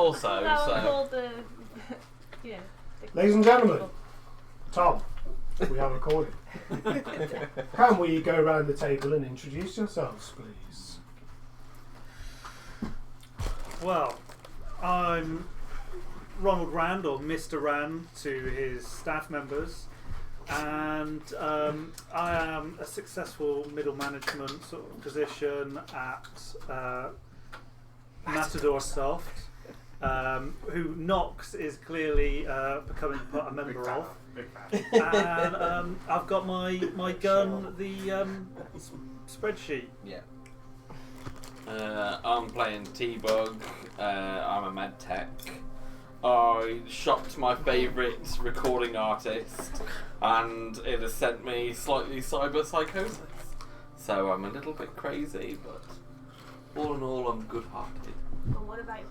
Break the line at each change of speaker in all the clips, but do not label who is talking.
also.
That one
So.
called the,
Ladies and gentlemen, Tom, we are recording. Can we go around the table and introduce yourselves, please?
Well, I'm Ronald Rand, or Mr. Rand to his staff members, and I am a successful middle management sort of position at Matador Soft, who Knox is clearly becoming a member of. And I've got my gun, the spreadsheet.
Yeah. I'm playing T-Bug. I'm a med tech. I shopped my favourite recording artist, and it has sent me slightly cyber psychosis. So I'm a little bit crazy, but all in all, I'm good-hearted.
But what about your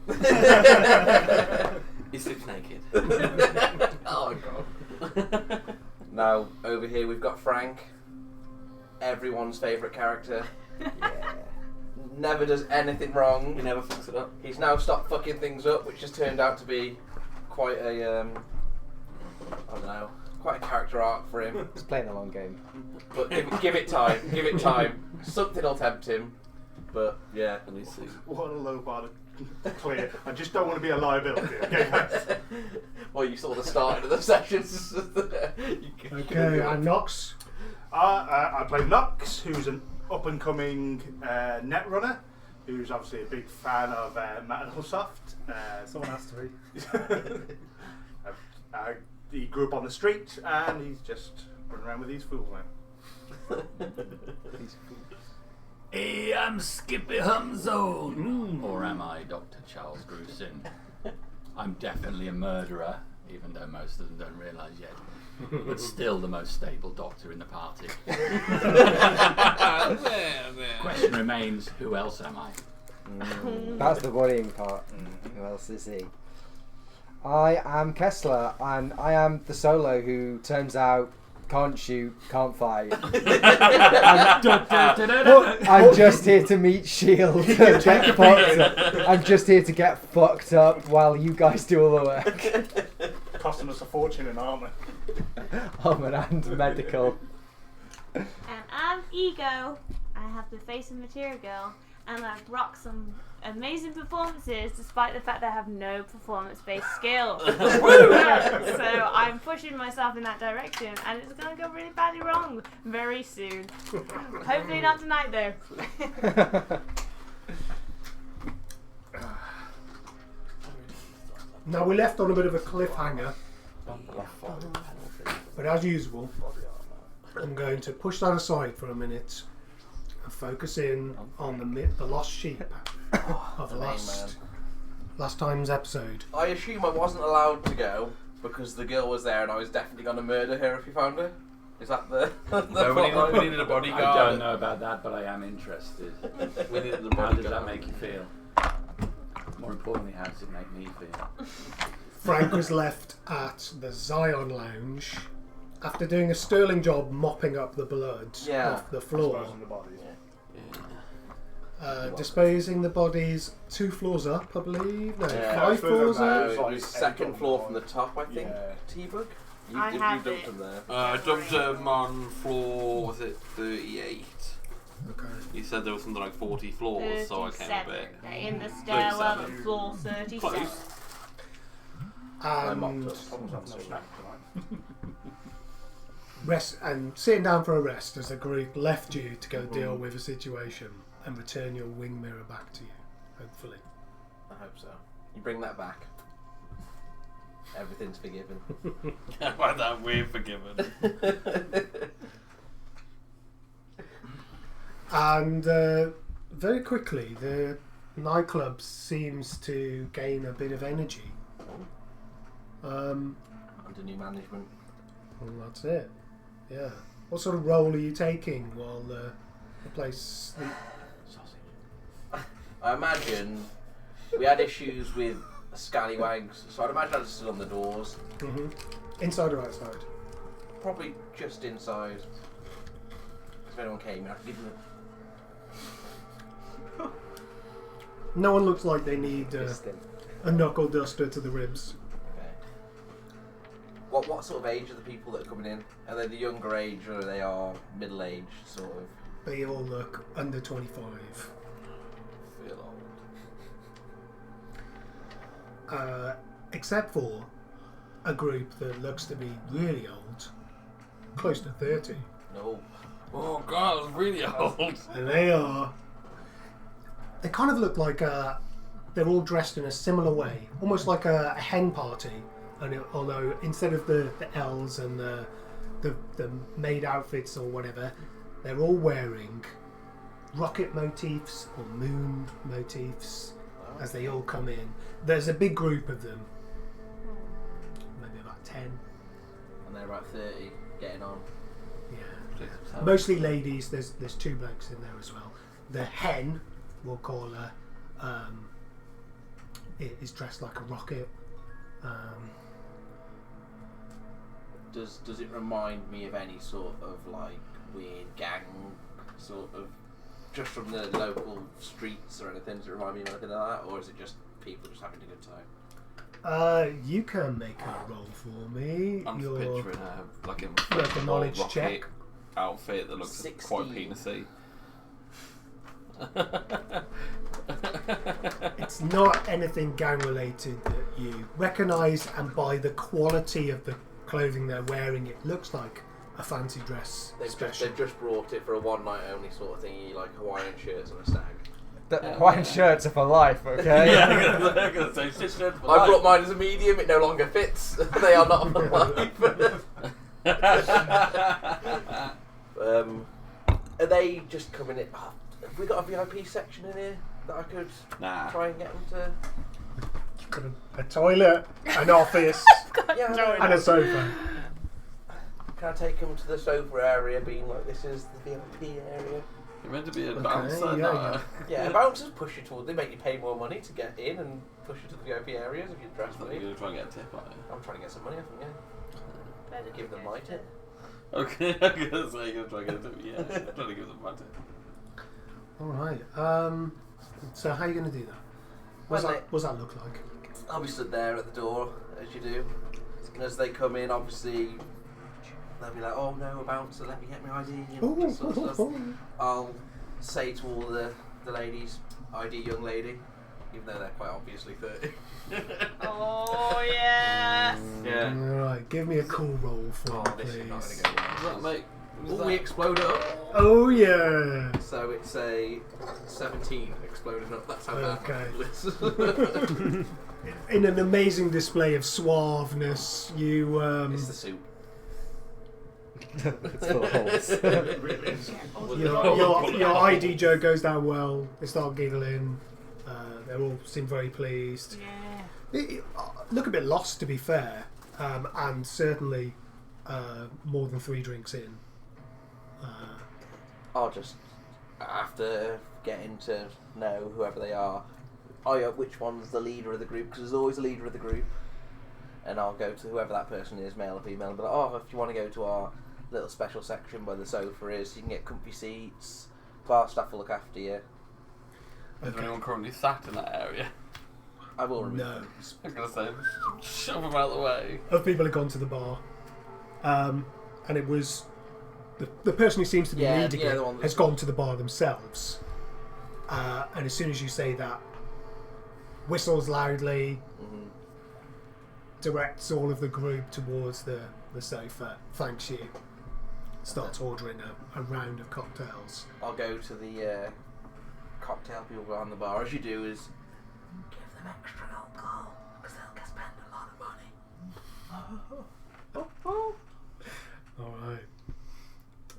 character?
He sleeps naked.
Oh god. Now over here we've got Frank, everyone's favourite character. Yeah. Never does anything wrong.
He never fucks it up.
He's now stopped fucking things up, which has turned out to be quite a I don't know, quite a character arc for him.
He's playing a long game.
But give it time. Give it time. Something'll tempt him. But yeah.
And he's
What a low bar to clear. I just don't want to be a liability. Okay, guys.
Well, you saw the start of the sessions.
Okay, and Knox.
I play Nux, who's an up-and-coming netrunner, who's obviously a big fan of Microsoft.
Someone has to be.
He grew up on the street, and he's just running around with these fools now.
Hey, I'm Skippy Humzone. Or am I Dr. Charles Grusin? I'm definitely a murderer, even though most of them don't realise yet. But still the most stable doctor in the party. Question remains, who else am I?
That's the worrying part. Who else is he? I am Kessler, and I am the solo who turns out can't shoot, can't fight. I'm just here to meet Shield. Get fucked up. I'm just here to get fucked up while you guys do all the work.
Costing us a fortune in armour.
Armour and medical.
And I'm Ego. I have the face of Material Girl, and I've rocked some amazing performances despite the fact that I have no performance-based skills. So I'm pushing myself in that direction, and it's going to go really badly wrong very soon. Hopefully not tonight, though.
Now, we left on a bit of a cliffhanger, but as usual, I'm going to push that aside for a minute and focus in on the lost sheep of last time's episode.
I assume I wasn't allowed to go because the girl was there and I was definitely going to murder her if you found her. Is that the
No, we needed a bodyguard.
I don't know about that, but I am interested.
We needed a
How
bodyguard.
does that make you feel? More importantly, how does it make me feel?
Frank was left at the Zion Lounge after doing a sterling job mopping up the blood off the floor.
Disposing the bodies.
Disposing the bodies 2 floors up, I believe. No,
Yeah.
5 floors up.
No, second floor from the top, I think.
Yeah.
T-Bug?
I have
dumped
it.
them there.
I dumped him on floor, was it 38?
Okay.
He said there was something like 40 floors, so I came a
37.
bit.
They're in the stairwell at
37.
floor 37.
Close.
I
And
mocked us.
Almost have no snack tonight.
rest and sitting down for a rest as the group left you to go deal with a situation and return your wing mirror back to you, hopefully.
I hope so. You bring that back. Everything's forgiven.
By that, we're forgiven.
And very quickly, the nightclub seems to gain a bit of energy.
Under new management.
Well, that's it. Yeah. What sort of role are you taking while the place?
I imagine we had issues with scallywags, so I'd imagine I just stood on the doors.
Inside or outside?
Probably just inside. If anyone came, I could give them
No one looks like they need
Distant.
a knuckle duster to the ribs.
Okay. What sort of age are the people that are coming in? Are they the younger age or they are middle age sort of?
They all look under 25.
Feel old.
Except for a group that looks to be really old, close to 30.
No.
Oh god, it's really old.
And they kind of look like they're all dressed in a similar way, almost like a hen party. And although instead of the elves and the maid outfits or whatever, they're all wearing rocket motifs or moon motifs as they all come in. There's a big group of them, maybe about 10.
And they're about 30 getting on.
Yeah, mostly ladies. There's 2 blokes in there as well. The hen, we'll call her, is dressed like a rocket.
Does it remind me of any sort of like weird gang sort of just from the local streets or anything? Does it remind me of anything like that, or is it just people just having a good time?
You can make a roll for me.
I'm just picturing like a
Like a knowledge
rocket
check.
outfit that looks
16.
quite penisy.
It's not anything gang related that you recognise, and by the quality of the clothing they're wearing, it looks like a fancy dress special.
They've just brought it for a one night only sort of thingy, like Hawaiian shirts and a stag.
Hawaiian shirts are for life, okay?
Yeah, I'm gonna say shit for
I
life.
brought mine as a medium, it no longer fits. They are not for life. Are they just coming in? Oh, have we got a VIP section in here that I could try and get them to?
You've got a toilet, an office,
Yeah,
and a sofa.
can I take them to the sofa area, being like, this is the VIP area?
You're meant to be a
Okay,
bouncer,
yeah,
no?
Yeah, bouncers push you toward. They make you pay more money to get in and push you to the VIP areas if you dress
You're
me.
gonna try and get a tip on it.
I'm trying to get some money off them, yeah.
Better
Give them
go
my
to-
tip.
Okay, I'm gonna say you're gonna try and get a tip. Yeah, I'm trying to give them my tip.
Alright, so how are you going to do that? What's
Well,
that look like?
I'll be stood there at the door, as you do. And as they come in, obviously, they'll be like, oh no, a bouncer, let me get my ID. And all sorts of stuff. I'll say to all the ladies, ID young lady, even though they're quite obviously 30.
Oh yes.
Yeah.
Alright, give me a cool roll for
Oh,
me,
this is not
please.
going to
Does
go
that
well.
make...
Oh, we explode up.
Oh yeah!
So it's a 17 exploding up. That's how bad
Okay.
it is.
In an amazing display of suaveness, you
It's the soup.
It's full of holes.
It really is.
your ID Joe goes down well. They start giggling. They all seem very pleased.
Yeah.
Look a bit lost, to be fair, and certainly more than 3 drinks in.
I'll just, after getting to know whoever they are, which one's the leader of the group, because there's always a leader of the group, and I'll go to whoever that person is, male or female, and be like, oh, if you want to go to our little special section where the sofa is, you can get comfy seats, bar staff will look after you.
Is there anyone currently sat in that area?
I will remove
No.
them.
I'm gonna say, shove them out of the way.
Other people have gone to the bar, and it was the person who seems to be leading
the
it
one
has gone to the bar themselves. And as soon as you say that, whistles loudly,
Mhm.
directs all of the group towards the sofa, thanks you, starts ordering a round of cocktails.
I'll go to the cocktail people behind the bar. As you do is give them extra alcohol because they'll spend a lot of money.
Alright.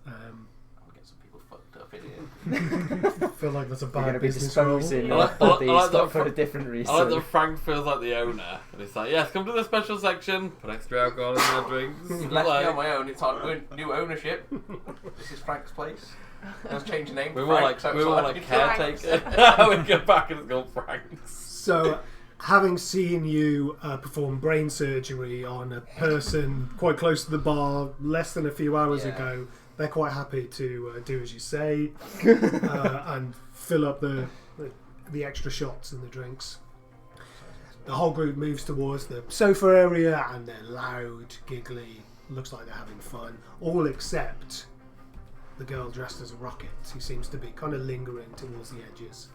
I'll get some people fucked up in here.
I feel like that's a
You're
bad
going to be
business roll.
disposing
I like-
of
I
these
like
stuff
that
for a
fr-
different reason.
I like that Frank feels like the owner, and he's like, yes, come to the special section, put extra alcohol in your drinks.
You've left me on my own. It's on new ownership. This is Frank's place. Let's change the name.
We're
to
more
Frank,
like we're more like caretaker. We go back and it's called Frank's.
So, having seen you perform brain surgery on a person quite close to the bar less than a few hours
Yeah.
ago, they're quite happy to do as you say and fill up the the extra shots and the drinks. The whole group moves towards the sofa area and they're loud, giggly, looks like they're having fun, all except the girl dressed as a rocket, who seems to be kind of lingering towards the edges.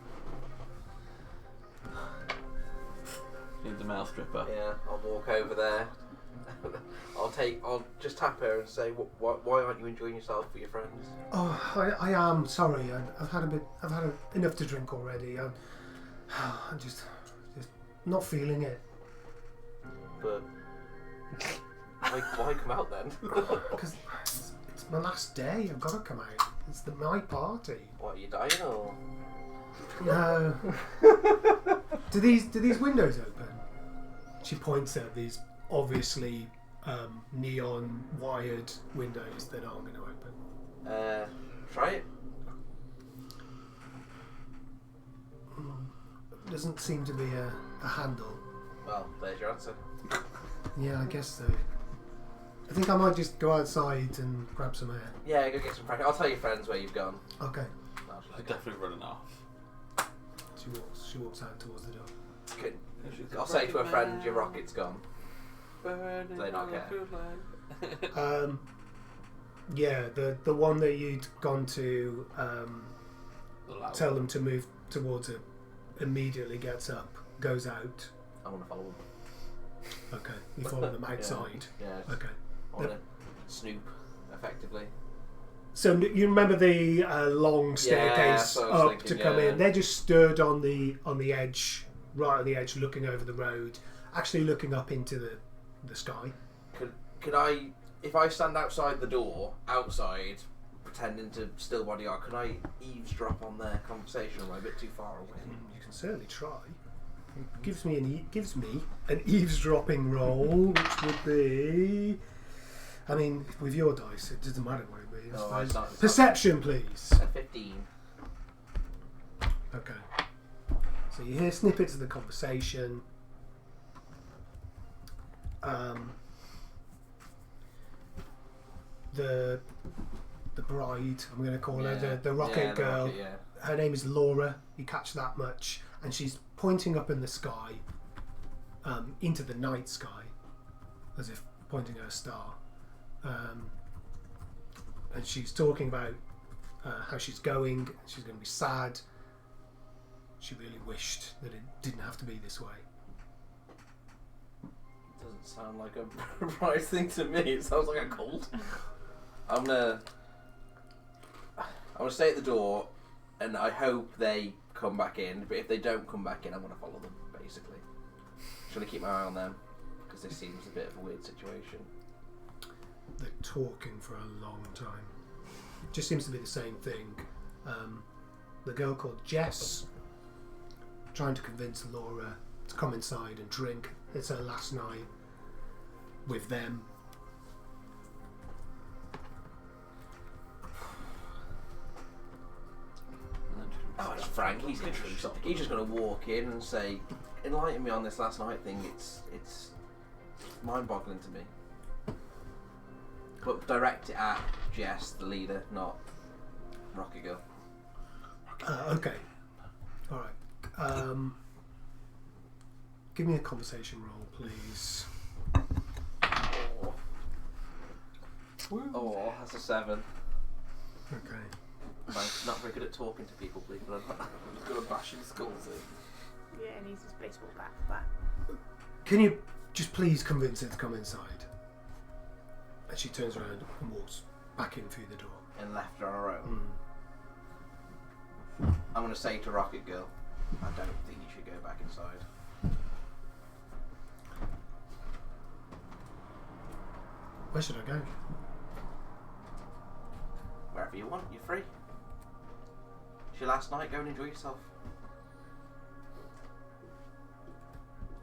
Need the male stripper.
Yeah, I'll walk over there. I'll just tap her and say, why aren't you enjoying yourself with your friends?
Oh, I am sorry. I've had enough to drink already. I'm just not feeling it.
But why come out then?
Because it's my last day. I've got to come out. It's my party.
What, are you dying or?
No. Do these windows open? She points at these obviously neon wired windows that aren't going to open.
Try it.
Doesn't seem to be a handle.
Well, there's your answer.
Yeah, I guess so. I think I might just go outside and grab some air.
Yeah, go get some friends. I'll tell your friends where you've gone.
Okay.
She's definitely running off.
She walks out towards the door.
Good. I'll say to a friend, your rocket's gone. Do they not care?
Yeah, the one that you'd gone to tell them to move towards it immediately gets up, goes out.
I want to follow them.
Okay, you follow them outside.
Yeah.
Okay.
I want to snoop, effectively.
So you remember the long staircase
that's what I was
up to
thinking,
come
yeah.
in? They're just stood on the edge, right on the edge, looking over the road, actually looking up into the sky.
Could I, if I stand outside the door, pretending to still bodyguard, can I eavesdrop on their conversation? Or am I a bit too far away?
You can certainly try. It gives me an eavesdropping roll, which would be. I mean, with your dice, it doesn't matter what it be. I suppose.
It's not.
Perception, please.
A 15.
Okay. So you hear snippets of the conversation. The bride, I'm going to call her the rocket girl.
Rocket, yeah.
Her name is Laura. You catch that much, and she's pointing up in the sky, into the night sky, as if pointing at a star. And she's talking about how she's going. She's going to be sad. She really wished that it didn't have to be this way.
Doesn't sound like a right thing to me. It sounds like a cult. I'm gonna stay at the door, and I hope they come back in. But if they don't come back in, I'm gonna follow them. Basically, just gonna keep my eye on them because this seems a bit of a weird situation.
They're talking for a long time. It just seems to be the same thing. The girl called Jess trying to convince Laura to come inside and drink. It's her last night with them.
Oh, it's Frank. He's just going to walk in and say, "Enlighten me on this last night thing. It's mind-boggling to me." But direct it at Jess, the leader, not Rocket Girl.
Okay. All right. Give me a conversation roll, please.
Oh, that's a 7.
Okay.
I'm not very good at talking to people, believe it or not.
Good at bashing skulls in.
Yeah, and he's his baseball bat for that.
Can you just please convince her to come inside? And she turns around and walks back in through the door.
And left her on her own. I'm going to say to Rocket Girl, I don't think you should go back inside.
Where should I go?
Wherever you want, you're free. It's your last night, go and enjoy yourself.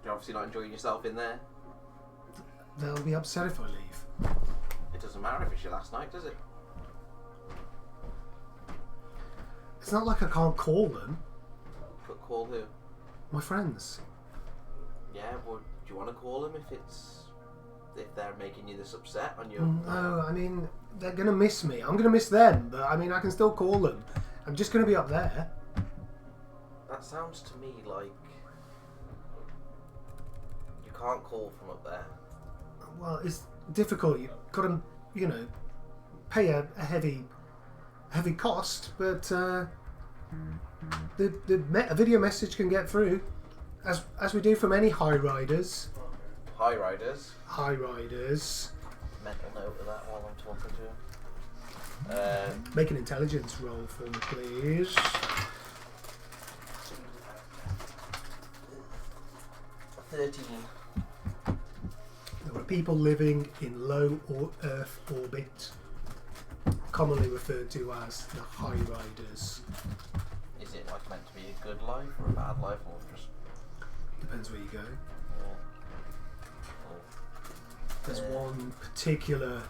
You're obviously not enjoying yourself in there.
They'll be upset if I leave.
It doesn't matter if it's your last night, does it?
It's not like I can't call them.
But call who?
My friends.
Yeah, well, do you want to call them if they're making you this upset on your...
No, I mean, they're going to miss me. I'm going to miss them, but I mean, I can still call them. I'm just going to be up there.
That sounds to me like you can't call from up there.
Well, it's difficult. You've got to, pay a heavy cost, but a video message can get through, as we do from any high riders.
High riders.
High riders.
Mental note of that while I'm talking to him.
Make an intelligence roll for me, please.
13.
There are people living in low Earth orbit, commonly referred to as the high riders.
Is it like meant to be a good life or a bad life, or just?
Depends where you go.
Yeah.
There's one particular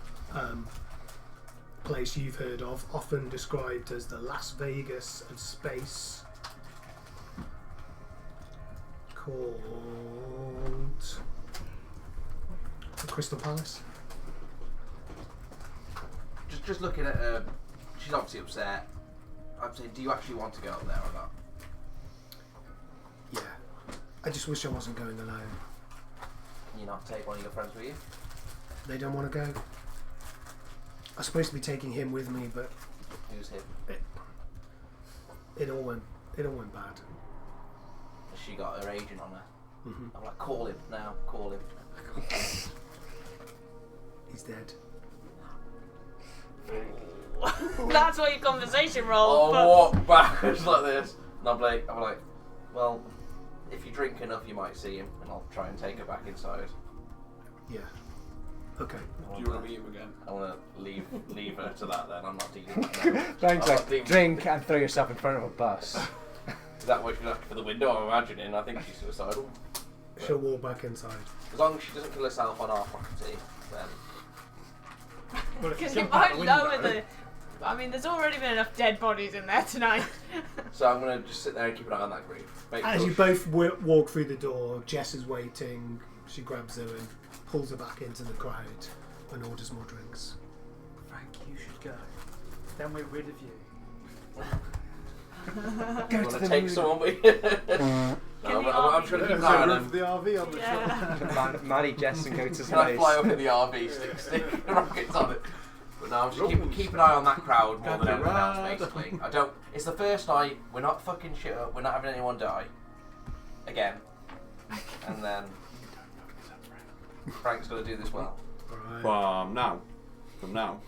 place you've heard of, often described as the Las Vegas of space, called the Crystal Palace.
Just looking at her, she's obviously upset. I'm saying, do you actually want to go up there or not?
Yeah. I just wish I wasn't going alone.
Can you not take one of your friends with you?
They don't want to go. I'm supposed to be taking him with me, but
Who's him?
it all went bad.
Has she got her agent on her?
Mm-hmm.
I'm like, call him now, call him.
He's dead.
That's what your conversation
I'll
roll.
walk backwards like this, and I'm like, well, if you drink enough, you might see him, and I'll try and take her back inside.
Yeah. Okay.
Do you want to meet him again?
I want to leave her to that. Then I'm not dealing with that.
Frank's
I'm
like,
not dealing-
drink and throw yourself in front of a bus.
Is that why she's looking for the window? I'm imagining. I think she's suicidal.
She'll walk back inside.
As long as she doesn't kill herself on our property, then
Well, if
Because
you
you
jump out
might
the
lower
window-
the. I mean, there's already been enough dead bodies in there tonight.
so I'm gonna just sit there and keep an eye on that group. Make
As
sure
you both walk through the door, Jess is waiting. She grabs her and pulls her back into the crowd and orders more drinks.
Frank, you should go. Then we're rid of you.
Go
you
to
want
the
to take
moon.
someone with you? No, I'm trying to keep an eye on
the
them.
RV on the
Yeah.
Maddie, Jess, and go to
Can I fly up
space.
in the RV, stick rockets on it? But no, I'm just keep an eye on that crowd more than anything else, basically. It's the first night, we're not fucking shit up, we're not having anyone die. Again. And then Frank's got to do this well.
Alright.
From now.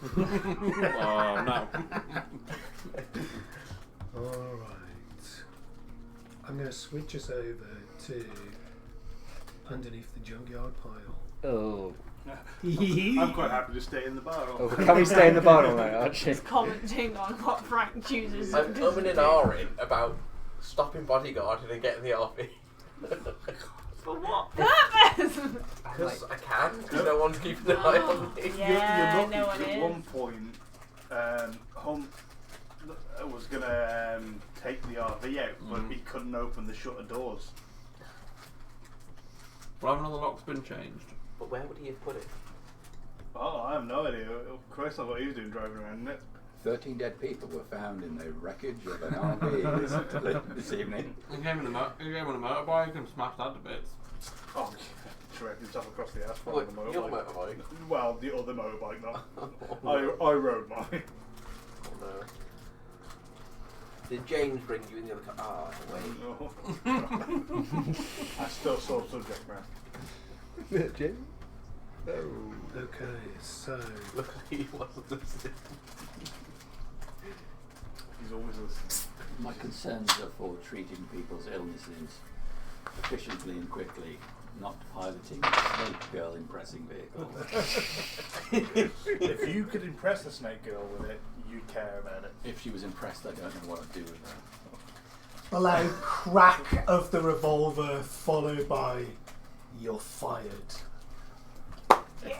Alright. I'm going to switch us over to underneath the junkyard pile.
Oh.
I'm quite happy to stay in the bar.
Oh, can we stay in the bar all night, Archie?
Commenting on what Frank chooses.
I'm umming and ahhing about stopping bodyguarding and getting the RV.
For what purpose?
Because I can, because no one's keeping an eye on me.
Yeah,
you're
no
lucky, 'cause
one
at
is.
one point, Hunt was going to take the RV out, but he couldn't open the shutter doors.
Well, haven't all the locks been changed?
But where would he have put it?
Oh, I have no idea. Of course, I thought he was doing driving around in it.
13 dead people were found in the wreckage of an RV this evening.
He gave him a motorbike and smashed that to bits.
Oh, dragged himself across the asphalt
What,
on the
your
motorbike.
motorbike?
Well, the other motorbike, not.
Oh,
I rode mine.
no. Did James bring you in the other car? Ah, wait.
No. I still saw subject man.
Jim?
Oh. Okay, so
Luckily he wasn't listening.
He's always listening.
My concerns are for treating people's illnesses efficiently and quickly, not piloting a snake girl impressing vehicle.
If you could impress the snake girl with it, you'd care about it.
If she was impressed, I don't know what I'd do with her.
a loud crack of the revolver followed by "You're fired."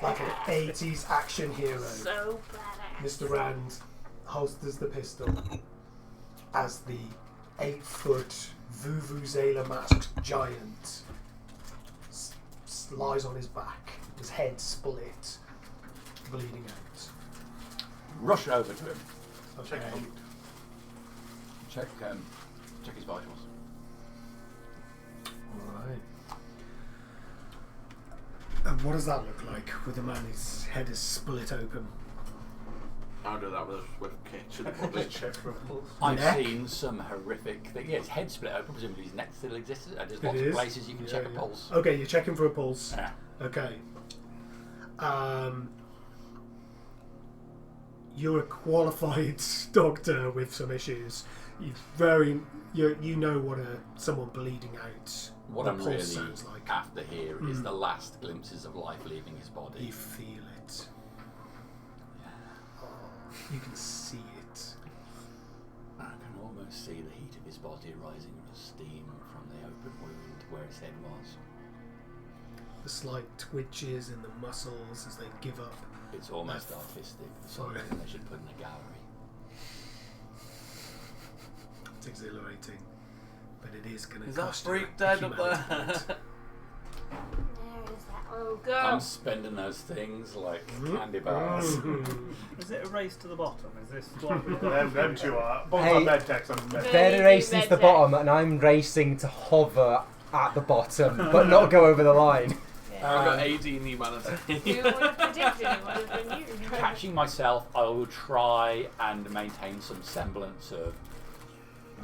Like an 80s action hero.
So badass.
Mr. Rand holsters the pistol as the 8-foot Vuvuzela masked giant lies on his back, his head split, bleeding out.
Rush over to him.
I'll check
Okay.
him.
Check his vitals.
What does that look like with the man whose head is split open?
I'll do that with a swift kick to the body.
Check for a pulse.
I've
Neck?
seen some horrific things. Yeah, his head split open, presumably his neck still exists. There's
It
lots of
is?
places you can check a pulse.
Okay, you're checking for a pulse.
Yeah.
Okay. You're a qualified doctor with some issues. You know what someone bleeding out.
What
the
I'm
pulse
really
sounds like.
after here is the last glimpses of life leaving his body.
You feel it. Oh, you can see it.
I can almost see the heat of his body rising as steam from the open wound where his head was.
The slight twitches in the muscles as they give up.
It's almost artistic, the sort of thing they should put in a gallery.
It's exhilarating, but it is going to
Is that
cost
freak
you a
dead up
humanity
there?
point.
There is that little girl.
I'm spending those things like candy bars.
Is it a race to the bottom? Is this what we've
Them two are. Both
Hey.
are med techs. I'm med
They're racing to the bottom, and I'm racing to hover at the bottom, but not go over the line.
I've got 18 humanity.
Who would have predicted it would have been you?
Catching myself, I will try and maintain some semblance of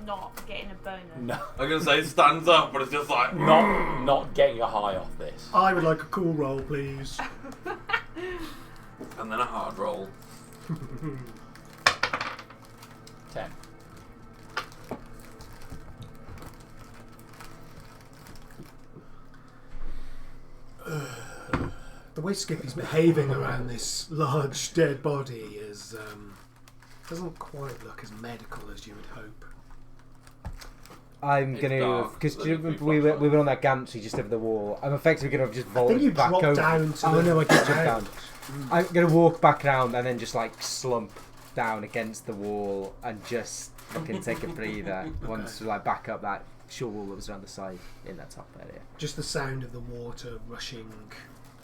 Not getting a boner.
no,
I'm gonna say stands up, but it's just like
not getting a high off this.
I would like a cool roll, please.
and then a hard roll.
10.
The way Skippy's behaving around this large dead body is doesn't quite look as medical as you would hope.
I'm
It's
going to,
dark,
because
so
we
you can
were
flashlight.
on that gantry just over the wall. I'm effectively going to just
I
vault
think you
back
dropped
over.
down to
Oh
the
no, I did jump
ground.
down. I'm going to walk back around and then just like slump down against the wall and just fucking take a breather once like back up that short wall that was around the side in that top area.
Just the sound of the water rushing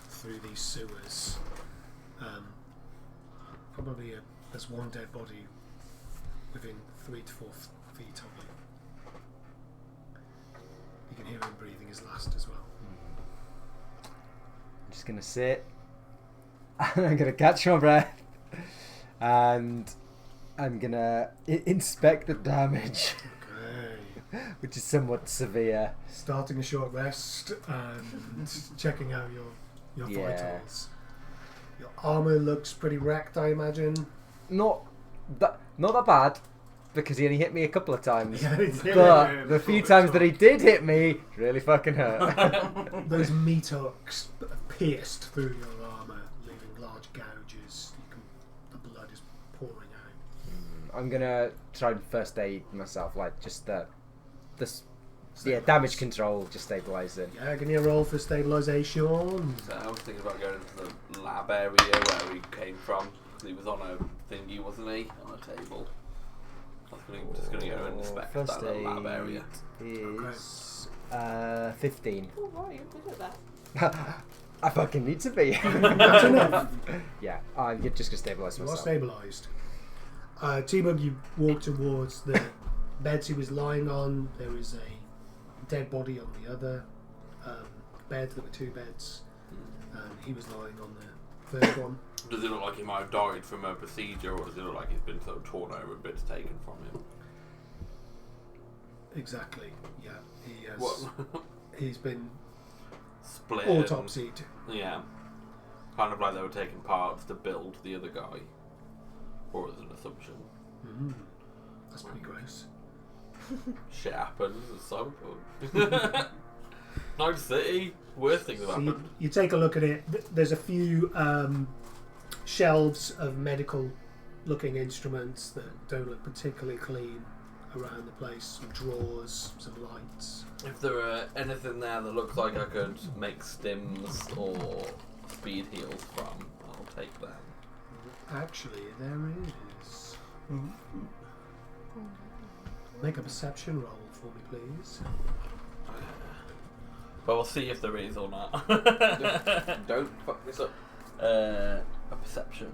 through these sewers. Probably there's one dead body within 3 to 4 feet of you. You can hear him breathing his last as well.
I'm just going to sit and I'm going to catch my breath and I'm going to inspect the damage,
Okay.
which is somewhat severe.
Starting a short rest and checking out your
Yeah.
vitals. Your armour looks pretty wrecked, I imagine.
Not that bad, because he only hit me a couple of times.
Yeah,
But the few times that he did hit me, it really fucking hurt.
those meat hooks have pierced through your armour, leaving large gouges. The blood is pouring out.
I'm gonna try and first aid myself, like just damage control, just stabilising.
Yeah, give me a roll for stabilisation.
So I was thinking about going into the lab area where we came from. He was on a thingy, wasn't he? On a table. I'm just going to go and inspect
First
that little lab
aid
area.
is 15.
Oh, wow, you're good at that.
I fucking need to be.
That's enough.
Yeah, I'm just gonna stabilise
You are
myself.
stabilised. T-Bug, you walk towards the beds he was lying on. There is a dead body on the other bed. There were 2 beds. He was lying on the third one.
Does it look like he might have died from a procedure, or does it look like he's been sort of torn over and bits taken from him?
Exactly. Yeah, he has.
What?
He's been
Split.
autopsied.
Yeah. Kind of like they were taking parts to build the other guy. Or as an assumption.
That's pretty gross.
Shit happens. It's Cyberpunk. Nice city. Worst things have
So
happened.
you take a look at it. There's a few shelves of medical-looking instruments that don't look particularly clean around the place. Some drawers, some lights.
If there are anything there that looks like I could make stims or speed heals from, I'll take them.
Actually, there is. Make a perception roll for me, please.
But we'll see if there is or not.
Don't fuck this up.
A perception.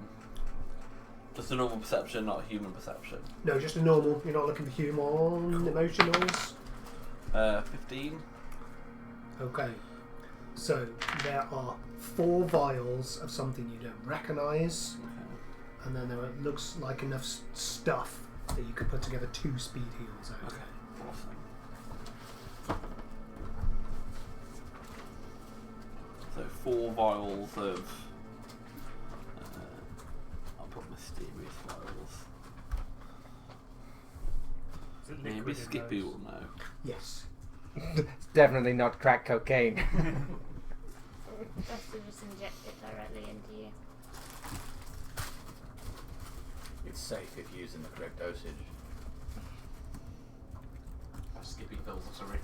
Just a normal perception, not a human perception.
No, just a normal. You're not looking for human emotionals.
15.
Okay. So there are 4 vials of something you don't recognise, and then there looks like enough stuff that you could put together 2 speed heals out.
Okay, awesome. So 4 vials of. I'll put mysterious vials.
Is it
Maybe
liquid in
Skippy
those?
will know.
Yes.
It's definitely not crack cocaine.
Best to just inject it directly into you.
It's safe if using the correct dosage.
Skippy fills us a ring.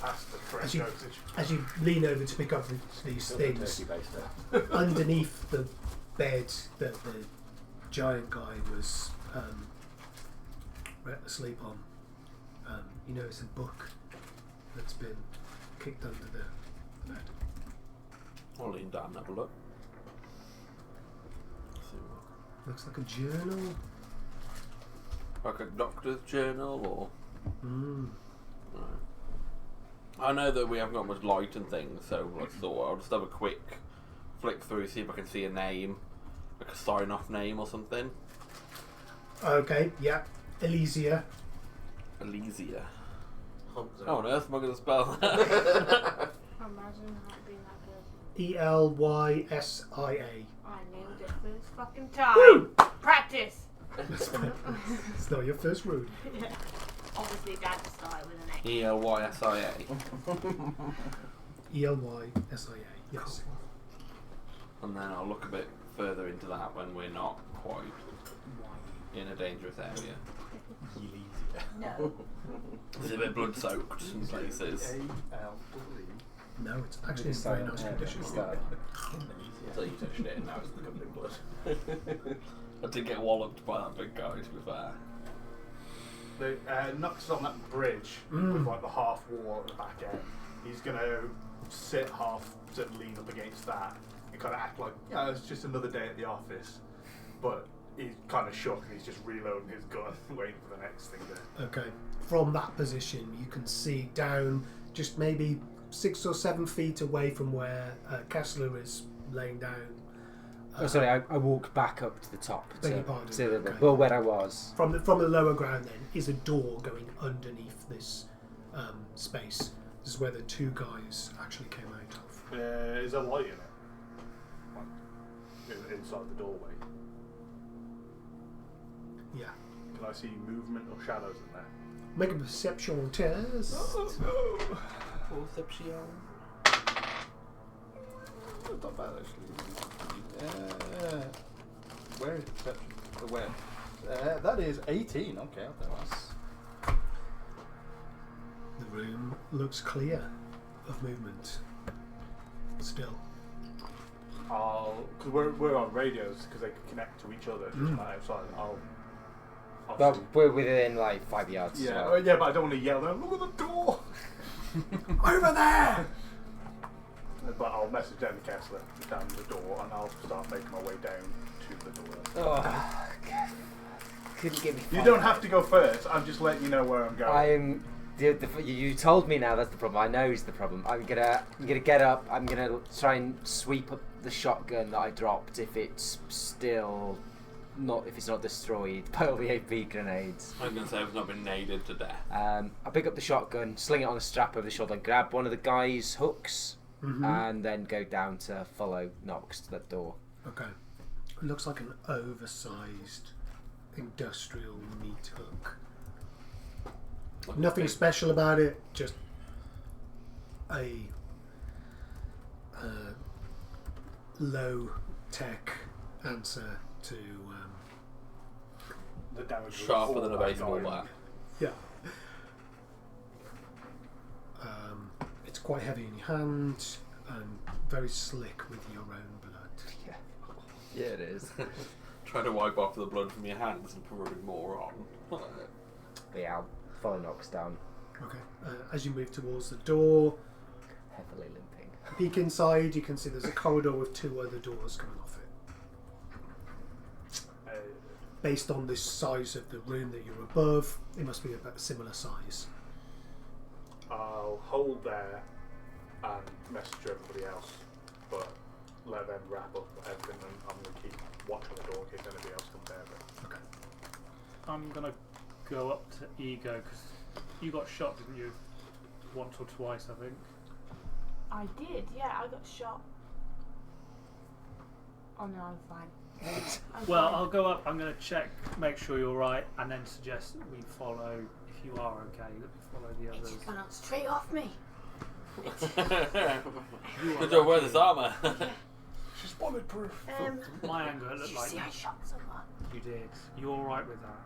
Past the correct
As you-
dosage.
As you lean over to pick up these
Still
things,
turkey baster.
underneath the bed that the giant guy was asleep on, you notice a book that's been kicked under the bed.
I'll lean down and have a look. See what-
Looks like a journal.
Like a doctor's journal, or
Mm.
right. I know that we haven't got much light and things, so I thought I'll just have a quick flick through, see if I can see a name, like a sign-off name or something.
Okay, yeah. Elysia.
Elysia.
Hamza.
Oh, on earth am I going to spell that?
Imagine that being that good.
Elysia.
I nailed it first fucking time. Practice.
It's not your first word.
Obviously, Dad started with an A.
Elysia.
Elysia. Yes.
And then I'll look a bit further into that when we're not quite in a dangerous area.
No.
It's a bit blood-soaked in places.
No, it's actually in very nice condition.
Until you touched it and now it's covered in blood. I did get walloped by that big guy, to be fair.
The Nux on that bridge with like the half wall at the back end. He's gonna sit half to lean up against that and kind of act like, yeah, it's just another day at the office. But he's kind of shook and he's just reloading his gun, waiting for the next thing to.
Okay. From that position, you can see down just maybe 6 or 7 feet away from where Kessler is laying down.
Oh, sorry, I walked back up to the top.
Beg your pardon,
To the,
okay.
well, where I was.
From the lower ground, then, is a door going underneath this space. This is where the 2 guys actually came out of.
Is there light in it? Like, inside the doorway.
Yeah.
Can I see movement or shadows in there?
Make a perception test.
Perception.
Not bad actually. Where is perception? Where? That is 18. Okay, I'll take that.
The room looks clear of movement. Still.
Because we're on radios, because they can connect to each other just like outside. I'll
Well,
see.
we're within like 5 yards.
Yeah,
so.
yeah, but I don't want to yell out, look at the door! Over there! But I'll message down to Kessler down the door and I'll start making my way down to the door.
Oh, couldn't give me.
You
5
don't have
yards.
to go first, I'm just letting you know where I'm going.
I'm. You told me now. That's the problem. I know is the problem. I'm gonna get up. I'm gonna try and sweep up the shotgun that I dropped. If it's still not, if it's not destroyed by all the AP grenades.
I was going to say I've not been naded to death.
I pick up the shotgun, sling it on a strap over the shoulder, grab one of the guy's hooks, and then go down to follow Knox to that door.
Okay. It looks like an oversized industrial meat hook. Nothing special about it, just a low-tech answer to
The damage was
Sharper
all
than a
that
baseball
guy.
bat.
yeah. It's quite heavy in your hand and very slick with your own blood.
Yeah, it is.
Try to wipe off the blood from your hands and pour more on.
Yeah, I'll follow Knox down,
Okay. As you move towards the door,
heavily limping.
peek inside, you can see there's a corridor with 2 other doors coming off it. Based on the size of the room that you're above, it must be about a similar size.
I'll hold there message to everybody else, but let them wrap up everything, and I'm going to keep watching the door in case anybody else comes out of it.
Okay.
I'm gonna go up to Ego because you got shot, didn't you? Once or twice, I think.
I did, yeah, I got shot. Oh no, I'm fine. I'm
Well,
fine.
I'll go up. I'm gonna check, make sure you're right, and then suggest that we follow. If you are okay, that we follow the
It's
others.
just gone out straight off me.
Good job wearing this armour.
She's bulletproof.
My anger
Did
looked
you
like
see I shot someone?
you did. You all right with that?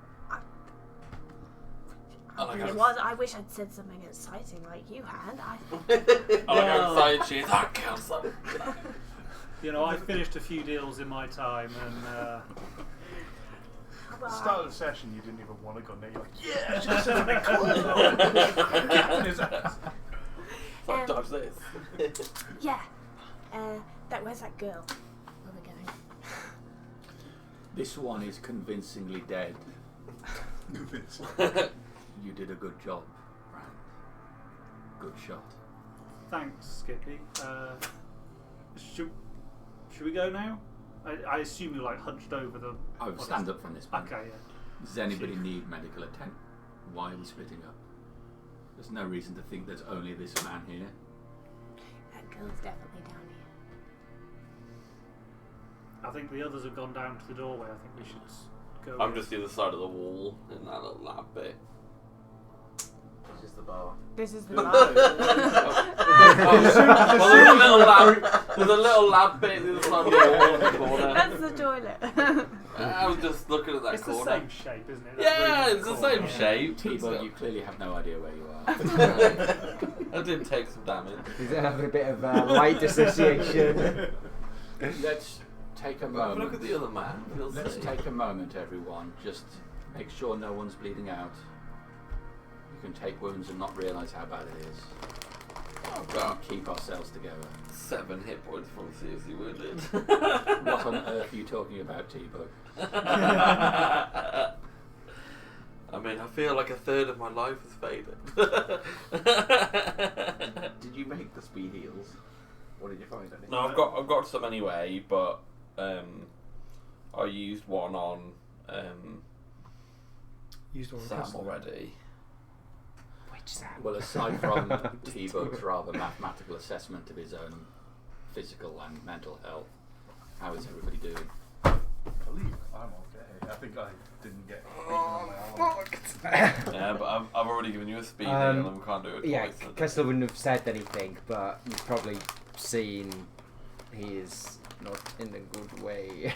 I like
It
how-
was. I wish I'd said something exciting like you had.
I like how excited she is. I killed someone.
You know, I finished a few deals in my time, and
At the start of the session, you didn't even want to go near. You're like, yeah, she said something cool. Get in his ass.
Like, dodge this.
Yeah. Where's that girl? Where are we going?
This one is convincingly dead. You did a good job, Brand. Good shot.
thanks, Skippy. Should we go now? I assume you're like hunched over the.
I would stand up from this point.
Okay, yeah.
Does anybody need medical attention? Why are we splitting up? There's no reason to think there's only this man here.
That girl's definitely down here.
I think the others have gone down to the doorway. I think we should go.
I'm just the other side of the wall in that little lab bit.
This is the bar.
This is the
Well, there's a little lab bit in the other side of the wall in the corner.
That's the toilet.
I was just looking at that
It's the
corner.
same shape, isn't it? That
Yeah,
room
it's the
corner.
same shape.
T-Bug, you clearly have no idea where you are.
I did take some damage.
He's having a bit of light dissociation.
Let's take a
Look
moment.
at the other man. We'll
Let's
see.
take a moment, everyone. Just make sure no one's bleeding out. You can take wounds and not realise how bad it is.
I've got
Keep ourselves together.
7 hit points from seriously wounded.
What on earth are you talking about, T-Bug?
I mean, I feel like a third of my life has faded.
Did you make the speed heals? Or did you find anything?
No, I've got some anyway, but I used one on
Used one on
Sam
Crystal.
already.
Which Sam?
Well, aside from T-Bug's rather mathematical assessment of his own physical and mental health, how is everybody doing?
I believe I'm okay. I think I didn't get beaten on my arm.
Yeah, but I've already given you a speed and we can't do it
Yeah,
twice.
Kessler wouldn't have said anything, but you've probably seen he is not in the good way.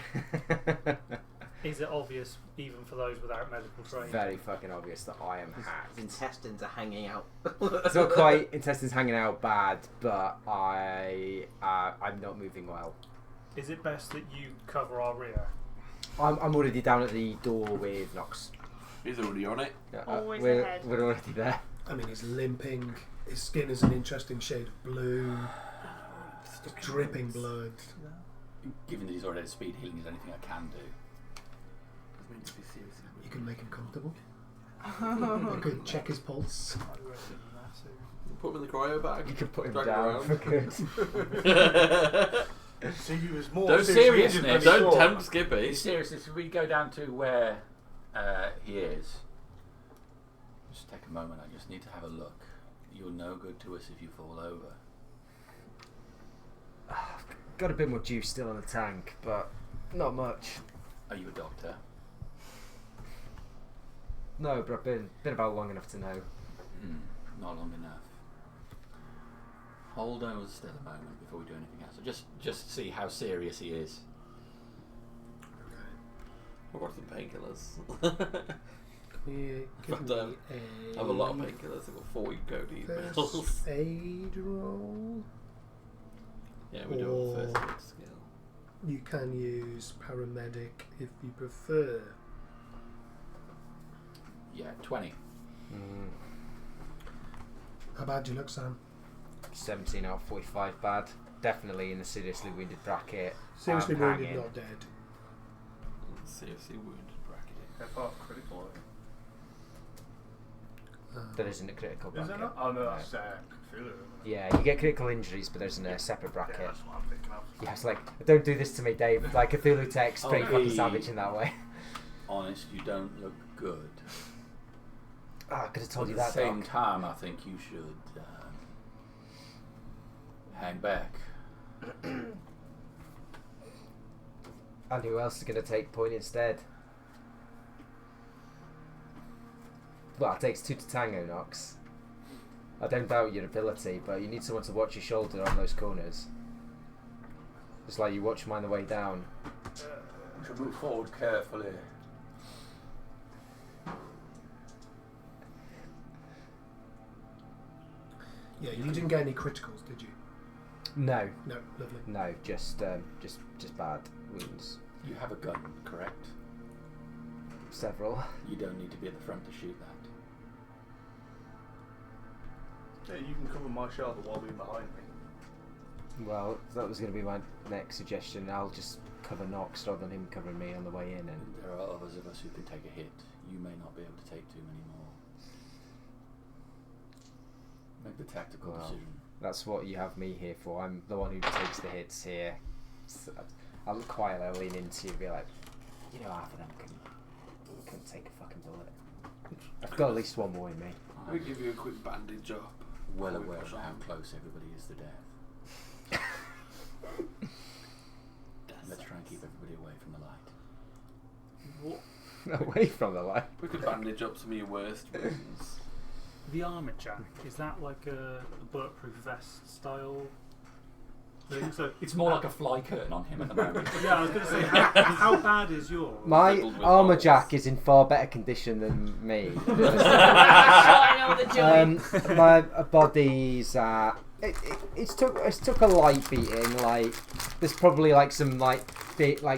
Is it obvious, even for those without medical training?
Very fucking obvious that I am hacked.
His intestines are hanging out.
It's not quite intestines hanging out bad, but I'm not moving well.
Is it best that you cover our rear?
I'm already down at the door with Nox.
He's already on it.
Always
we're,
ahead.
we're already there.
I mean, he's limping. His skin is an interesting shade of blue. It's dripping blood.
Given that he's already at speed healing, is there anything I can do?
You can make him comfortable. You could check his pulse.
Put him in the cryo bag.
You can put him
Drag
down for good.
See, he was more
Don't
seriously
seriousness.
injured than
Don't
before.
tempt Skippy.
Seriously, should we go down to where he is? Just take a moment. I just need to have a look. You're no good to us if you fall over.
Got a bit more juice still in the tank, but not much.
Are you a doctor?
No, but I've been about long enough to know.
Not long enough. Hold on still a moment before we do anything else. So just see how serious he is.
I've got some painkillers.
Give
But,
me
I have a lot of painkillers. I've got 40 codeine pills.
first aid roll.
Yeah, we do have a first aid skill.
You can use paramedic if you prefer.
Yeah, 20.
How bad do you look, Sam?
17 out of 45 bad. Definitely in the seriously wounded bracket.
Seriously
I'm
wounded,
hanging.
not dead.
Seriously wounded bracket.
FR critical.
That isn't a critical
Is
bracket.
that not? Oh no, that's
Cthulhu.
Yeah, you get critical injuries, but there's a separate
Yeah,
bracket.
that's what I'm thinking of.
Yeah, it's like, don't do this to me, Dave. Like, Cthulhu tech's pretty
I'll
fucking
be
savage in that way.
Honest, you don't look good.
I could have told you
At
that,
the same
Doc.
time, I think you should hang back.
And who else is going to take point instead? Well, it takes two to tango, Nox. I don't doubt your ability, but you need someone to watch your shoulder on those corners. Just like you watch mine the way down.
To move forward carefully.
Yeah, you didn't get any criticals, did you?
No,
No, lovely.
no, just bad wounds.
You have a gun, correct?
Several.
You don't need to be at the front to shoot that.
Yeah, you can cover my shoulder while being behind me.
Well, that was going to be my next suggestion. I'll just cover Nox rather than him covering me on the way in. And
There are others of us who can take a hit. You may not be able to take too many more. Make the tactical
Well,
decision.
that's what you have me here for. I'm the one who takes the hits here. So I'll quietly lean into you and be like, you know, half of them can take a fucking bullet. I've got at least one more in me.
We give you a quick bandage up.
Well
before we
aware
push
of how
on.
close everybody is to death. Let's try and keep everybody away from the light.
What,
Away from the light.
We could bandage up some of your worst wounds.
the armor jack, is that like a bulletproof vest style thing? So
It's more like a fly curtain on him at the moment.
yeah, I was going to say, how bad is yours?
My
Filled with
armour
holes.
jack is in far better condition than me.
I know the joint.
My body's it's took a light beating. Like there's probably like some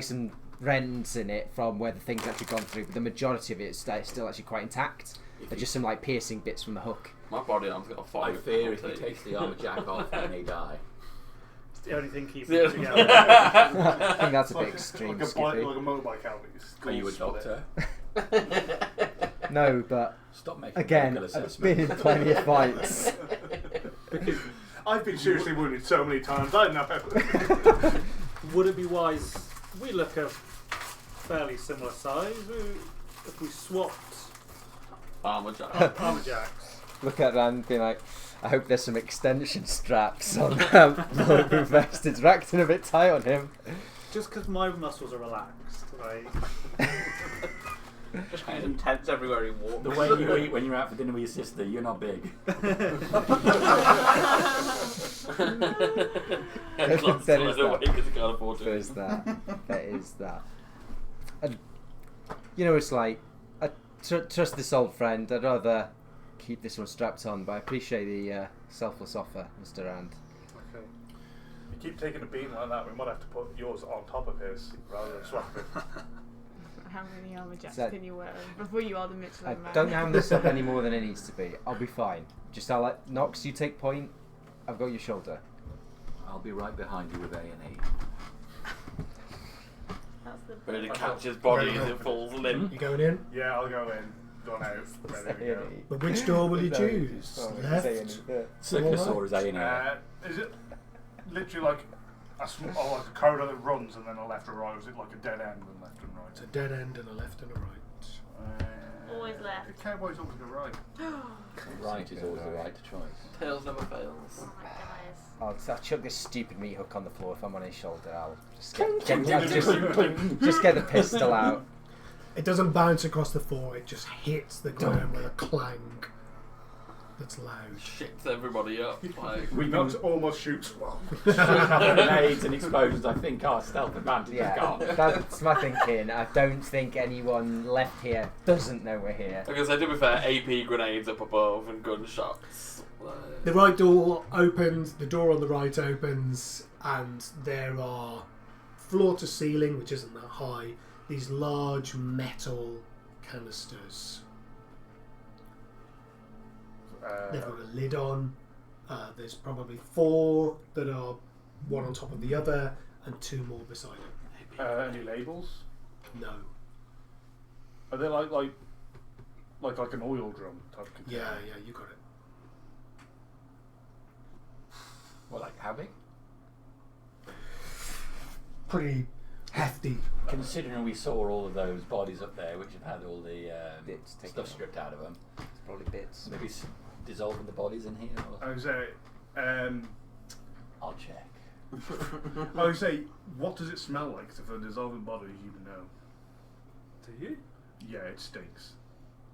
some rents in it from where the thing's actually gone through, but the majority of it is still actually quite intact. There's just some like piercing bits from the hook.
My body arm's got a
I
five.
fear if he takes the armor jack off, he may die.
It's the only thing keeping
Yeah.
it together.
I think that's a bit extreme,
like a
Skippy.
motorbike helmet.
Are you a doctor?
No, but
Stop making
again,
medical
I've been in
assessments.
plenty of fights.
I've been seriously wounded so many times. I know.
Would it be wise? We look a fairly similar size. If we swapped
Armor jack.
armor jacks,
Look at that and be like, I hope there's some extension straps on bulletproof vest. It's racked in a bit tight on him.
just because my muscles are relaxed, right?
Just kind of tense everywhere he walks.
The way you eat when you're out for dinner with your sister, you're not big.
Headcloth's
There
still
is
in a
that.
way because he can't afford to.
There is that. There is that. And, you know, it's like, I trust this old friend. I'd rather keep this one strapped on, but I appreciate the selfless offer, Mr. Rand.
Okay. You keep taking a beating like that, we might have to put yours on top of his rather than swap it.
How many armor jacks
So-
can you wear before you are the
I
Michelin man?
don't ham this up any more than it needs to be. I'll be fine. Just I'll let Nox, you take point. I've got your shoulder.
I'll be right behind you with A&E.
That's the
Ready to catch his body
Ready
as
to
it falls limp.
You going in?
Yeah, I'll go in. Gone out. Ready to go.
But which door will you choose? Left?
Circus or is A&E?
Is it literally like like a corridor that runs and then a left or right, or is it like a dead end and left and right?
It's a dead end and a left and a right.
Always left.
The cowboys always go right.
Right is always the right choice.
Tails never fails.
Oh my goodness.
I'll chuck this stupid meat hook on the floor. If I'm on his shoulder, I'll just just get the pistol out.
It doesn't bounce across the floor, it just hits the ground with a clang that's loud.
Shits everybody up. Like,
We've
Knox
been
almost shoots well.
shooting up grenades and explosions. I think our stealth advantage is
Yeah,
gone.
that's my thinking. I don't think anyone left here doesn't know we're here.
I guess I to be fair, AP grenades up above and gunshots.
The right door opens, the door on the right opens, and there are floor to ceiling, which isn't that high, these large metal canisters. They've got a lid on. There's probably 4 that are one on top of the other, and 2 more beside it.
Any labels?
No.
Are they like an oil drum type container?
Yeah, you got it.
Well, like how big?
Pretty hefty.
Considering we saw all of those bodies up there, which have had all the
Bits taken
stuff
off.
stripped out of them,
It's probably bits.
maybe dissolving the bodies in here.
I
Or...
would say,
I'll check.
I would say, what does it smell like? 'Cause if a dissolving body, you know.
Do you?
Yeah, it stinks.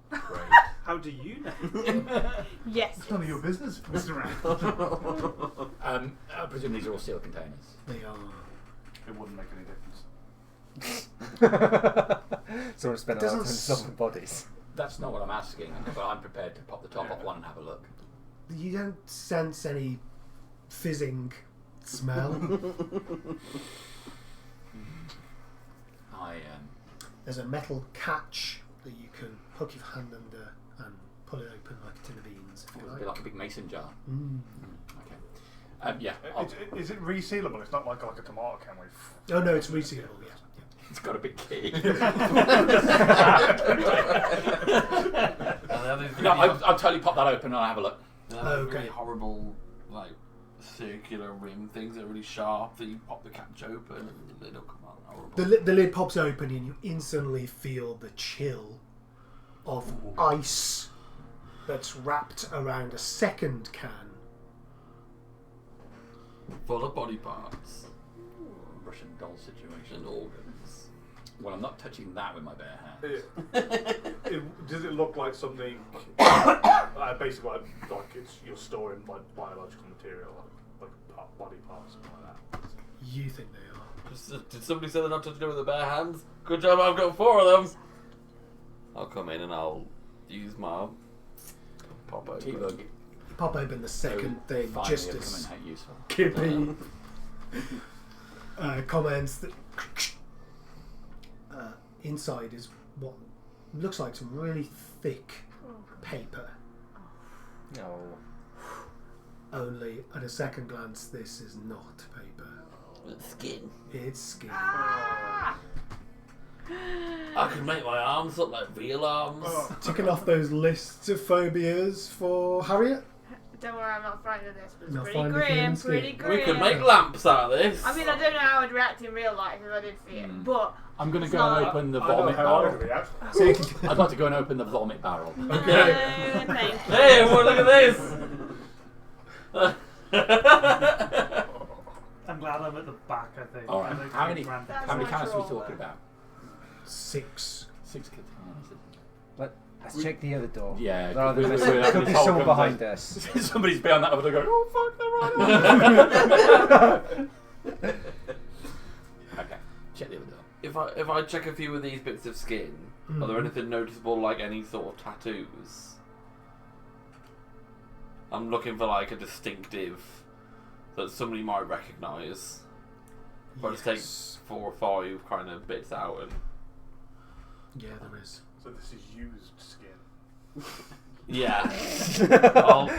Great.
How do you know?
Yes.
It's none of your business, Mr. Rand.
I presume these are all sealed containers.
They are.
It wouldn't make any difference.
Someone spent
It
a lot of time
doesn't
dissolving bodies.
That's not what I'm asking, but I'm prepared to pop the top off one and have a look.
You don't sense any fizzing smell. There's a metal catch that you can hook your hand under and pull it open like a tin of beans. If
It
you
was a
like.
bit like a big mason jar.
Mm.
Okay. Yeah.
Is it resealable? It's not like a tomato can with.
Oh no, it's resealable. Yeah.
It's got a big key. No, I'll totally pop that open and I'll have a look.
Okay.
Really horrible, like circular rim things that are really sharp. That you pop the catch open and the lid will come out. Horrible.
The lid pops open and you instantly feel the chill of ice that's wrapped around a second can.
Full of body parts
Russian doll situation.
and organs.
Well, I'm not touching that with my bare hands.
Does it look like something? Basically, like it's you're storing like biological material, like body parts, something like that.
You think they are.
Did somebody say they're not touching it with their bare hands? Good job, I've got 4 of them. I'll come in and I'll use my pop open.
T-Bug.
You pop open the second thing
finally
just
have
as
come in useful.
Kippy comments that inside is what looks like some really thick paper.
No.
Only at a second glance, this is not paper.
With skin.
It's skin.
I can make my arms look like real arms.
Ticking off those lists of phobias for Harriet.
Don't worry, I'm not frightened of this, but it's
Not
pretty
frightened of
grim,
human
pretty
skin.
grim.
We could make lamps out of this.
I mean, I don't know how I'd react in real life if I did see it, but
I'm going to
It's
go and
not-
open the
I know
vomit
how I
barrel.
would react.
So you can,
I'd like to go and open the vomit barrel.
no, thank you.
Hey, well, look at this.
I'm glad I'm at the back, I think.
All right.
I don't
How
think
many
Rand-
That's
How many
my
cans are we
trauma.
talking about?
6.
6 containers.
Let's check the other door.
Yeah,
Rather than
we-
there
we-
could be
we-
someone
we-
behind us.
Somebody's behind that other door going, oh fuck, they're right. Okay, check the other door.
If I check a few of these bits of skin, are there anything noticeable, like any sort of tattoos? I'm looking for like a distinctive that somebody might recognise. If I just take 4 or 5 kind of bits out and
Yeah, there is.
So this is used skin.
yeah,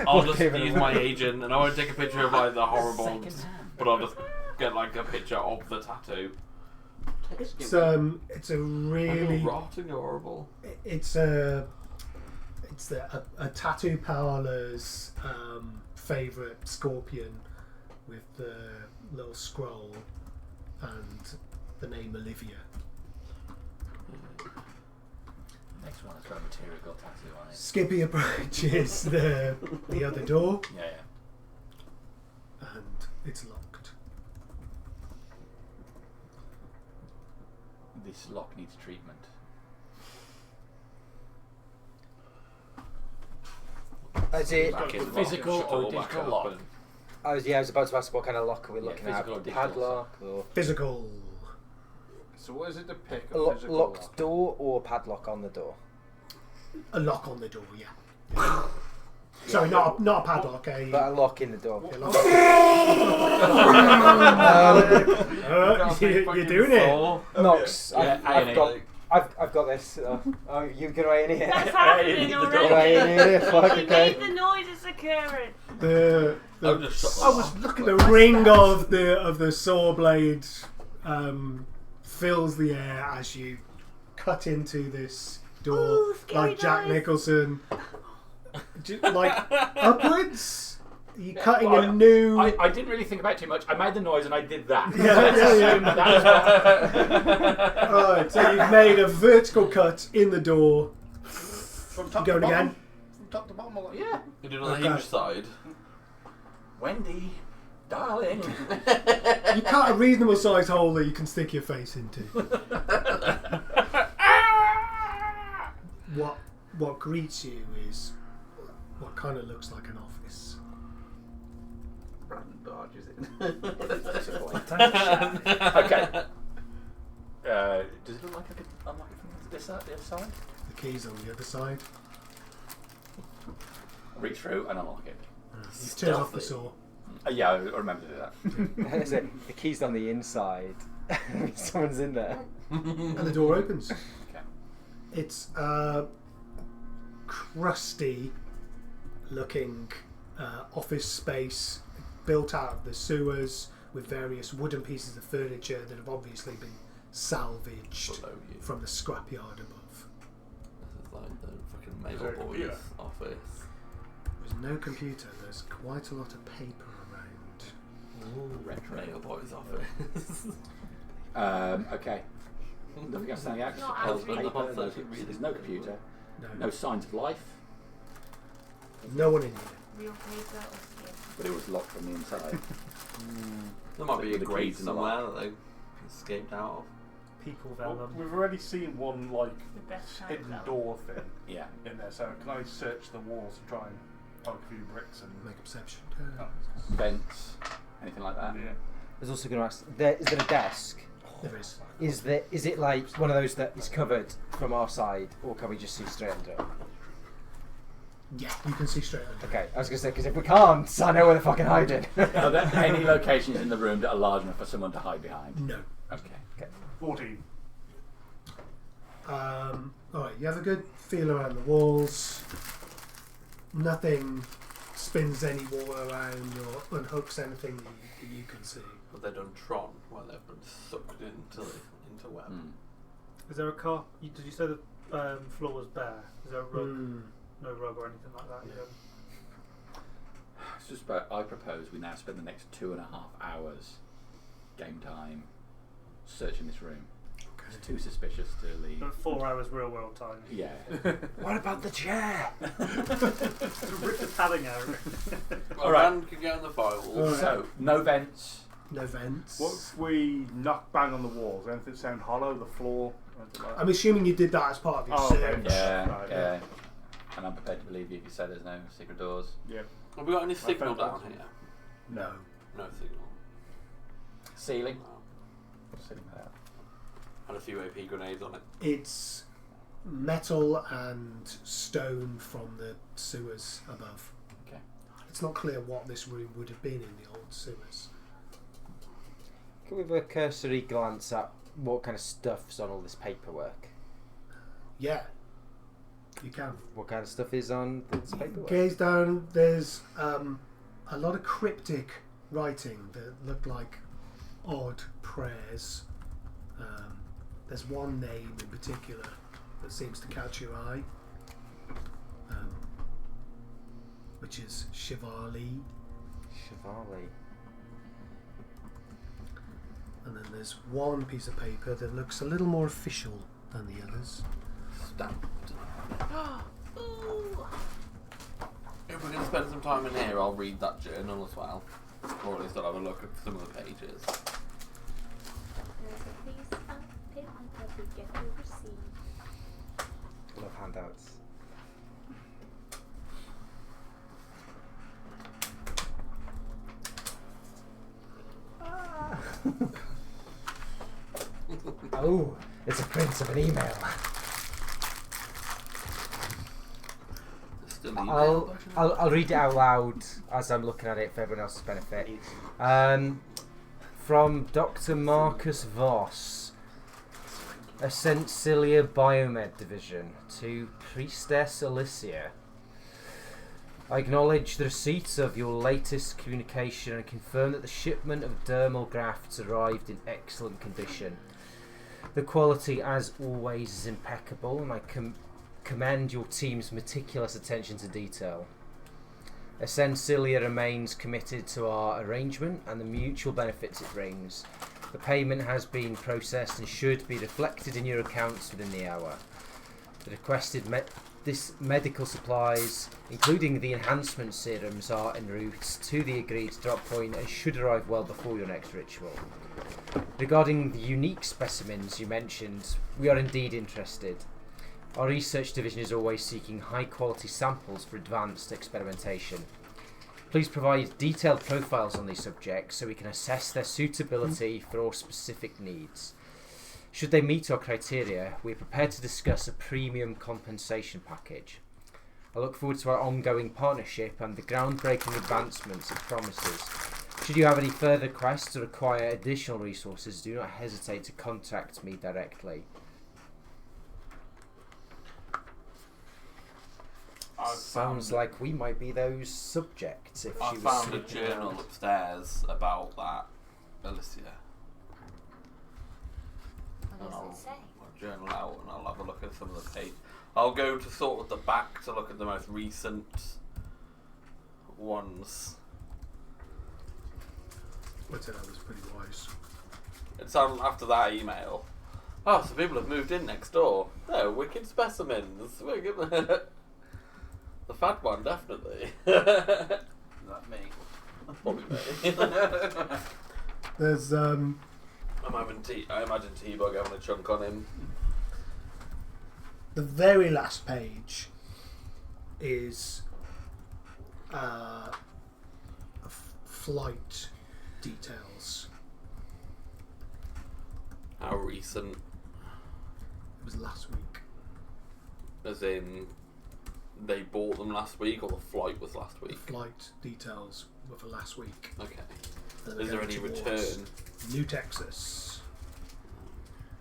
I'll just
Give it
use
away.
my agent and I won't take a picture of like the horrible,
Second-hand.
but I'll just get like a picture of the tattoo.
It's a really
Rotting horrible.
it's a tattoo parlor's favourite scorpion with the little scroll and the name Olivia.
Next one has got a material tattoo on it.
Skippy approaches the other door
Yeah,
and it's locked.
This lock needs treatment.
Is it?
Back in the
Physical
lock, shut it
or
all back
digital
up
lock?
and-
I was about to ask what kind of lock are we looking at?
physical or digital?
Padlock or
Physical.
So what is it to pick?
a
A physical
locked
lock?
door or padlock on the door?
A lock on the door, yeah. Sorry, not a padlock,
But
a
a lock in the door.
lock.
Can't
You're doing it.
soul.
Knox,
Yeah,
I've got this. Oh, you can write in here.
That's happening
You write
already.
in here. Fuck,
We
okay.
made the noise, it's occurring.
I'll just shut the
I was
lock.
looking. The ring of the saw blade fills the air as you cut into this door,
Ooh, scary
like Jack
noise.
Nicholson, like upwards. You're cutting
Well,
a new.
I didn't really think about it too much. I made the noise and I did that.
Yeah,
Let's
yeah, yeah.
assume that was
Alright, so you've made a vertical cut in the door.
From top
Going
to bottom.
again?
From top to bottom. Like,
yeah.
You do it on the
Okay.
hinge side.
Wendy, darling.
You cut a reasonable sized hole that you can stick your face into. What greets you is what kind of looks like an office.
Brandon barges in.
Okay. Does it look like I could unlock it from this side, the other side?
The key's on the other side.
Reach through and unlock it.
You turn off the saw.
Yeah, I remember to do that.
So the key's on the inside. Someone's in there.
And the door opens.
Okay.
It's a crusty looking office space built out of the sewers with various wooden pieces of furniture that have obviously been salvaged
Below you.
from the scrapyard above.
This is like the fucking
Is there a
mail boy's
computer?
office.
There's no computer, there's quite a lot of paper around.
Retro.
Mail boy's office.
Okay. Nothing else standing out.
Not
Husband,
actually.
the hot
No,
surgeon, really.
there's no computer.
No,
No signs of life.
no one in here.
Real paper or skin?
But it was locked from the inside.
There might
So
be a
the
grate
keys in the
somewhere
lock.
that they escaped out of.
People
Well,
vellum.
we've already seen one like
The best time
hidden
vellum.
door thing
Yeah.
in there. So can I search the walls and try and poke a few bricks and?
Make a perception.
Oh,
Vents. Anything like that.
yeah.
I was also going to ask, is there a desk?
There is.
Is it like one of those that is covered from our side, or can we just see straight under it?
Yeah, you can see straight under.
Okay, I was going to say, because if we can't, I know where they're fucking hiding.
Are there any locations in the room that are large enough for someone to hide behind?
No.
Okay.
14.
Alright, you have a good feel around the walls. Nothing spins any wall around or unhooks anything that you can see.
Have they done Tron where they've been sucked into web?
Hmm.
Is there a car? Did you say the floor was bare? Is there a rug?
Mm.
No rug or anything like that? Yeah.
It's just about, I propose we now spend the next 2.5 hours, game time, searching this room. It's too suspicious to leave.
But 4 hours real world time.
Yeah.
What about the chair?
Rip the padding out.
All right, Rand can get on the files.
Alright.
So, no vents.
No vents.
What if we knock bang on the walls? Anything sound hollow? The floor? Anything like that?
I'm assuming you did that as part of your
Oh,
search.
okay.
Yeah,
Right,
yeah. And I'm prepared to believe you if you say there's no secret doors.
Yeah.
Have we got any signal
found
down
that.
here?
No.
No signal.
Ceiling.
No.
Ceiling that out.
And a few AP grenades on it.
It's metal and stone from the sewers above.
Okay.
It's not clear what this room would have been in the old sewers.
Can we have a cursory glance at what kind of stuff's on all this paperwork?
Yeah, you can.
What kind of stuff is on this paperwork?
Gaze down, there's a lot of cryptic writing that look like odd prayers. There's one name in particular that seems to catch your eye, which is Shivali.
Chevalier.
And then there's one piece of paper that looks a little more official than the others.
Stamped.
Ooh.
If we're going to spend some time in here, I'll read that journal as well. Or at least I'll have a look at some of the pages.
There's a piece of paper that we get to receive.
Love handouts. Oh, it's a print of an email.
There's still email.
I'll read it out loud as I'm looking at it for everyone else's benefit. From Dr. Marcus Voss, Essentilia Biomed Division, to Priestess Alicia. I acknowledge the receipt of your latest communication and confirm that the shipment of dermal grafts arrived in excellent condition. The quality, as always, is impeccable, and I commend your team's meticulous attention to detail. Essentilia remains committed to our arrangement and the mutual benefits it brings. The payment has been processed and should be reflected in your accounts within the hour. The requested medical supplies, including the enhancement serums, are en route to the agreed drop point and should arrive well before your next ritual. Regarding the unique specimens you mentioned, we are indeed interested. Our research division is always seeking high quality samples for advanced experimentation. Please provide detailed profiles on these subjects so we can assess their suitability for our specific needs. Should they meet our criteria, we are prepared to discuss a premium compensation package. I look forward to our ongoing partnership and the groundbreaking advancements it promises. Should you have any further requests or require additional resources, do not hesitate to contact me directly. Sounds like we might be those subjects if
I
she was
found a
sneaking
journal
around.
upstairs about that, Alicia.
What does it say?
I'll journal out and I'll have a look at some of the page. I'll go to sort of the back to look at the most recent ones.
I'd say that was pretty wise.
It sounds after that email. Oh, so people have moved in next door. Oh, wicked specimens. The fat one, definitely.
That me.
Probably me.
There's
I imagine T-Bug having a chunk on him.
the very last page is flight details.
How recent?
It was last week.
As in, they bought them last week, or the flight was last
The
week?
flight details were for last week.
Okay.
And they're
Is there
going
any
towards
return?
New Texas.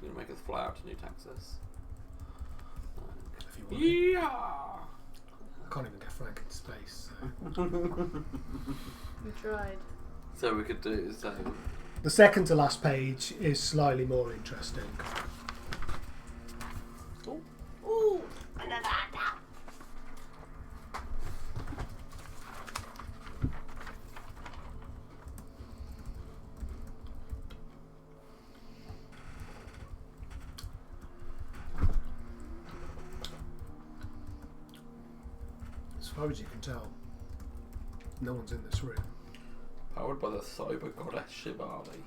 You're gonna make us fly out to New Texas?
If you want.
Yeah.
I can't even get Frank into space. So.
We tried.
So we could do so.
The second to last page is slightly more interesting.
Ooh.
As far as you can tell, no one's in this room.
Powered by the cyber goddess Shivali.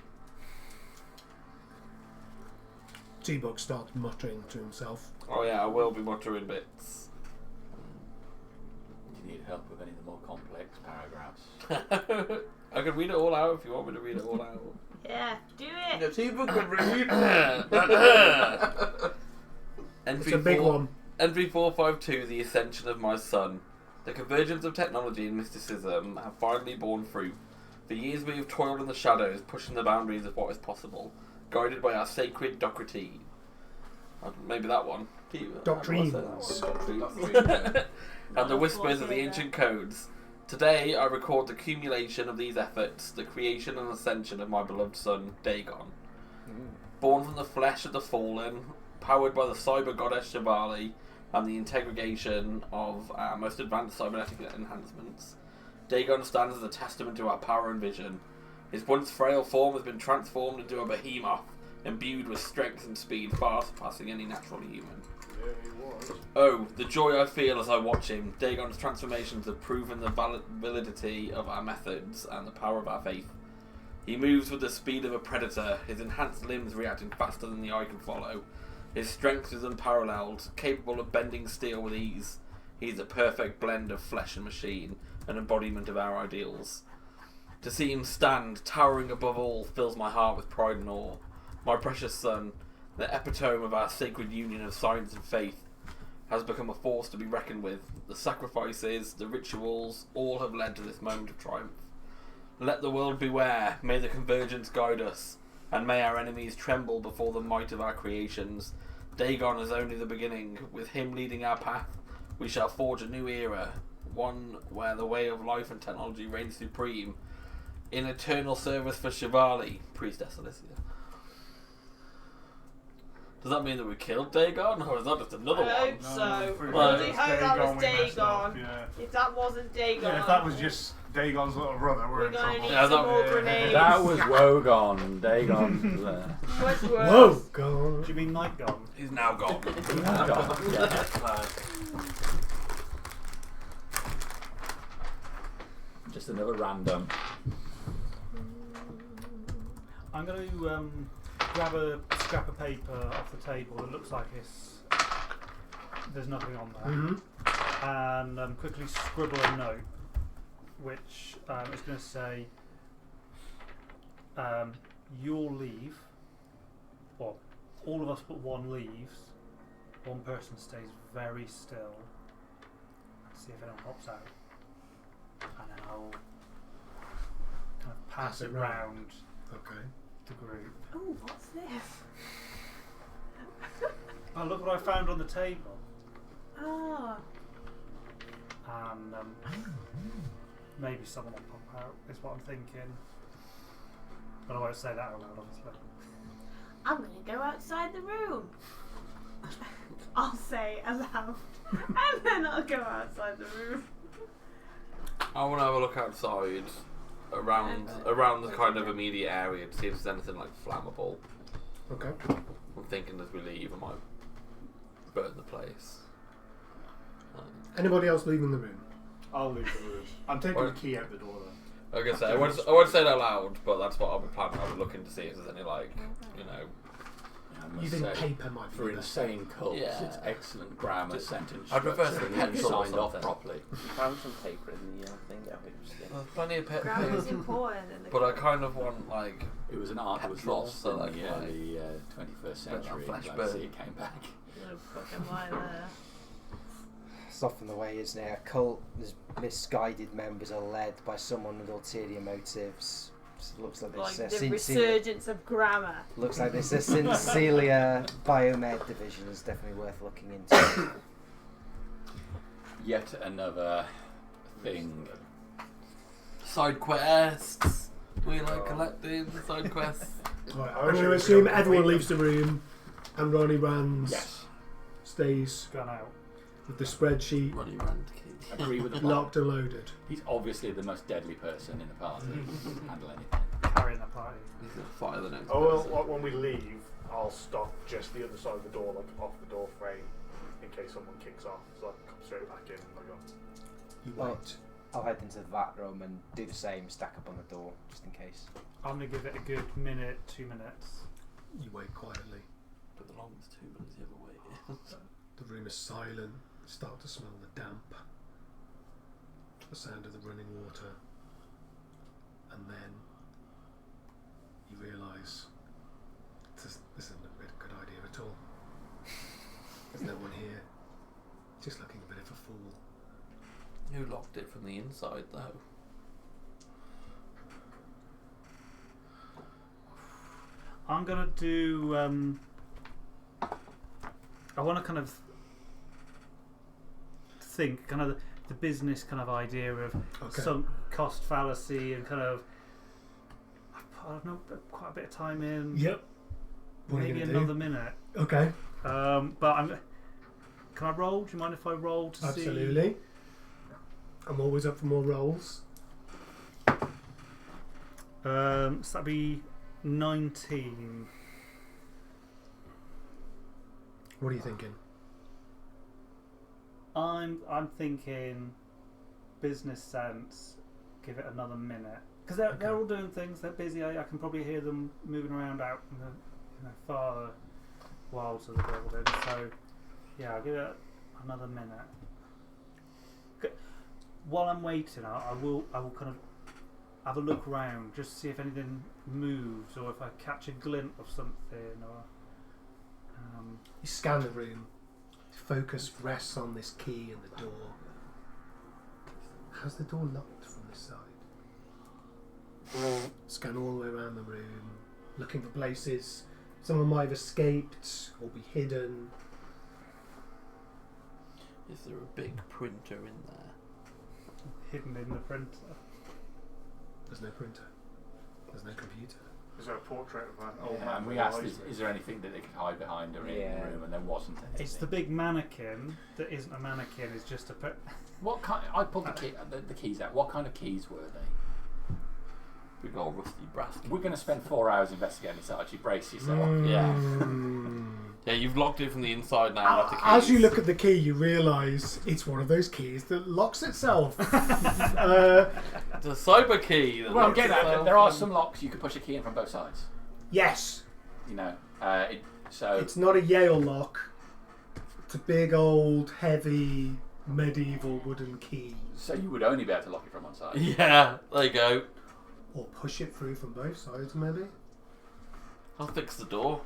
T-Bug starts muttering to himself.
Oh yeah, I will be muttering bits.
Do you need help with any of the more complex paragraphs?
I can read it all out if you want me to read it all out.
Yeah, do it.
The T-Bug could read.
It's a big one.
Entry 452, the ascension of my son. The convergence of technology and mysticism have finally borne fruit. For years we have toiled in the shadows, pushing the boundaries of what is possible, guided by our sacred doctrine. Maybe that one.
Doctrines.
And the whispers of the ancient codes. Today I record the accumulation of these efforts, the creation and ascension of my beloved son, Dagon. Born from the flesh of the fallen, powered by the cyber goddess Shivali, and the integration of our most advanced cybernetic enhancements. Dagon stands as a testament to our power and vision. His once frail form has been transformed into a behemoth, imbued with strength and speed far surpassing any natural human.
Yeah, he was.
Oh, the joy I feel as I watch him. Dagon's transformations have proven the validity of our methods and the power of our faith. He moves with the speed of a predator, his enhanced limbs reacting faster than the eye can follow. His strength is unparalleled, capable of bending steel with ease. He is a perfect blend of flesh and machine, an embodiment of our ideals. To see him stand, towering above all, fills my heart with pride and awe. My precious son, the epitome of our sacred union of science and faith, has become a force to be reckoned with. The sacrifices, the rituals, all have led to this moment of triumph. Let the world beware, may the convergence guide us, and may our enemies tremble before the might of our creations. Dagon is only the beginning. With him leading our path, we shall forge a new era, one where the way of life and technology reigns supreme, in eternal service for Shivali, Priestess Alicia. Does that mean that we killed Dagon, or is that just another
I
one?
hope so.
pretty
Well,
Bloody
much
hope that was
we messed up,
Dagon.
yeah.
If that wasn't Dagon,
Yeah, if that was just Dagon's little brother, we're in
gonna
trouble.
need
Yeah,
some
that-
more grenades.
That was Wogon. Dagon.
Much worse.
Whoa, God.
Do you mean night gone?
He's now gone.
Just another random.
I'm going to grab a scrap of paper off the table that looks like there's nothing on there, and quickly scribble a note, which is going to say, "You'll leave," or all of us but one leaves. One person stays very still. See if anyone pops out, and then I'll kind of pass it round
Okay.
the group.
Oh, what's this?
Oh, look what I found on the table.
Oh.
And maybe someone will pop out, is what I'm thinking. But I won't say that out loud, obviously.
I'm gonna go outside the room. I'll say aloud, and then I'll go outside the room.
I want to have a look outside, around the kind of immediate area to see if there's anything like flammable.
Okay.
I'm thinking as we leave, I might burn the place.
Anybody else leaving the room?
I'll leave the room. I'm taking the key out the door then.
Like I say, I won't say it out loud, but that's what I'll be planning. I'll be looking to see if there's any
I must
You think
say,
paper might be
for
better.
insane cults,
Yeah.
it's excellent grammar, sentence
I'd prefer
structure,
some
and
petrol or
signed off
something.
properly.
Found some paper in the thing. That would be interesting.
There's plenty of
Grammar's important in the
but I kind of want like
It was an art that was
Petrol,
lost
so
in
like,
the early 21st century.
flash
Glad to see
burn.
it came back.
No fucking why there.
It's often the way, isn't it? A cult, there's misguided members are led by someone with ulterior motives. So it looks like
Like
this.
the resurgence of grammar.
Looks like this. Celia Biomed division is definitely worth looking into.
Yet another thing.
side quests. We like collecting side quests.
Right,
I
I'm
wish
going
it
to
was
assume
gonna
everyone
be-
leaves the room and Ronnie runs,
Yes.
stays
Gone out.
with the spreadsheet
Running around key.
Agree with the plan.
locked and loaded.
He's obviously the most deadly person in the party. He can handle anything.
Carrying the party.
He's gonna fire the next
Oh well,
person.
when we leave, I'll stop just the other side of the door, like off the door frame, in case someone kicks off, so I can come straight back in and I go.
You
Well,
wait.
I'll head into that room and do the same, stack up on the door, just in case.
I'm going to give it a good minute, 2 minutes.
You wait quietly.
For the longest 2 minutes you ever waited.
The room is silent. You start to smell the damp, the sound of the running water, and then you realise this isn't a good idea at all. There's no one here. Just looking a bit of a fool.
Who locked it from the inside though?
I'm going to do... I want to kind of think, kind of the business kind of idea of
Okay.
some cost fallacy and kind of... I don't know, quite a bit of time in.
Yep. What are you
Maybe
gonna
another
do?
minute.
Okay.
But I'm... Can I roll? Do you mind if I roll to see?
Absolutely. I'm always up for more rolls.
So that'd be 19.
What are you thinking?
I'm thinking business sense. Give it another minute because they're all doing things. They're busy. I can probably hear them moving around out in the farther wilds of the building. So yeah, I'll give it another minute. While I'm waiting, I will kind of have a look around just to see if anything moves or if I catch a glint of something or.
You scan the room. Focus rests on this key in the door. How's the door locked from this side? Scan all the way around the room, looking for places someone might have escaped or be hidden.
Is there a big printer in there?
Hidden in the printer.
There's no printer. There's no computer.
Is there a portrait of an old
Yeah,
man.
and we
with
asked,
eyes.
is there anything that they could hide behind or in
Yeah.
the room, and there wasn't anything.
It's the big mannequin that isn't a mannequin. It's just a.
What kind? I pulled the keys out. What kind of keys were they?
Big old rusty brass.
We're going to spend 4 hours investigating this, Archie. Brace yourself.
Yeah, you've locked it from the inside now. Not the keys.
As you look at the key, you realise it's one of those keys that locks itself.
It's a cyber key. That
Well, I'm
locks
getting at
itself
there are
and-
some locks you could push a key in from both sides.
Yes,
You know, so
it's not a Yale lock. It's a big old heavy medieval wooden key.
so you would only be able to lock it from one side.
Yeah, there you go.
Or push it through from both sides, maybe.
I'll fix the door.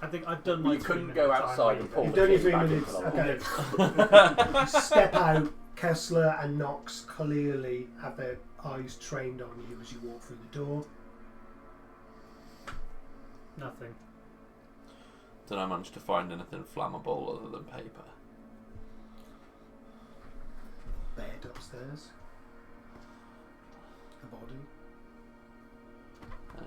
I think I've done
Well,
my.
you couldn't
3
go
minutes,
outside
I'm
and pull
You've
the
done your
key
3
back
minutes.
into the lock.
Okay. Step out. Kessler and Knox clearly have their eyes trained on you as you walk through the door.
Nothing.
Did I manage to find anything flammable other than paper?
Bed upstairs. A body.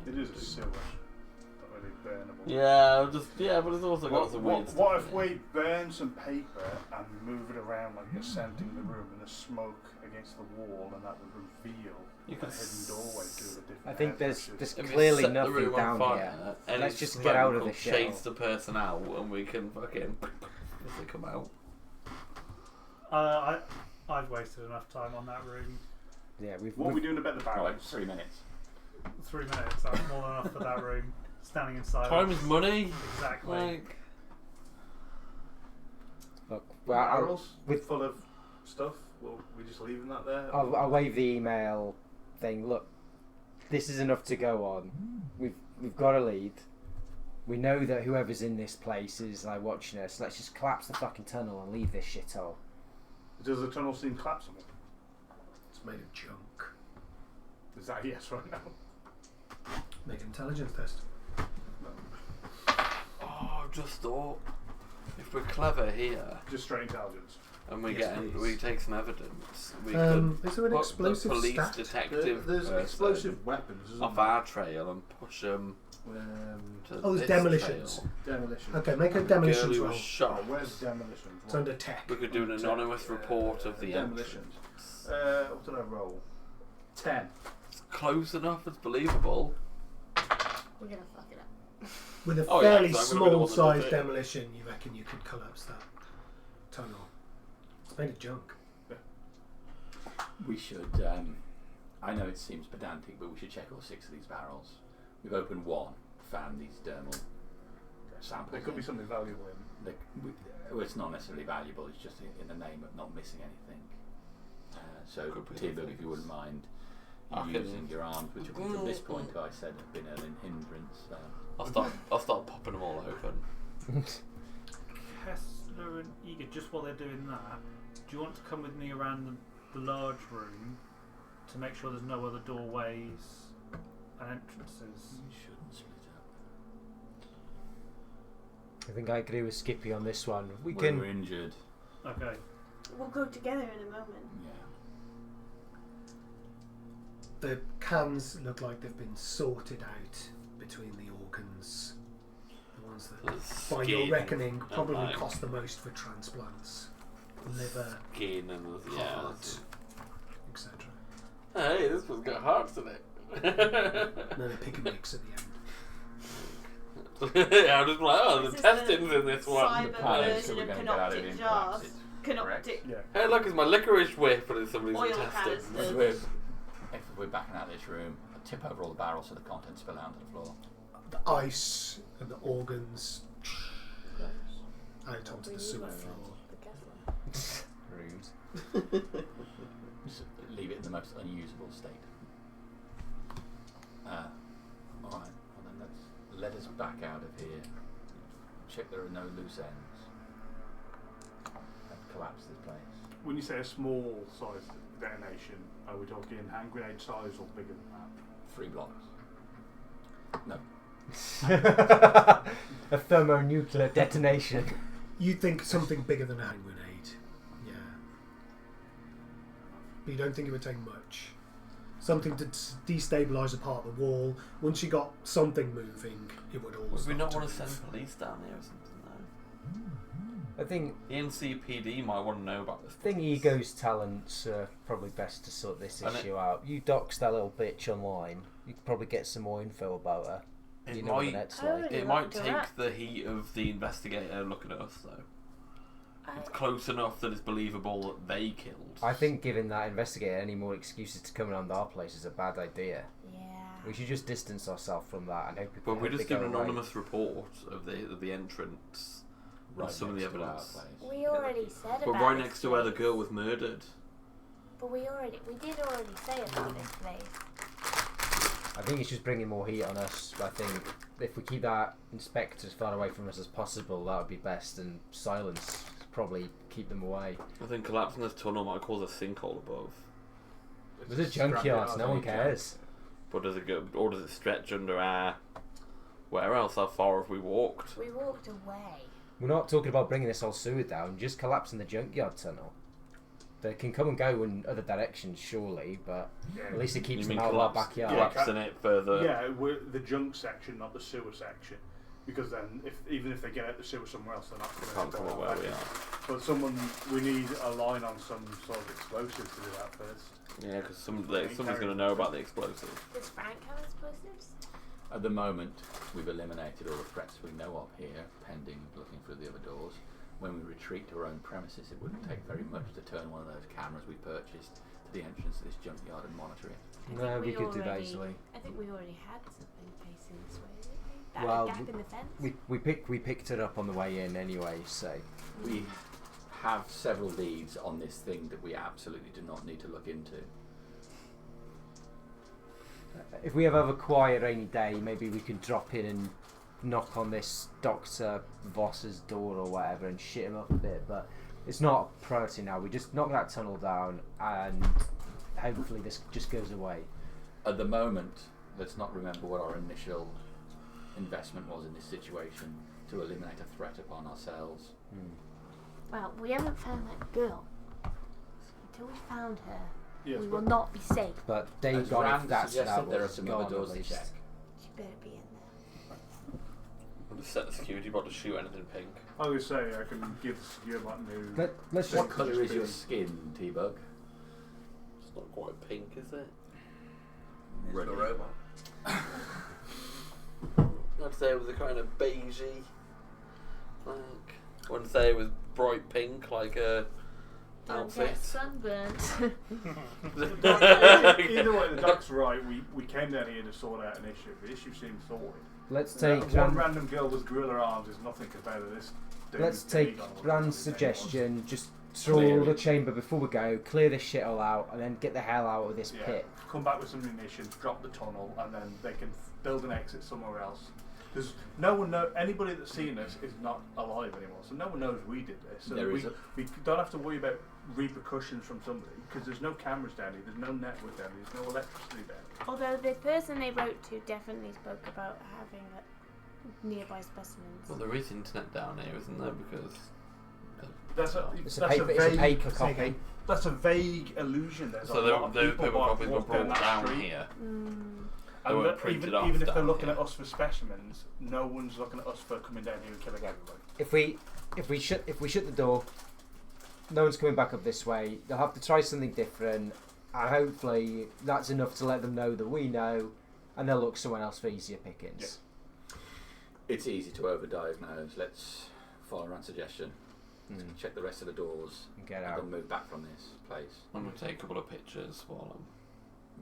It is a silver. Not really burnable.
Yeah, but it's also got some weird stuff.
What if
in it.
we burn some paper and move it around like you're scenting the room, and the smoke against the wall, and that would reveal
You
a
could
hidden doorway to the different
I think
areas,
there's
which is-
If we
clearly
set the
nothing
room on
down
fire,
here.
and
Let's
it's
just get out of
smoke
the
will
shell.
chase the person out, and we can fucking as they come out.
I've wasted enough time on that room.
Yeah,
What are we doing about the
Right,
barrels?
3 minutes.
3 minutes. That's more than enough for that room. Standing in silence.
Time is money.
Exactly.
Like,
Look, well, I'll,
Barrels
with-
full of stuff. Well, we just leaving that there.
I'll wave the email thing. Look, this is enough to go on. We've got a lead. We know that whoever's in this place is like watching us. Let's just collapse the fucking tunnel and leave this shithole.
Does the tunnel seem collapsible?
It's made of junk.
Is that a yes right now?
Make an intelligence test.
oh, I've just thought, if we're clever here
Just straight intelligence.
and we
Yes, please.
we take some evidence, we
Is there an
could put the
explosive
police
stat?
detective
There's
person
explosive weapons, isn't
off
there?
our trail and push them to
Oh, there's
this
demolitions.
trail.
Demolition.
Okay, make a
And the girl
demolitions
who
roll.
was
Oh,
shot.
where's demolition?
It's under tech.
We could do an anonymous report of the
demolitions.
entrance.
What did I roll? 10.
It's close enough. It's believable.
We're gonna fuck it up.
With a
Oh, yeah,
fairly
'cause I'm gonna be the one that
small
does
sized
it.
demolition, you reckon you could collapse that tunnel? It's made of junk.
We should, I know it seems pedantic, but we should check all 6 of these barrels. We've opened one, found these dermal samples.
There could be something valuable in.
Well, it's not necessarily valuable, it's just in the name of not missing anything. So,
Could be
T-Bug,
the
if you wouldn't mind
I can-
using your arms, which up until this point I said have been an hindrance.
I'll start popping them all open.
Kessler and Eager, just while they're doing that, do you want to come with me around the large room to make sure there's no other doorways and entrances?
You shouldn't split up.
I think I could do with Skippy on this one. We
When
can.
we're injured,
Okay.
We'll go together in a moment.
yeah.
The cans look like they've been sorted out between the organs. The ones that,
The
by your
skin
reckoning,
and,
probably
like,
cost the most for transplants. Liver,
skin and yeah.
heart, etc.
Hey, this one's got hearts in it.
And then a pick and mix at the end.
Yeah, I'm just like, oh, the
This is
intestines in this one.
cyber
plan is
version
that
of
we're going to get out of
canoptic
it
jars.
in correct?
Canoptic
Yeah.
Hey, look, it's my licorice whip, but it's somebody's
oil
intestines.
canisters.
If we're backing out of this room, I'll tip over all the barrels so the contents spill out onto the floor.
The ice and the organs out onto the sewer floor.
Rude.
Just leave it in the most unusable state. Alright, well then let us back out of here. Check there are no loose ends. And collapse this place.
When you say a small size detonation, are we talking hand grenade size or bigger than that?
3 blocks. No.
A thermonuclear detonation.
You'd think something bigger than a hand grenade. Yeah. But you don't think it would take much. something to destabilise a part of the wall. Once you got something moving, it would all.
Would we
start
not
to
want to
move.
send police down here or something though?
I think
The NCPD might want to know about this.
Ego's talents are probably best to sort this
And
issue out. You dox that little bitch online. You could probably get some more info about her.
It
You know what the
might,
net's
Oh,
like.
yeah.
it might
looked her
take
up.
the heat of the investigator looking at us though.
I-
It's close enough that it's believable that they killed.
I think giving that investigator any more excuses to come around our place is a bad idea.
Yeah.
We should just distance ourselves from that and hope
But we
hope
just
they
did
go
an
away.
anonymous report of the entrance and some of the
next to our
evidence.
place.
We already said
But
about
right
this
next to where the
place.
girl was murdered.
But we did already say about this place.
I think it's just bringing more heat on us. I think if we keep that inspector as far away from us as possible, that would be best. And silence probably keep them away.
I think collapsing this tunnel might cause a sinkhole above.
There's a junkyard, no one cares.
But does it go, or does it stretch under our? Where else? How far have we walked?
We walked away.
We're not talking about bringing this whole sewer down, just collapsing the junkyard tunnel. They can come and go in other directions, surely, but at least it keeps
You
them
mean
out of our
collapse-
backyard.
collapsing it further?
Yeah, we're the junk section, not the sewer section. Because then, even if they get out the sewer somewhere else, they're not
Can't come
going
up where we are.
But we need a line on some sort of explosive to do that first.
Yeah, because someone's going to know about the explosive.
Does Frank have explosives?
At the moment, we've eliminated all the threats we know of here, pending looking through the other doors. When we retreat to our own premises, it wouldn't take very much to turn one of those cameras we purchased to the entrance to this junkyard and monitor it.
No, we could do that easily.
I think we already had something facing this way, didn't we? That
Well,
gap in the fence?
We picked it up on the way in anyway, so
We have several leads on this thing that we absolutely do not need to look into.
if we ever have a quiet rainy day, maybe we could drop in and knock on this Dr. Voss's door or whatever and shit him up a bit, but it's not a priority now. We just knock that tunnel down and hopefully this just goes away.
At the moment, let's not remember what our initial investment was in this situation to eliminate a threat upon ourselves.
Well, we haven't found that girl. So until we found her,
Yes,
we
but
will not be safe.
But
As
Dave got
Rand
if that's
suggested,
that
there are
was
some
gone
other doors
at
to
least.
check.
She better be in there.
We'll just set the security bot to shoot anything pink.
I would say I can give the secure button to.
Let's
What
just,
colour is your skin, T-Bug?
It's not quite pink, is it?
It's a robot.
I'd say it was a kind of beigey. Like, I wouldn't say it was bright pink like a
Don't
outfit.
get sunburnt.
Either way, the doc's right. We came down here to sort out an issue. The issue seems sorted.
let's take
One random girl with gorilla arms is nothing compared to this. dude
let's
with
take
Egon or
Rand's
whatever his name was.
suggestion. Just throw
Clear
the
it.
chamber before we go, clear this shit all out, and then get the hell out of this
Yeah.
pit.
Come back with some munitions, drop the tunnel, and then they can build an exit somewhere else. Because no one anybody that's seen us is not alive anymore, so no one knows we did this. So
There is
we don't have to worry about repercussions from somebody because there's no cameras down here, there's no network down here, there's no electricity down here.
Although the person they wrote to definitely spoke about having nearby specimens.
Well, there is internet down here, isn't there? Because
That's a
It's a
that's
paper.
a
It's a
vague
paper
Say
copy.
again.
that's a vague illusion. There's
so
a lot of
those
people
paper copies were
walk down
brought
that
down
street.
here.
And
weren't
that
printed off
even if they're
down
looking
here.
at us for specimens, no one's looking at us for coming down here and killing everybody.
If we shut the door, no one's coming back up this way. They'll have to try something different, and hopefully that's enough to let them know that we know, and they'll look somewhere else for easier pickings.
It's easy to overdiagnose. Let's follow Rand's suggestion.
Mm.
Check the rest of the doors
And get
and
out.
then move back from this place.
I'm gonna take a couple of pictures while I'm.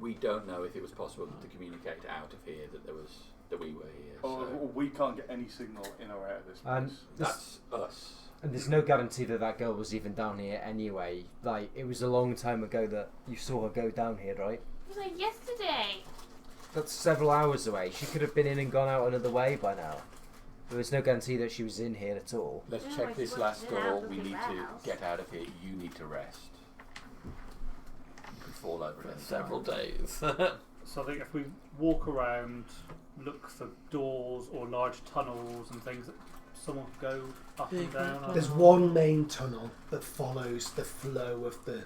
We don't know if it was possible to communicate out of here that we were here. So
We can't get any signal in or out of this place.
And
that's us.
And there's no guarantee that that girl was even down here anyway. Like, it was a long time ago that you saw her go down here, right?
It was like yesterday.
That's several hours away. She could have been in and gone out another way by now. There was no guarantee that she was in here at all.
Let's
No,
check
it's
this
worth
last
it
door.
out
We
looking
need
at
to
our house.
get out of here. You need to rest. You could fall over
For
any
several
time.
days.
So I think if we walk around, look for doors or large tunnels and things that someone could go up and down.
There's one main tunnel that follows the flow of the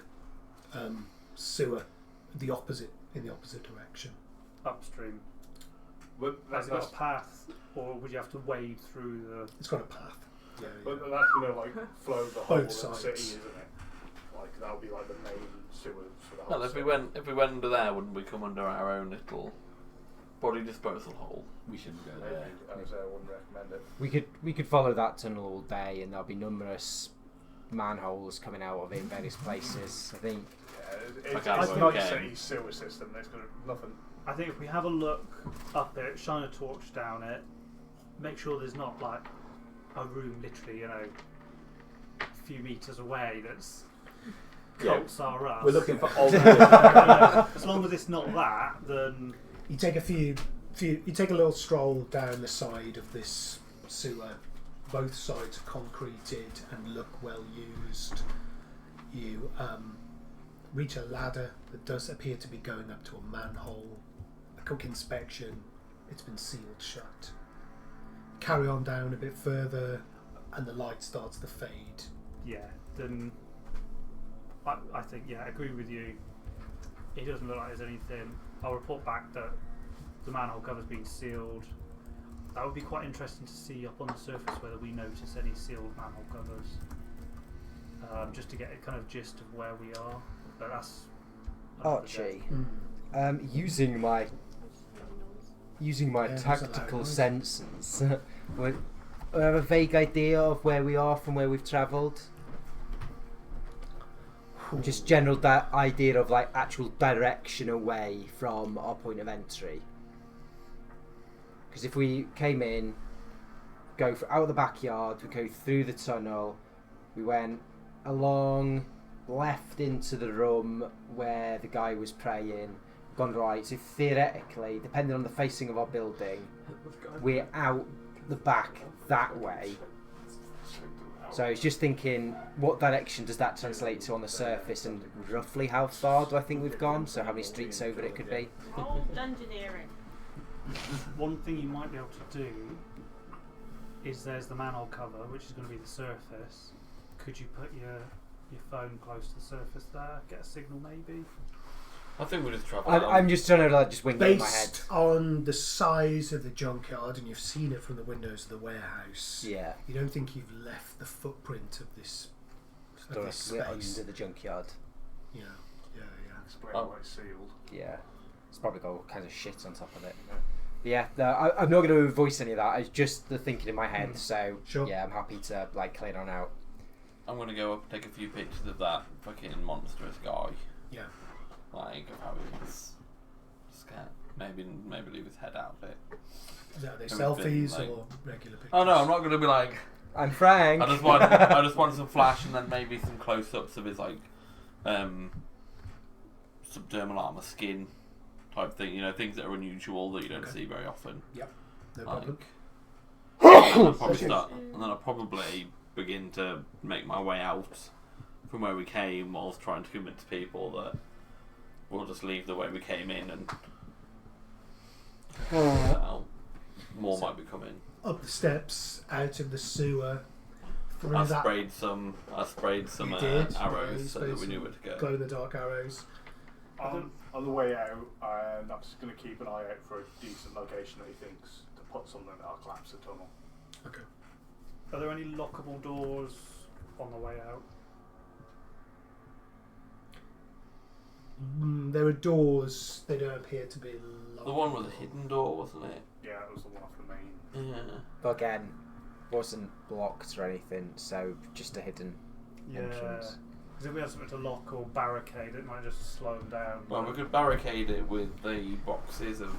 sewer, the opposite in the opposite direction.
Upstream.
But
Has
that's,
it got a path, or would you have to wade through the?
It's got a path. Yeah,
but
yeah.
that's going to like flow the whole of the
sides.
city, isn't it? Like that'll be like the main sewers for the whole
Well, if
city.
we went under there, wouldn't we come under our own little body disposal hole?
We shouldn't go
Maybe,
there.
I would say I wouldn't recommend it.
We could follow that tunnel all day, and there'll be numerous manholes coming out of it in various places. I think.
Yeah, it's
Okay,
it's
well,
not
okay.
city's sewer system. There's gonna nothing.
I think if we have a look up it, shine a torch down it, make sure there's not like a room literally, a few metres away that's cults are us.
We're looking for old.
As long as it's not that, then
You take you take a little stroll down the side of this sewer. Both sides are concreted and look well used. You reach a ladder that does appear to be going up to a manhole. A quick inspection, it's been sealed shut. Carry on down a bit further and the light starts to fade.
then I think I agree with you. It doesn't look like there's anything. I'll report back that the manhole cover's been sealed. That would be quite interesting to see up on the surface whether we notice any sealed manhole covers, just to get a kind of gist of where we are. But that's another day.
Archie, using my
Yeah, there's a
tactical
loud noise.
senses, would I have a vague idea of where we are from where we've travelled? Just general idea of like actual direction away from our point of entry. Because if we came in, out of the backyard, we go through the tunnel, we went along left into the room where the guy was praying, gone right. So theoretically, depending on the facing of our building, we're out the back that way. So I was just thinking, what direction does that translate to on the surface, and roughly how far do I think we've gone? So how many streets over it could be?
Old dungeoneering.
One thing you might be able to do is there's the manhole cover, which is going to be the surface. Could you put your phone close to the surface there? Get a signal maybe?
I think we'll just travel.
I'm just trying to just wing it in my head.
Based on the size of the junkyard, and you've seen it from the windows of the warehouse,
Yeah,
you don't think you've left the footprint of this
directly
space.
under the junkyard.
Yeah.
Explain
Oh.
why it's sealed.
Yeah, it's probably got all kinds of shit on top of it. Yeah, no, I'm not going to voice any of that. It's just the thinking in my head. So
Sure.
yeah, I'm happy to clear on out.
I'm gonna go up and take a few pictures of that fucking monstrous guy.
Yeah.
Like of how he was scared. Maybe leave his head out of it.
Are they
It's been,
selfies
like-
or regular pictures?
Oh no, I'm not gonna be like.
I'm Frank.
I just want some flash and then maybe some close-ups of his like subdermal armor skin type thing. Things that are unusual that you don't see very often.
No
Like,
problem.
and then I'll probably begin to make my way out from where we came, whilst trying to convince people that we'll just leave the way we came in, and more might be coming.
Up the steps, out of the sewer, through
I
that
sprayed some
You did, yeah,
arrows
you
so that we
sprayed
knew
some
where to go.
glow-in-the-dark arrows.
On the way out, I'm just going to keep an eye out for a decent location that he thinks to put something that'll collapse the tunnel.
Okay.
Are there any lockable doors on the way out?
There are doors. They don't appear to be locked.
The one with the hidden door, wasn't it?
Yeah, it was the one off the main.
Yeah.
But again, wasn't blocked or anything, so just a hidden entrance.
Because if we had something to lock or barricade, it might just slow them down.
Well, we could barricade it with the boxes of.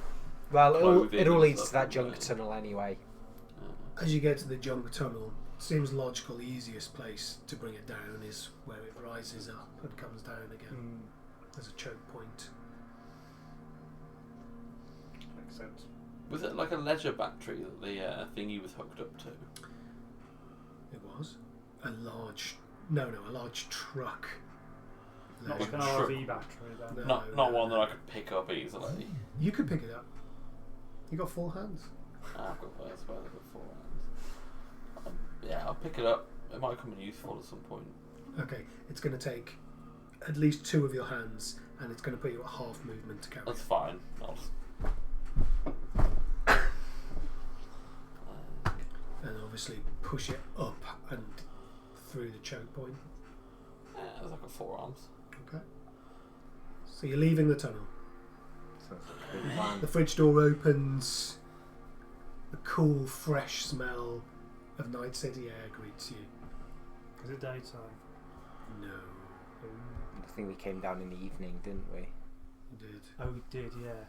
Well,
Clothing
it all
and
leads to
stuff,
that junk
doesn't it?
tunnel anyway.
As you get to the junk tunnel, it seems logical. The easiest place to bring it down is where it rises up and comes down again. There's a choke point.
Makes sense.
Was it like a leisure battery that the thingy was hooked up to?
It was a large truck.
Not
Leisure
like an
Sure.
RV battery then.
No.
Not one that I could pick up easily.
You could pick it up. You got full hands.
I've got first where I've got 4 hands. Yeah, I'll pick it up. It might come in useful at some point.
Okay, it's going to take at least 2 of your hands, and it's going to put you at half movement to carry.
That's fine.
And obviously push it up and through the choke point.
Yeah, there's like a 4 arms.
Okay. So you're leaving the tunnel.
Sounds like a good plan.
The fridge door opens. The cool, fresh smell of Night City air greets you.
Is it daytime?
No.
I think we came down in the evening, didn't we?
You did.
Oh, we did, yeah.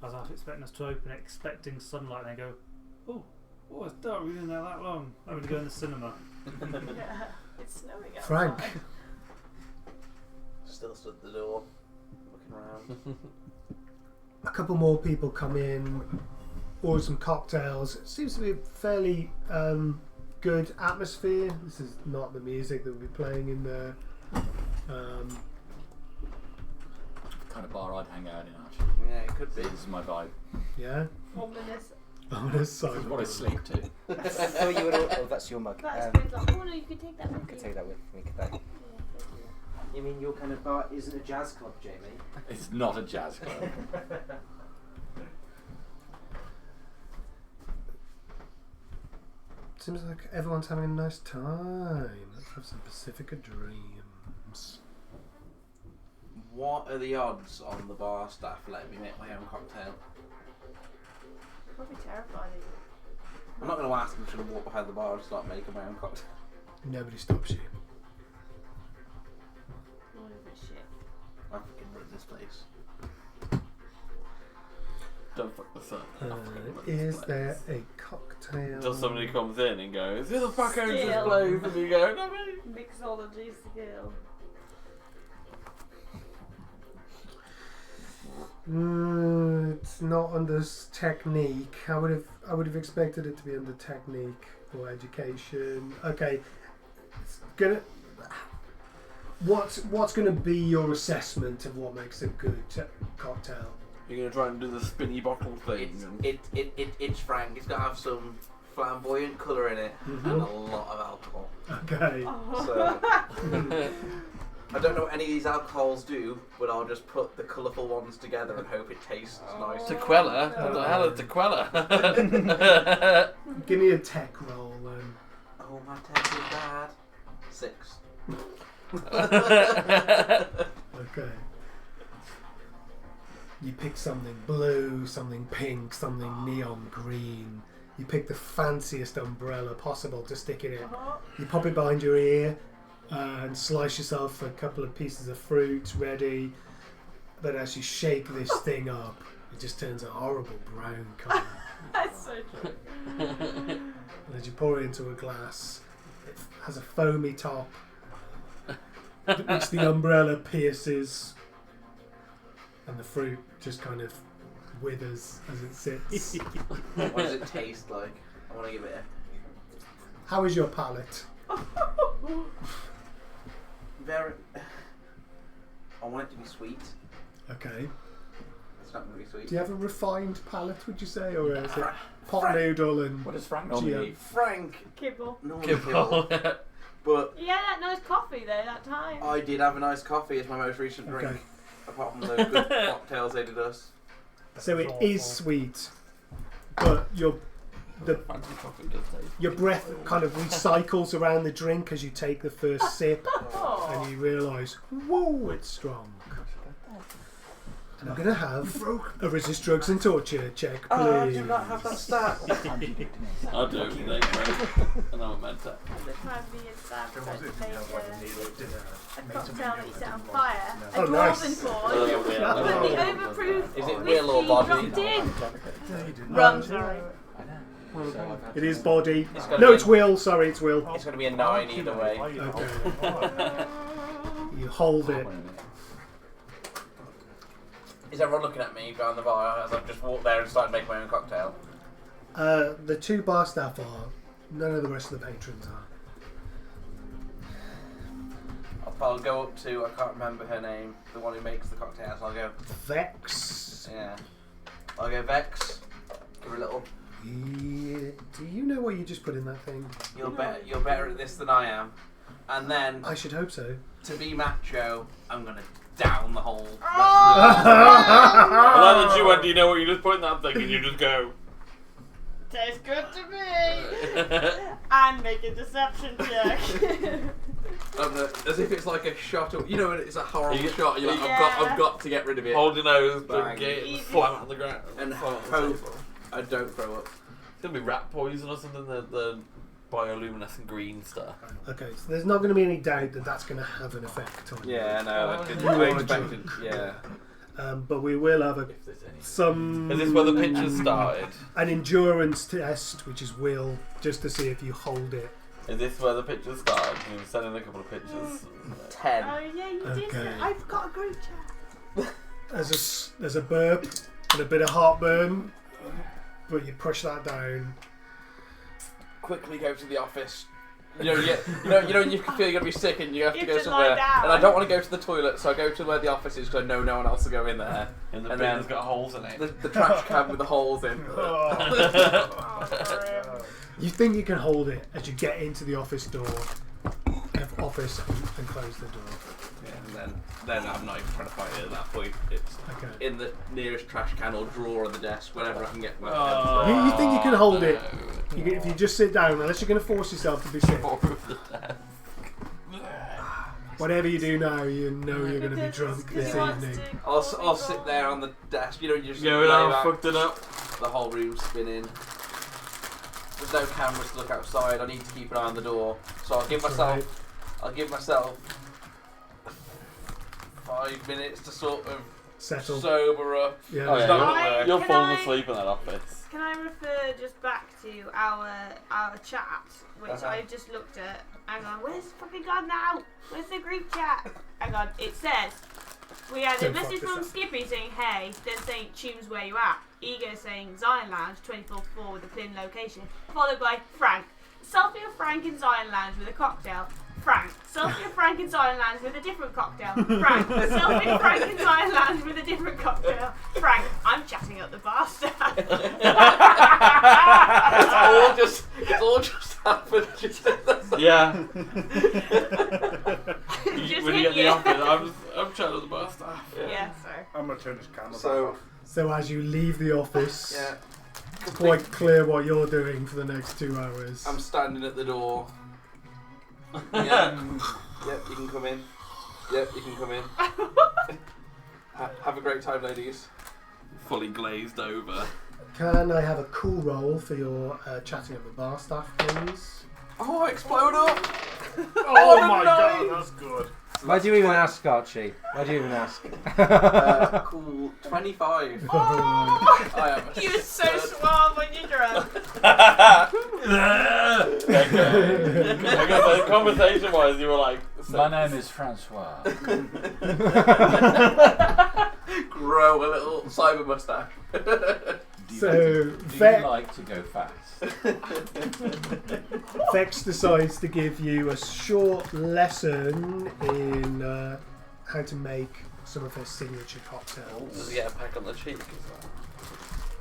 I was half expecting us to open it, expecting sunlight, and then go, oh, it's dark, we've been there that long. I'm going to go in the cinema.
Yeah, it's snowing outside.
Frank.
Still stood at the door, looking around.
A couple more people come in, order some cocktails. It seems to be a fairly good atmosphere. This is not the music that we'll be playing in there.
Kind of bar I'd hang out in, actually.
Yeah, it could be.
This is my vibe.
Yeah?
Ominous.
Ominous
This is what I
Cyberpunk.
sleep to.
Oh, you would. Oh, that's your mug.
That's good. Oh no, you could take that
I
with
could
you.
take that with me. Could I?
Yeah, thank you.
You mean your kind of bar isn't a jazz club, Jamie?
It's not a jazz club.
Seems like everyone's having a nice time. Let's have some Pacifica Dreams.
What are the odds on the bar staff letting me make my own cocktail?
Probably terrified of you.
I'm not going to ask. I'm just going to walk behind the bar and start making my own cocktail.
Nobody stops you.
All of it shit.
I fucking run this place.
Don't fuck this up.
Is there a cocktail?
Until somebody comes in and goes, who the fuck owns this
Skill.
place? And you go, not me.
Mixology skill.
It's not under technique. I would have expected it to be under technique or education. Okay, it's gonna. What's gonna be your assessment of what makes a good cocktail?
You're going to try and do the spinny bottle thing.
It's Frank. It's got to have some flamboyant colour in it and a lot of alcohol.
Okay.
So I don't know what any of these alcohols do, but I'll just put the colourful ones together and hope it tastes nice.
Tequila? What the hell is tequila?
Give me a tech roll then.
Oh, my test is bad. 6.
Okay. You pick something blue, something pink, something neon green. You pick the fanciest umbrella possible to stick in it. You pop it behind your ear and slice yourself a couple of pieces of fruit ready. But as you shake this thing up, it just turns a horrible brown colour.
That's so true.
And as you pour it into a glass, it has a foamy top, which the umbrella pierces, and the fruit just kind of withers as it sits.
What does it taste like? I want to give it a
How is your palate?
very... I want it to be sweet.
Okay.
It's not going to be sweet.
Do you have a refined palate, would you say, or is it pot
Frank.
noodle and
What does Frank normally
Geo.
eat?
Frank!
Kibble.
No one
Kibble.
kibble. But
Yeah, that nice coffee though, that time.
I did have a nice coffee as my most recent drink.
Okay.
Apart from the good cocktails they did us.
So it
That's
is
awful.
sweet, but your
Fancy coffee does taste.
your breath kind of recycles around the drink as you take the first sip,
Oh.
and you realise, whoa, it's strong. And I'm gonna have a resist drugs and torture check, please.
Oh, I do not have that stat.
I do. They and I'm a med tech.
At the time me and Sam
There
tried
was
to
it,
make
you know, like a needle
a
dinner.
cocktail that you set on fire. A
Oh,
dwarven
nice.
forge.
Oh,
But the overproof
Is it
whiskey
real or body?
dropped in.
No, you didn't.
Rum, sorry.
It is body.
It's gotta
No,
be-
it's will. Sorry, it's will.
It's going to be a 9 either way.
Okay. You hold it.
Is everyone looking at me behind the bar as I've just walked there and started making my own cocktail?
The 2 bar staff are. None of the rest of the patrons are.
I'll go up to, I can't remember her name, the one who makes the cocktails. I'll go,
Vex.
yeah. I'll go, Vex. Give her a little.
Yeah. Do you know what you just put in that thing?
You're better at this than I am. and then
I should hope so.
to be macho, I'm gonna down the whole.
I like that you went, you know what, you just put in that thing and you just go.
Tastes good to me. And make a deception check.
As if it's like a shot of, when it's a horrible
You-
shot. You're like,
Yeah.
I've got to get rid of it,
Hold your nose,
Bang.
drink it, and slam it on the ground.
and
Slam it on the
hope
table.
I don't throw up.
It's gonna be rat poison or something, the bioluminescent green stuff.
Okay, so there's not going to be any doubt that that's going to have an effect on you.
Yeah, no,
You
I
are
expected. Yeah.
But we will have
If there's any.
some
Is this where the pictures started?
an endurance test, which is will, just to see if you hold it.
Is this where the pictures started? You were sending a couple of pictures.
10.
Oh yeah, you did.
Okay.
I've got a group chat.
There's a burp and a bit of heartburn, but you push that down.
Quickly go to the office. You know, when you feel you're gonna be sick and you have to
You
go
have to lie
somewhere,
down.
and I don't want to go to the toilet, so I go to where the office is because I know no one else will go in there.
And the
And
bin's
then-
got holes in it.
The trash can with the holes in.
Oh, brilliant.
You think you can hold it as you get into the office door, office, and close the door.
Yeah, and then I'm not even trying to fight it at that point. It's
Okay.
in the nearest trash can or drawer of the desk, whenever I can get my
Oh.
You think you can hold it?
No.
If you just sit down, unless you're going to force yourself to be sick. Whatever you do now, you know you're going to be
Because
drunk
he
this
wants
evening.
to
I'll
call
sit
people.
there on the desk. You just
Going
lay
on,
back,
fucked it up.
the whole room's spinning. There's no cameras to look outside. I need to keep an eye on the door, so I'll give
That's
myself 5 minutes to sort of
Settle.
sober up.
Yeah.
Oh, yeah,
Can
you're
I-
falling asleep in that office.
Can I refer just back to our chat, which
Uh-huh.
I just looked at? Hang on, where's the fucking gone now? Where's the group chat? Hang on, it says we had a
Don't fuck
message
this
from
up.
Skippy saying hey, then saying choose where you at. Ego saying Zion Lounge 24/4 with a pin location, followed by Frank. Selfie of Frank in Zion Lounge with a cocktail. Frank. Selfie of Frank in Zion Lounge with a different cocktail. Frank. Selfie of Frank in Zion Lounge with a different cocktail. Frank. I'm chatting up the bar staff.
It's all just happened.
Yeah.
Just
When you
hit
get the
you.
office, I'm chatting to the bar staff.
Yeah, so.
I'm gonna turn this camera
So-
back off.
So as you leave the office,
Yeah.
it's quite clear what you're doing for the next 2 hours.
I'm standing at the door. Yep, you can come in. Yep, you can come in. Have a great time, ladies.
Fully glazed over.
Can I have a cool roll for your chatting at the bar staff, please?
Oh, explode up!
Oh
no,
my
no.
god, that's good.
Why do you even ask, Archie? Why do you even ask?
Cool. 25.
Oh.
I am a
You're so
stud.
suave when you're drunk.
Okay, so conversation wise, you were like,
My name is Francois.
Grow a little cyber mustache.
So,
Do you like to go fast?
Vex decides to give you a short lesson in how to make some of her signature cocktails.
Does he get a peck on the cheek as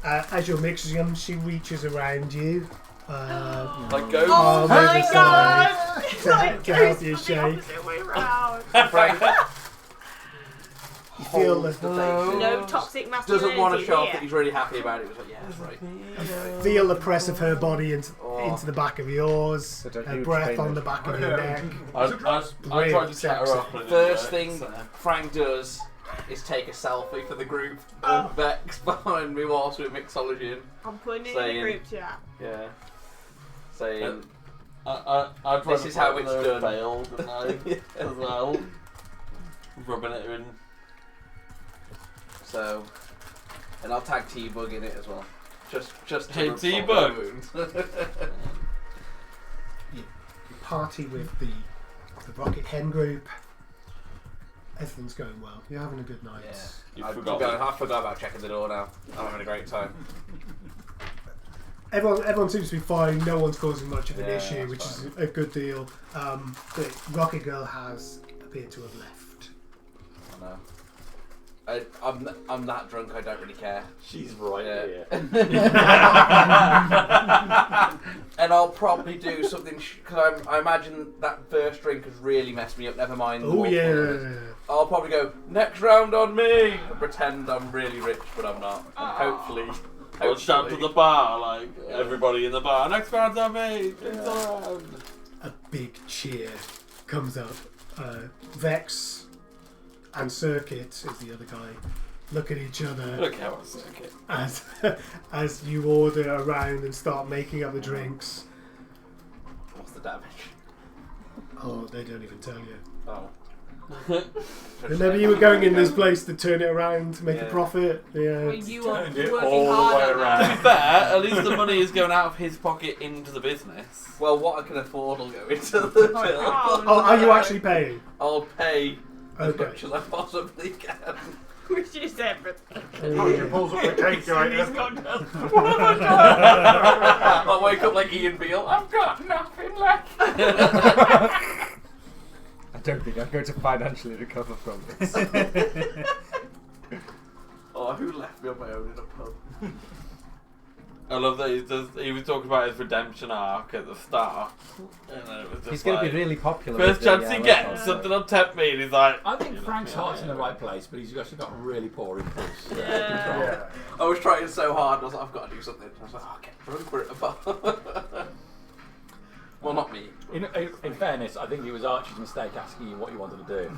well?
As you're mixing them, she reaches around you.
Like, go.
Oh
maybe
my
so.
god!
To-
Like
to help
goes
you
the
shake.
opposite way round.
Frank
You feel
holds
the,
the face.
No toxic masculinity
Doesn't want to show off
here.
that he's really happy about it. He's like, yeah, that's right.
feel the press of her body into
Oh.
the back of yours.
Such a
Her
huge
breath
penis.
on the back of your neck.
I tried to chat her up. but it didn't
First
work,
thing
so.
Frank does is take a selfie for the group of Vex behind me whilst we're mixologing.
I'm putting it in
Saying-
the group chat.
Yeah. Saying,
I tried
This
to
is how
put
it's
her
done.
Failed, didn't I? As well. Rubbing it in.
so, and I'll tag T-Bug in it as well. Just to
Hey,
rub salt in the
T-Bug.
wound.
You party with the Rocket Hen group. Everything's going well. You're having a good night.
You
I
forgot.
forgot about checking the door now. I'm having a great time.
Everyone seems to be fine. No one's causing much of an
Yeah,
issue,
that's
which
fine.
is a good deal. But Rocket Girl has appeared to have left.
I know. I'm that drunk. I don't really care.
She's right
Yeah.
here.
And then I'll probably do something because I imagine that first drink has really messed me up. Never mind.
Oh yeah.
I'll probably go next round on me and pretend I'm really rich, but I'm not. And hopefully.
Or shout to the bar, like everybody in the bar. Next round's on me. Drinks all around.
A big cheer comes up. Vex and Circuit is the other guy. Look at each other
Look how I stick it.
as you order around and start making up the drinks.
What's the damage?
Oh, they don't even tell you.
Oh.
Remember, you were going in this place to turn it around to make a
Yeah.
profit. Yeah.
Well, you are
Turned it
working
all the
hard
way
on
around.
To
that.
be fair, at least the money is going out of his pocket into the business.
Well, what I can afford will go into the till.
Oh, are you actually paying?
I'll pay as
Okay.
much as I possibly can.
Which is everything.
Roger pulls up the cake going.
He's got nothing.
I'll wake up like Ian Beale. I've got nothing left.
I don't think I'm going to financially recover from this.
Oh, who left me on my own in a pub?
I love that he was talking about his redemption arc at the start. And then it was just
He's going to
like,
be really popular.
first
with the,
chance he
local.
gets, something will tempt me, and he's like...
I think
"You're
Frank's
not
heart's in the
gonna
right place, but he's actually got really poor impulse.
Yeah.
I was trying so hard, and I was like, I've got to do something. I was like, oh, get drunk, we're at a bar. Well, not me.
In fairness, I think it was Archie's mistake asking you what you wanted to do.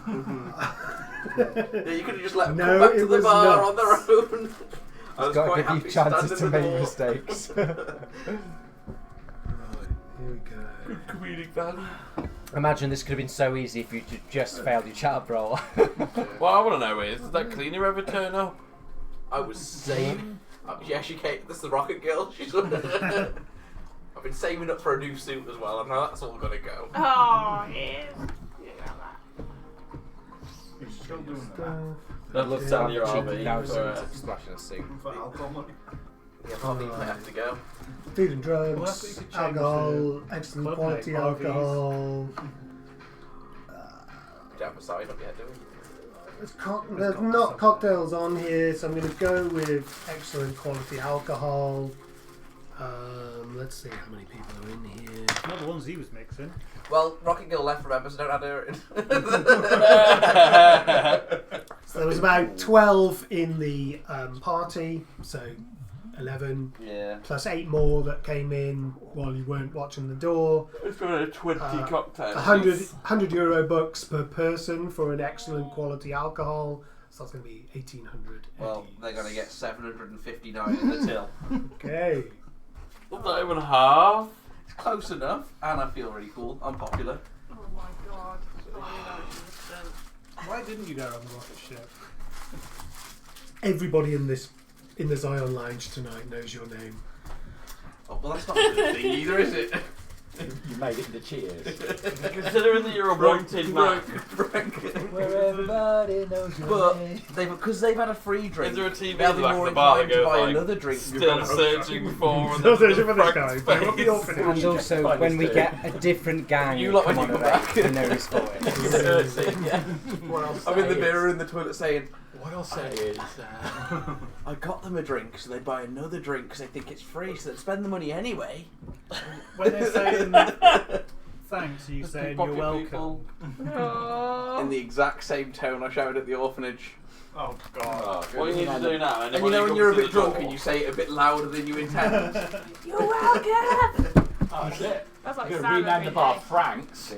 Yeah, you could have just let them
No,
come back
it
to the
was
bar
not.
on their own. I was
Got
quite
to give
happy
you chances to
standing
make
in the
mistakes.
Right, here we go.
Comedic value.
Imagine this could have been so easy if you just failed your chat roll.
What I want to know is, does that cleaner ever turn up?
I was saving. Yeah, she came. This is the Rocket Girl. She's. I've been saving up for a new suit as well. I know that's all gonna go.
Oh, yes. You know that.
He's still doing that.
That looks down your
Cheeky
RV.
thousands
for,
of splashing a suit.
For alcohol money.
Yeah, probably might have to go.
Food and
Well, that's what
drugs,
you could change
alcohol,
to
excellent
club
quality
night, RVs.
alcohol.
We don't have a sign up yet, do we?
There's not cocktails on here, so I'm going to go with excellent quality alcohol. Let's see how many people are in here.
Not the ones he was mixing.
Well, Rocket Girl left, remember, so don't add her in.
So there was about 12 in the party, so 11
Yeah.
plus 8 more that came in while you weren't watching the door.
it's got a 20 cocktails.
100 euro bucks per person for an excellent quality alcohol. So that's going to be 1,800.
Well, they're gonna get 759 in the till.
Okay.
Not even half.
It's close enough, and I feel really cool. I'm popular.
Oh my god.
Why didn't you go on the rocket ship?
Everybody in the Zion Lounge tonight knows your name.
Oh, well, that's not a good thing either, is it?
You made it into Cheers.
Considering that you're a wanted man.
Where everybody knows your
But
name.
because they've had a free drink,
Is there a TV
they'll
in
be
the back
more
of the bar that
inclined to
goes
buy
like,
another drink.
still searching for
Still searching for this
Frank's
guy. Bring up the
face.
orphanage.
And also,
Find
when
us
we
too.
get a different gang
You lot
come
when
on
you
a
come
raid,
back.
we know who's for it.
Searching, yeah.
What else?
I'm in the
Say
mirror
is-
in the toilet saying,
What I'll say is,
I got them a drink, so they buy another drink because they think it's free, so they spend the money anyway.
When they're saying thanks, are you
Just
saying
keep
you're
pocket
welcome?
people.
Oh.
In the exact same tone I shouted at the orphanage.
Oh god.
oh,
What you need to do now,
And you know when you're a bit drunk and you say it a bit louder than you intend?
You're welcome.
oh shit.
That's like
You're
Sam
going to rename
every
the bar
day.
Frank's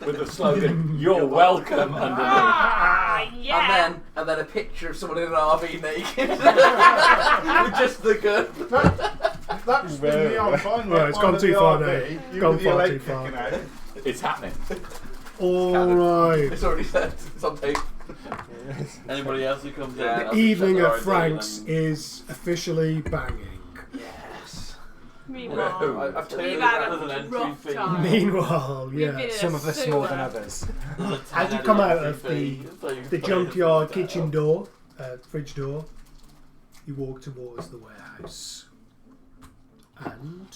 with the slogan, You're welcome underneath.
Ah, yeah.
And then a picture of someone in an RV naked. With just the gun.
That's the neon sign.
Right, it's gone too far now.
It's
Gone far too far.
Out.
It's happening.
Alright.
It's already said. It's on tape.
Anybody else who comes in?
Yeah,
The
that's
evening
their
at
ID
Frank's
and-
is officially banging.
Yes.
Meanwhile,
I've turned
we've
it
had
as an
a
entry
rough
fee.
time.
Meanwhile,
We've
yeah.
been in
Some
a
of us
sewer.
more than others.
As you come out of the junkyard kitchen door, fridge door, you walk towards the warehouse. And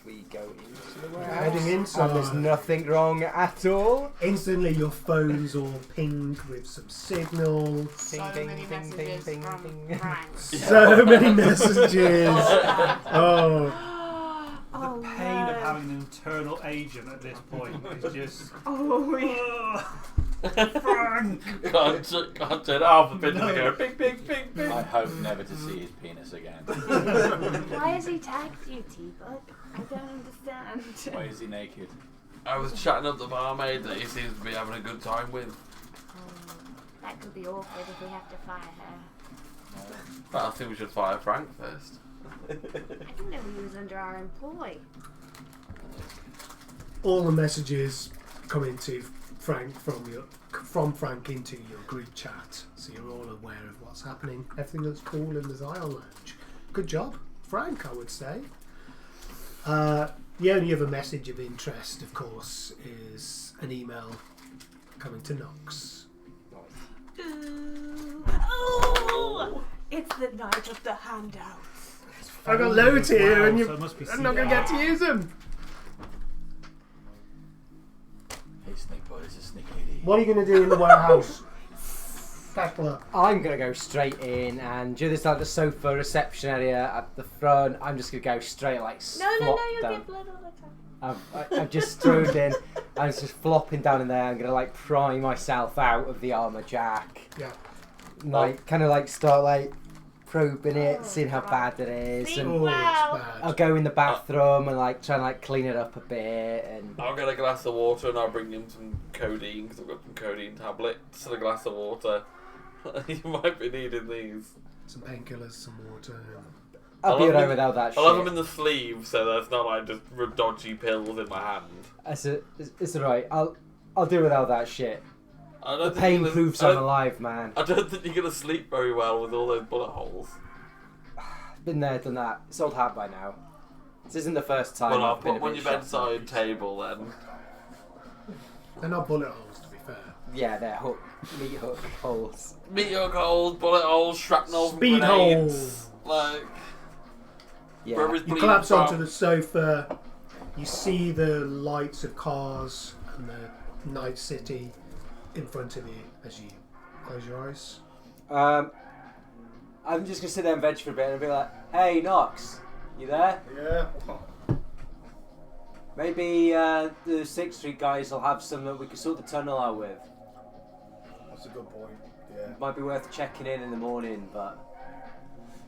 We go into the
heading
warehouse, and there's
inside.
nothing wrong at all.
Instantly your phone's all pinged with some signals.
Ping,
So
ping,
many
ping,
messages
ping,
from
ping.
Frank.
So many messages. Oh,
having an internal agent at this point. It's just.
Oh, yeah.
Frank!
Can't turn half the pin and go big, big, big, big.
I hope never to see his penis again.
Why has he tagged you, T-Bug? I don't understand.
Why is he naked?
I was chatting up the barmaid that he seems to be having a good time with.
That could be awkward if we have to fire her.
But I think we should fire Frank first.
I didn't know he was under our employ.
All the messages come into Frank from Frank into your group chat, so you're all aware of what's happening. Everything looks cool in the Zion Lounge. Good job, Frank, I would say. The only other message of interest, of course, is an email coming to Nox.
Ooh. Oh! It's the night of the handouts.
I've got loads here,
Wow,
and
so it must be
I'm not going to get to use them.
Hey, Snake Boy, this is Snake Lady.
What are you going to do in the warehouse? Tackler.
I'm gonna go straight in, and do this like the sofa reception area at the front. I'm just gonna go straight like
No,
flop
you'll
down.
get blood all the time.
I've just strode in. I'm just flopping down in there. I'm gonna like pry myself out of the armor jack.
Yeah.
Like kind of like start like probing it,
Oh,
seeing how
God.
bad it is,
See?
and
Oh,
Wow.
it's bad.
I'll go in the bathroom and like try and like clean it up a bit. And
I'll get a glass of water and I'll bring him some codeine because I've got some codeine tablets and a glass of water. You might be needing these.
Some painkillers, some water.
I'll be
have
alright
them
without that
I'll have them
shit.
in the sleeve so there's not like just dodgy pills in my hand.
It's alright. I'll do without that shit.
I
The
don't think
pain
you're gonna-
proves
I
I'm
don't-
alive, man.
I don't think you're gonna sleep very well with all those bullet holes.
Been there, done that. It's old hat by now. This isn't the first time
Well, I'll
I've been
put
a
them on
bit
your
shocked.
bedside table then.
They're not bullet holes, to be fair.
Yeah, they're meat hook holes.
Meteor holes, bullet holes, shrapnel,
Speed
grenades. Like,
Yeah.
wherever it's
You
bleeding
collapse
from.
onto the sofa. You see the lights of cars and the night city in front of you as you close your eyes.
I'm just gonna sit there and veg for a bit and be like, "Hey, Nox, you there?
Yeah.
Maybe the 6th Street guys will have some that we can sort the tunnel out with.
That's a good point. Yeah.
Might be worth checking in the morning, but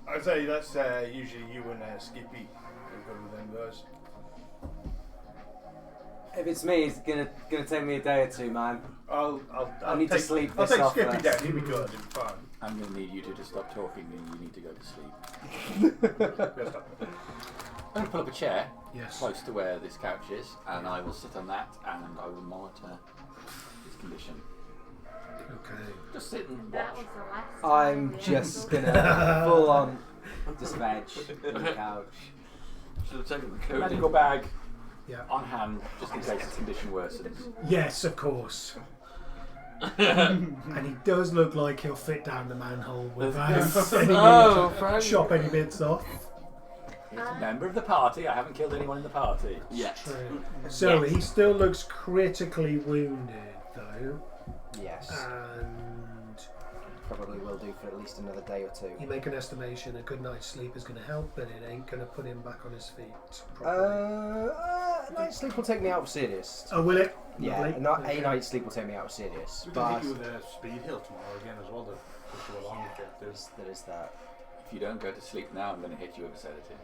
I'd say that's usually you and Skippy are good with them guys.
if it's me, it's gonna take me a day or two, man.
I'll
I need to
take,
sleep
I'll
this
take
off
Skippy
first.
down. He'll be good. He'll be fine.
I'm going to need you two to stop talking and you need to go to sleep.
Yeah, stop.
I'm going to pull up a chair
Yes.
close to where this couch is and I will sit on that and I will monitor his condition.
Okay.
Just sit and watch.
That was the last time
I'm
we
just
ever
gonna full on just veg on the couch.
Should have taken the
A
codeine.
medical bag
Yeah.
on hand just in case his condition worsens.
Yes, of course. And he does look like he'll fit down the manhole without any
Oh, Frank.
chop any bits off.
He's a member of the party. I haven't killed anyone in the party.
Yet.
So
Yes.
he still looks critically wounded, though,
Yes,
and
probably will do for at least another day or two.
you make an estimation a good night's sleep is going to help, but it ain't going to put him back on his feet properly.
Night's sleep will take me out of serious.
Oh, will it?
Yeah,
Lovely.
a night's sleep will take me out of serious.
We can
But
hit you with a speed hill tomorrow again as well, to push you along objectives.
there is that.
If you don't go to sleep now, I'm going to hit you with a sedative.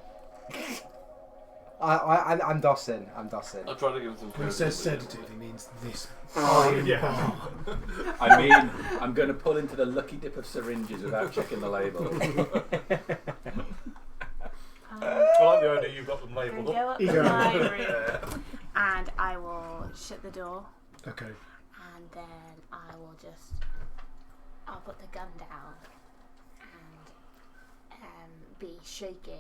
I'm dossing. I'm dossing.
I'll try to give him some
When he
codeine.
says sedative, he means this
Oh,
iron
yeah.
bar.
I mean, I'm going to pull into the lucky dip of syringes without checking the label.
I like the idea you've got them
I'll
labelled
go
up.
up
You
to
go.
my room and I will shut the door
Okay.
and then I'll put the gun down and be shaking.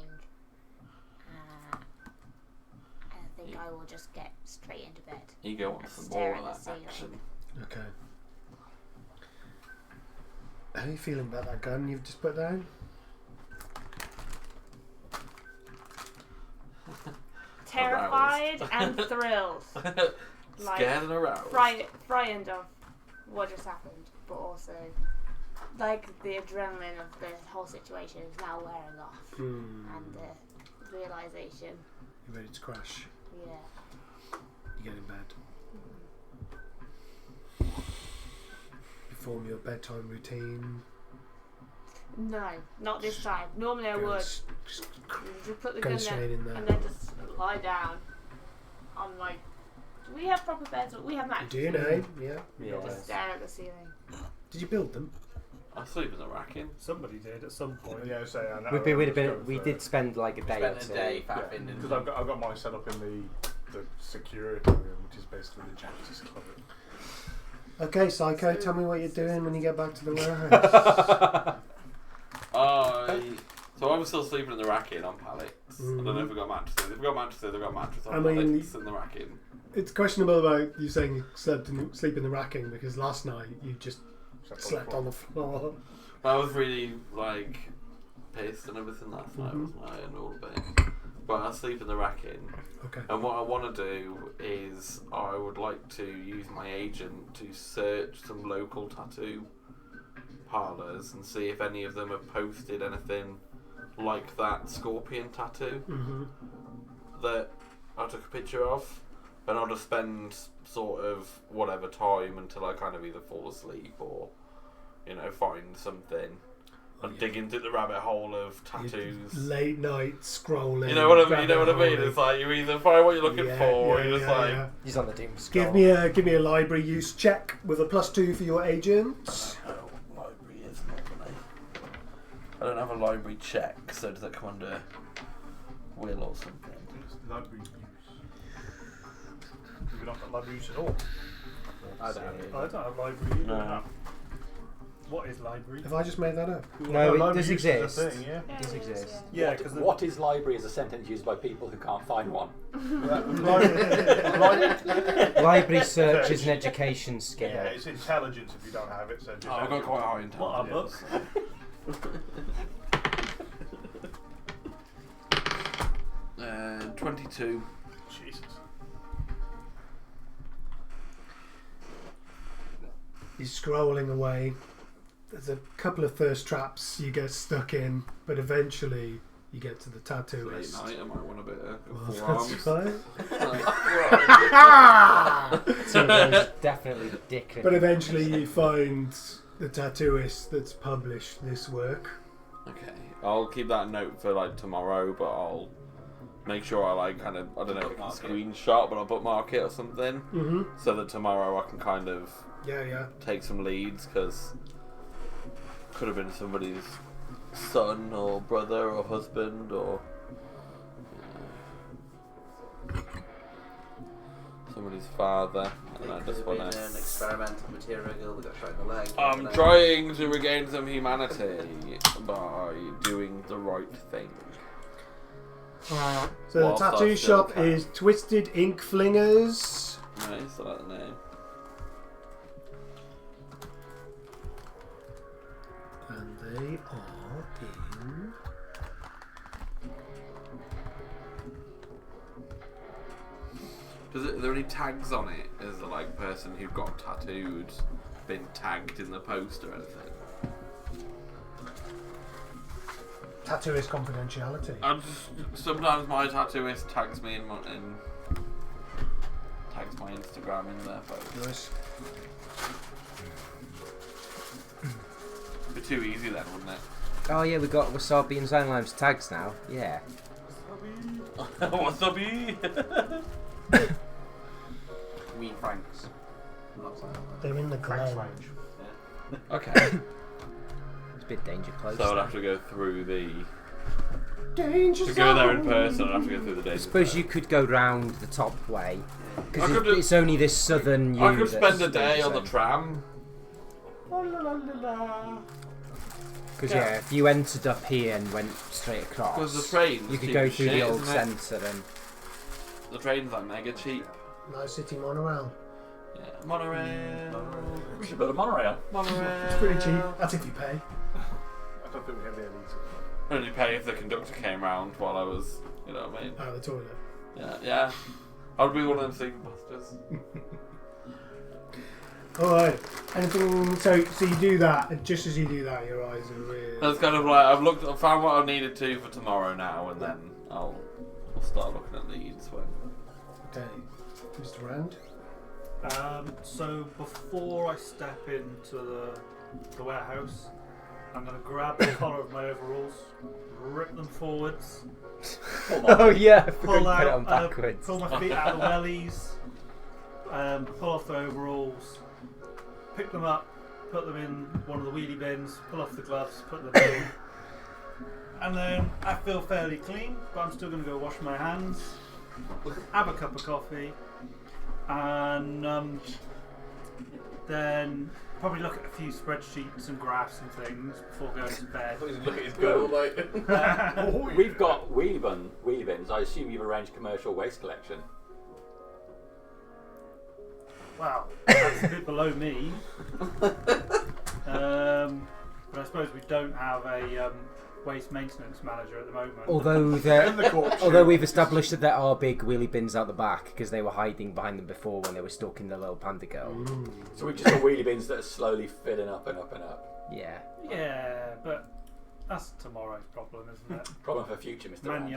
I think I will just get straight into bed.
Ego wants some
Stare
more
at
of
the
that
ceiling.
action.
Okay. How are you feeling about that gun you've just put down?
Terrified and thrilled.
Scared and aroused.
Frightened of what just happened, but also like the adrenaline of the whole situation is now wearing off, and the realization.
You ready to crash?
Yeah.
You get in bed. Perform your bedtime routine.
No, not this time. Normally I would.
Just
Just put the
go
gun
straight
there
in there.
and then just lie down. On like, do we have proper beds? We have mattresses.
Do you know? Yeah.
Just stare at the ceiling.
Did you build them?
I sleep in the racking.
Somebody did at some point.
Yeah, so I know.
We did spend like a day or
Spent a
two.
day faffing, didn't
Because
we?
I've got mine set up in the security room, which is basically the janitor's closet.
Okay, Psycho, tell me what you're doing when you get back to the warehouse.
So I'm still sleeping in the racking on pallets. I don't know if we've got mattresses. If we've got mattresses, we've got mattresses on pallets in the racking.
It's questionable about you saying you sleep in the racking because last night you just slept on the floor.
I was really like pissed and everything last night, wasn't I? And all of it. But I sleep in the racking.
Okay.
And what I want to do is I would like to use my agent to search some local tattoo parlours and see if any of them have posted anything like that scorpion tattoo that I took a picture of. And I'll just spend sort of whatever time until I kind of either fall asleep or, you know, find something. And digging through the rabbit hole of tattoos.
Late night scrolling.
You know what I mean? You know what I mean? It's like you either find what you're looking for, or you're just like.
He's on the doom scroll.
Give me a library use check with a +2 for your agent.
Library is not money. I don't have a library check, so does that come under will or something?
Library use. You've not got library use at all.
I don't
I don't have library either.
No.
What is library?
Have I just made that up?
No, it
library
does
use is a
exist.
thing, yeah.
It does exist.
Yeah, because
What is library is a sentence used by people who can't find one.
Library search is an education skill.
Yeah, it's intelligence if you don't have it. So just
I've got quite high
what are
intelligence.
books?
22.
Jesus.
You're scrolling away. There's a couple of thirst traps you get stuck in, but eventually you get to the
Late
tattooist.
night, I might want a bit of
Well,
forearms.
that's right.
So there's definitely dick.
But eventually you find the tattooist that's published this work.
Okay, I'll keep that note for like tomorrow, but I'll make sure I like kind of, I don't know if I can screenshot, but I'll bookmark it or something, so that tomorrow I can kind of
Yeah.
take some leads, because could have been somebody's son or brother or husband or somebody's father, and I just want
an
to.
experimental material that got shot in the leg.
I'm trying to regain some humanity by doing the right thing.
So the
Whilst I
tattoo
still
shop
can.
is Twisted Ink Flingers.
Nice, I like the name.
And they are in...
Are there any tags on it? Is the like person who got tattooed been tagged in the post or anything?
Tattooist confidentiality.
Sometimes my tattooist tags me in tags my Instagram in their post.
Nice.
It'd be too easy then, wouldn't it?
Oh yeah, we got Wasabi and Zionlime's tags now. Yeah.
Wasabi.
Wee Franks.
They're in the
Crack's
Glen.
range.
Okay.
It's a bit danger close.
So I'd have to go through the.
Danger
To go there in
zone.
person, I'd have to go through the day.
I suppose you could go round the top way.
I
Because
could do-
it's only this southern U
I could
that's
spend a day
danger
on the
zone.
tram.
Because yeah, if you entered up here and went straight across,
Because the train's
you could
cheap
go
as
through
shit,
the old
isn't it?
centre and
The train's like mega cheap.
Nice city monorail.
Yeah. Monorail.
We should build a monorail.
Monorail.
It's pretty cheap. That's if you pay.
I don't think we have the elites.
Only pay if the conductor came round while I was, you know what I mean?
Out of the toilet.
Yeah. I'd be one of them sleeping bastards.
Alright. Anything... So you do that, and just as you do that, your eyes are really...
That's kind of like, I've found what I needed to for tomorrow now, and then I'll start looking at leads when
Okay, Mr. Rand.
So before I step into the warehouse, I'm going to grab the collar of my overalls, rip them forwards,
Oh yeah, I forgot
pull
to put it on
out,
backwards.
pull my feet out of the wellies, pull off the overalls, pick them up, put them in one of the wheelie bins, pull off the gloves, put them in, and then I feel fairly clean, but I'm still going to go wash my hands, have a cup of coffee, and then probably look at a few spreadsheets and graphs and things before going to bed.
Look at his girl, like.
We've got wheelie bins. I assume you've arranged commercial waste collection.
Wow, that's a bit below me. But I suppose we don't have a waste maintenance manager at the moment.
Although we've established that there are big wheelie bins out the back because they were hiding behind them before when they were stalking the little panda girl.
So we've just got wheelie bins that are slowly filling up and up and up.
Yeah.
Yeah, but that's tomorrow's problem, isn't it?
Problem for future, Mr. Rand.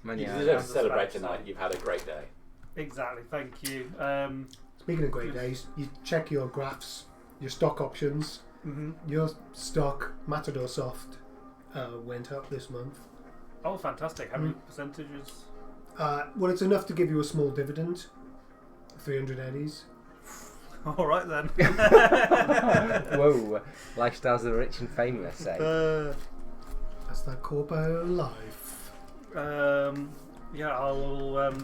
Manana.
You
Yeah.
deserve to celebrate tonight. You've had a great day.
Exactly, thank you.
Speaking of great days, you check your graphs, your stock options. Your stock, Matador Soft, went up this month.
Oh, fantastic. How many percentages?
Well, it's enough to give you a small dividend. 300 eddies.
All right then.
Whoa, lifestyles of the rich and famous, say.
That's that corpo life.
Yeah, I'll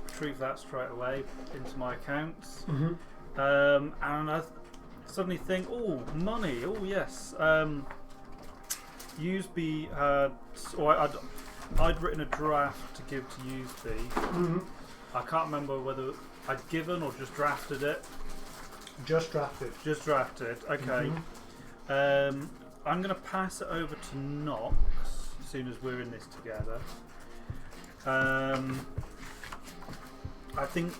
retrieve that straight away into my accounts. And I suddenly think, oh, money. Oh, yes. Useby had, or I'd written a draft to give to Useby. I can't remember whether I'd given or just drafted it.
Just drafted.
Just drafted. Okay. I'm going to pass it over to Knox as soon as we're in this together. I think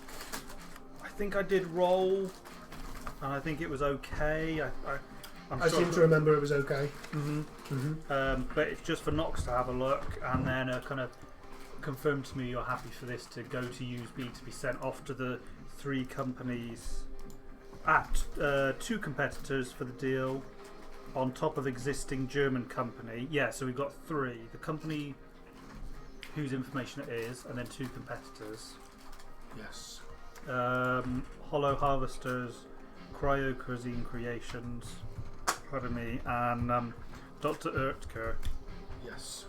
I did roll, and I think it was okay.
I seem to remember it was okay.
But it's just for Knox to have a look and then kind of confirm to me you're happy for this to go to Useby to be sent off to the 3 companies at 2 competitors for the deal on top of existing German company. Yeah, so we've got 3. The company whose information it is, and then 2 competitors.
Yes.
Hollow Harvesters, Cryo Cuisine Creations, pardon me, and Dr. Ertker.
Yes.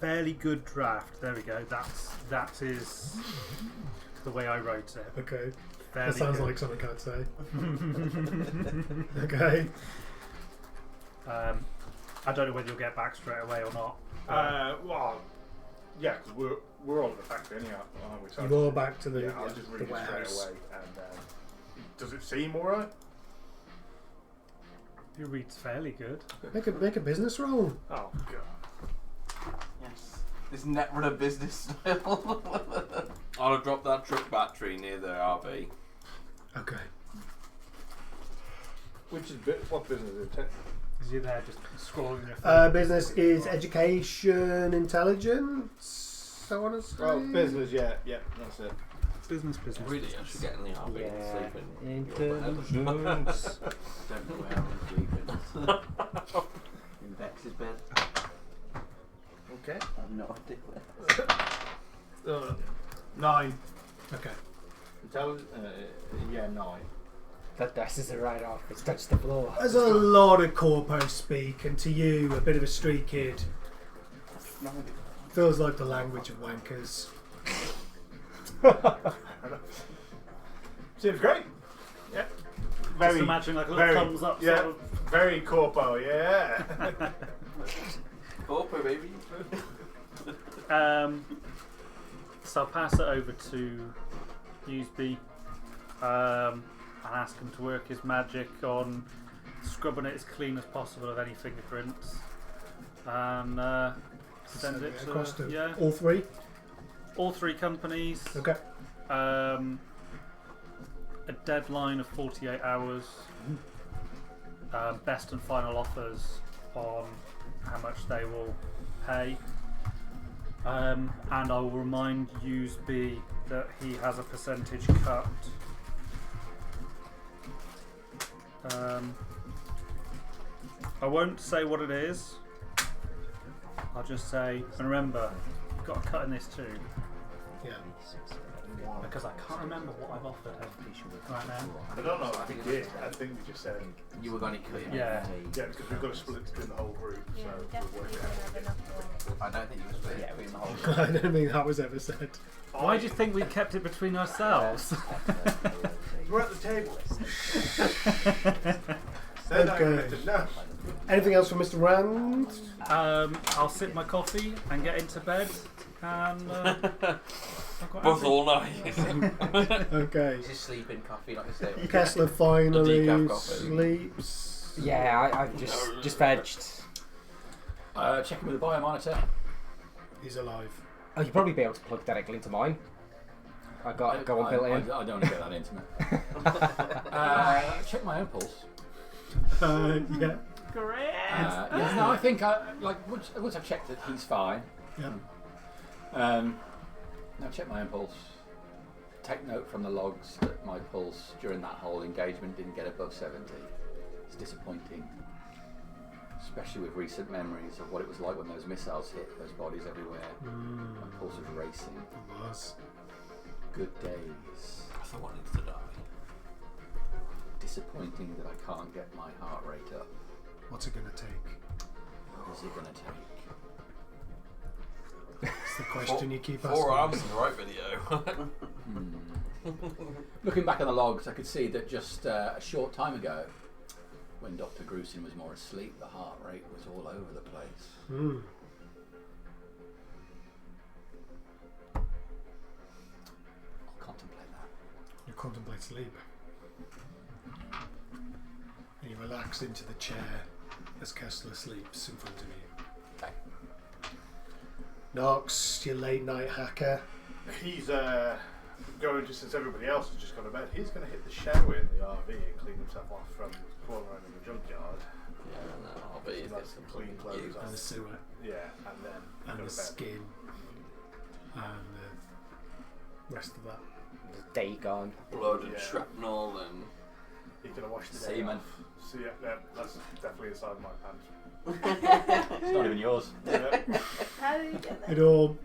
Fairly good draft. There we go. That is the way I wrote it.
Okay.
Fairly
That sounds
good.
like something I'd say. Okay.
I don't know whether you'll get back straight away or not.
Well, yeah, because we're all at the factory anyhow, aren't we? So
You're all back to the,
yeah, I'll just read
the
it straight
warehouse.
away. And does it seem alright?
It reads fairly good.
Make a business roll.
Oh god.
Yes. This Netrunner business style.
I'll have dropped that truck battery near the RV.
Okay.
Which is what business is it?
Because you're there just scrolling your phone.
Business is education, intelligence. I want to say.
Oh, business. Yeah, that's it.
Business.
Really, I should get in the RV and sleep in.
Intelligence.
Don't know where I'm sleeping. In Vex's bed.
Okay.
I have no idea.
9.
Okay.
Intelligence. Yeah, 9.
That dice is a write-off. It's touched the floor.
There's a lot of corpo speak, and to you, a bit of a street kid, feels like the language of wankers.
Seems great. Yeah. Very.
Just imagine like a little
very,
thumbs up
yeah,
sort of.
very corpo. Yeah.
Corpo, baby.
So I'll pass it over to Useby and ask him to work his magic on scrubbing it as clean as possible of any fingerprints and send it to
across to
yeah,
all 3.
all 3 companies.
Okay.
A deadline of 48 hours. Best and final offers on how much they will pay. And I will remind Useby that he has a percentage cut. I won't say what it is. I'll just say, and remember, you've got a cut in this too.
Yeah.
Because I can't remember what I've offered him right now.
I don't know. I think we did. I think we just said.
You were going to cut him.
Yeah.
Yeah, because we've got to split between the whole group.
Yeah,
So
we
we'll work
definitely
it
don't have enough for
I don't think you were split between the whole group.
I don't think that was ever said.
Why do you think we kept it between ourselves?
We're at the table.
Okay.
No.
Anything else from Mr. Rand?
I'll sip my coffee and get into bed. And
Both all night.
Okay.
It's just sleeping coffee, not mistake.
Kessler finally
decaf coffee.
sleeps.
Yeah, I've just vegged.
Checking with the biomonitor.
He's alive.
Oh, you'd probably be able to plug directly into mine. I got one built in.
I don't want to get that intimate. Check my own pulse.
Yeah.
Great.
Yeah, no, I think once I've checked that he's fine.
Yeah.
Now check my own pulse. Take note from the logs that my pulse during that whole engagement didn't get above 70. It's disappointing, especially with recent memories of what it was like when those missiles hit those bodies everywhere. My pulse was racing.
It was.
Good days.
Someone needs to die.
Disappointing that I can't get my heart rate up.
What's it going to take?
What is it going to take?
It's the question you keep asking.
4 arms in the right video.
Looking back on the logs, I could see that just a short time ago, when Dr. Grusin was more asleep, the heart rate was all over the place.
Mm.
I'll contemplate that.
You contemplate sleep. And you relax into the chair as Kessler sleeps in front of you.
Okay.
Nox, your late night hacker.
He's going to, since everybody else has just gone to bed, he's going to hit the shower in the RV and clean himself off from crawling around in the junkyard.
Yeah, no, I'll be
So that's some clean clothes
And
on.
the sewer.
Yeah, and then
And
go
the
to bed.
skin. And the rest of that.
Day gone.
blood and
Yeah.
shrapnel and
He's going to wash the day
Semen.
off. So yeah, that's definitely inside my pants.
It's not even yours.
Yeah.
How did you get that?
It all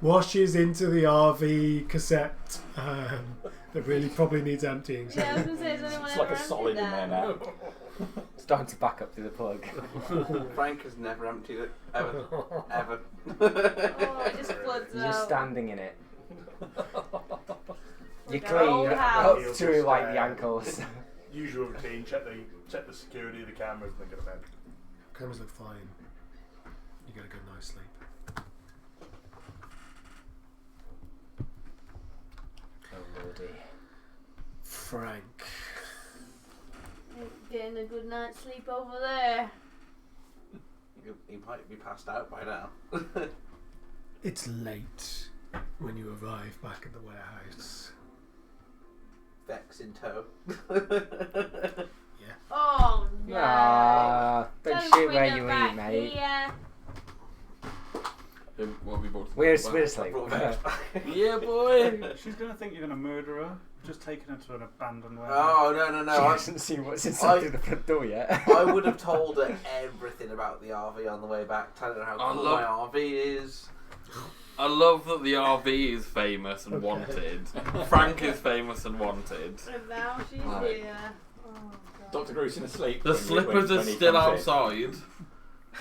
washes into the RV cassette that really probably needs emptying. So.
Yeah, I was going to say, has anyone
It's like
ever
a solid in
emptied
there
that?
now.
Starting to back up through the plug.
Frank has never emptied it ever, ever.
Oh, it just floods
You're
out.
standing in it. You're
Like our old
clean
house.
up to like the ankles.
Usual routine, check the security of the cameras and then go to bed.
Cameras look fine. You get a good night's sleep.
Oh lordy.
Frank.
Getting a good night's sleep over there.
He might be passed out by now.
It's late when you arrive back at the warehouse.
Vex in tow.
Oh no.
Ah, don't shit
bring
where
her
you
back
eat, mate.
here.
what we brought.
We're
well,
we're asleep.
Brought Vex back.
Yeah, boy.
She's going to think you're going to murder her. Just taking her to an abandoned warehouse.
Oh no!
She
I,
hasn't seen what's inside through the front door yet.
I would have told her everything about the RV on the way back, telling her how
I
cool
love-
my RV is.
I love that the RV is famous and
Okay.
wanted. Frank is famous and wanted.
And now she's
Right.
here. Oh god.
Dr. Grusin asleep.
The slippers are still outside.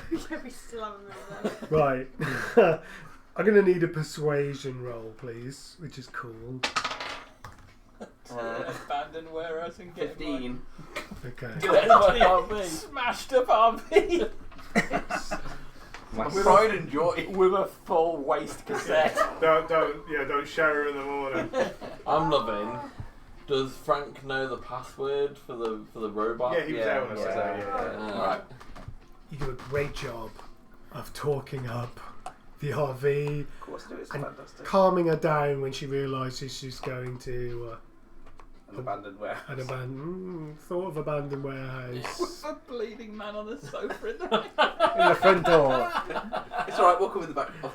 Yeah, we still haven't done that.
Right. I'm going to need a persuasion roll, please, which is cool.
Abandoned warehouse and get
15.
Okay.
Smashed up RV
With pride and joy.
with a full waste cassette.
Don't shower in the morning.
I'm loving. Does Frank know the password for the robot?
Yeah, he was there when I said that.
yeah.
Alright.
You do a great job of talking up the RV
Of course, it's
and
fantastic.
calming her down when she realises she's going to
An abandoned warehouse.
An abandoned, sort of abandoned warehouse.
With a bleeding man on the sofa in the
In the front door.
It's alright, we'll come in the back door.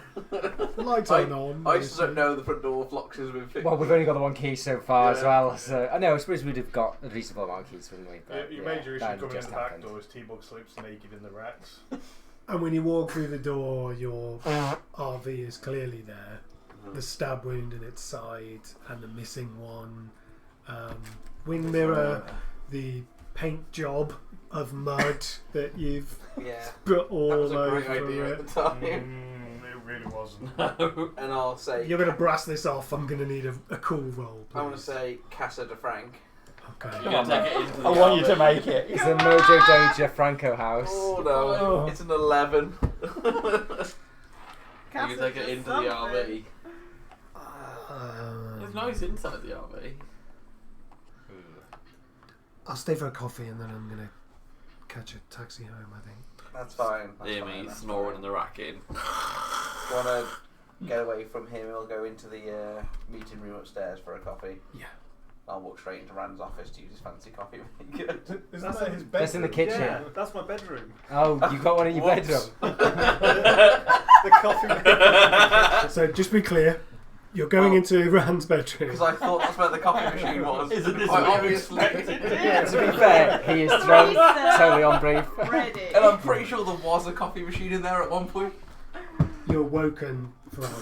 Lights aren't on.
I just don't know the front door locks has been fixed.
Well, we've only got the one key so far as
Yeah.
well. So I know. I suppose we'd have got a reasonable amount of keys, wouldn't we? But,
Your
yeah,
major issue
that
coming in
just
the back
happened.
door is T-Bug sleeps naked in the racks.
And when you walk through the door, your RV is clearly there. The stab wound in its side and the missing one. Wing mirror, the paint job of mud that you've
Yeah.
put all
That was a
over
great idea
it.
at the time.
It really wasn't.
And I'll say...
You're going to brass this off. I'm going to need a cool roll.
I want to
please.
say Casa de Frank.
Okay.
You're gonna take it into the
I want you to
RV.
make it.
It's a Mojo Doja Franco house.
Oh no,
Oh.
it's an 11.
You can take it into the RV. It's nice inside the RV.
I'll stay for a coffee and then I'm going to catch a taxi home, I think.
That's fine. That's
Hear
fine,
me
that's
snoring in the racking.
fine. Want to get away from him? We'll go into the meeting room upstairs for a coffee.
Yeah.
I'll walk straight into Rand's office to use his fancy coffee maker.
Isn't that his bedroom?
That's in the kitchen.
Yeah, that's my bedroom.
Oh, you got one in your
Whoops.
bedroom.
The coffee maker.
So just be clear, you're going
Well,
into Rand's bedroom.
Because I thought that's where the coffee machine was.
Isn't this
Quite
what you
obviously.
Yeah, to be fair, he is drunk, totally on brief.
Ready.
And I'm pretty sure there was a coffee machine in there at one point.
You're woken from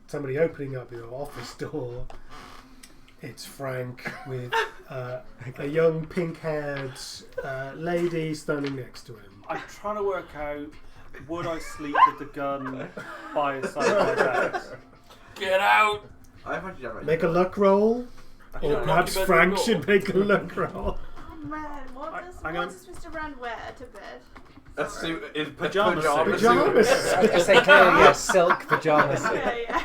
somebody opening up your office door. It's Frank with a young pink-haired lady standing next to him.
I'm trying to work out, would I sleep with the gun by his side of my bed?
Get out!
I've actually never
Make a luck roll,
You
or
don't
perhaps
knock your bedroom
Frank
door.
should make a luck roll.
Oh man, what
I-
does,
I'm
what
gonna-
does Mr. Rand wear to bed?
a suit in
Pyjama
pyjama
suit.
Pyjamas.
I was going to say clearly, yeah, silk pajamas.
Okay, yeah.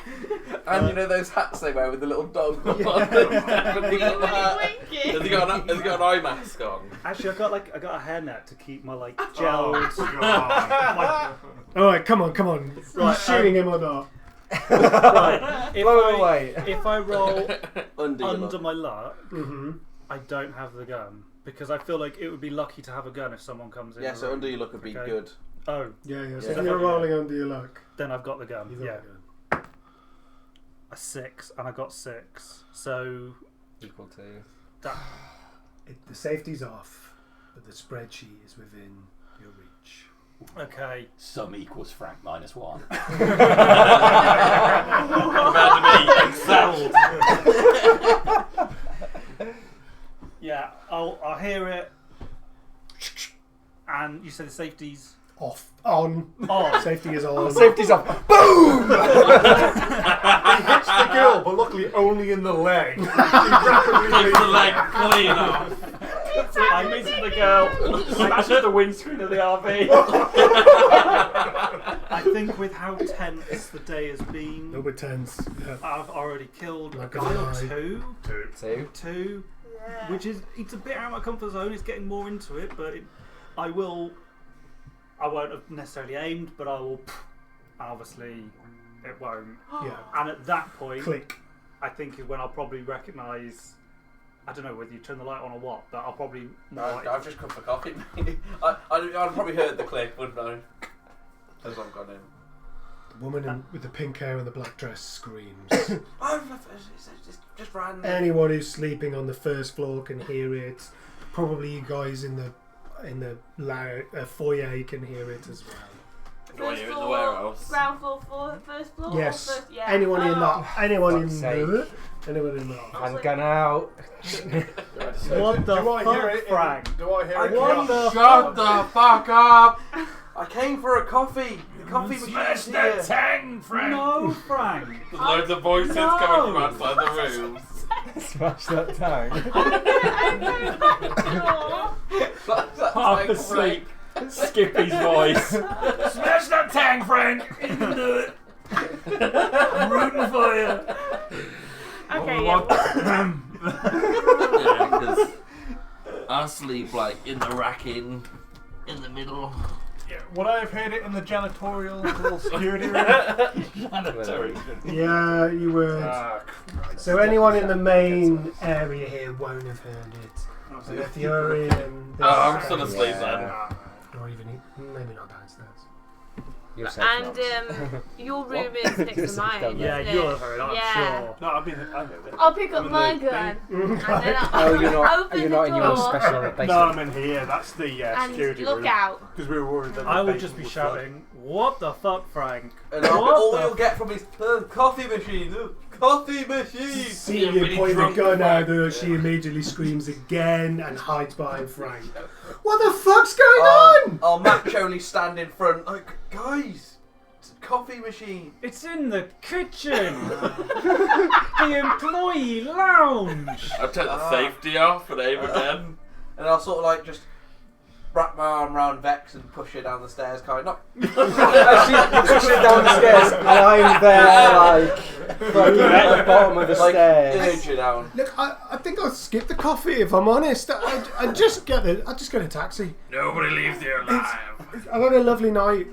And you know those hats they wear with the little dog on them? Definitely got that.
Winky.
Has he got an eye mask on?
Actually, I got a hairnet to keep my
Oh,
gelled.
God.
All right, come on. Are you shooting him or not?
Right,
Blow away.
if I roll
Under,
under my luck,
Mm-hmm.
I don't have the gun because I feel like it would be lucky to have a gun if someone comes in.
Yeah,
the
so
room.
under your look would be
Okay.
good.
Oh,
Yeah. So
Yeah.
you're rolling under your luck.
then I've got the gun.
You've got
Yeah,
the gun.
a 6, and I got 6. So
Equal to.
that
The safety's off, but the spreadsheet is within your reach.
okay.
Sum equals Frank minus 1.
About to be excelled.
Yeah, I'll hear it. And you said the safety's
Off. On.
on.
Safety is on.
Safety's off. Boom!
He hits the girl, but luckily only in the leg. He rapidly
Takes the
leaves.
leg clean off.
I misses the girl. Smashes the windscreen of the RV. I think with how tense the day has been,
Number 10s. Yeah.
I've already killed a
Not
guy
gonna
or
lie.
two.
2.
Yeah.
Which is, it's a bit out of my comfort zone. It's getting more into it, but I won't have necessarily aimed, but I will. Obviously, it won't.
Yeah.
And at that point,
Click.
I think is when I'll probably recognise. I don't know whether you turn the light on or what, but I'll probably.
I've just come for coffee. I'd probably heard the click, wouldn't I? As I've gone in.
The woman with the pink hair and the black dress screams.
Just ran.
Anyone who's sleeping on the first floor can hear it. Probably you guys in the foyer can hear it as well.
Do I hear it in the warehouse?
Ground floor, first floor?
Yes.
Or first, yeah.
Anyone in that? Anyone in
Fuck's
there? Anyone in that?
Handgun out.
What the
Do I hear
fuck,
it?
Frank?
Do I hear it?
What the
Shut the fuck up!
I came for a coffee. The coffee machine's here.
tang, Frank!
No, Frank.
There's loads of voices
No.
coming from outside the room.
Smash that tang.
Half asleep. Skippy's voice. Smash that tang, Frank! You can do it! I'm rooting for you!
Okay, yeah.
Yeah, because I sleep like in the racking, in the middle.
Yeah, would I have heard it in the janitorial little security room?
Yeah, you would.
Christ.
So anyone in the main area here won't have heard it. So if you're in this
I'm still
area-
asleep
Yeah.
then.
Or even maybe not downstairs.
You're safe,
And
Ross.
your room is next to mine.
Yeah,
isn't
you'll
it?
have heard, I'm
Yeah.
sure.
No, I know it.
I'll pick up
I'm in
my
the
gun.
thing.
And then
Oh,
I'll
you're not.
open
You're
the
not in your own
door
special basement.
No, I'm in here. That's the
and
security
look
room.
out.
Because we were worried that
I
the
will just
basement
be
would flood.
shouting, "What the fuck, Frank?"
And all you'll get from his coffee machine. Coffee machine.
See
You're
you
really
point the
drunk,
gun
Frank.
at her, she immediately screams again and hides behind Frank. What the fuck's going on?
I'll macho-ly stand in front, like, guys, it's a coffee machine.
It's in the kitchen. The employee lounge.
I'll take the safety off and aim again.
And I'll sort of like just wrap my arm around Vex and push her down the stairs, kind of.
She pushes down the stairs, and I'm there, like, fucking at the bottom of the
Like,
stairs.
urge you down.
Look, I think I'll skip the coffee if I'm honest. I just get a taxi.
Nobody leaves here alive.
I've had a lovely night.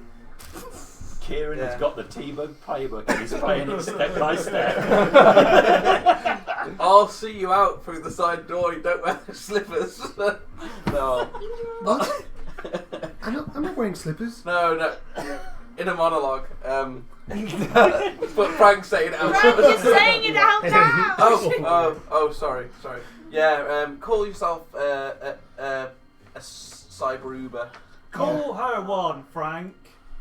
Kieran
Yeah.
has got the T-Bug playbook and he's playing it step by step.
I'll see you out through the side door. You don't wear the slippers. No.
What? I'm not wearing slippers.
No. In a monologue. But Frank's saying it out
Frank is saying it out loud.
Oh, sorry. Yeah, call yourself a cyber Uber.
Call her one, Frank.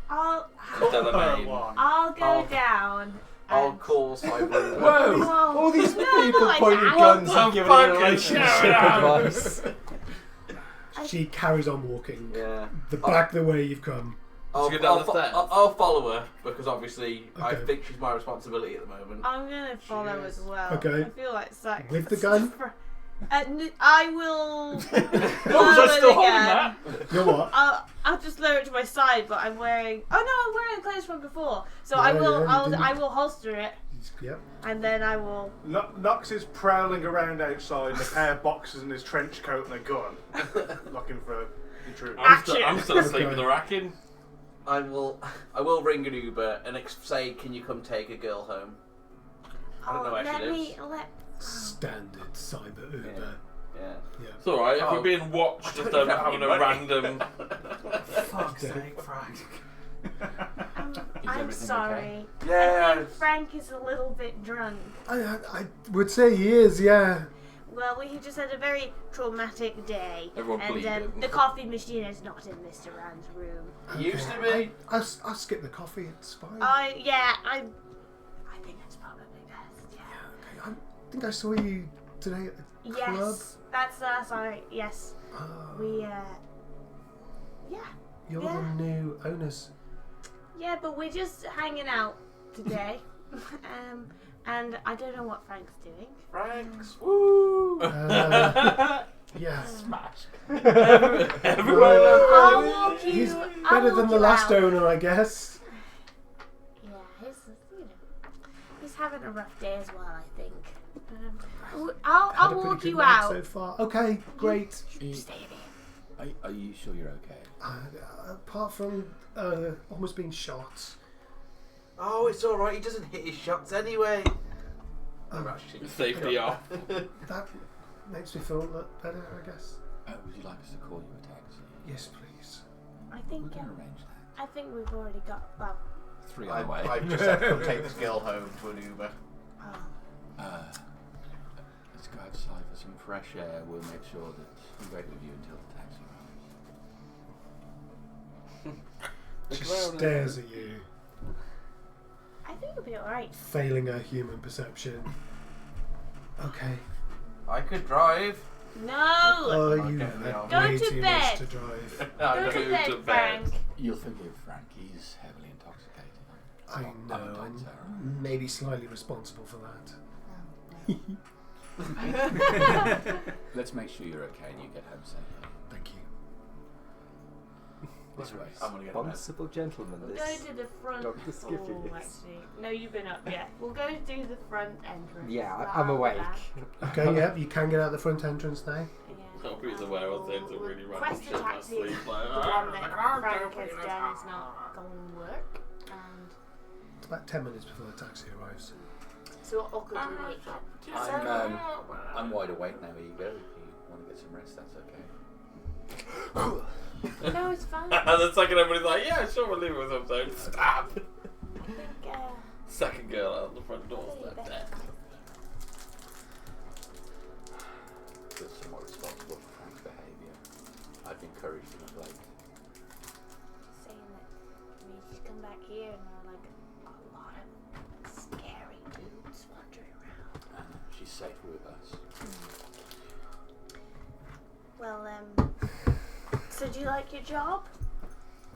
I'll
Call her
Delamane.
one.
go down.
I'll
and-
call cyber Uber.
Whoa!
Whoa.
All these
No,
people
not
pointing
like that.
guns
What
and
the
giving you
fuck is
relationship
going on?
advice.
She carries on walking.
Yeah.
Back the way you've come.
I'll,
Let's go down
I'll,
the stairs.
I'll follow her because obviously I
Okay.
think she's my responsibility at the moment.
I'm gonna follow as well.
Okay.
I feel like sacrifice.
With the gun?
I will.
Was I still holding that?
You know what?
I'll just lower it to my side, but I'm wearing. Oh no, I'm wearing clothes from before, so I
Yeah,
will.
yeah, you didn't-
I will holster it,
Yep.
and then I will.
Knox is prowling around outside in a pair of boxers and his trench coat and a gun, looking for intruders.
I'm still asleep
Okay.
in the racking.
I will ring an Uber and say, can you come take a girl home? I don't know where
let
she
me
lives.
let.
Standard cyber Uber.
Yeah.
It's alright, if
Oh.
we're being watched, just
don't even
having
have
a
any
random.
Fuck's sake, Frank.
I'm
everything
sorry. I
Yeah.
think Frank is a little bit drunk.
I would say he is, yeah.
Well, we just had a very traumatic day,
Everyone
and
bleeding.
the coffee machine is not in Mr. Rand's room.
Used to be.
I'll skip the coffee, it's fine.
I think that's probably best. Yeah.
Okay, I think I saw you today at the club.
Yes, that's us. Yes, we. Yeah,
You're
yeah.
the new owners.
yeah, but we're just hanging out today, and I don't know what Frank's doing.
Franks. Woo!
Yeah.
Smash.
Everyone.
I'll walk you.
He's
I'll
better than
walk
the
you
last
out.
owner, I guess.
Yeah, he's having a rough day as well, I think. I'll
Had a pretty
walk
good
you
night
out.
so far. Okay, great.
Stay there.
Are you sure you're okay?
Apart from almost being shot.
Oh, it's alright. He doesn't hit his shots anyway.
Oh,
Actually,
Safety off.
that makes me feel a lot better, I guess.
Would you like us to call you a taxi?
Yes, please.
I
We
think
can arrange that.
I think we've already got. Well,
3 on the way.
I've just said come take this girl home to an Uber.
Let's go outside for some fresh air. We'll make sure that we wait with you until the taxi arrives.
She stares at you,
I think it'll be alright.
failing her human perception. Okay.
I could drive.
No.
Oh, you
Okay,
had
yeah.
Go
way
to
too
bed.
much to drive.
Go to bed, Frank.
You'll forgive Frank. He's heavily intoxicated.
I know,
Doctor.
I'm maybe slightly responsible for that.
Let's make sure you're okay and you get home safely.
Thank you.
This way.
I'm gonna get a
Responsible gentleman.
We'll
This.
go to the front.
Dr. Skippy
Oh,
is.
actually, no, you've been up yet. We'll go do the front entrance.
Yeah,
rather
I'm
than
awake.
back.
Okay, yeah, you can get out the front entrance now.
Yeah.
Hope he's aware of things that really random
Request
shit
a
in my
taxi.
sleep.
The
Like,
one that Frank has done is not going to work. And
It's about 10 minutes before the taxi arrives.
so what could we make?
I'm wide awake now, Ego. If you want to get some rest, that's okay.
No, it's fine.
And the second everybody's like, yeah, sure, we'll leave it with him, so stab.
I think,
Second girl out the front doorstep dead.
Feel somewhat responsible for Frank's behaviour. I've encouraged him of late.
saying that she's come back here and there are like a lot of scary dudes wandering around.
She's safe with us.
Well, so do you like your job?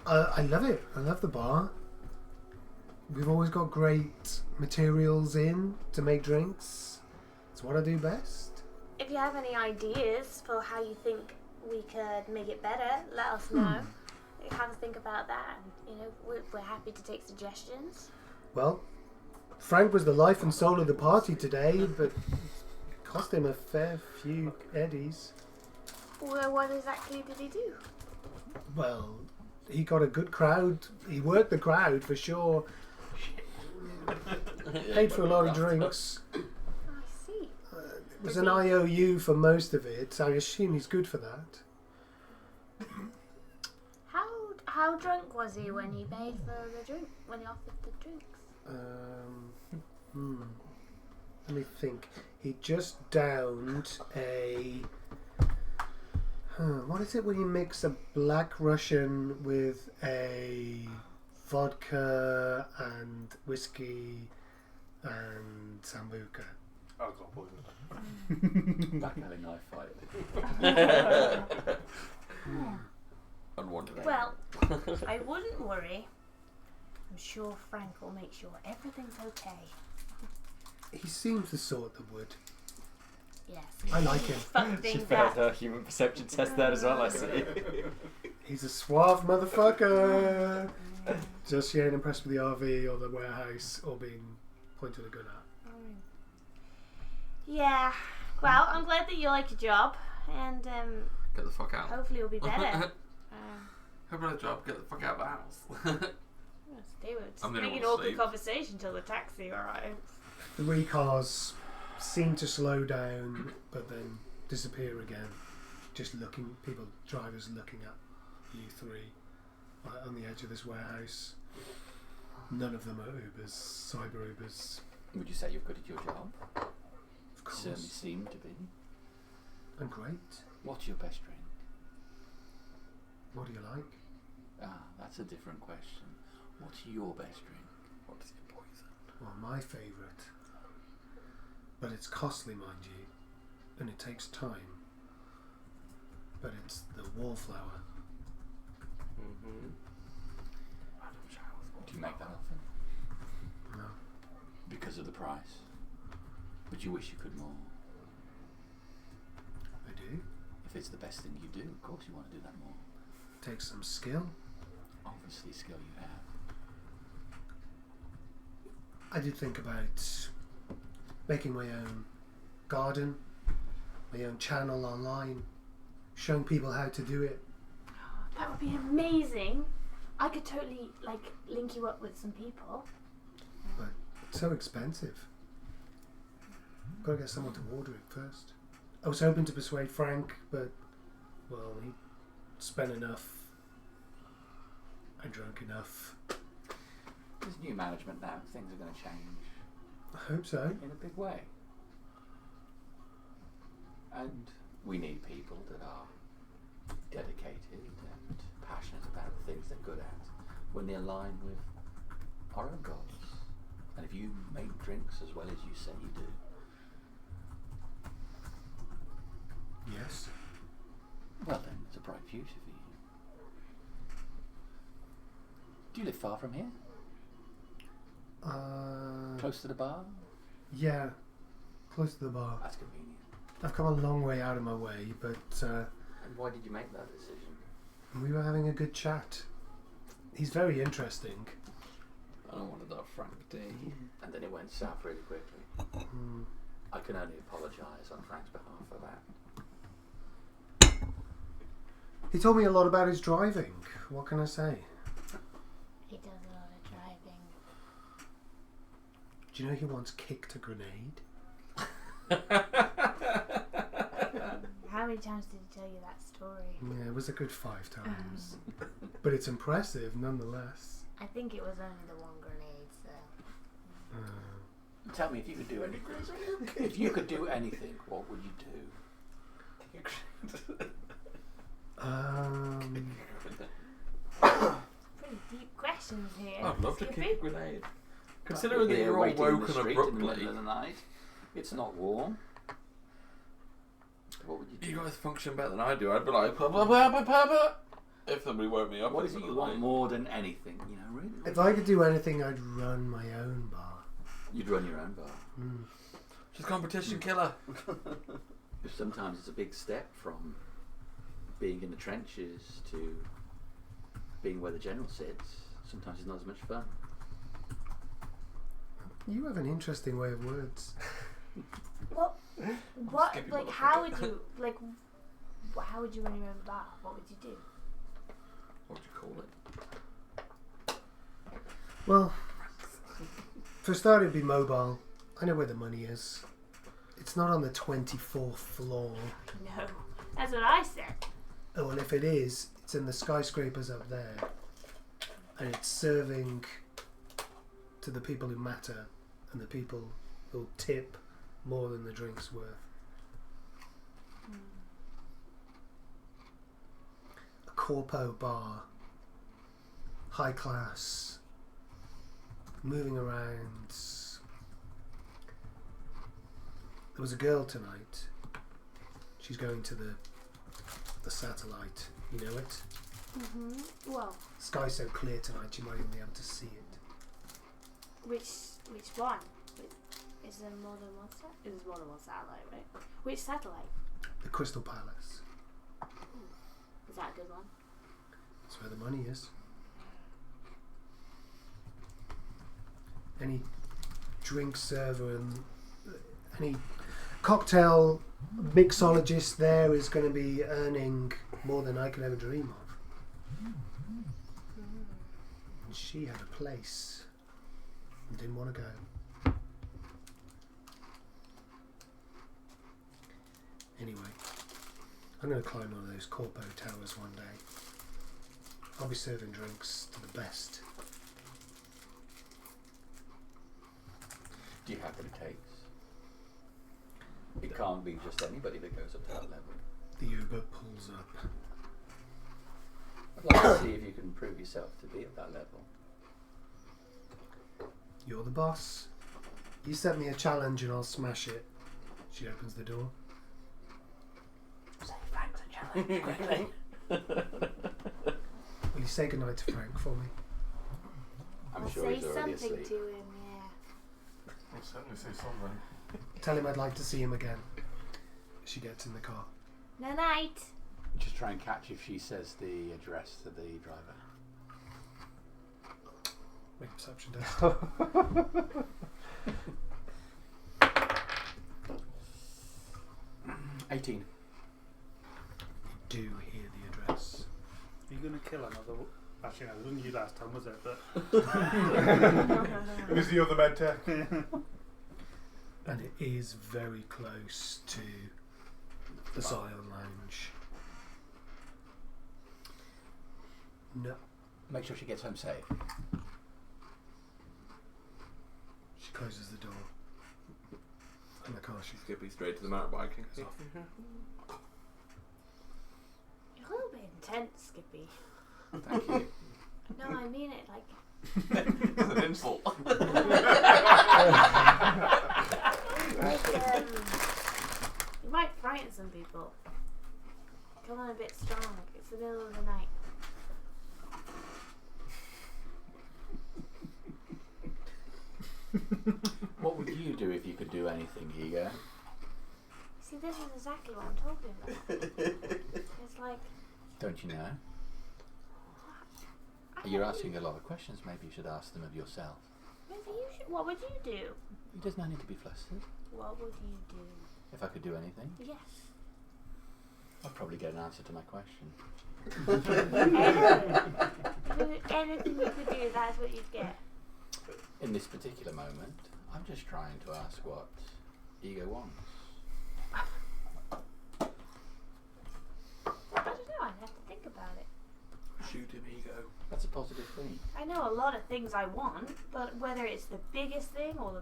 I love it. I love the bar. We've always got great materials in to make drinks. It's what I do best.
If you have any ideas for how you think we could make it better, let us know. Have a think about that. And, we're happy to take suggestions.
Well, Frank was the life and soul of the party today, but it cost him a fair few eddies.
Well, what exactly did he do?
Well, he got a good crowd. He worked the crowd for sure. Paid for a lot of drinks.
I see.
It was an IOU for most of it. I assume he's good for that.
How drunk was he when he paid for the drink? When he offered the drinks?
Let me think. He just downed a. What is it when you mix a black Russian with a vodka and whiskey and sambuca?
Alcohol poisoning.
Back alley knife fight.
Unwanted.
Well, I wouldn't worry. I'm sure Frank will make sure everything's okay.
He seems the sort that would.
Yes.
I like him.
Fuck
She
things
failed
up.
her human perception test there as well, I see.
He's a suave motherfucker. Just she ain't impressed with the RV or the warehouse or being pointed a gun at.
Yeah. Well, I'm glad that you like your job, and
Get the fuck out.
hopefully it'll be better.
Have a job, get the fuck out of the house.
Stay with
I'm gonna
making
wanna
awkward
sleep.
conversation till the taxi arrives.
3 cars seem to slow down but then disappear again. Just looking, drivers looking at you 3 on the edge of this warehouse. None of them are Ubers, cyber Ubers.
Would you say you're good at your job?
Of
Certainly
course.
seem to be.
And great.
What's your best drink?
What do you like?
That's a different question. What's your best drink?
What is your poison?
Well, my favourite. But it's costly, mind you. And it takes time. But it's the wallflower.
Do you make that often?
No.
Because of the price? But you wish you could more?
I do.
If it's the best thing you do, of course you want to do that more.
Takes some skill.
Obviously skill you have.
I did think about making my own garden, my own channel online, showing people how to do it.
That would be amazing. I could totally link you up with some people.
But it's so expensive. Gotta get someone to order it first. I was hoping to persuade Frank, but, well, he spent enough and drank enough.
There's new management now. Things are going to change
I hope so.
in a big way. And we need people that are dedicated and passionate about the things they're good at when they align with our own goals. And if you make drinks as well as you say you do,
Yes.
well then, it's a bright future for you. Do you live far from here? Close to the bar?
Yeah, close to the bar.
That's convenient.
I've come a long way out of my way, but
And why did you make that decision?
we were having a good chat. He's very interesting.
I don't want to die Frank D.
And then it went south really quickly.
Mm.
I can only apologise on Frank's behalf for that.
He told me a lot about his driving. What can I say?
He does a lot of driving.
Do you know he once kicked a grenade?
How many times did he tell you that story?
Yeah, it was a good 5 times. But it's impressive nonetheless.
I think it was only the one grenade, so.
Tell me if you could do anything. If you could do anything, what would you do?
Pretty deep questions here.
I'd love to
Skippy.
kick a grenade.
You'd
Considering
be
that you're all
waiting in the
woken
street in the
abruptly,
middle of the night. It's not warm. What would you do?
you guys function better than I do. I'd be like, "Pa, pa, pa, pa, pa, pa," if somebody woke me up.
What
in
is
the
it you
middle of
want
the night.
more than anything? You know, really?
If I could do anything, I'd run my own bar.
You'd run your own bar.
She's competition killer.
Sometimes it's a big step from being in the trenches to being where the general sits. Sometimes it's not as much fun.
You have an interesting way of words.
What?
Skippy
Like,
motherfucker.
how would you like? How would you run your own bar? What would you do?
What would you call it?
Well, for a start, it'd be mobile. I know where the money is. It's not on the 24th floor.
No, that's what I said.
Oh, and if it is, it's in the skyscrapers up there. And it's serving to the people who matter and the people who'll tip more than the drink's worth. A corpo bar. High class. Moving around. There was a girl tonight. She's going to the satellite. You know it?
Well,
Sky's so clear tonight you might even be able to see it.
which one? Is there more than one satellite? There's more than one satellite, right? Which satellite?
The Crystal Palace.
Is that a good one?
That's where the money is. Any drink server and any cocktail mixologist there is going to be earning more than I could ever dream of. And she had a place and didn't want to go. Anyway, I'm going to climb one of those corpo towers one day. I'll be serving drinks to the best.
Do you have what it takes? It can't be just anybody that goes up to that level.
The Uber pulls up.
I'd like to see if you can prove yourself to be at that level.
You're the boss. You set me a challenge and I'll smash it. She opens the door.
Say Frank's a challenge, quickly.
Will you say goodnight to Frank for me?
I'm
I'll
sure
say
he's already
something
asleep.
to him, yeah.
I'll certainly say something.
Tell him I'd like to see him again. She gets in the car.
No night.
Just try and catch if she says the address to the driver.
Make a perception test.
18.
You do hear the address.
Are you going to kill another? Actually, no, it wasn't you last time, was it? But
It was the other med tech.
And it is very close to the Zion Lounge. No.
Make sure she gets home safe.
She closes the door. And the car she's
Skippy straight to the mountain biking.
You're a little bit intense, Skippy.
Thank you.
No, I mean it like.
It's an insult.
You might frighten some people. Come on a bit strong. It's the middle of the night.
What would you do if you could do anything, Ego?
See, this is exactly what I'm talking about. It's like.
Don't you know?
I
You're
don't
asking a lot of questions. Maybe you should ask them of yourself.
Maybe you should. What would you do?
It does not need to be flustered.
What would you do?
If I could do anything,
Yes.
I'd probably get an answer to my question.
Anything you could do, that's what you'd get.
In this particular moment, I'm just trying to ask what Ego wants.
I don't know, I'd have to think about it.
Shoot him, Ego.
That's a positive thing.
I know a lot of things I want, but whether it's the biggest thing or the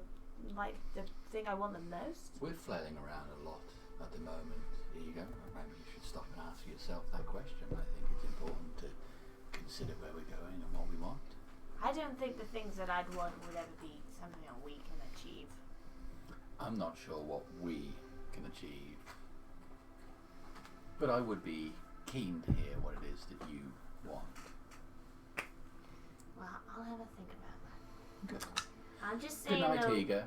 thing I want the most.
We're flailing around a lot at the moment, Ego. Maybe you should stop and ask yourself that question. I think it's important to consider where we're going and what we want.
I don't think the things that I'd want would ever be something that we can achieve.
I'm not sure what we can achieve, but I would be keen to hear what it is that you want.
Well, I'll have a think about that.
Good.
I'm just
Good
saying.
night, Ego.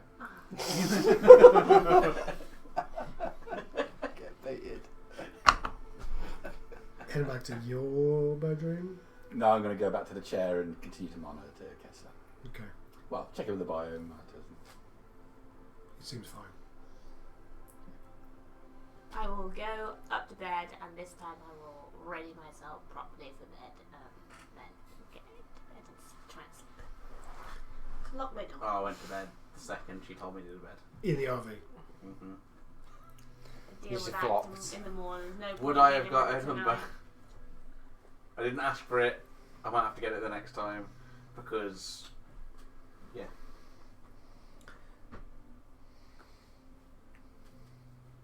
Get baited.
Heading back to your bedroom.
No, I'm going to go back to the chair and continue to monitor Kessler.
Okay,
Well, check it with the biome.
it seems fine.
I will go up to bed, and this time I will ready myself properly for bed, then get into bed and try and sleep. Lock my door.
Oh, I went to bed the second she told me to go to bed.
In the RV.
Mm-hmm.
Deal
Use
with
your
that
flops.
in the morning. No
Would
point
I
dealing
have got
with
her
it
number?
tonight.
I didn't ask for it. I might have to get it the next time because, yeah.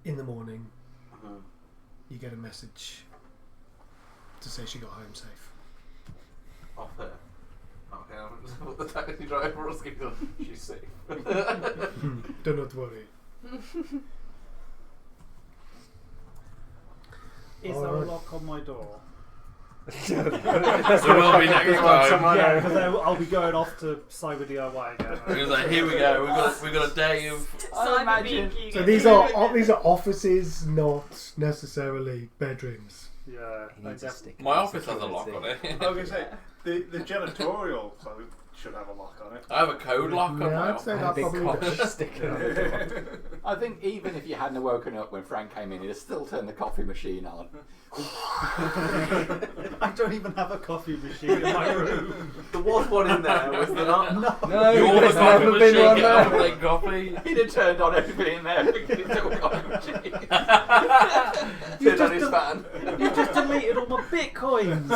In the morning,
Mm-hmm.
you get a message to say she got home safe.
Off her. Okay, I'm just put the taxi driver was going. She's safe.
Do not worry.
Is there a
Alright.
lock on my door?
There will be next time.
Yeah, because I'll be going off to Cyber DIY again.
We're like, here we go. We've got a day of.
Cyber being
So these are offices, not necessarily bedrooms.
Yeah,
He needs a stick.
My office has a lock on it.
I was going to say, the janitorial side should have a lock on it.
I have a code lock on
Yeah,
my
I'd say
office.
that
A big
probably
cock
does.
sticking on the door.
I think even if you hadn't woken up when Frank came in, he'd have still turned the coffee machine on.
I don't even have a coffee machine in my room.
There was one in there, was there not?
No,
You're the
there's
coffee
never
machine.
been one
Get on
there.
with it, coffee.
He'd have turned on everything in there thinking it's a coffee machine.
You
Turned on his
just,
fan.
you just deleted all my bitcoins.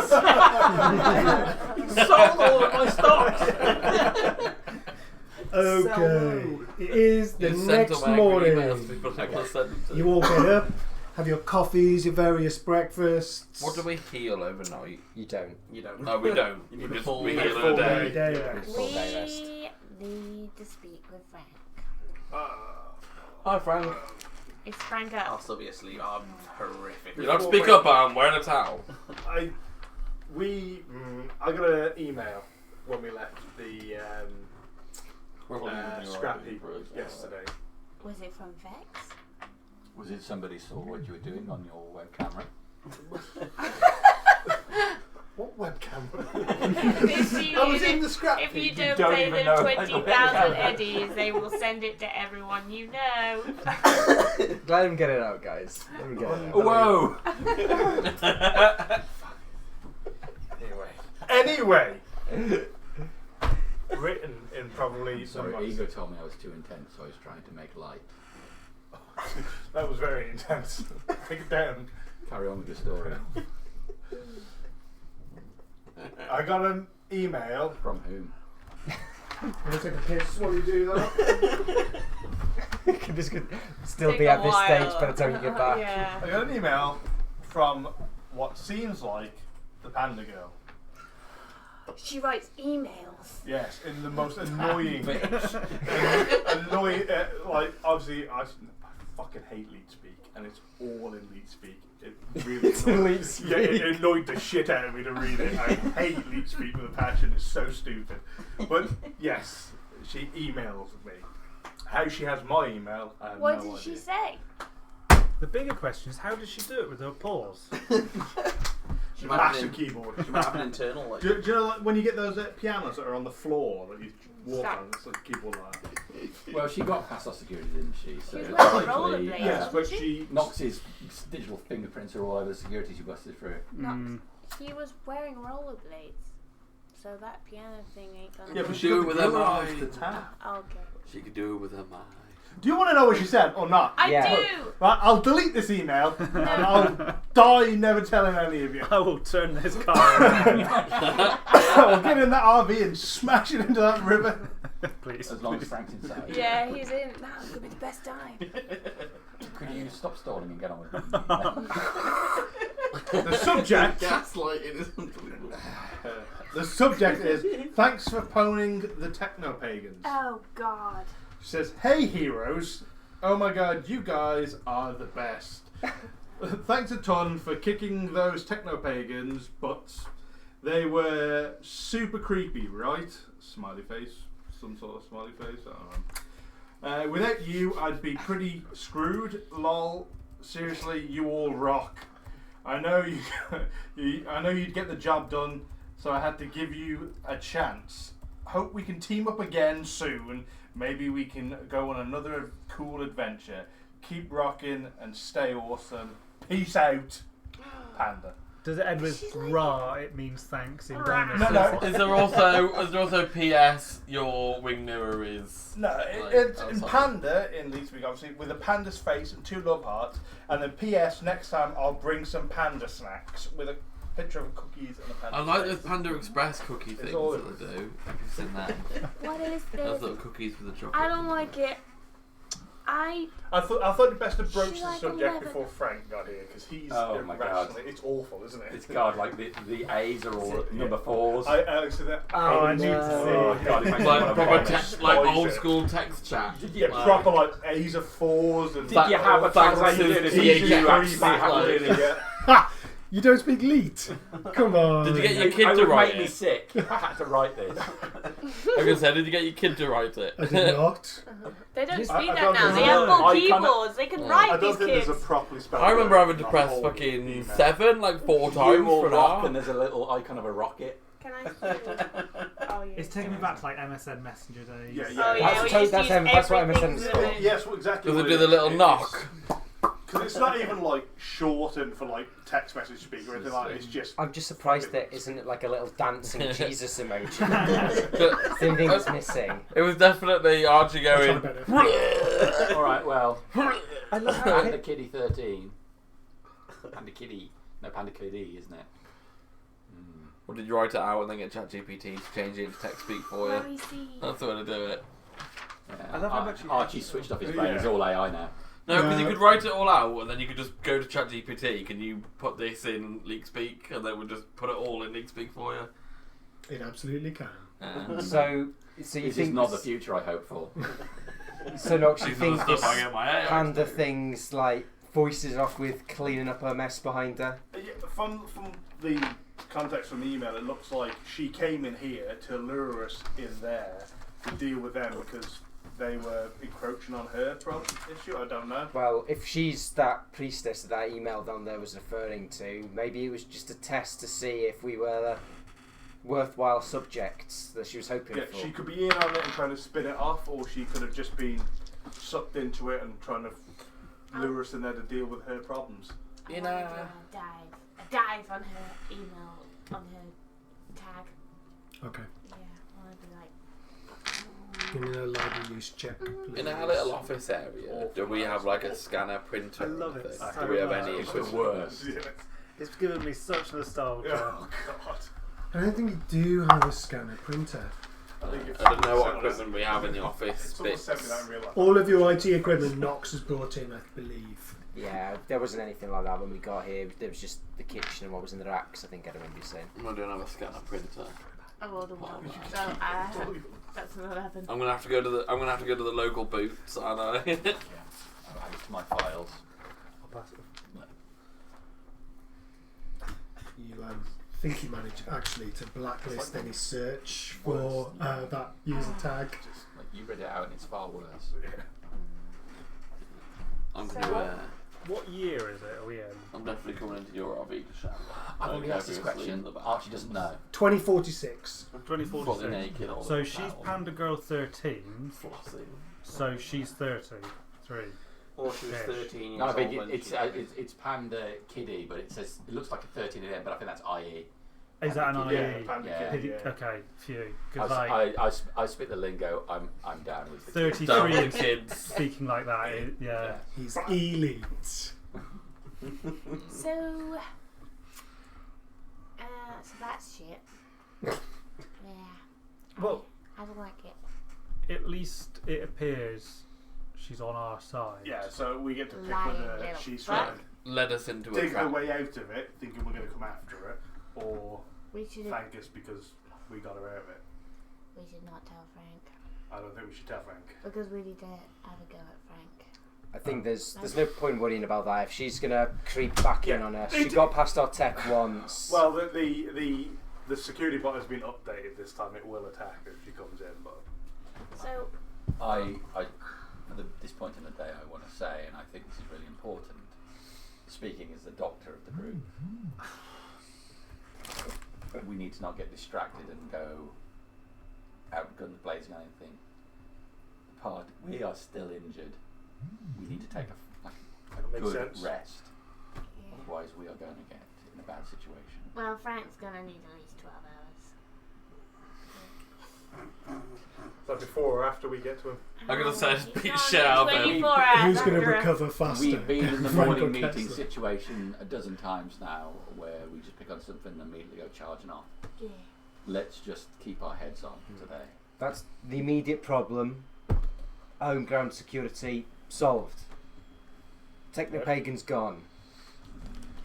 Sold all of my stocks.
Okay, it is the
You sent
next
them angry emails
morning.
to people who will send them to.
You all get up, have your coffees, your various breakfasts.
What do we heal overnight?
You don't.
You don't.
No, we don't.
You
We
need a
just
full-
we
you need
heal
a
in
full
a day.
Day
Yeah.
rest.
Full day rest.
We need to speak with Frank.
Hi, Frank.
It's Frank
I'll
up.
still be asleep. I'm horrific.
You don't speak up. I'm wearing a towel.
I got an email when we left the scrap heap yesterday.
Was it from Vex?
Was it somebody saw what you were doing on your web camera?
What webcam?
If
I was in the scrap
If you
heap.
don't
don't
pay
even
them
know
20,000 eddies, they will send it to everyone you know.
Let him get it out, guys. Let him get it out.
Whoa!
Anyway. Written in probably some
Sorry,
months.
Ego told me I was too intense, so I was trying to make light.
That was very intense. Take it down.
Carry on with the story.
I got an email.
From whom?
Wanna take a piss?
While you do that.
This could still
Take
be
a
at this stage
while.
by the time you get back.
Yeah.
I got an email from what seems like the Panda Girl.
She writes emails.
Yes, in the most annoying, like obviously I fucking hate lead speak, and it's all in lead speak. It really
It's in
annoyed,
lead speak.
Yeah, it annoyed the shit out of me to read it. I hate lead speak with a passion. It's so stupid. But yes, she emails me. How she has my email, I have
What
no
did she
idea.
say?
The bigger question is, how does she do it with her paws?
She might have
Massive
an,
keyboard.
she might have an internal. Like,
Do you know like, when you get those pianos that are on the floor that you walk
Stop.
on? It's like a keyboard like that.
Well, she got past our security, didn't she? So
She was
likely,
wearing rollerblades.
Yes, but
wasn't
she
Knox's digital fingerprints are all over the security she busted through.
Knox. He was wearing rollerblades, so that piano thing ain't gonna.
Yeah,
be-
but
she
she
got
got
the
the
glue
off
eye.
the tap.
Okay.
She could do it with her mind.
Do you want to know what she said or not?
I
Yeah.
do.
Right, I'll delete this email and I'll die never telling any of you.
I will turn this car around.
I'll get in that RV and smash it into that river.
Please.
As long as Frank's inside.
Yeah, he's in. That could be the best time.
Could you stop stalling and get on with it?
The subject.
Gaslighting is unbelievable.
The subject is thanks for phoning the Technopagans.
Oh God.
She says, "Hey heroes, oh my god, you guys are the best. Thanks a ton for kicking those Technopagans butts. They were super creepy, right? Smiley face, some sort of smiley face. I don't know. Without you, I'd be pretty screwed. Lol. Seriously, you all rock. I know I know you'd get the job done, so I had to give you a chance. Hope we can team up again soon. Maybe we can go on another cool adventure. Keep rocking and stay awesome. Peace out, Panda."
Does it end with "ra"? It means thanks in bonus.
No.
Is there also P.S. Your wing mirror is
No,
like,
it's in
outside?
Panda, in Leeds Week, obviously, with a panda's face and 2 love hearts. And then P.S. Next time I'll bring some panda snacks with a picture of cookies and a panda
I like
face.
those Panda Express cookie things
all
that
it
they do. Have you seen that?
What is
Those
this?
little cookies with the chocolate.
I don't like it.
I thought it best to broach
She's
the
like
subject
11.
before Frank got here, because he's
Oh my God.
irrational. It's awful, isn't it?
It's God, like the A's are all number 4s.
I so that.
Oh, I need to
Oh
see.
God, it makes me
Like
want to
proper
vomit.
text, like
Spoils
old
it.
school text chat.
Yeah, proper like A's are 4s and.
Did you have a translated
Thanks,
in
T's
the EU
are
accent happening?
Yeah.
You don't speak Leet? Come on.
Did you get your
It
kid to
would
write
make me
it?
sick if I had to write this.
I was gonna say, did you get your kid to write it?
I did not.
They don't
I
speak
don't
that now.
think
They
so.
have full
I kinda-
keyboards. They can
Yeah.
write
I don't
these
think
kids.
there's a properly spelled.
I remember
word
having
in
to
the
press
whole
fucking
email.
7 like 4
You
times
will
for an
rock
hour.
and there's a little icon of a rocket.
Can I see? Oh, yeah.
It's taking me back to like MSN Messenger days.
Yeah,
Oh,
yeah.
yeah.
That's
we
to-
used to
that's
use
M- that's what
everything
MSN is
to
for.
the-
Yes, well, exactly.
Does it
what
do the little knock?
Because it's not even like shortened for like text message speak or anything like that. It's just.
I'm just surprised there isn't like a little dancing Jesus emoji.
But
It's the only thing that's missing.
it was definitely Archie going.
All right, well,
I love how
Panda Kitty 13. Panda Kitty, no Panda Kitty, isn't it?
Or did you write it out and then get ChatGPT to change it into text speak for
Let
you?
me see.
That's the way to do it.
Yeah.
I love how much you-
Archie switched off his brain.
Yeah.
He's all AI now.
No, because you
No.
could write it all out and then you could just go to ChatGPT. Can you put this in LeakSpeak? And they would just put it all in LeakSpeak for you.
It absolutely can.
And
So you
This
think
is not the future I hope for.
So Nox, you
these are the
think
stuff
this
I get my AI
Panda
to do.
thing's like voices off with cleaning up her mess behind her?
Yeah, from the context from the email, it looks like she came in here to lure us in there to deal with them because they were encroaching on her issue. I don't know.
Well, if she's that priestess that email down there was referring to, maybe it was just a test to see if we were worthwhile subjects that she was hoping
Yeah,
for.
she could be in on it and trying to spin it off, or she could have just been sucked into it and trying to lure us in there to deal with her problems.
You
I
know.
wanna do a dive on her email, on her tag.
Okay.
Yeah, I want to be like.
Give me a library use check.
In our little office area, do we have like a scanner printer?
I love
or
it
anything?
so
Do we have
much.
any
It's the
equipment?
worst.
Yeah.
It's given me such nostalgia.
Oh god.
I don't think we do have a scanner printer.
I think if
I don't know what
someone-
equipment we have in the office.
Someone sent me that in real life.
All of your IT equipment Knox has brought in, I believe.
Yeah, there wasn't anything like that when we got here. There was just the kitchen and what was in the racks, I think I remember you saying.
I don't have a scanner printer.
Oh, well, the one. So that's an 11.
I'm gonna have to go to the local boots, and
Yeah, I'll add it to my files.
I'll pass it.
You think you managed actually to blacklist any search for that user tag.
Just, like, you read it out and it's far worse.
I'm
So-
gonna.
What year is it? Are we in?
I'm definitely coming into your RV to shower.
I've already
Like,
asked this
obviously
question.
in the back.
Archie doesn't know.
2046.
Fully
2046.
naked. all
So
the
she's
towel.
Panda Girl 13.
Flossing.
So she's 33.
Or she was
Fish.
13 years
No, I
old.
think
when
it's
she
it's Panda Kiddie, but it says it looks like a 13 at the end, but I think that's IE.
Is that an
Yeah,
IE?
Panda
Yeah.
Kid, yeah.
Okay, phew. Because
I spit the lingo. I'm down with it.
33
Down with the kids.
speaking like that, yeah.
He's elite.
So that's shit. Yeah.
Well,
I don't like it.
at least it appears she's on our side.
Yeah, so we get to pick
Lying
whether
little
she's
fuck.
trying
Led us into
to
a
dig her
trap.
way out of it, thinking we're going to come after her, or
We should
thank us because we got her out of it.
not tell Frank
I don't think we should tell Frank.
because we need to have a go at Frank.
I think there's no point worrying about that. If she's gonna creep back in
Yeah.
on us, she got past our tech once.
Well, the security bot has been updated this time. It will attack her if she comes in, but
So
At this point in the day, I want to say, and I think this is really important, speaking as the doctor of the group, we need to not get distracted and go out guns blazing on anything. We are still injured. We need to take a
makes
good
sense.
rest.
yeah.
Otherwise, we are going to get in a bad situation.
Well, Frank's gonna need at least 12 hours.
is that before or after we get to him?
I'm gonna say
He's
beat the
not
shit out of him.
24 hours
Who's going to
after a-
recover faster?
We've been in the
Frank
morning
or
meeting
Kessler?
situation a dozen times now where we just pick on something and immediately go charging off.
Yeah.
Let's just keep our heads on today.
That's the immediate problem. Home ground security solved. Technopagans gone.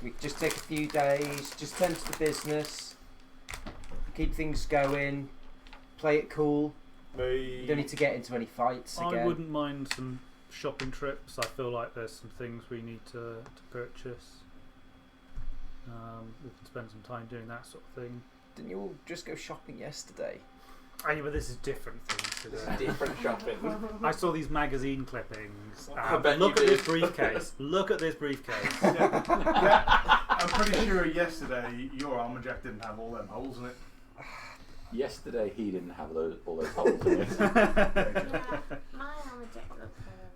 We just take a few days, just tend to the business, keep things going, play it cool. You don't need to get into any fights
I
again.
wouldn't mind some shopping trips. I feel like there's some things we need to purchase. We can spend some time doing that sort of thing.
Didn't you all just go shopping yesterday?
Oh, yeah, but this is different things today.
Different shopping.
I saw these magazine clippings.
I
And
bet
look
you
at
did.
this briefcase. Look at this briefcase.
Yeah, I'm pretty sure yesterday your armor jack didn't have all them holes in it.
Yesterday he didn't have all those holes in it.
Yeah, my armor jack looks better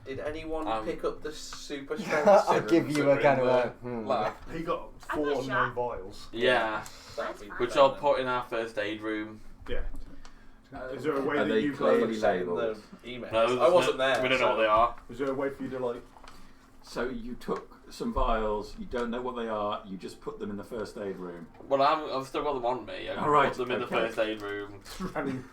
than
Did anyone pick up the super strength
I'll
serum
give you
that
a
were
kind
in
of
the
a.
lab?
He got
I
4
got
known
shot.
vials.
Yeah,
That'd be
which
better
I'll
than-
put in our first aid room.
Yeah. Is there a way
Are
that
they
you
clearly
guys?
in the
labelled?
emails?
No,
I wasn't there.
We don't know
so-
what they are.
Is there a way for you to like?
So you took some vials, you don't know what they are, you just put them in the first aid room.
Well, I've still got them on me. I can
Alright,
put them in the
okay.
first aid room.
running?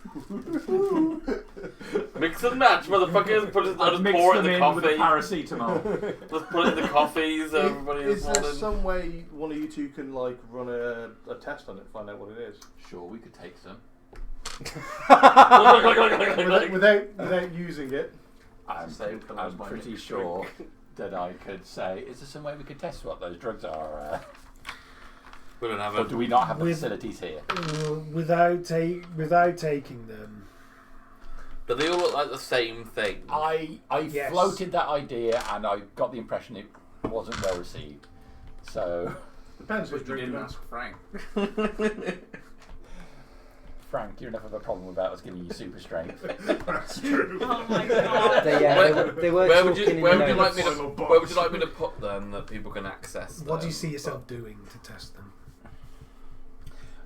Mix and match, motherfuckers. Put it, I'll just
Mix
pour it in
them
the
in with the
coffee.
paracetamol.
Just put it in the coffee so everybody
Is
is
there
morning.
some way one of you two can like run a test on it, find out what it is?
Sure, we could take some.
without using it.
I'm
Same colour as my
pretty
mixed
sure that I could say, is there some way we could test what those drugs are?
We don't have
Or do we not have the
With-
facilities here?
Without taking them.
But they all look like the same thing.
I
Yes.
floated that idea and I got the impression it wasn't well received. So,
Depends
But
which
you
drink
didn't
you
ask Frank.
Frank, you're enough of a problem without us giving you super strength.
That's true.
Oh my god.
They were
Where would
talking
you where
in
would
the
you like me to
Final box.
where would you like me to put them that people can access?
What do you
them?
see yourself doing to test them?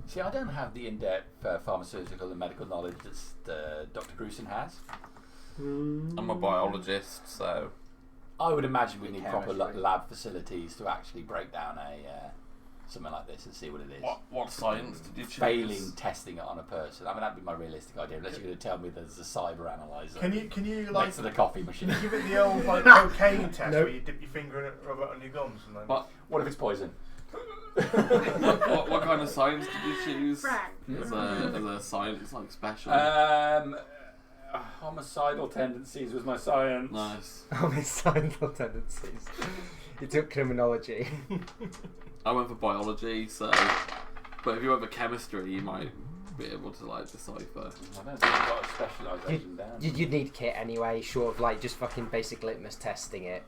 See, I don't have the in-depth pharmaceutical and medical knowledge that Dr. Grusin has.
I'm a biologist, so
I would imagine we need proper
Chemistry.
lab facilities to actually break down something like this and see what it is.
what science did you choose?
Failing testing it on a person. I mean, that'd be my realistic idea. Unless you're going to tell me there's a cyber analyzer
Can you like
next to the coffee machine.
give it the old like cocaine test
Nope.
where you dip your finger in it, rub it on your gums, and then?
What?
What if it's poison?
what kind of science did you choose
Frank.
as a science like special?
Homicidal tendencies was my science.
Nice.
Homicidal tendencies. You took criminology.
I went for biology, so. But if you went for chemistry, you might be able to like decipher.
I don't think I've got a specialisation down.
You'd need kit anyway, short of like just fucking basic litmus testing it.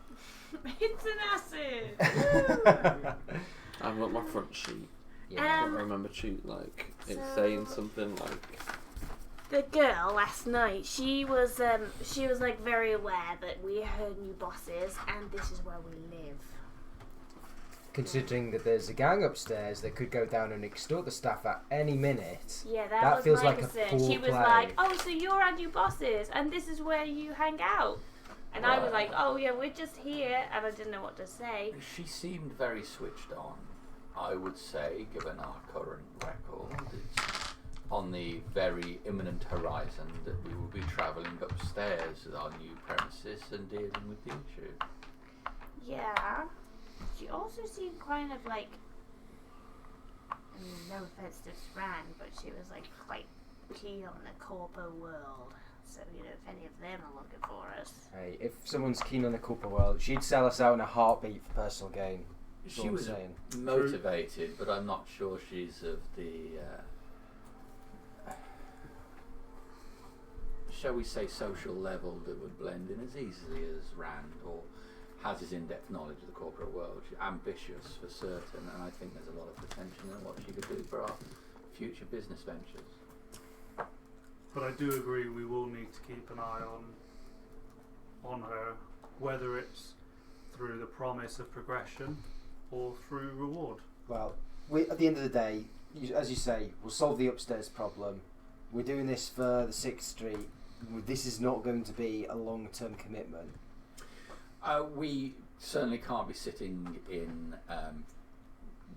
It's an acid.
I've got my front sheet.
Yeah.
I remember like it's saying something like
The girl last night, she was like very aware that we are her new bosses and this is where we live.
Considering that there's a gang upstairs that could go down and extort the staff at any minute.
Yeah, that was
feels
my
like
concern.
a poor
She was
play.
like, "Oh, so you're our new bosses and this is where you hang out." And I was like, "Oh yeah, we're just here," and I didn't know what to say.
She seemed very switched on. I would say, given our current record, it's on the very imminent horizon that we will be travelling upstairs to our new premises and dealing with the issue.
Yeah. She also seemed kind of like, I mean, no offense to Fran, but she was like quite keen on the corpo world. So, you know, if any of them are looking for us.
Hey, if someone's keen on the corporate world, she'd sell us out in a heartbeat for personal gain. That's
She
all I'm
was
saying.
motivated, but I'm not sure she's of the, shall we say, social level that would blend in as easily as Rand or has his in-depth knowledge of the corporate world. She's ambitious for certain, and I think there's a lot of potential in what she could do for our future business ventures.
But I do agree we will need to keep an eye on her, whether it's through the promise of progression or through reward.
Well, at the end of the day, as you say, we'll solve the upstairs problem. We're doing this for the 6th Street. This is not going to be a long-term commitment.
We certainly can't be sitting in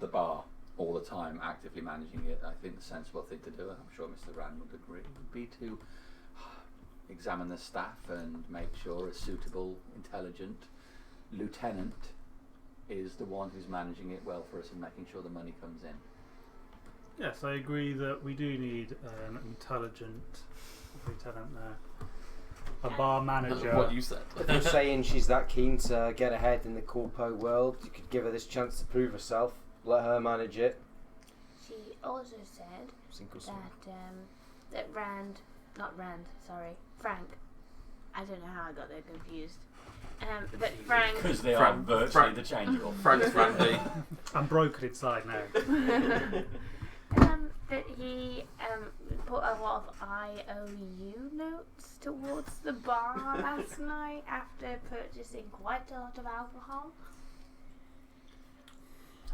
the bar all the time actively managing it. I think the sensible thing to do, and I'm sure Mr. Rand would agree, would be to examine the staff and make sure a suitable, intelligent lieutenant is the one who's managing it well for us and making sure the money comes in.
Yes, I agree that we do need an intelligent lieutenant there. A bar manager.
What you said.
If you're saying she's that keen to get ahead in the corpo world, you could give her this chance to prove herself. Let her manage it.
She also said that Frank. I don't know how I got there confused. That Frank.
Because they are virtually the changeable.
Frank's Randy.
I'm broken inside now.
That he put a lot of IOU notes towards the bar last night after purchasing quite a lot of alcohol.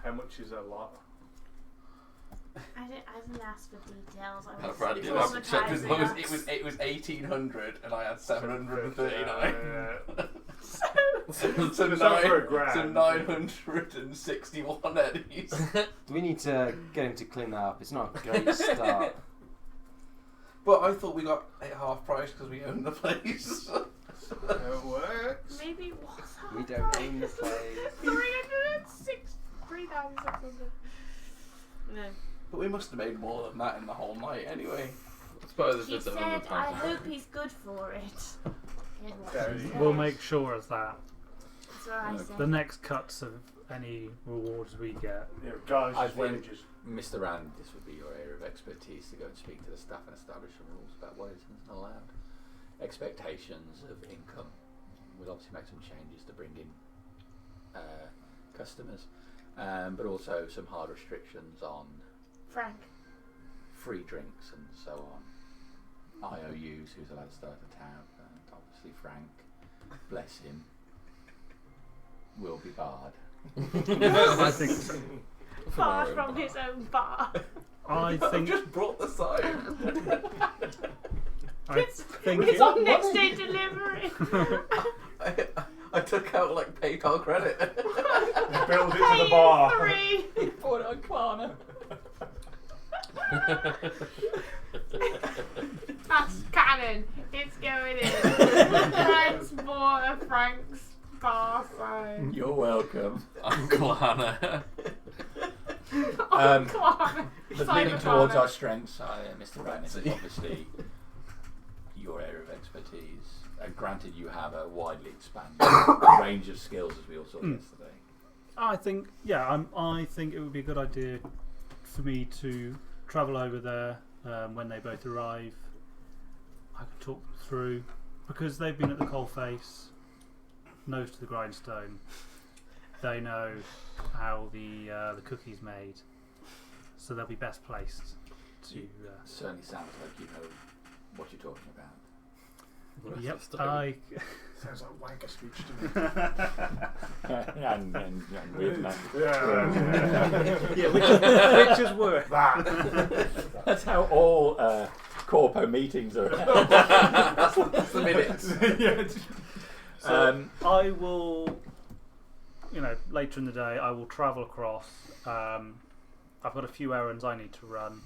How much is a lot?
I didn't ask for details. I was
Randy, I have to check as long as
traumatizing
it was 1800 and I had 739. So
Just over a grand.
So 961 eddies.
We need to get him to clean that up. It's not a great start.
But I thought we got at half price because we own the place.
It works.
Maybe it was
We don't own the place.
3,600. No.
But we must have made more than that in the whole night anyway. I suppose it's
She
just
said,
£100.
I hope he's good for it.
We'll make sure of that.
That's what I said.
The next cuts of any rewards we get.
Yeah, guys,
I
just
think-
wages.
Mr. Rand, this would be your area of expertise to go and speak to the staff and establish some rules about what is and isn't allowed. Expectations of income. We'll obviously make some changes to bring in customers, but also some hard restrictions on
Frank.
free drinks and so on. IOUs, who's allowed to start a tab, and obviously Frank, bless him, will be barred.
I think so.
Far from his own bar.
I think
just brought the sign.
I think
It's on next day delivery.
I took out like PayPal credit.
Build it to the bar.
Free.
He bought it on Klarna.
That's canon. It's going in. Frank's bought a Frank's bar sign.
You're welcome.
I'm Klarna.
On Klarna.
But leaning towards
Cyberpunk.
our strengths, Mr. Rand, is obviously your area of expertise. Granted, you have a widely expanded range of skills, as we all saw yesterday.
I think I think it would be a good idea for me to travel over there when they both arrive. I could talk them through because they've been at the coalface, nose to the grindstone. They know how the cookie's made, so they'll be best placed to.
Certainly sounds like you know what you're talking about.
Yep,
Sounds like Wanker Scooch to me.
and weird man.
yeah, which is worse.
That's how all corpo meetings are.
That's the minutes.
I will, later in the day, I will travel across. I've got a few errands I need to run.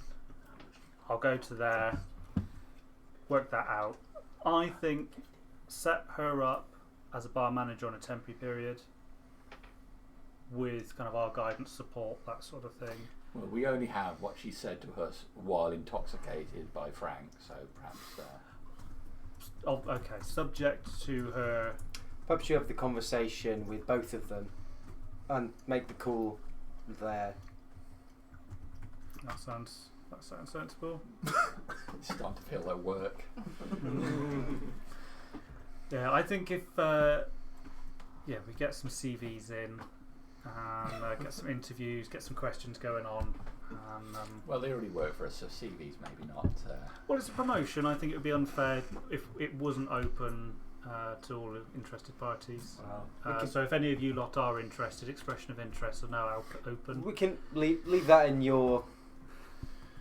I'll go to there, work that out. I think set her up as a bar manager on a temporary period with kind of our guidance support, that sort of thing.
Well, we only have what she said to us while intoxicated by Frank, so perhaps.
Oh, okay. Subject to her.
Perhaps you have the conversation with both of them and make the call there.
That sounds sensible.
It's starting to feel like work.
Yeah, I think if we get some CVs in and get some interviews, get some questions going on. And,
well, they already work for us, so CVs maybe not.
Well, it's a promotion. I think it would be unfair if it wasn't open to all interested parties. So if any of you lot are interested, expression of interest are now open.
We can leave that in your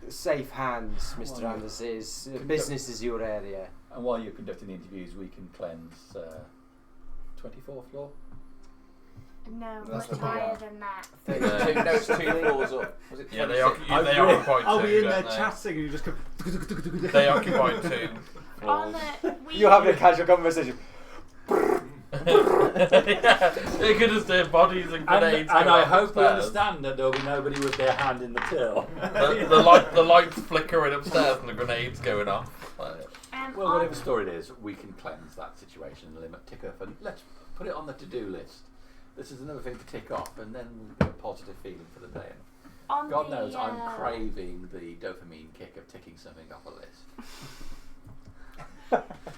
safe hands, Mr. Anders. Business is your area.
And while you're conducting the interviews, we can cleanse 24th floor.
No,
That's
much
the
higher than that.
It's 2 floors up. Was it
Yeah, they
26?
occupy 2.
Are we in there
don't they?
chatting and you just go...
They occupy 2
On
floors.
You have a casual conversation.
They could just hear bodies and grenades.
And
go
I
up
hope they
upstairs.
understand that there'll be nobody with their hand in the till.
The lights flickering upstairs and the grenades going off.
Well, whatever story it is, we can cleanse that situation and limit tick off, and let's put it on the to-do list. This is another thing to tick off, and then we'll get a positive feeling for the day. God knows I'm craving the dopamine kick of ticking something off a list.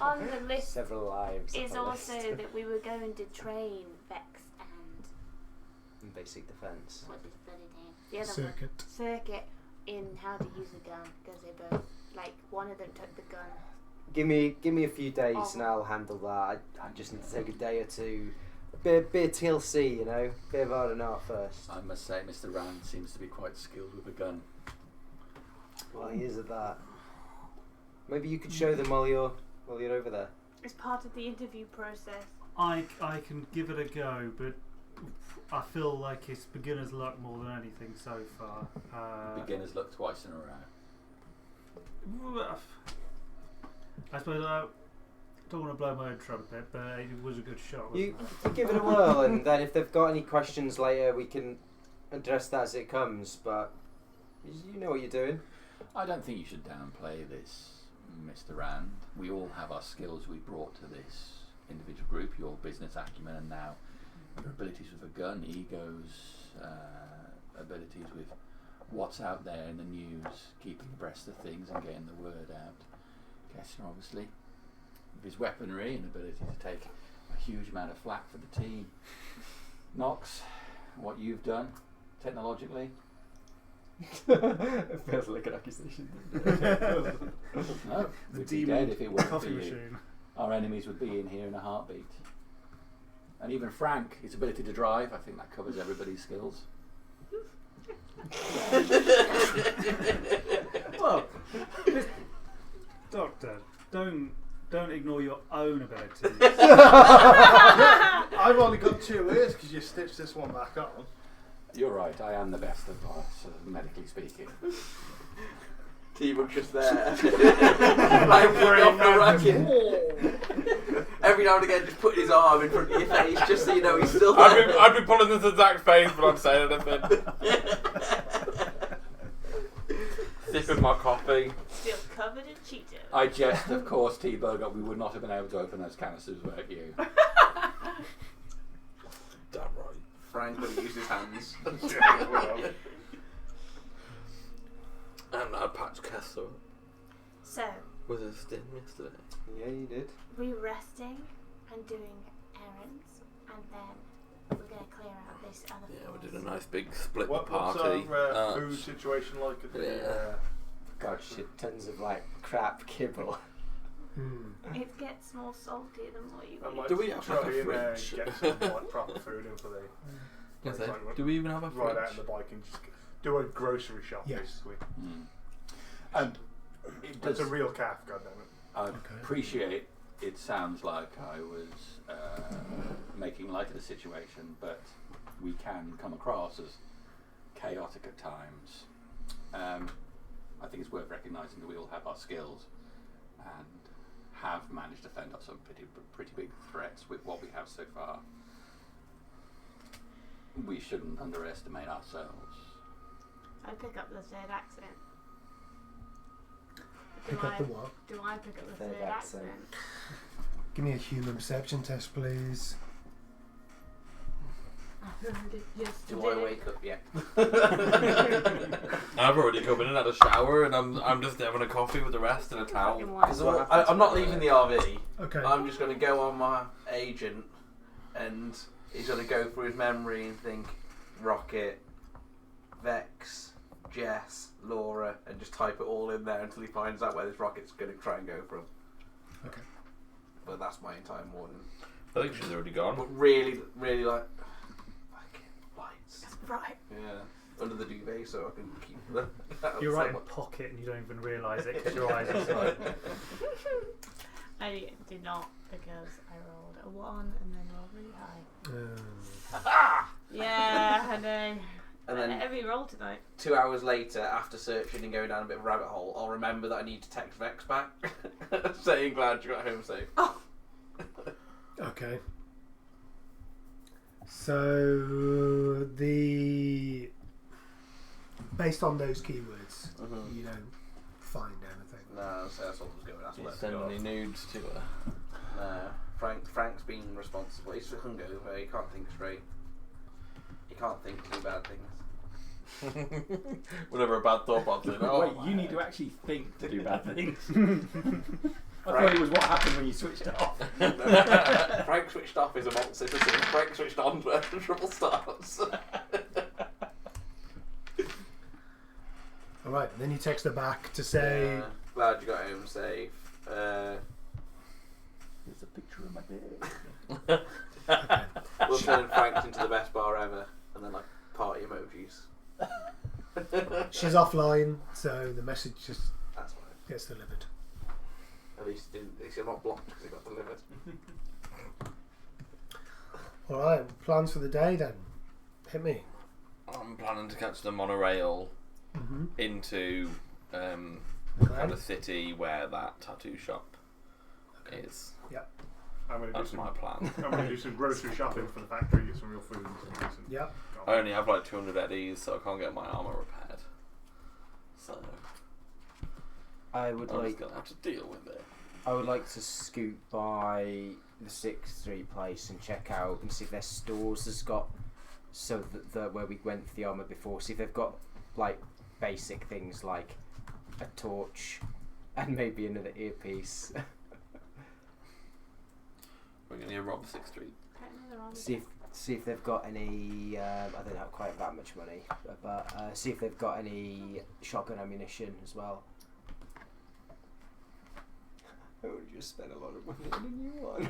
On the list
Several lives.
is
on the
also
list.
that we were going to train Vex and
Basic defence.
what is the bloody name? The other
Circuit.
in how to use a gun, because they both one of them took the gun.
Give me a few days and I'll handle that. I just need to take a day or two. Bit of TLC, bit of R&R first.
I must say, Mr. Rand seems to be quite skilled with a gun.
Well, he is at that. Maybe you could show them while you're over there.
It's part of the interview process.
I can give it a go, but I feel like it's beginner's luck more than anything so far.
Beginner's luck twice in a row.
I suppose I don't want to blow my own trumpet, but it was a good shot.
You give it a whirl, and then if they've got any questions later, we can address that as it comes. But you know what you're doing.
I don't think you should downplay this, Mr. Rand. We all have our skills we brought to this individual group, your business acumen, and now your abilities with a gun, Ego's abilities with what's out there in the news, keeping abreast of things and getting the word out. Kessler, obviously, with his weaponry and ability to take a huge amount of flack for the team. Knox, what you've done technologically.
It feels like an accusation.
No, we'd be dead if it weren't for
coffee
you.
machine.
Our enemies would be in here in a heartbeat. And even Frank, his ability to drive, I think that covers everybody's skills.
Well, Doctor, don't ignore your own abilities.
I've only got 2 ears because you stitched this one back on.
You're right, I am the best of us, medically speaking.
T-Bug's just there. Like off the racket. Every now and again just putting his arm in front of your face just so you know he's still there.
I'd be pulling this exact face, but I'm saying anything. Sipping my coffee.
Still covered in Cheetos.
I jest, of course, T-Bug, we would not have been able to open those canisters without you.
Damn right.
Frank would have used his hands.
And I patched Kessler
So,
with a stim yesterday.
Yeah, you did.
we're resting and doing errands, and then we're going to clear out this other
Yeah,
floors.
we did a nice big split
What's
party.
our food situation like at the...
God, shit, tons of crap kibble.
It gets more salty the more you
And
eat.
like,
Do we have
try
like a
in there
fridge?
and get some like proper food in for the.
Yes,
like,
do we even have a
ride out
fridge?
in the bike and just do a grocery shop
Yes.
basically.
And it
It's a
does.
real calf, goddammit.
I
Okay.
appreciate it sounds like I was making light of the situation, but we can come across as chaotic at times. I think it's worth recognising that we all have our skills and have managed to fend off some pretty big threats with what we have so far. We shouldn't underestimate ourselves.
I pick up the third accent.
Pick up the what?
Do I pick up the
Third
third
accent.
accent?
Give me a human perception test, please.
I heard it yesterday.
Do I wake up yet?
I've already come in and had a shower, and I'm just having a coffee with the rest and a towel.
Fucking
Because
one.
I'm not leaving the RV.
Okay.
I'm just going to go on my agent, and he's going to go through his memory and think Rocket, Vex, Jess, Laura, and just type it all in there until he finds out where this rocket's going to try and go from.
Okay.
But that's my entire morning.
I think she's already gone.
But really, really like fucking lights.
Right.
Yeah, under the duvet so I can keep the.
You're right in the pocket and you don't even realise it because your eyes are so.
I did not because I rolled a 1 and then rolled really high. Yeah, I know.
And then
Every roll tonight.
2 hours later, after searching and going down a bit of a rabbit hole, I'll remember that I need to text Vex back, saying glad you got home safe.
Oh.
Okay. So based on those keywords, you don't find anything.
No, so that's what was going. That's
You
what
send any nudes to her?
No, Frank's been responsible. He's hungover. He can't think straight. He can't think too bad things.
Whenever a bad thought pops in. Oh,
Wait, you need to actually think to do bad things. I thought it was what happened when you switched it off.
Frank switched off is a mock citizen. Frank switched on where the trouble starts.
All right. Then you text her back to say,
glad you got home safe.
There's a picture of my dick.
We'll turn Frank's into the best bar ever, and then like party emojis.
she's offline, so the message just
That's fine.
gets delivered.
At least I'm not blocked because it got delivered.
All right. Plans for the day then. Hit me.
I'm planning to catch the monorail
Mm-hmm.
into the kind of city where that tattoo shop is.
I'm going to do
That's
some.
my plan.
I'm going to do some grocery shopping for the factory, get some real food and some decent.
Yep.
I only have like 200 eddies, so I can't get my armor repaired. So
I would
I'm
like
just gonna have to deal with it.
I would like to scoot by the 6th Street place and check out and see if their stores has got so that where we went for the armor before. See if they've got like basic things like a torch and maybe another earpiece.
We're gonna rob 6th Street.
See if they've got any. I don't have quite that much money, but see if they've got any shotgun ammunition as well. I would just spend a lot of money on a new one.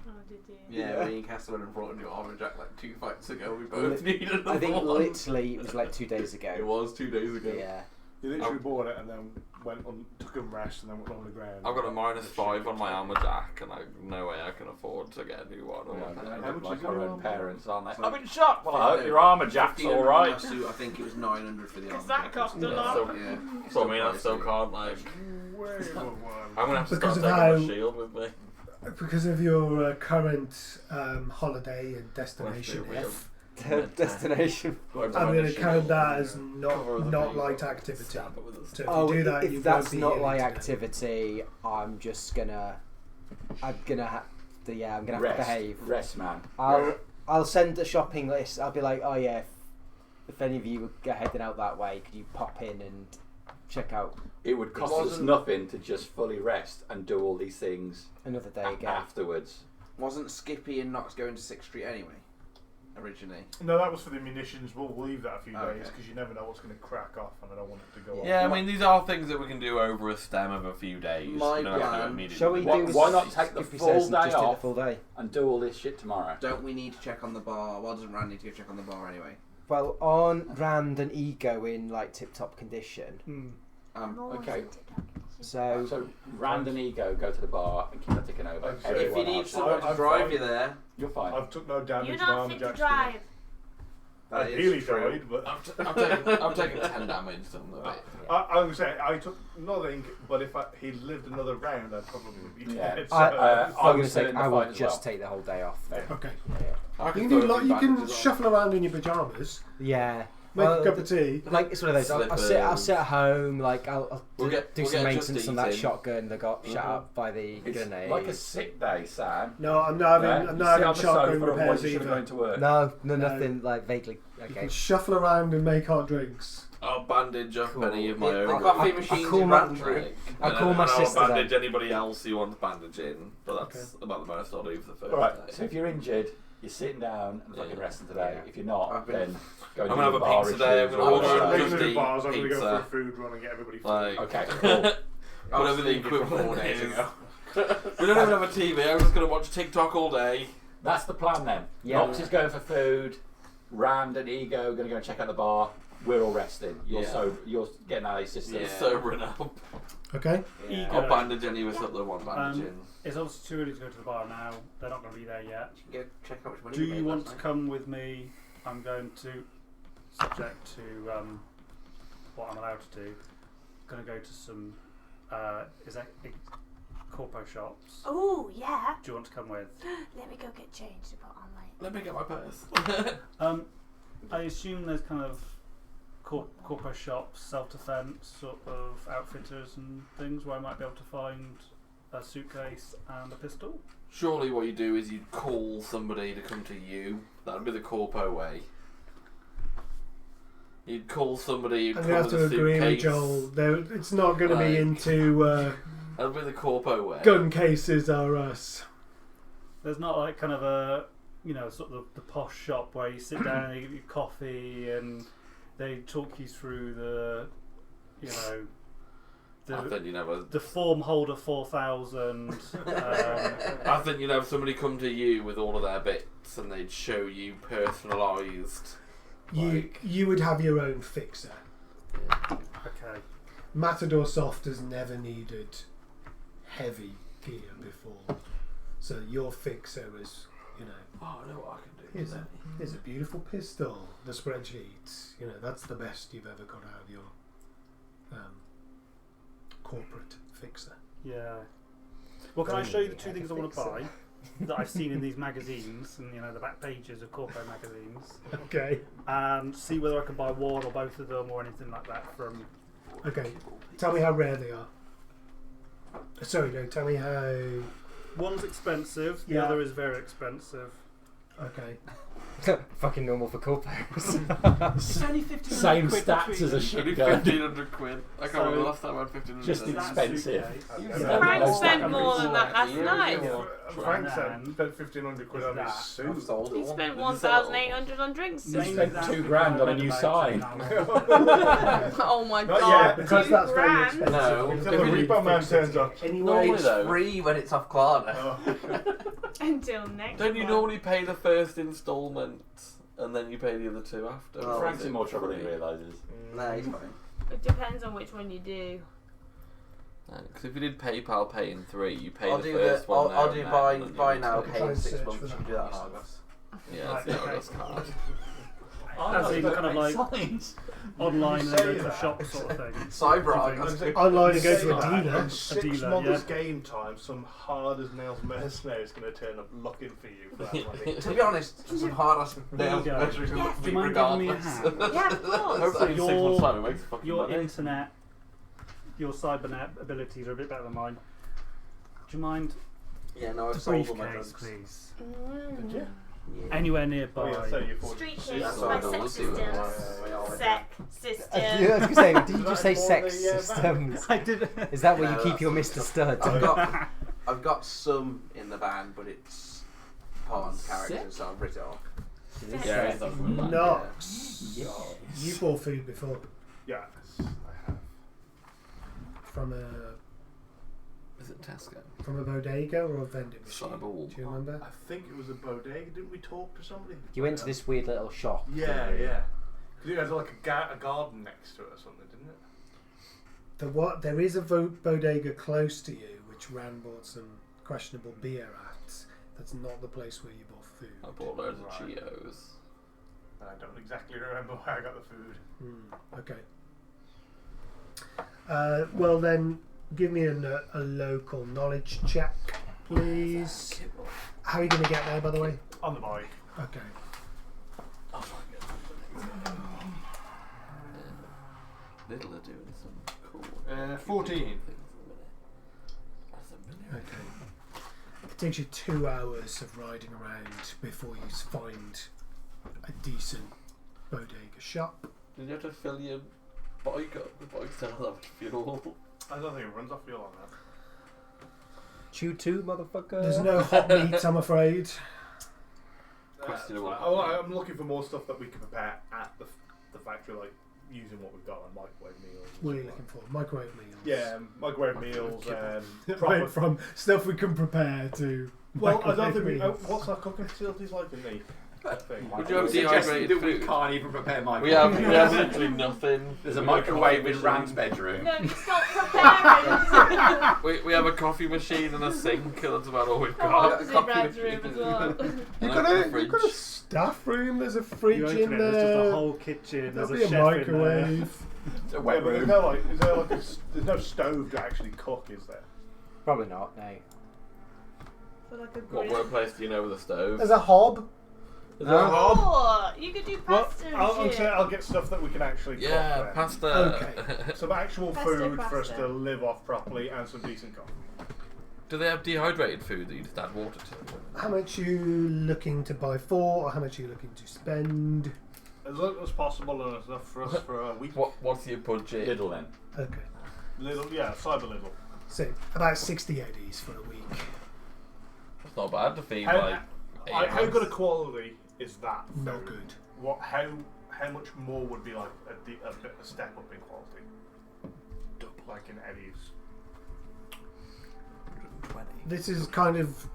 Oh, did you?
Yeah, me and Castle went and brought a new armor jack like 2 fights ago. We both needed another
I think
one.
literally it was like 2 days ago.
It was 2 days ago.
Yeah.
You literally bought it and then went on, took a rest and then went on the ground.
I've got a -5 on my armor jack, and no way I can afford to get a new one.
How much
Like
is
our
your
own
armor?
parents, aren't they?
It's
I've
like
been shot. Well, I hope
15
your armor jack's
1500
all right.
my suit, I think it was 900 for the armor
that
jack.
cost a
Yeah,
lot.
so, yeah.
So I mean, I still can't like.
Way above one.
I'm gonna have to
Because
start
of
taking
how-
my shield with me.
Because of your current holiday and destination
Where's the
F,
Destination.
I'm going to count that as
Cover the
not
people.
light activity.
Stab it with a
So if
Oh,
you do that, you
if that's
won't be
not
healing
like
today.
activity, I'm just gonna. I'm gonna have to
Rest,
behave.
rest, man.
I'll send a shopping list. I'll be like, oh yeah, if any of you are heading out that way, could you pop in and check out
It would cost us nothing to just fully rest and do all these things
another day again?
afterwards.
Wasn't Skippy and Knox going to 6th Street anyway? originally?
No, that was for the munitions. We'll leave that a few
Okay.
days because you never know what's going to crack off, and I don't want it to go off.
Yeah, I mean, these are things that we can do over a stem of a few days.
My
You don't have to do it
plan-
immediately.
Shall we do?
Why not take the
Skippy
full
says,
day
just take
off?
the full day.
And do all this shit tomorrow.
Don't we need to check on the bar? Well, doesn't Rand need to go check on the bar anyway?
Well, aren't Rand and Ego in like tip-top condition?
I'm always
okay.
in tip-top condition.
So
Rand and Ego go to the bar and keep that ticking over.
If
If you
Everyone
need
else-
someone to
I'm
drive
fine.
you there,
you're fine.
I've took no damage.
You're
my
not
armor
fit to
jack's
drive.
that
Ideally
is true.
died, but
I've taken 10 damage on the bit.
I would say I took nothing. But if he lived another round, I'd probably be
Yeah.
dead.
I
I'm
was going to
still
say
in the
I
fight
would
as
just
well.
take the whole day off. Then.
Okay.
I
You can
throw
do
a
like
few
you can
bandages on.
shuffle around in your pajamas,
Yeah.
make
Well,
a cup of tea.
Like it's one of those. I'll sit at home. Like I'll
We'll
do,
get-
do
we'll
some
get just
maintenance on that
eating.
shotgun that got shut
Mhm.
up by the
It's
grenade.
like a sick day, Sam.
No, I'm not having.
Yeah?
I'm
You
not
sit on
having
the
shotgun
sofa and
repairs
watch you
either.
going to work.
No,
No.
nothing like vaguely.
You
Okay.
can shuffle around and make hot drinks.
I'll bandage up
Cool.
any of my
The
own.
coffee
I
machines
call
in
my-
Rand's room.
I'll call my sister
I'll
then.
bandage anybody else who wants bandaging, but that's about the most I'll do for the first
Alright,
day.
so if you're injured, you're sitting down and fucking
Yeah.
resting today.
Yeah.
If you're not,
I've been-
then go and
I'm
do
gonna have
the
a
bar
pizza day, I'm
issues
gonna
or
order
whatever.
a
I'm
just
going to
eat
bars. I'm going to go for a
pizza.
food run and get everybody food.
Like,
Okay, cool.
whatever the
thinking for
equivalent
4 days
is.
ago.
We don't even have a TV. I'm just gonna watch TikTok all day.
That's the plan then.
Yeah.
Nox is going for food. Rand and Ego are going to go and check out the bar. We're all resting. You're getting out of your system.
Yeah. Sobering up.
Okay.
Yeah.
Ego.
I'll bandage any of us up that want bandaging.
It's obviously too early to go to the bar now. They're not going to be there yet.
You can go check how much money
Do
you
you
made
want
last
to
night.
come with me? I'm going to, subject to what I'm allowed to do, going to go to some corpo shops.
Oh, yeah.
Do you want to come with?
Let me go get changed to put on my...
Let me get my purse.
I assume there's kind of corpo shops, self-defense sort of outfitters and things where I might be able to find a suitcase and a pistol.
Surely what you do is you call somebody to come to you. That would be the corpo way. You'd call somebody who'd
I'm
come
gonna have
with
to
a
agree with
suitcase.
Joel. It's not going to be
Like-
into
That would be the corpo way.
gun cases are us.
There's not like kind of a, sort of the posh shop where you sit down and they give you coffee and they talk you through the
I think you'd have
the form holder 4000.
I think you'd have somebody come to you with all of their bits, and they'd show you personalised.
You would have your own fixer.
Okay.
Matador Soft has never needed heavy gear before, so your fixer is,
Oh, I know what I can do.
here's a beautiful pistol. The spreadsheet, that's the best you've ever got out of your corporate fixer.
Yeah. Well, can I show you the two things I want to buy that I've seen in these magazines and the back pages of corpo magazines,
Okay.
and see whether I can buy one or both of them or anything like that from.
Okay. Tell me how rare they are. Sorry, no. Tell me how.
One's expensive, the
Yeah.
other is very expensive.
Okay.
Fucking normal for corpos.
It's only 15
Same stats as a
Only
shit gun.
1,500 quid. I can't remember the last time I had 1,500.
Just
quid.
expensive.
Frank
No
spent
stack
more than that last
Yeah.
night.
Frank said spent 1,500 quid on his
I've
suit.
sold
He
it.
spent 1,800 on drinks.
You spent $2,000 on a new sign.
Oh my
Not
god,
yet,
because that's very
$2,000.
expensive.
No.
If
Until the
you
repo man
fix it
turns up.
Anyway,
Normally
It's
though.
free when it's off Klarna.
Oh.
Until next
Don't you
month.
normally pay the first instalment and then you pay the other two after?
Oh,
Frank's in more trouble than he realises.
Nah, he's fine.
It depends on which one you do.
Because if you did PayPal Pay in 3, you pay
I'll
the
do
first one. there
I'll
and
do
then,
buy
and then
buy
you
now,
do
pay
Try
in
and
6
search
months.
for
You
that
can do that on
yourself.
Argos.
Yeah, that's the Argos card.
As in kind of like online and then go to a shop sort of thing.
Cyber Argos.
online and go to a
Say
dealer.
in 6
dealer,
months
yeah.
game time, some hard as nails mercenary is going to turn up looking for you for that money.
To be honest, some hard ass nails
go.
measuring
Yes.
look for
Do
me
you mind giving me a
regardless.
hand?
Yeah, of course.
Hopefully in 6
Your-
months' time it makes fucking
Your
money.
internet, your cybernet abilities are a bit better than mine. Do you mind
Yeah, no, I've
the
sold all my
briefcase,
drugs.
please?
Did you?
Yeah.
Anywhere
Oh,
nearby.
yeah, 30 or 40.
Street
Yeah,
kids
that's
by
what I
sex
will do.
systems. Sec systems.
I was going to say, did you
Did
just
I
say
borrow
sex
the, van?
systems?
I did.
Is that where
No,
you keep your
that's-
Mr. Stud?
I've got some in the van, but it's part of the character, so I've written it off.
Yeah, he's not coming back.
Nox.
Yes.
You bought food before
Yes, I have.
from a
Is it Tesco?
bodega or a vending machine?
Cyber
Do you remember?
I think it was a bodega. Didn't we talk to somebody?
You went to this weird little shop.
Yeah,
didn't you?
yeah. Because it had like a garden next to it or something, didn't it?
There is a bodega close to you which Ran bought some questionable beer at. That's not the place where you bought food.
I bought loads of
Right.
Cheetos.
I don't exactly remember where I got the food.
Okay. Well then, give me a local knowledge check, please. How are you going to get there, by the way?
On the bike.
Okay.
Little are doing some cool.
14.
Okay. It takes you 2 hours of riding around before you find a decent bodega shop.
Did you have to fill your bike up? The bike's don't have that much fuel.
I don't think it runs off fuel on that.
Chew two, motherfucker.
There's no hot meat, I'm afraid.
Questionable.
I'm looking for more stuff that we can prepare at the factory, like using what we've got, like microwave meals.
What are you looking for? Microwave meals?
Yeah, microwave meals.
Right
proper.
from stuff we can prepare to.
Well, I don't
microwave
think we.
meals.
What's our cooking facilities like in me?
Would you have
Suggesting
dehydrated
that we
food?
can't even prepare microwave.
We have literally nothing.
There's a microwave in Rand's bedroom.
No, you stop preparing.
We have a coffee machine and a sink, and that's about all we've
Oh,
got.
it's in Brad's room as well.
You've got a staff room. There's a fridge
You open
in
it,
there.
there's just a whole kitchen.
There'll
There's
be
a
a
chef
microwave.
It's a
Yeah,
wet
but there's
room.
no like, is there like there's no stove to actually cook, is there?
Probably not, no.
For like a
What
grill.
workplace do you know with a stove?
There's a hob.
Is there a hob?
Oh, you could do
Well,
pasta and
I'm
shit.
saying I'll get stuff that we can actually cook.
Yeah,
there.
pasta.
Okay.
Some actual
Pasta,
food for us
pasta.
to live off properly and some decent coffee.
Do they have dehydrated food that you just add water to?
How much you looking to buy for, or how much you looking to spend?
As little as possible and enough for us for a week.
What's your budget?
Little then.
Okay.
Little, yeah, cyber little.
So about 60 eddies for a week.
It's not bad to feed
How,
like.
how good a quality is that? Food?
Not good.
What? How much more would be like a step up in quality? Like in Eddie's.
120.
This is kind of,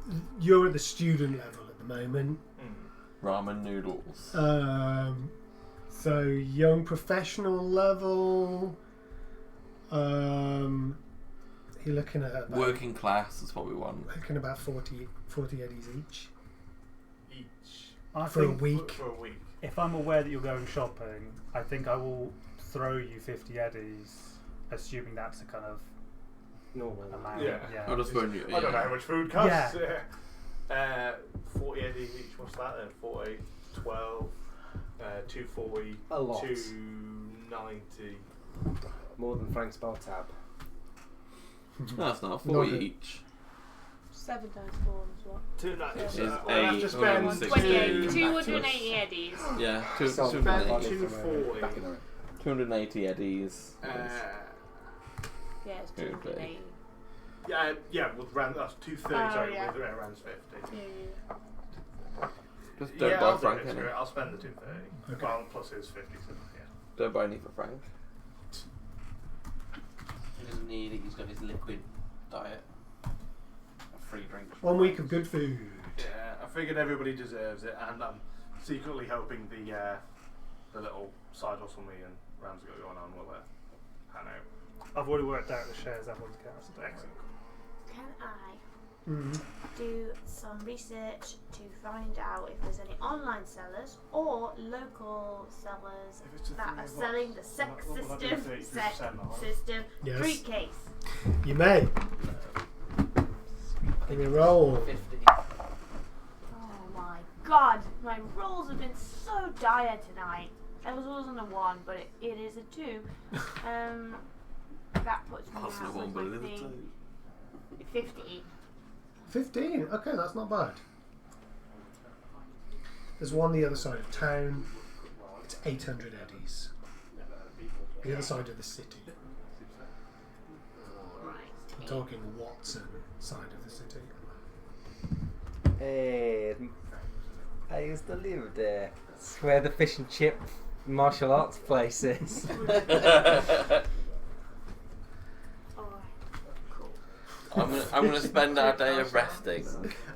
you're at the student level at the moment.
Ramen noodles.
So young professional level. You're looking at about,
Working class is what we want.
looking about 40 eddies each
Each
I
for a
think
week.
for a week.
if I'm aware that you're going shopping, I think I will throw you 50 eddies, assuming that's a kind of
Normal.
amount.
Yeah.
I'll just phone you.
I don't know how much food costs.
Yeah.
40 eddies each. What's that then? 40, 12, 240,
A lot.
290.
More than Frank's bar tab.
No, it's not. 40
Not good.
each.
7 times 4 is what?
290.
Is
So I'll have to spend
860.
280 eddies.
Yeah,
So-
280.
240.
Back in the room.
280 eddies.
Yeah, it's
Okay.
280.
Yeah, with Rand, that's 230.
Oh,
sorry,
yeah.
with Rand's 50.
Yeah.
Just don't
Yeah,
buy
I'll do
Frank
it.
any.
Screw it, I'll spend the 230.
Okay.
Well, plus his 50. So, yeah.
Don't buy any for Frank.
He doesn't need it. He's got his liquid diet. Free drinks.
1 week of good food.
Yeah, I figured everybody deserves it, and I'm secretly hoping the little side hustle me and Rand's got going on will pan out.
I've already worked out the shares everyone's got.
Excellent.
Can I
Mm.
do some research to find out if there's any online sellers or local sellers
If it's a
that
thing
are
of
selling the
what?
sex
What will I do
system,
33% off?
Yes.
briefcase?
You may. Give me a roll.
50.
Oh my god, my rolls have been so dire tonight. I was always on a 1, but it is a 2. That puts me
That's
out
not one,
with
but
my
it is a
thing.
2.
50.
15. Okay, that's not bad. There's one the other side of town. It's 800 eddies. The other side of the city.
Right.
I'm talking Watson side of the city.
I used to live there. It's where the fish and chip martial arts place is.
Oh,
I'm gonna spend our day of resting.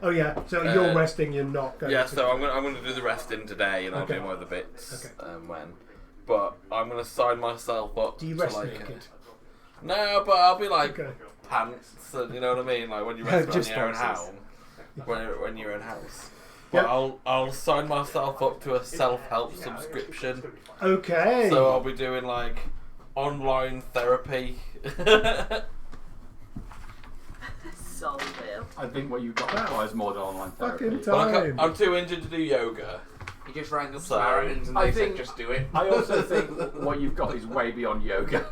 Oh yeah, so you're resting, you're not going
Yeah,
to...
so I'm gonna do the resting today, and I'll
Okay.
do my other bits
Okay.
when. But I'm gonna sign myself up.
Do you
to
rest
like
naked?
No, but I'll be like
Okay.
pants, and you know what I mean, like when you rest
Just
on your own
boxes.
house. When you're in house. But
Yep.
I'll sign myself up to a self-help subscription.
Okay.
So I'll be doing like online therapy.
so real.
I think what you've got requires more than online therapy.
Fucking
But
time.
I'm too injured to do yoga.
He just rang up
So,
Samaritans and
I
they said
think-
just do it.
I also think what you've got is way beyond yoga.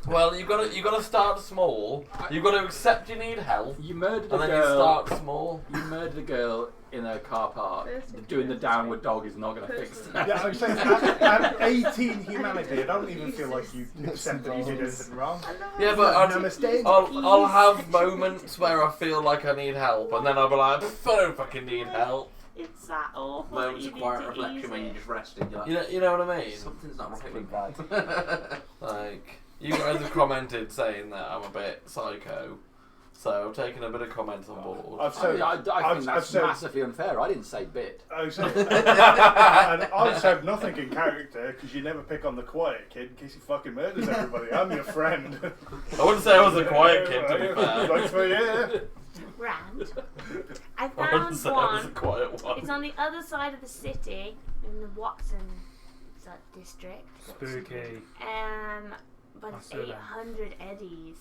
Well, you gotta start small. You've got to accept you need help,
You murdered a
and then you
girl.
start small.
You murdered a girl in a car park.
First
Doing the
impression.
downward dog is not going to fix that.
Yeah, I'm saying at 18 humanity, I don't even feel like you accept that you did anything wrong.
I love
Yeah,
it.
but
Namaste.
I'll have moments where I feel like I need help, and then I'll be like, I don't fucking need help.
It's that awful.
Moments
that
of
you
quiet
need to
reflection
ease
when
it.
you're just resting. You're like,
You know what I mean?
something's not right with
bad.
me.
Like, you guys have commented saying that I'm a bit psycho, so I'm taking a bit of comment on board.
I've said,
I
I've
think that's
said,
massively unfair. I didn't say bit.
I've said, and I've said nothing in character because you never pick on the quiet kid in case he fucking murders everybody. I'm your friend.
I wouldn't say I was a quiet kid, to be fair.
Like, so, yeah.
Rand. I
I wouldn't
found
say I was a
one.
quiet one.
It's on the other side of the city in the Watson district.
Spooky.
But
I
it's
saw that.
800 eddies.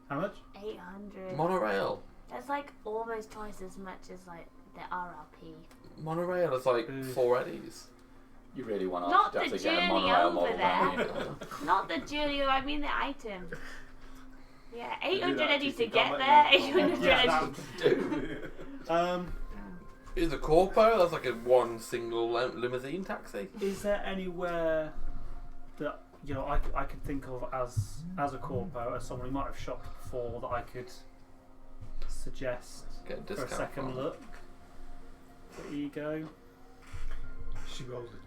How much?
800.
Monorail.
That's like almost twice as much as like the RLP.
Monorail is like 4 eddies.
You really want
Not
to have
the
to get a
journey
monorail
over
model, don't you?
Not the journey, I mean the item. Yeah, 800
that,
eddies to
keep
get
your
there,
comment
800
Yeah,
eddies.
Is a corpo? That's like a one single limousine taxi.
Is there anywhere that I could think of as a corpo, as someone who might have shopped before, that I could suggest
Get a
for a
discount
second
from.
look for ego?
She rolled a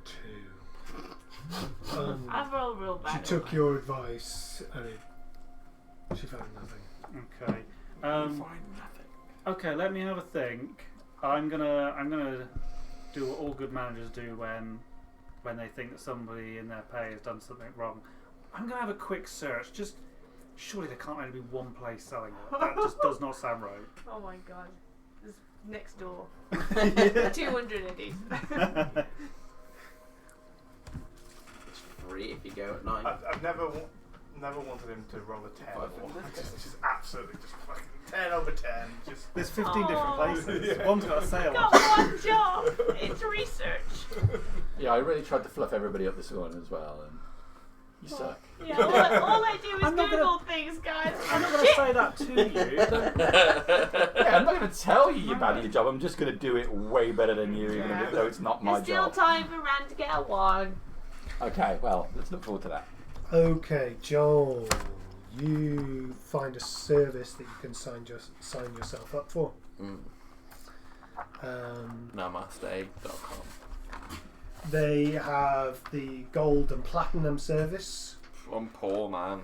2.
I've rolled real
She
bad.
took your advice and she found nothing.
Okay.
Find nothing.
Okay, let me have a think. I'm gonna do what all good managers do when they think that somebody in their pay has done something wrong. I'm gonna have a quick search. Just surely there can't only be one place selling it. That just does not sound right.
Oh my god. It's next door. 200 eddies.
It's free if you go at night.
I've never wanted him to roll a 10. It's just absolutely just fucking 10 over 10. Just
There's 15 different
Oh.
places.
Yeah.
One's got a sale.
Got one job. It's research.
Yeah, I really tried to fluff everybody up this morning as well, and you suck.
Yeah, all I do is
I'm not gonna-
Google things, guys.
I'm not going to say that to you.
Yeah, I'm not going to tell you you're bad at your job. I'm just going to do it way better than you, even though it's not my
There's still
job.
time for Rand to get a 1.
Okay, well, let's look forward to that.
Okay, Joel, you find a service that you can sign yourself up for.
Namaste.com.
They have the gold and platinum service.
I'm poor, man.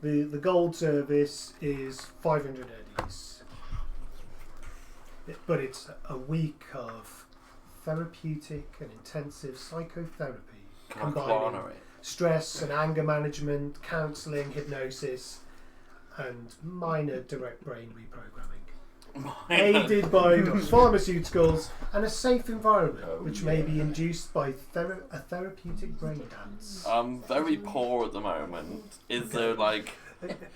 The gold service is 500 eddies. But it's a week of therapeutic and intensive psychotherapy
Can I
combining
corner it?
stress and anger management, counselling, hypnosis, and minor direct brain reprogramming. Aided by pharmaceuticals and a safe environment,
Oh,
which may be
yeah.
induced by a therapeutic brain dance.
I'm very poor at the moment. Is there like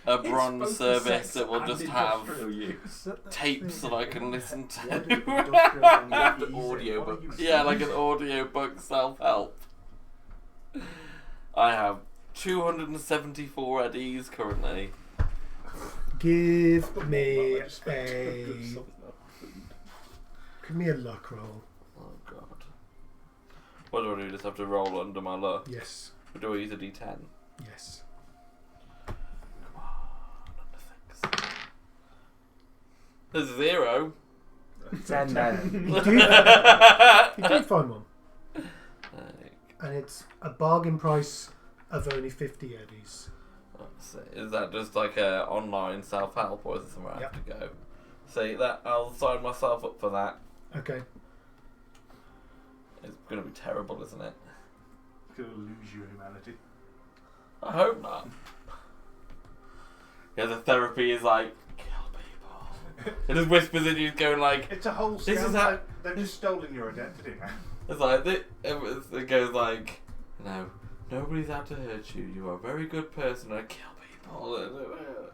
a bronze service that will just have tapes that I can listen to?
Audiobook.
Yeah, like an audiobook self-help. I have 274 eddies currently.
Give me a luck roll.
Oh god. What do I do? Just have to roll under my luck?
Yes.
Or do I use a d10?
Yes.
Come on, under 6. There's a 0.
10 then.
You do find one, and it's a bargain price of only 50 eddies.
Is that just like a online self-help, or is it somewhere I have to go? See that I'll sign myself up for that.
Okay.
It's going to be terrible, isn't it?
It's going to lose your humanity.
I hope not. Yeah, the therapy is like kill people. It just whispers in you, going like,
It's a whole
This
scam.
is how-
They've just stolen your identity now.
it's like it goes like, no, nobody's out to hurt you. You are a very good person. And I kill people.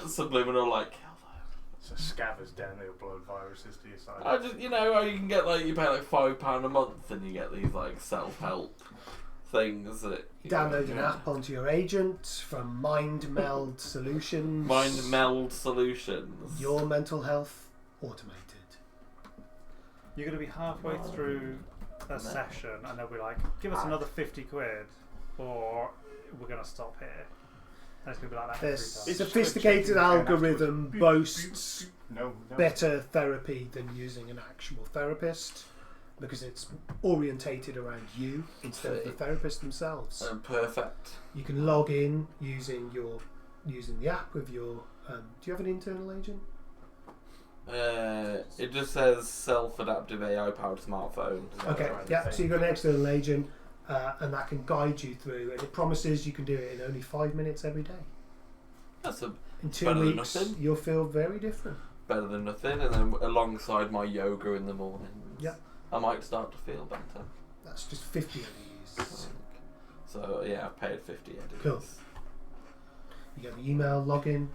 Subliminal, like kill them.
So scabbers down there upload viruses to your site.
I just, you can get like, you pay like £5 a month and you get these like self-help things that
Download an app onto your agent from Mind Meld Solutions.
Mind Meld Solutions.
Your mental health automated.
You're going to be halfway through a session and they'll be like, give us another 50 quid or we're going to stop here. And it's going to be like that every
This
time.
sophisticated algorithm boasts
No.
better therapy than using an actual therapist because it's orientated around you instead of the therapist themselves.
Perfect.
You can log in using the app with your. Do you have an internal agent?
It just says self-adaptive AI-powered smartphone.
Okay, yeah. So you've got an external agent, and that can guide you through, and it promises you can do it in only 5 minutes every day.
That's
In 2
better than
weeks,
nothing.
you'll feel very different.
better than nothing, and then alongside my yoga in the mornings,
Yeah.
I might start to feel better.
That's just 50 eddies.
So yeah, I've paid 50 eddies.
Cool. You get the email login.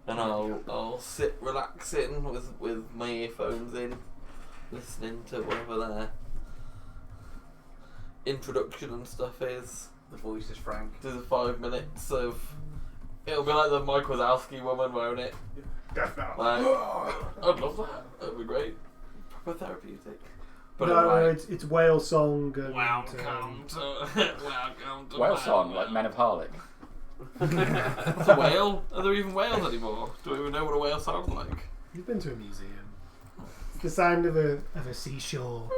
And I'll sit relaxing with my earphones in, listening to whatever their introduction and stuff is.
The voice is Frank.
This is 5 minutes of. It'll be like the Mike Wazowski woman, won't it?
Definitely.
Like, I'd love that. That'd be great. Proper therapeutic. But
No,
like,
it's whale song. And,
welcome to
Whale
my
song,
world.
like Men of Harlech.
It's a whale. Are there even whales anymore? Do we even know what a whale sounds like?
You've been to a museum. It's the sound of a seashore.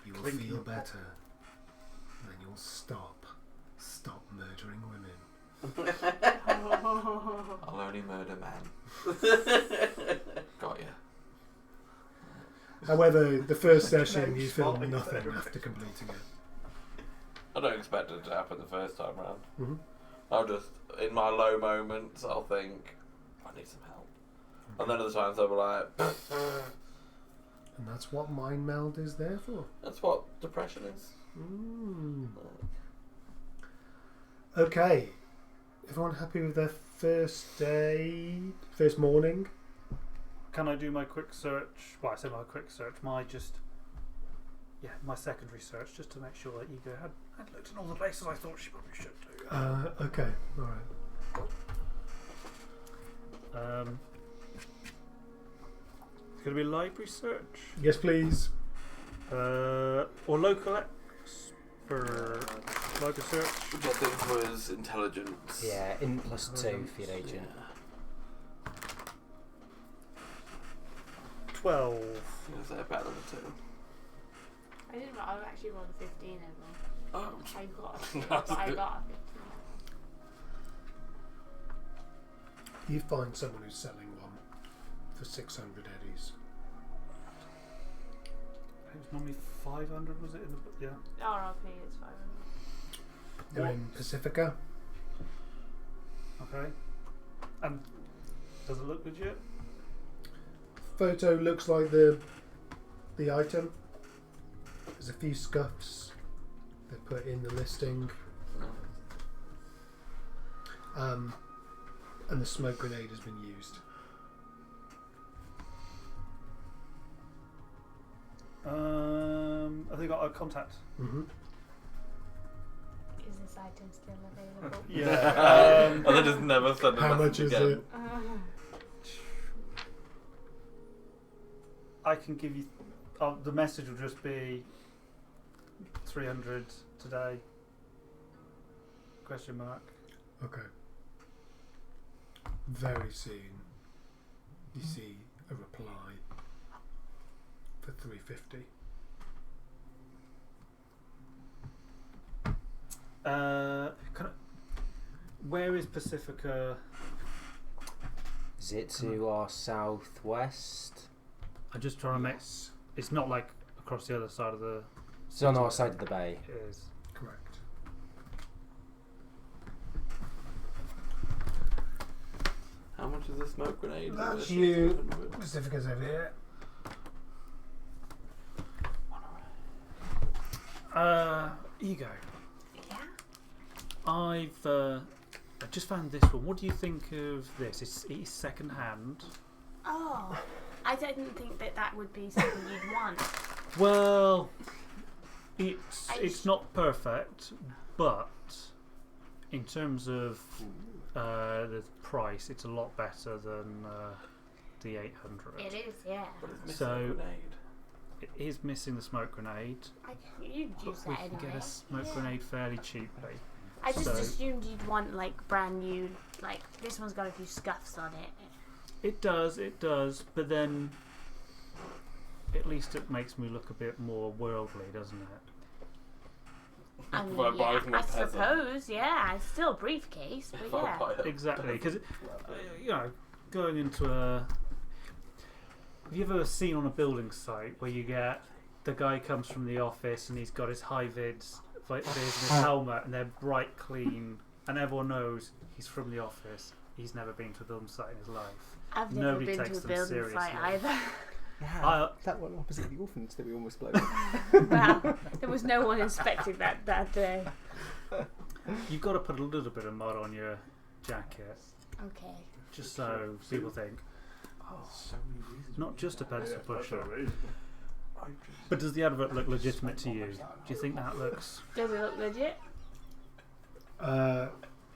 You will feel better. Then you'll stop murdering women.
I'll only murder men. Got ya.
However, the first session you feel
Spotting
nothing
therapy.
after completing it.
I don't expect it to happen the first time round.
Mm-hmm.
I'll just, in my low moments, I'll think, I need some help. And then other times I'll be like,
And that's what Mind Meld is there for.
that's what depression is.
Mm. Okay. Everyone happy with their first day? First morning?
Can I do my quick search? Well, I say my quick search. My secondary search, just to make sure that Ego had looked in all the places I thought she probably should do.
Okay. Alright.
It's going to be library search
Yes, please.
or local for library search.
Which I think was intelligence.
Yeah, in +2 for your agent.
12.
Is that better than 2?
I actually rolled a 15 of them.
Oh,
I got a 15,
That's
but I
good.
got a 15.
You find someone who's selling one for 600 eddies.
It was normally 500, was it? In the book? Yeah.
RRP is 500.
They're in Pacifica.
Okay. And does it look legit?
Photo looks like the item. There's a few scuffs they put in the listing. And the smoke grenade has been used.
Have they got a contact?
Mm-hmm.
Is this item still available?
Yeah.
And they just never send a
How much
message
is
again.
it?
I can give you. The message will just be 300 today. Question mark.
Okay. very soon you see a reply for 350.
Where is Pacifica?
Is it to our southwest?
I'm just trying to make.
Yes,
It's not like across the other side of the.
It's on our side of the bay.
It is.
correct.
How much is a smoke grenade?
That's you. Pacifica's over here.
Ego.
Yeah.
I just found this one. What do you think of this? It's second hand.
Oh, I didn't think that would be something you'd want.
Well, it's not perfect, but in terms of the price, it's a lot better than the 800.
It is, yeah.
But it's missing
So-
a grenade.
It is missing the smoke grenade.
You'd
But
use
we
that
can
anyway.
get a smoke
Yeah.
grenade fairly cheaply.
I just
So-
assumed you'd want like brand new, like this one's got a few scuffs on it.
It does, but then at least it makes me look a bit more worldly, doesn't it?
I mean,
By
yeah,
buying from a
I
peasant.
suppose, yeah. It's still a briefcase, but
If I
yeah.
buy it.
Exactly, because going into a. Have you ever seen on a building site where you get the guy comes from the office and he's got his high vids and his helmet and they're bright clean and everyone knows he's from the office. He's never been to a building site in his life.
I've never
Nobody
been
takes
to a
them
building site
seriously.
either.
Yeah, that one opposite the orphanage that we almost blew.
Well, there was no one inspecting that day.
You've got to put a little bit of mud on your jacket
Okay.
just so people think,
So many reasons.
not just a pencil pusher.
Right.
But does the advert look legitimate to you? Do you think that looks...
Does it look legit?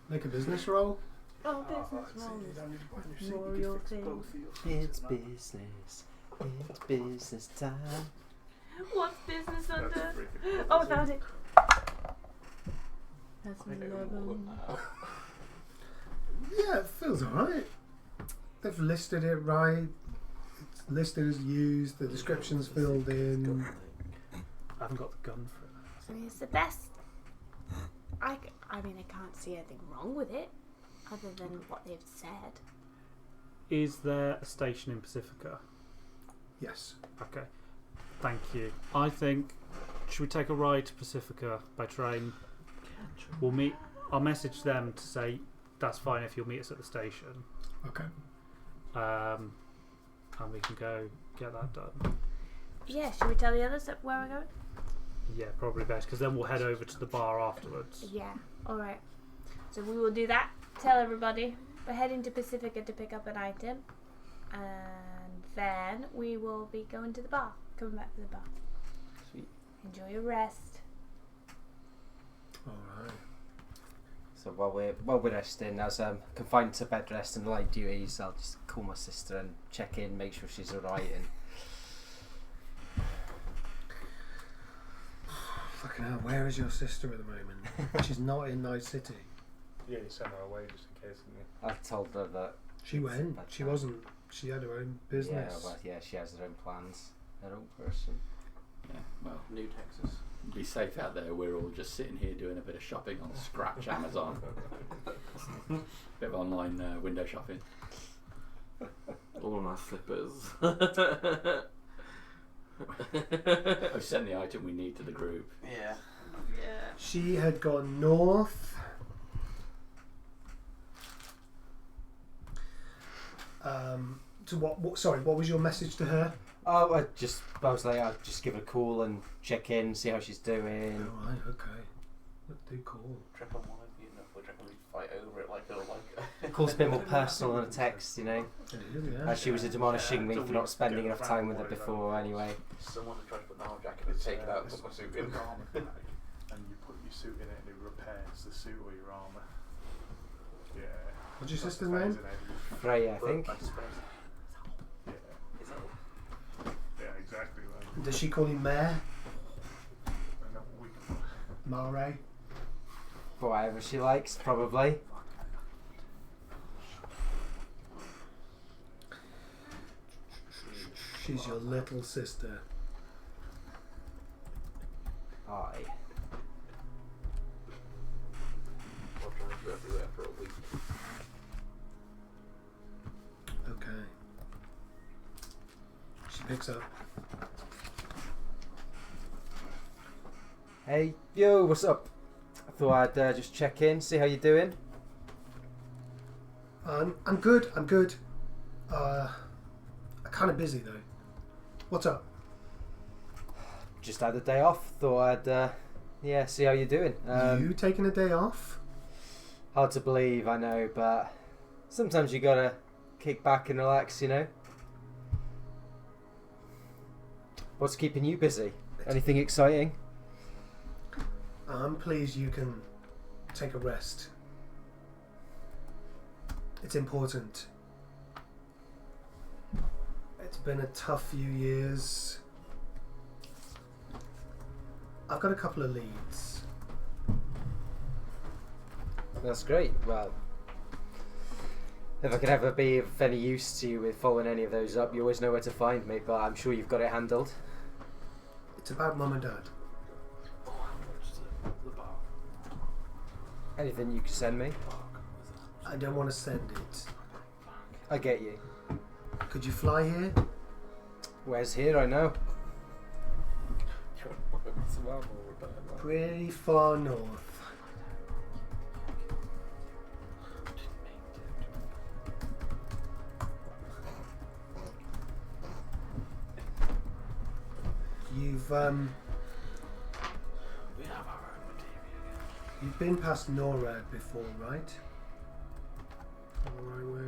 Make a business roll.
Oh, business rolls. More your thing.
It's business. It's business time.
What's business under?
freaking
Oh, I
awesome.
found it. That's an 11.
Yeah, it feels alright. They've listed it right. It's listed as used. The description's filled in.
I haven't got the gun for it.
I mean, it's the best. I mean, I can't see anything wrong with it, other than what they've said.
Is there a station in Pacifica?
Yes.
Okay. Thank you. I think, should we take a ride to Pacifica by train? We'll meet. I'll message them to say that's fine if you'll meet us at the station.
Okay.
And we can go get that done.
Yeah, should we tell the others that where we're going?
Yeah, probably best because then we'll head over to the bar afterwards.
Yeah, alright. So we will do that. Tell everybody. We're heading to Pacifica to pick up an item. And then we will be going to the bar. Coming back to the bar.
Sweet.
Enjoy your rest.
Alright.
So while we're resting, as confined to bed rest and light duties, I'll just call my sister and check in, make sure she's alright. And
Fucking hell, where is your sister at the moment? She's not in Night City.
Yeah, you sent her away just in case, didn't you?
I told her that
She went. She wasn't. She had her own business.
Yeah, well, yeah, she has her own plans, her own person.
Yeah, well,
New Texas.
be safe out there. We're all just sitting here doing a bit of shopping on Scratch Amazon. Bit of online window shopping.
All my slippers.
I've sent the item we need to the group.
Yeah.
Yeah.
She had gone north. To what? Sorry, what was your message to her?
Oh, I was like, I'll just give her a call and check in, see how she's doing.
Oh, right, okay. Do cool.
Triple one would be enough. We're trying to fight over it like a
Call's a bit more personal than a text, you know.
It is, yeah.
As she was admonishing me for not spending enough time with her before, anyway.
Someone who tried to put the arm jacket and take it out and put my suit in.
Armour bag, and you put your suit in it and it repairs the suit or your armour. Yeah.
What's your
That's
sister's
the
name?
phase in it.
Freya, I think.
Yeah. Yeah, exactly. Like,
Does she call you Mare?
and that we can-
Mare?
Whatever she likes, probably.
She's your little sister.
Aye.
I'll drive you everywhere for a week.
Okay. She picks up.
Hey, yo, what's up? I thought I'd just check in, see how you're doing.
I'm good. I'm good. I'm kind of busy though. What's up?
Just had the day off. Thought I'd see how you're doing.
You taking a day off?
Hard to believe, I know, but sometimes you gotta kick back and relax, you know. What's keeping you busy? Anything exciting?
I'm pleased you can take a rest. It's important. It's been a tough few years. I've got a couple of leads.
That's great. Well, if I could ever be of any use to you with following any of those up, you always know where to find me, but I'm sure you've got it handled.
It's about Mum and Dad.
Anything you can send me?
I don't want to send it.
I get you.
Could you fly here?
Where's here, I know.
Pretty far north. You've been past NORAD before, right?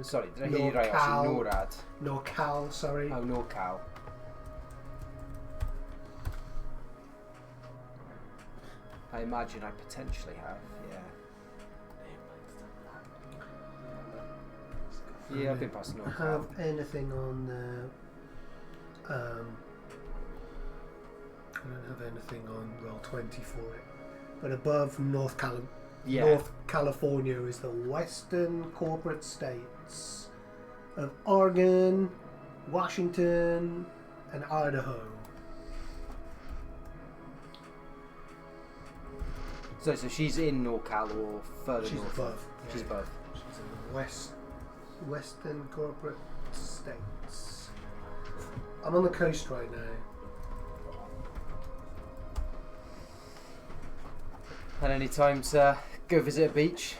Sorry, did I hear you right? Actually, NORAD.
NorCal, sorry.
Oh, NorCal. I imagine I potentially have, yeah. Yeah, I've been past NorCal.
Have anything on I don't have anything on Roll20 for it. But above North California is the western corporate states of Oregon, Washington, and Idaho.
So she's in NorCal or further
She's
north?
above.
She's
yeah.
above.
She's in the western corporate states. I'm on the coast right now.
Had any time to go visit a beach?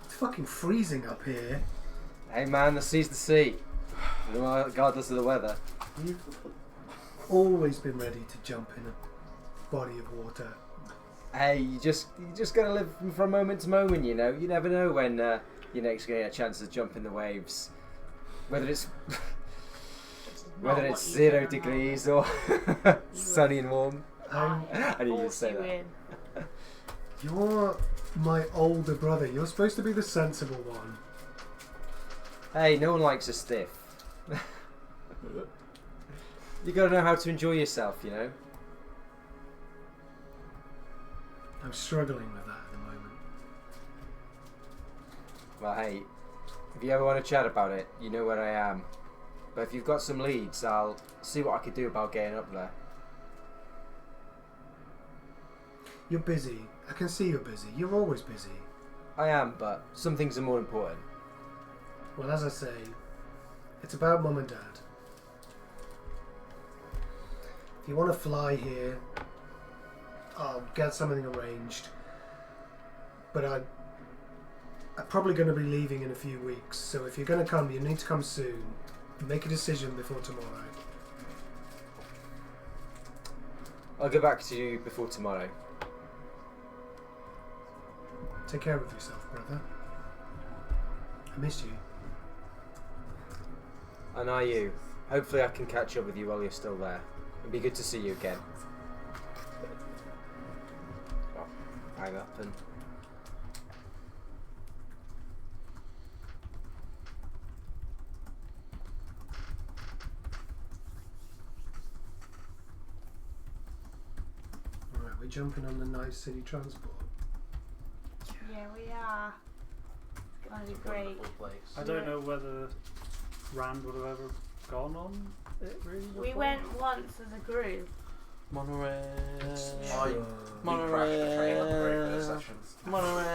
It's fucking freezing up here.
Hey man, the sea's the sea. Regardless of the weather.
You've always been ready to jump in a body of water.
Hey, you just gotta live from moment to moment, you know. You never know when you're next gonna get a chance to jump in the waves. Whether it's whether it's 0 degrees or sunny and warm. I didn't even say that.
You're my older brother. You're supposed to be the sensible one.
Hey, no one likes a stiff. You gotta know how to enjoy yourself, you know.
I'm struggling with that at the moment.
Well, hey, if you ever want to chat about it, you know where I am. But if you've got some leads, I'll see what I could do about getting up there.
You're busy. I can see you're busy. You're always busy.
I am, but some things are more important.
Well, as I say, it's about Mum and Dad. If you want to fly here, I'll get something arranged. But I'm probably going to be leaving in a few weeks. So if you're going to come, you need to come soon. Make a decision before tomorrow.
I'll get back to you before tomorrow.
Take care of yourself, brother. I miss you.
And are you? Hopefully I can catch up with you while you're still there. It'd be good to see you again. Oh, hang up and...
Alright, we're jumping on the night city transport.
Yeah, we are. It's gonna be great.
Wonderful place.
I don't know whether Rand would have ever gone on it really before?
We went once as a group.
Monorail.
We crashed the train on the very first session.
Monorail.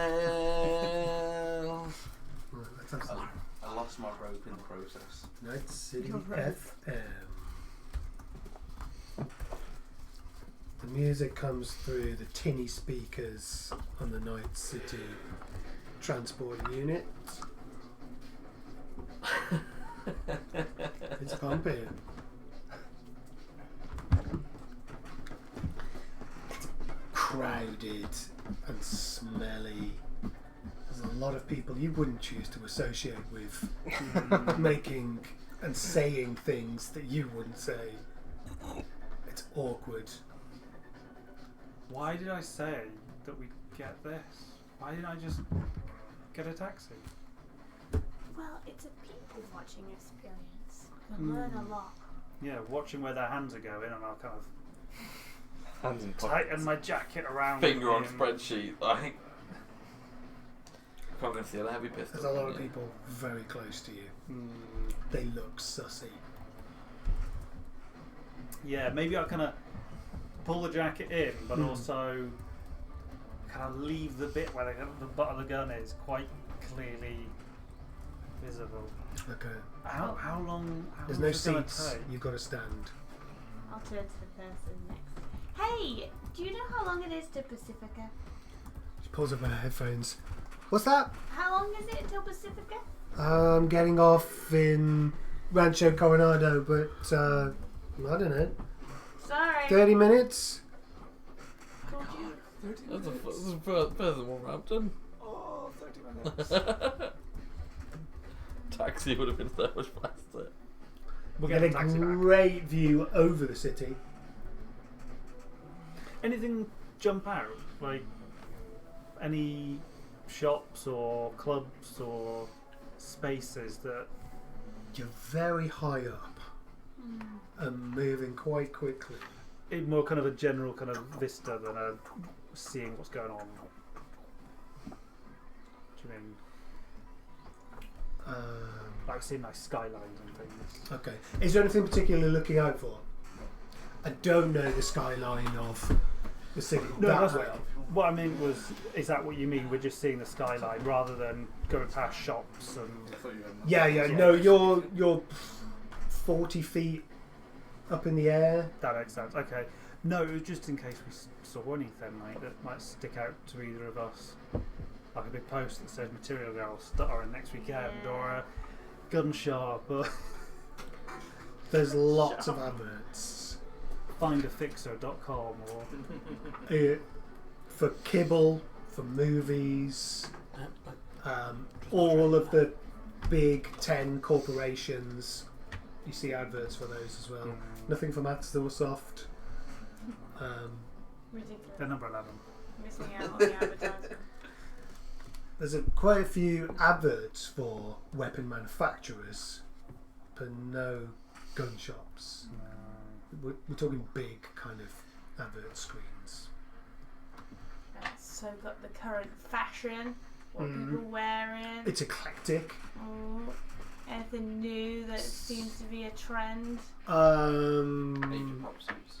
Right, let's have some.
I lost my rope in the process.
Night City
Your rope.
FM. The music comes through the tinny speakers on the Night City transport unit. It's pumping. It's crowded and smelly. There's a lot of people you wouldn't choose to associate with making and saying things that you wouldn't say. It's awkward.
Why did I say that we'd get this? Why didn't I just get a taxi?
Well, it's a people watching experience. You can learn a lot.
Yeah, watching where their hands are going, and I'll kind of
Hands in
tighten
pockets.
my jacket around.
Finger on
me and-
spreadsheet. Like, can't conceal a heavy pistol.
There's a lot of
can you?
people very close to you.
Mm,
They look sussy.
yeah, maybe I kind of pull the jacket in, but
Hmm.
also kind of leave the bit where the butt of the gun is quite clearly visible.
Okay.
How long? How
There's
long
no
is this gonna
seats.
take?
You've got to stand.
I'll turn to the person next. Hey, do you know how long it is to Pacifica?
She pulls up her headphones. What's that?
How long is it until Pacifica?
I'm getting off in Rancho Coronado, but I don't know,
Sorry.
30 minutes?
Told you.
That's further than Wolverhampton.
Oh, 30 minutes.
Taxi would have been so much faster.
We'll
Get
get
a
a taxi back.
great view over the city.
Anything jump out? Like any shops or clubs or spaces that?
You're very high up and moving quite quickly.
In more kind of a general kind of vista than a seeing what's going on. Do you mean like seeing nice skylines and things?
Okay. Is there anything particularly looking out for? I don't know the skyline of the city
No,
that
that's
well.
what I mean was, is that what you mean? We're just seeing the skyline rather than going past shops and.
Yeah. No, you're 40 feet up in the air.
That makes sense. Okay. No, it was just in case we saw anything like that might stick out to either of us, like a big post that says "Material Girl starring next weekend" or a gun shop or
There's lots of adverts.
findafixer.com or
For kibble, for movies, all of the big 10 corporations. You see adverts for those as well. Nothing for Matt Stillsoft.
Ridiculous.
they're number 11.
Missing out on the advertising.
There's quite a few adverts for weapon manufacturers, but no gun shops. We're talking big kind of advert screens.
So got the current fashion, what people are wearing.
It's eclectic.
Anything new that seems to be a trend.
Major pop suits.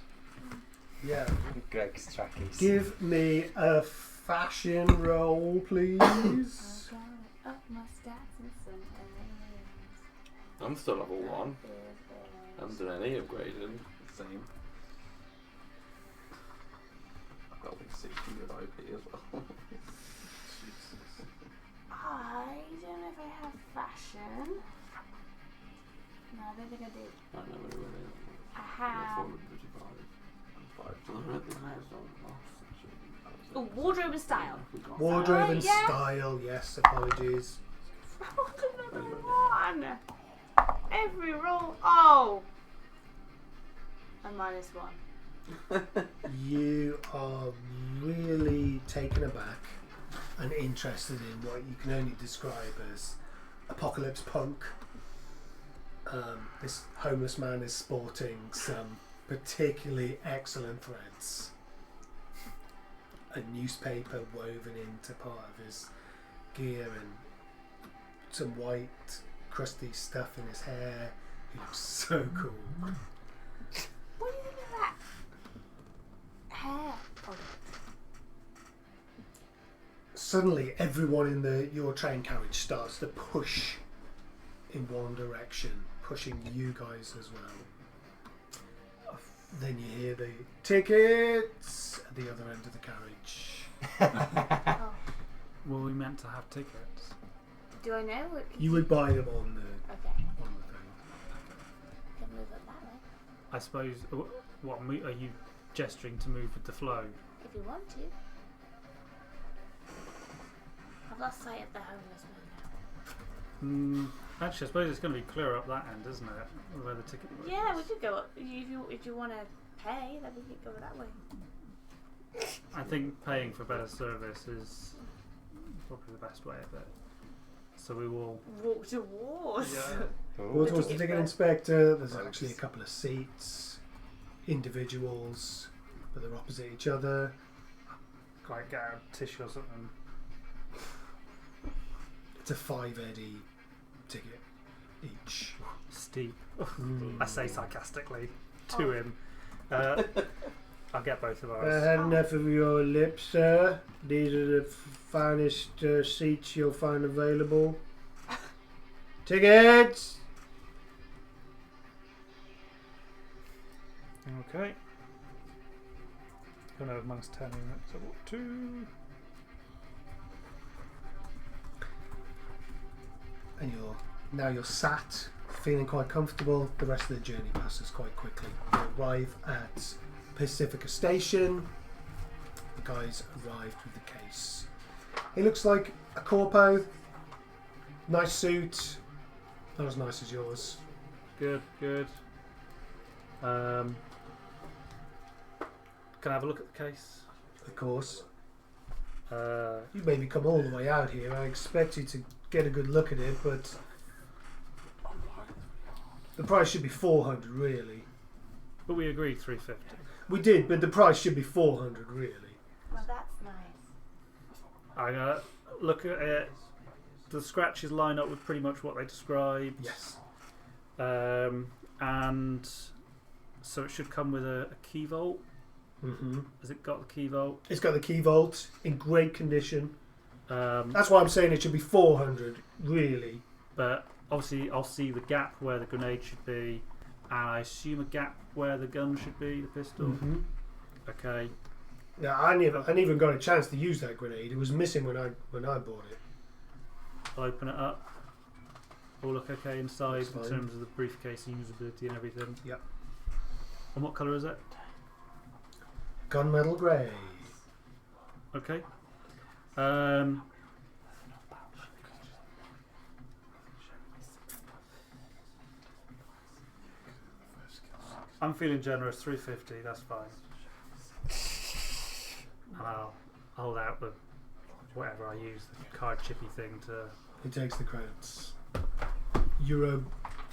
Yeah.
Greg's trackies.
Give me a fashion roll, please.
I've got it up my stats and some aliens.
I'm still level 1. I haven't done any upgrading.
Same. I've got like 600 IP as well.
I don't know if I have fashion. No, I don't think I do.
I don't know where it is.
I have.
455.
Oh, wardrobe and style.
Wardrobe and
yeah.
style, yes, apologies.
Another one. Every roll. Oh. A -1.
You are really taken aback and interested in what you can only describe as apocalypse punk. This homeless man is sporting some particularly excellent threads. A newspaper woven into part of his gear and some white crusty stuff in his hair. He looks so cool.
What do you think of that hair product?
Suddenly, everyone in your train carriage starts to push in one direction, pushing you guys as well. Then you hear the tickets at the other end of the carriage.
Oh,
Were we meant to have tickets?
do I know? What,
You would buy them on the
Okay,
thing.
can move it that way
I suppose. What are you gesturing to move with the flow?
if you want to. I've lost sight of the homeless man now.
Actually, I suppose it's going to be clearer up that end, isn't it? Where the ticket.
Yeah, we could go up. If you want to pay, then we could go that way.
I think paying for better service is probably the best way of it. So we will.
Walk towards.
Yeah.
Go towards the
ticket
ticket
first.
inspector. There's actually a couple of seats, individuals, but they're opposite each other.
Quite get a tissue or something.
It's a 5 eddy ticket each.
Steep.
Mm.
I say sarcastically to him. I'll get both of
I
ours.
had enough of your lips, sir. These are the finest seats you'll find available. Tickets!
Okay. Gonna have amongst 10 units. So what, 2?
And you're sat, feeling quite comfortable. The rest of the journey passes quite quickly. You arrive at Pacifica Station. The guys arrived with the case. He looks like a corpo. Nice suit. Not as nice as yours.
Good, good. Can I have a look at the case?
Of course.
Uh,
You made me come all the way out here. I expect you to get a good look at it, but the price should be 400, really.
but we agreed 350.
We did, but the price should be 400, really.
Well, that's nice.
I look at it. The scratches line up with pretty much what they described.
Yes.
And so it should come with a key vault.
Mm-hmm.
Has it got the key vault?
It's got the key vault in great condition.
Um,
That's why I'm saying it should be 400, really.
but obviously I'll see the gap where the grenade should be, and I assume a gap where the gun should be, the pistol.
Mm-hmm.
Okay.
Yeah, I never even got a chance to use that grenade. It was missing when I bought it.
I'll open it up. All look okay inside
That's
in
fine.
terms of the briefcase and usability and everything.
Yep.
And what colour is it?
Gunmetal grey.
Okay. I'm feeling generous. 350. That's fine. And I'll hold out the whatever I use, the card chippy thing to.
He takes the credits. Euro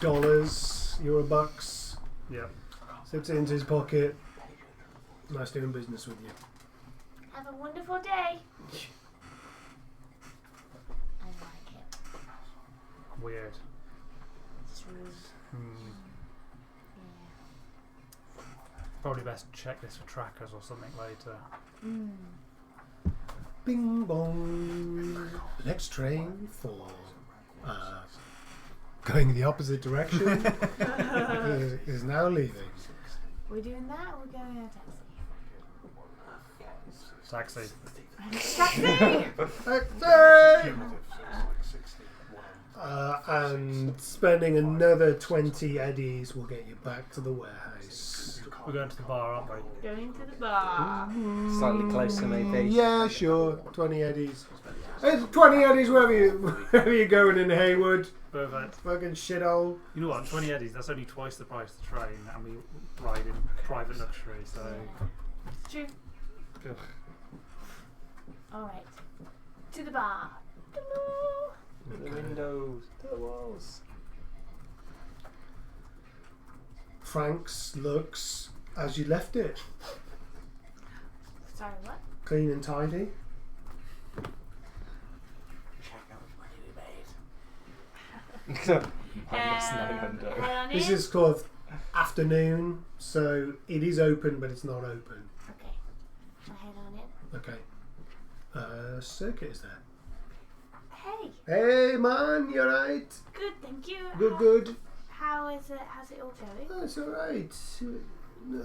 dollars, Euro bucks.
Yeah.
Slips it into his pocket. Nice doing business with you.
Have a wonderful day. I like it.
Weird.
It's rude. Yeah.
Probably best to check this for trackers or something later.
Bing bong. The next train for going the opposite direction is now leaving.
We're doing that or we're going in a taxi?
Taxi.
Taxi!
And spending another 20 eddies will get you back to the warehouse.
We're going to the bar, aren't we?
Going to the bar.
Slightly closer, maybe.
Yeah, sure. 20 eddies. It's 20 eddies wherever you're going in Haywood.
Perfect.
Fucking shithole.
You know what? 20 eddies. That's only twice the price of the train, and we ride in private luxury. So.
It's true.
Good.
Alright. To the bar.
The windows, the walls.
Frank's looks as you left it.
Sorry, what?
Clean and tidy.
Check how much money we made.
Minus 900.
Head on
This
in.
is called afternoon, so it is open, but it's not open.
Okay. I'll head on in.
Okay. Circuit is there.
Hey,
Hey man, you alright?
good, thank you.
Good.
How's it all going?
Oh, it's alright.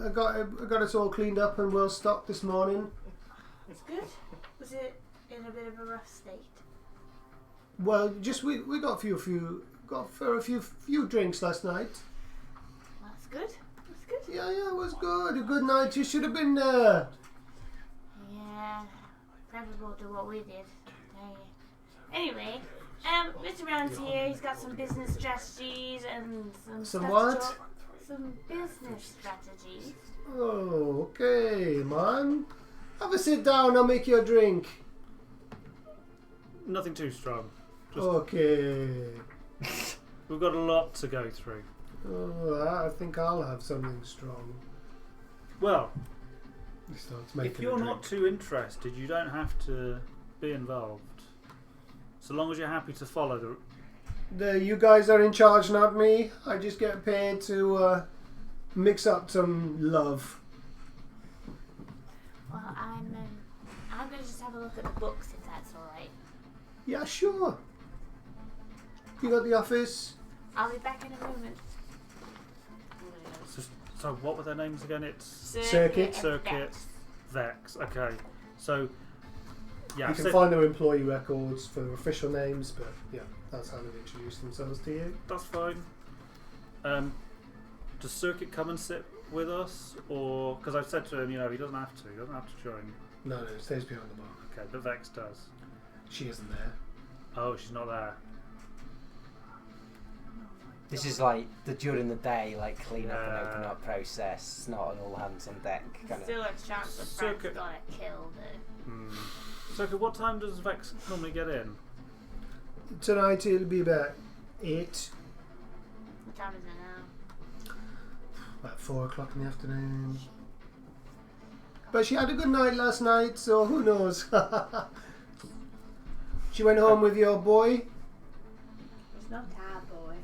I got us all cleaned up and well stocked this morning.
It's good. Was it in a bit of a rough state?
Well, just we got for a few drinks last night.
Well, that's good. That's good.
Yeah, it was good. A good night. You should have been there.
Yeah, preferable to what we did. Anyway, Mr. Brown's here. He's got some business strategies and some
Some
stuff
what?
to talk- Some business strategies.
Oh, okay, man. Have a sit down. I'll make you a drink.
Nothing too strong. Just,
Okay.
we've got a lot to go through.
Oh, I think I'll have something strong.
Well,
He starts
if
making a
you're
drink.
not too interested, you don't have to be involved. So long as you're happy to follow the.
You guys are in charge, not me. I just get paid to mix up some love.
Well, I'm going to just have a look at the books if that's all right.
Yeah, sure. You got the office?
I'll be back in a moment.
So what were their names again? It's
Circuit.
and
Circuit,
Vex.
Vex. Okay. So yeah,
You can find their employee records for official names, but yeah, that's how they've introduced themselves to you.
that's fine. Does Circuit come and sit with us, or because I've said to him, he doesn't have to. He doesn't have to join.
No, it stays behind the bar.
Okay, but Vex does.
She isn't there.
Oh, she's not there.
This is like the during the day, like clean up and
Yeah.
open up process. It's not an all hands on deck kind
Still
of.
a chance that Frank's
Circuit.
got it killed though.
Circuit, what time does Vex normally get in?
Tonight it'll be about 8,
What time is it now?
about 4 o'clock in the afternoon. But she had a good night last night, so who knows? She went home with your boy.
It's not our boy.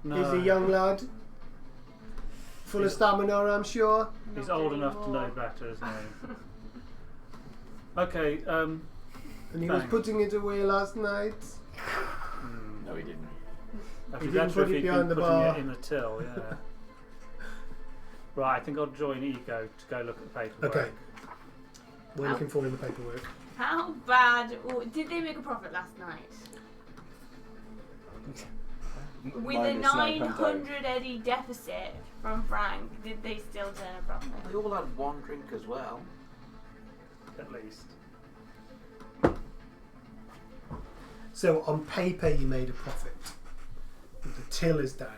No,
He's a young lad. Full of stamina, I'm sure.
He's
Not
old enough to
anymore.
know better, isn't he? Okay.
And he was
Thanks.
putting it away last night.
No, he didn't.
I'd
He
be
didn't
better
put
if
it
he'd been
behind the
putting
bar.
it in the till, yeah. Right, I think I'll join Ego to go look at the paperwork.
Okay. We're looking for in the paperwork.
How bad? Did they make a profit last night? With a
Minus 900.
900 Eddie deficit from Frank, did they still turn a profit?
They all had one drink as well.
At least.
So on paper you made a profit. But the till is down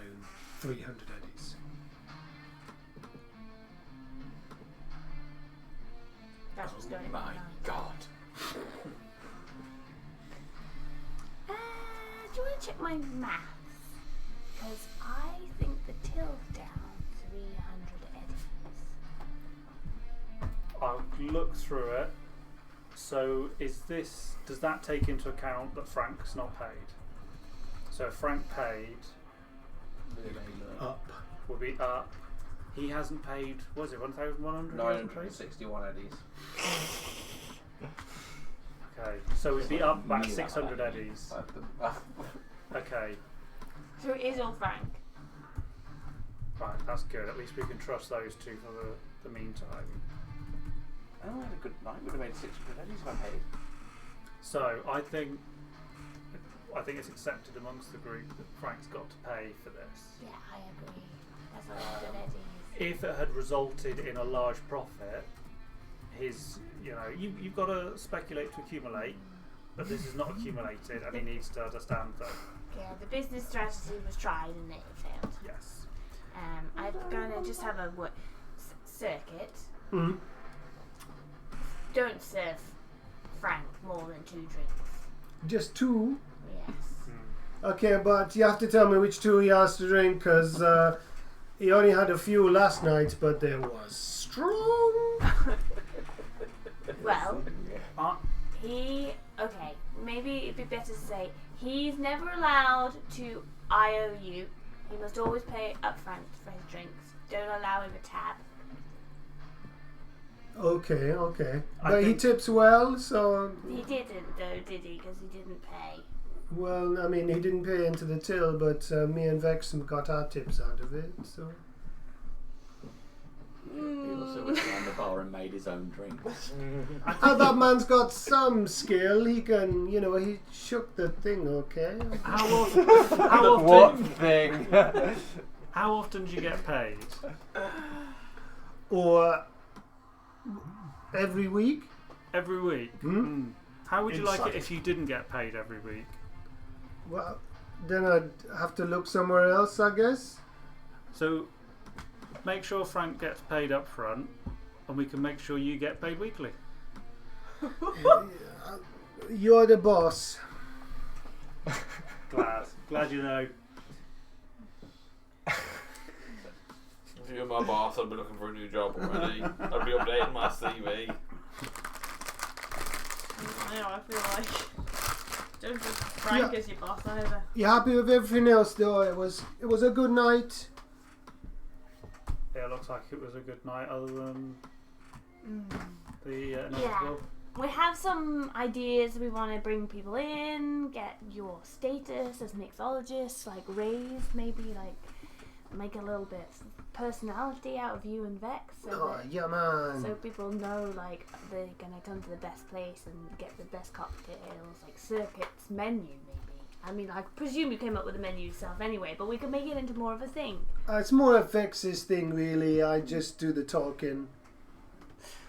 300 eddies.
That's what's going on.
My God.
Do you want to check my maths? Because I think the till's down 300 eddies.
I'll look through it. So does that take into account that Frank's not paid? So if Frank paid,
Up.
will be up. He hasn't paid, what is it, 1,100?
961 eddies.
Okay, so we'd be up about
Knew that
600
one.
eddies. Okay,
So it is all Frank.
right, that's good. At least we can trust those two for the meantime.
Oh, I had a good night. Would have made 600 eddies if I paid.
So I think it's accepted amongst the group that Frank's got to pay for this.
Yeah, I agree. That's 100 eddies.
If it had resulted in a large profit, you've got to speculate to accumulate, but this is not accumulated, and he needs to understand that.
Yeah, the business strategy was tried and it failed.
Yes.
I'm gonna just have a circuit.
Mm.
Don't serve Frank more than 2 drinks.
Just 2?
Yes.
Okay, but you have to tell me which 2 he has to drink, because he only had a few last night, but there was strong.
Well,
Uh,
okay. maybe it'd be better to say he's never allowed to IOU. He must always pay upfront for his drinks. Don't allow him a tab.
Okay.
I
But he
think-
tips well, so...
He didn't though, did he? Because he didn't pay.
Well, I mean, he didn't pay into the till, but me and Vex got our tips out of it, so...
He also went around the bar and made his own drinks.
Oh, that man's got some skill. He can, he shook the thing, okay?
How often? How
What
often?
thing?
How often do you get paid?
Or every week?
Every week.
Hmm?
How would you like it
Inside.
if you didn't get paid every week?
Well, then I'd have to look somewhere else, I guess.
So make sure Frank gets paid up front, and we can make sure you get paid weekly.
You're the boss.
Glad you know.
If you're my boss, I'd be looking for a new job already. I'd be updating my CV.
I know, I feel like don't just Frank as your boss either.
You happy with everything else, though? It was a good night.
Yeah, it looks like it was a good night, other than the inevitable.
We have some ideas. We want to bring people in, get your status as mixologists, like raised, maybe like make a little bit of personality out of you and Vex.
Oh, yeah, man.
So people know like they're gonna come to the best place and get the best cocktails, like circuits, menu maybe. I mean, I presume you came up with the menu yourself anyway, but we can make it into more of a thing.
It's more a Vex's thing, really. I just do the talking.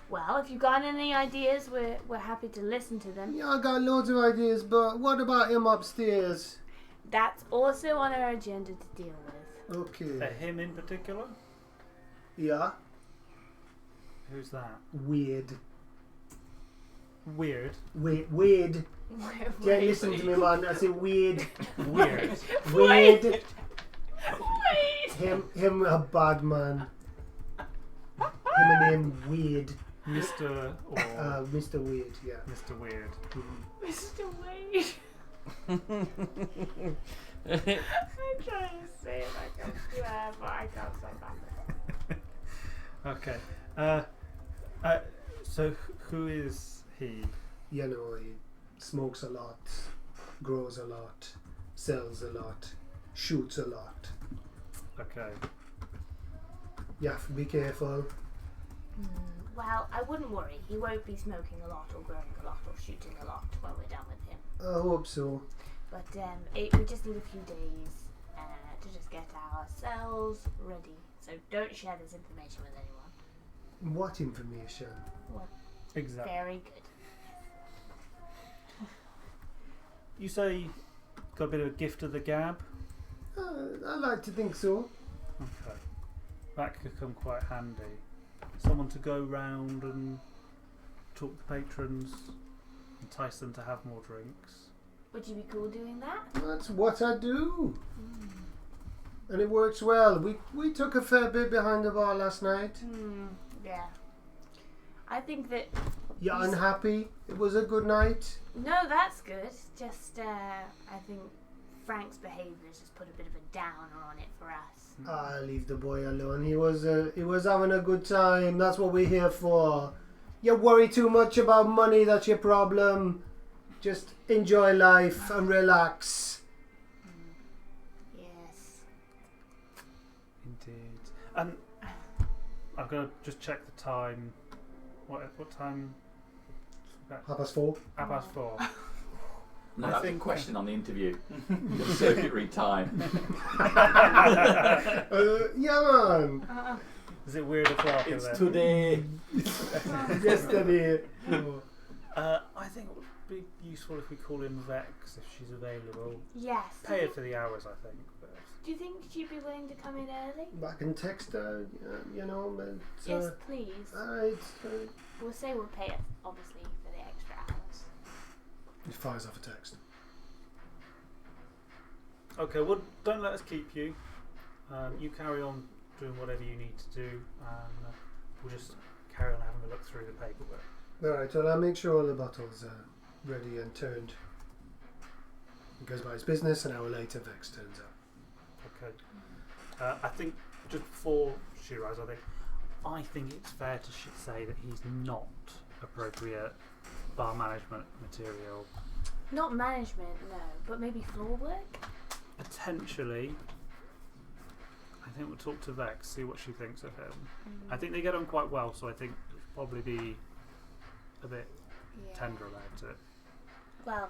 Well, if you've got any ideas, we're happy to listen to them.
Yeah, I got loads of ideas, but what about him upstairs?
That's also on our agenda to deal with.
Okay.
Him in particular?
Yeah.
Who's that?
Weird.
Weird.
Weird. Yeah, listen to me, man. I say weird.
Weird.
Weird.
Wait.
Him a bad man. Him and him weird.
Mr. or
Mr. Weird, yeah.
Mr. Weird.
Mr. Wade. I'm trying to say it like I swear, but I can't say that.
Okay. So who is he?
You know, he smokes a lot, grows a lot, sells a lot, shoots a lot.
Okay.
You have to be careful.
Well, I wouldn't worry. He won't be smoking a lot or growing a lot or shooting a lot when we're done with him.
I hope so.
But we just need a few days to just get ourselves ready. So don't share this information with anyone.
What information?
Exactly.
Very good.
You say got a bit of a gift of the gab?
I like to think so.
Okay. That could come quite handy. Someone to go round and talk to patrons, entice them to have more drinks.
Would you be cool doing that?
That's what I do. And it works well. We took a fair bit behind the bar last night.
Yeah. I think that...
You're unhappy? It was a good night?
No, that's good. Just, I think Frank's behaviour has just put a bit of a downer on it for us.
Ah, leave the boy alone. He was having a good time. That's what we're here for. You worry too much about money, that's your problem. Just enjoy life and relax.
Yes.
Indeed. And I've got to just check the time. What time?
4:30.
4:30.
No,
I
that's a
think-
question on the interview. Your circuitry time.
Yeah, man.
Is it weird o'clock?
It's
is it?
today.
Yesterday.
I think it would be useful if we call in Vex if she's available.
Yes.
Pay her for the hours, I think. But
Do you think she'd be willing to come in early?
Back in text her, you know. But,
Yes, please.
Alright.
We'll say we'll pay it, obviously, for the extra hours.
He fires off a text.
okay, well, don't let us keep you. You carry on doing whatever you need to do, and we'll just carry on having a look through the paperwork.
Alright, well, I'll make sure all the bottles are ready and turned. He goes about his business. An hour later, Vex turns up.
Okay. I think just before she arrives, I think it's fair to say that he's not appropriate bar management material.
Not management, no, but maybe floor work?
Potentially. I think we'll talk to Vex, see what she thinks of him. I think they get on quite well, so I think we'll probably be a bit tender about it.
Well,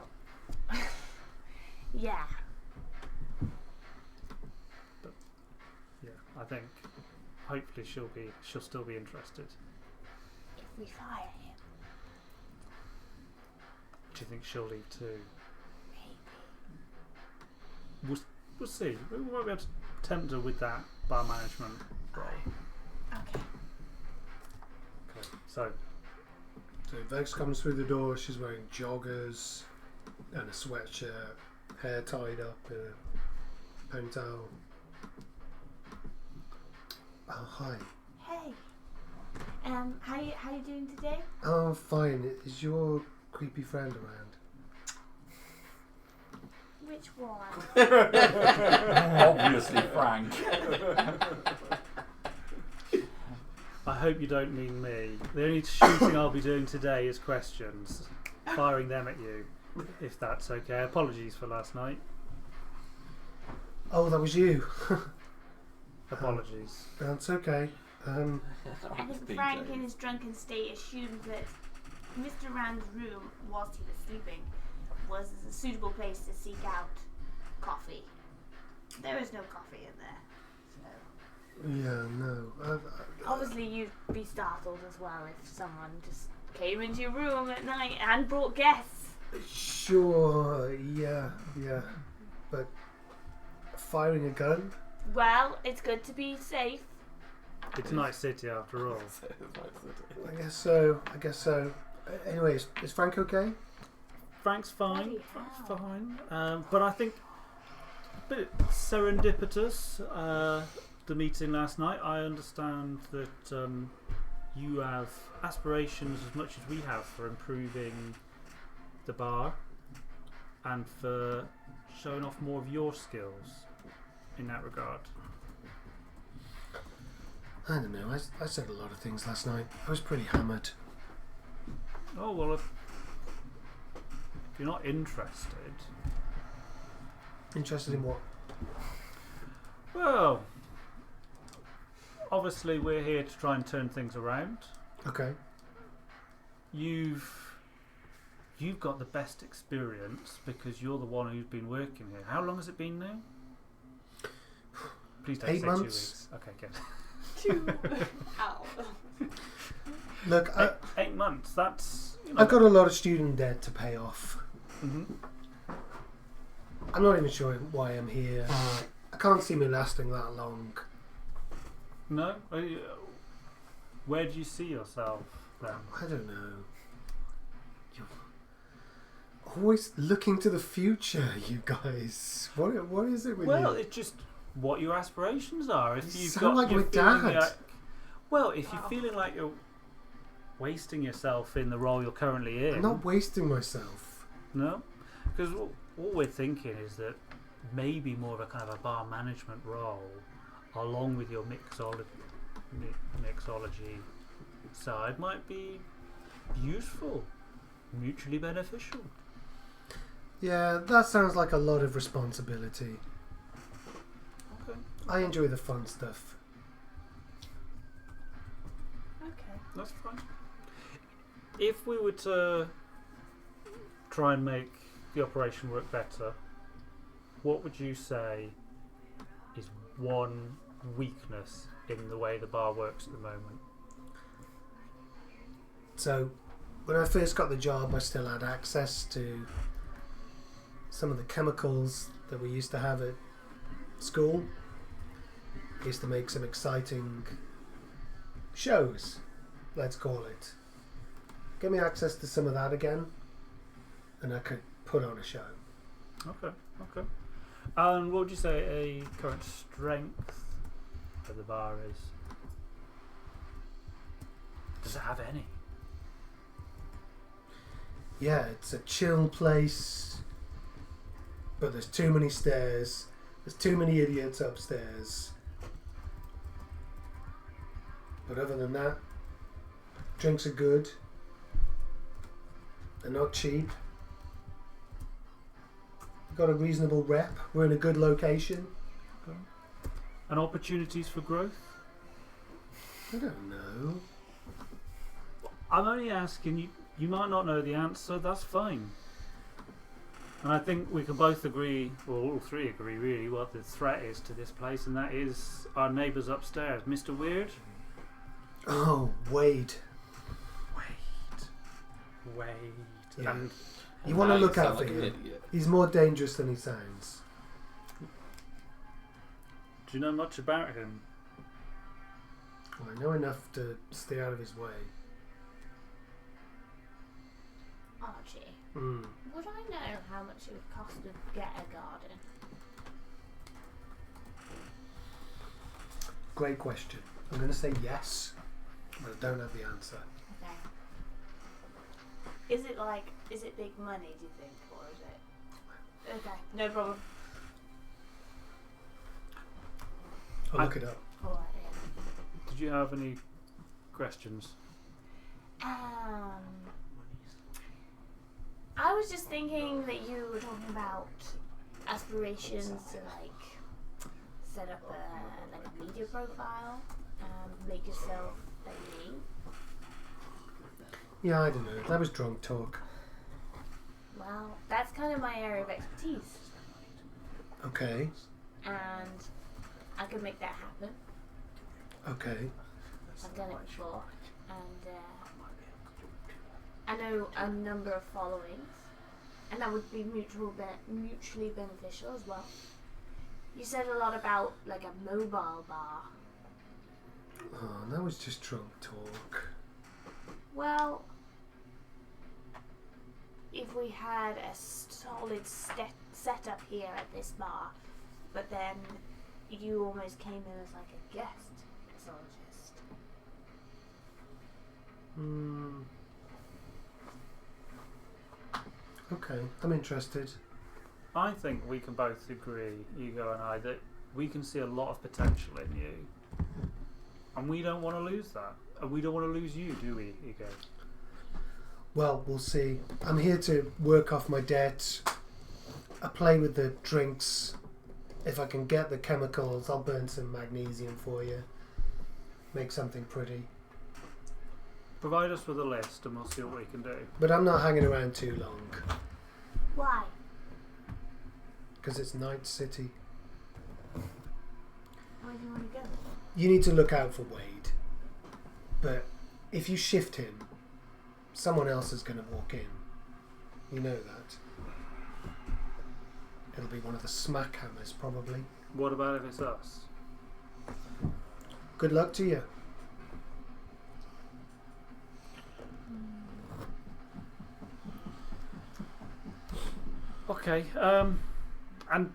yeah.
But yeah, I think hopefully she'll still be interested.
If we fire him,
Do you think she'll leave too?
maybe.
We'll see. We might be able to tempt her with that bar management role.
Okay.
Okay. So
Vex comes through the door. She's wearing joggers and a sweatshirt, hair tied up in a ponytail. Oh, hi.
Hey. How you doing today?
Oh, fine. Is your creepy friend around?
Which one?
Obviously, Frank.
I hope you don't mean me. The only shooting I'll be doing today is questions, firing them at you, if that's okay. Apologies for last night.
Oh, that was you.
Apologies.
That's okay.
I think Frank, in his drunken state, assumed that Mr. Rand's room, whilst he was sleeping, was a suitable place to seek out coffee. There is no coffee in there. So
Yeah, no.
obviously you'd be startled as well if someone just came into your room at night and brought guests.
Sure, yeah. But firing a gun?
Well, it's good to be safe.
It's Night City after all.
I guess so. Anyways, is Frank okay?
Frank's fine.
Bloody
Frank's
hell.
fine. But I think a bit serendipitous. The meeting last night. I understand that you have aspirations as much as we have for improving the bar and for showing off more of your skills in that regard.
I don't know. I said a lot of things last night. I was pretty hammered.
Oh well, if you're not interested,
Interested in what?
well, obviously we're here to try and turn things around.
Okay.
You've got the best experience because you're the one who's been working here. How long has it been now? Please don't
8
say
months.
2 weeks. Okay, good.
Ow.
Look,
8 months. That's
I've got a lot of student debt to pay off.
hmm
I'm not even sure why I'm here. I can't see me lasting that long.
No. Where do you see yourself then?
I don't know. You're always looking to the future, you guys. What is it with
Well,
you?
it's just what your aspirations are. If
You
you've
sound
got,
like
you're
my
feeling
dad.
Well, if you're feeling like you're wasting yourself in the role you're currently in,
I'm not wasting myself.
no, because all we're thinking is that maybe more of a kind of a bar management role, along with your mixology side, might be useful, mutually beneficial.
Yeah, that sounds like a lot of responsibility.
Okay,
I enjoy the fun stuff.
Okay.
that's fine. If we were to try and make the operation work better, what would you say is one weakness in the way the bar works at the moment?
So, when I first got the job, I still had access to some of the chemicals that we used to have at school. I used to make some exciting shows, let's call it. Give me access to some of that again, and I could put on a show.
Okay. And what would you say a current strength of the bar is? Does it have any?
Yeah, it's a chill place. but there's too many stairs. There's too many idiots upstairs. But other than that, drinks are good. They're not cheap. We've got a reasonable rep. We're in a good location.
And opportunities for growth?
I don't know.
I'm only asking you. You might not know the answer. That's fine. And I think we can both agree, or all three agree, really, what the threat is to this place, and that is our neighbours upstairs, Mr. Weird.
Oh, Wade.
Wait.
Yeah.
And
You want to
Now
look
sound
out for
like an
him.
idiot.
He's more dangerous than he sounds.
do you know much about him?
Well, I know enough to stay out of his way.
Archie,
Mm.
would I know how much it would cost to get a garden?
Great question. I'm going to say yes, but I don't have the answer.
Okay. Is it big money, do you think, or is it? Okay, no problem.
I'll look it up.
Alright, yeah.
Did you have any questions?
I was just thinking that you were talking about aspirations to set up a media profile, make yourself a name.
Yeah, I don't know. That was drunk talk.
Well, that's kind of my area of expertise,
Okay.
and I could make that happen.
Okay.
I've done it before, and I know a number of followings, and that would be mutually beneficial as well. You said a lot about a mobile bar.
Oh, that was just drunk talk.
Well, if we had a solid setup here at this bar, but then you almost came in as a guest mixologist.
Hmm. Okay, I'm interested.
I think we can both agree, Ego and I, that we can see a lot of potential in you. And we don't want to lose that. And we don't want to lose you, do we, Ego?
Well, we'll see. I'm here to work off my debt. I play with the drinks. If I can get the chemicals, I'll burn some magnesium for you. Make something pretty.
Provide us with a list and we'll see what we can do.
But I'm not hanging around too long.
Why?
Because it's Night City.
Where do you want to go?
You need to look out for Wade. But if you shift him, someone else is going to walk in. You know that. It'll be one of the smack hammers, probably.
What about if it's us?
Good luck to you.
Okay, and... Oh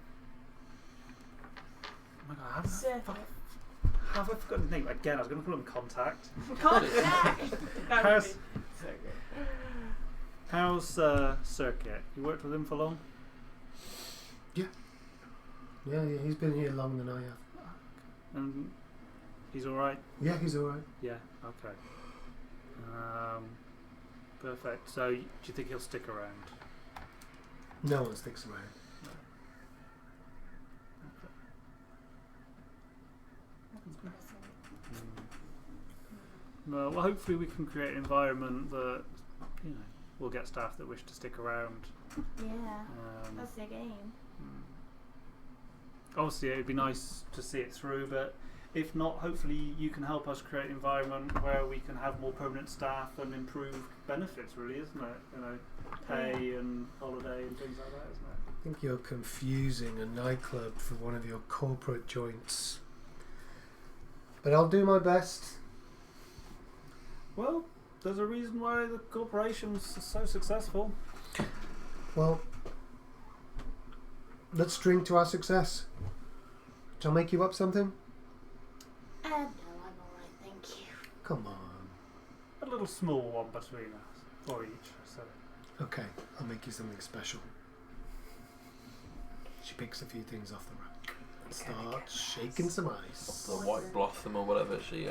my god, have I forgotten his name? Again, I was going to call him Contact. How's, how's Circuit? You worked with him for long?
Yeah, he's been here longer than I have.
And he's alright?
Yeah, he's alright.
Yeah, okay. Perfect. So, do you think he'll stick around?
No one sticks around.
Well, hopefully we can create an environment that, will get staff that wish to stick around.
Yeah, that's the game.
Obviously, it'd be nice to see it through, but if not, hopefully you can help us create an environment where we can have more permanent staff and improve benefits, really, isn't it? Pay and holiday and things like that, isn't it?
I think you're confusing a nightclub for one of your corporate joints. But I'll do my best.
Well, there's a reason why the corporation's so successful.
Well, let's drink to our success. Shall I make you up something?
No, I'm alright, thank you.
Come on.
A little small one between us, or each. So.
Okay, I'll make you something special. She picks a few things off the rack and starts shaking some ice.
The white blossom or whatever she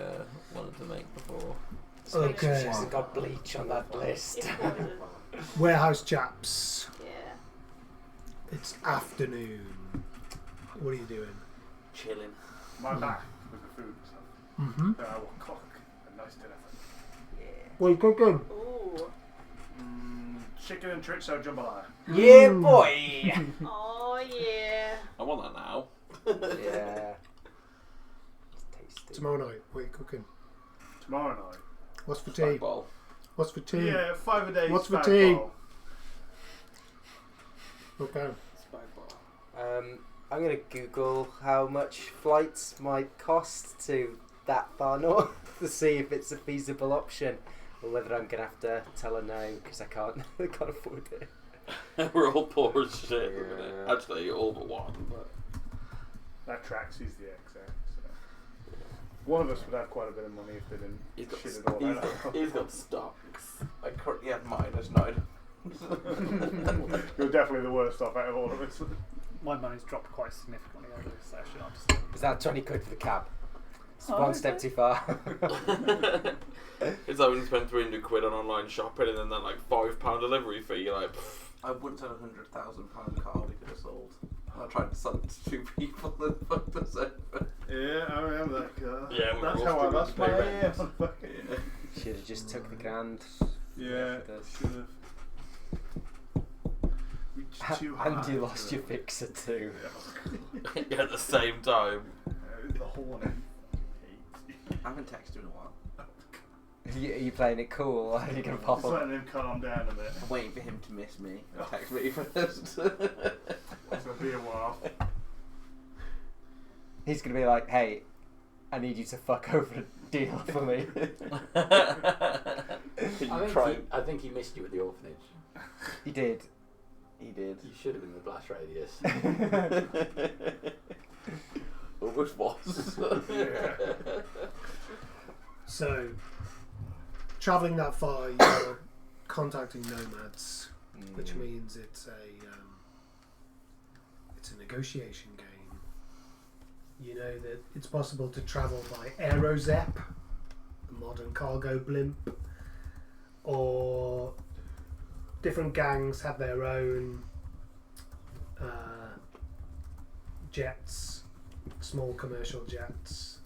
wanted to make before.
Okay.
She hasn't got bleach on that list.
Warehouse chaps.
Yeah.
It's afternoon. What are you doing?
Chilling.
My back with the food and stuff.
Mm-hmm.
Then I will cook a nice dinner for
What are you cooking?
Ooh.
you. Chicken and chorizo jambalaya.
Yeah, boy.
Oh yeah.
I want that now.
Yeah. It's tasty.
Tomorrow night. What are you cooking?
Tomorrow night.
What's for
Spag
tea?
bol.
What's for tea?
Yeah, 5 a day.
What's for
spag
tea?
bowl.
Okay.
I'm gonna Google how much flights might cost to that far north to see if it's a feasible option, or whether I'm gonna have to tell her no because I can't afford it.
We're all poor as shit at the minute.
Yeah.
Actually, all but one. But
That tracks is the XX. So. One of us would have quite a bit of money if they didn't
he's got,
shit it all out.
he's got stocks.
I currently have -9.
You're definitely the worst off out of all of us.
My money's dropped quite significantly over this session. I'll just
Is that 20 quid for the cab? It's
Oh,
one
is
step
it?
too far.
It's like when you spend 300 quid on online shopping and then that like £5 delivery fee. You're like, pfft.
I once had £100,000 car we could have sold. I tried to sell it to 2 people and fucked us over.
Yeah, I remember that car.
Yeah, we
That's
were
how
all
I lost my
struggling to
ear.
pay
Should have just took the grand.
Yeah,
For this.
should have. Reached too high.
And you lost your fixer too.
at the same time.
The horn.
I haven't texted in a while.
Are you playing it cool? Or are you gonna pop
Just
up?
letting him calm down a bit.
I'm waiting for him to miss me. Text me first.
It's gonna be a while.
He's gonna be like, "Hey, I need you to fuck over a deal for me."
I think he missed you at the orphanage.
He did.
He did.
You should have been the blast radius.
Almost was.
Yeah.
So, travelling that far, you're contacting nomads, which means it's a negotiation game. You know that it's possible to travel by Aerozep, a modern cargo blimp, or different gangs have their own jets, small commercial jets.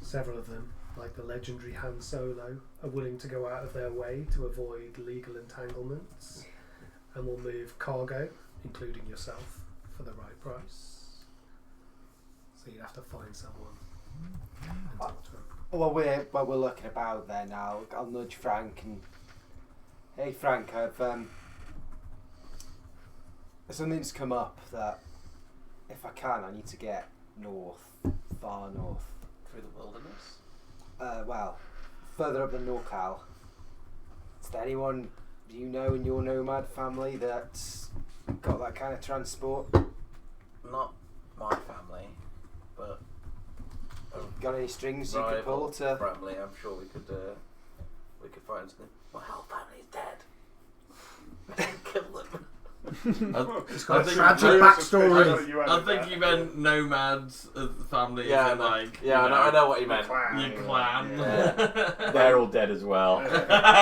Several of them, like the legendary Han Solo, are willing to go out of their way to avoid legal entanglements and will move cargo, including yourself, for the right price. So you'd have to find someone and talk to them.
Well, we're looking about there now. I'll nudge Frank and, hey Frank, I've something's come up that if I can, I need to get north, far north.
Through the wilderness.
Well, further up than NorCal. Is there anyone you know in your nomad family that's got that kind of transport?
Not my family, but
Got any strings you could pull to?
family. I'm sure we could find something. My whole family's dead. Kill them.
It's got a
think-
tragic
I-
backstory.
I think you meant nomads as family,
Yeah,
and like
yeah, I know what you meant.
your clan.
Yeah.
They're all dead as well.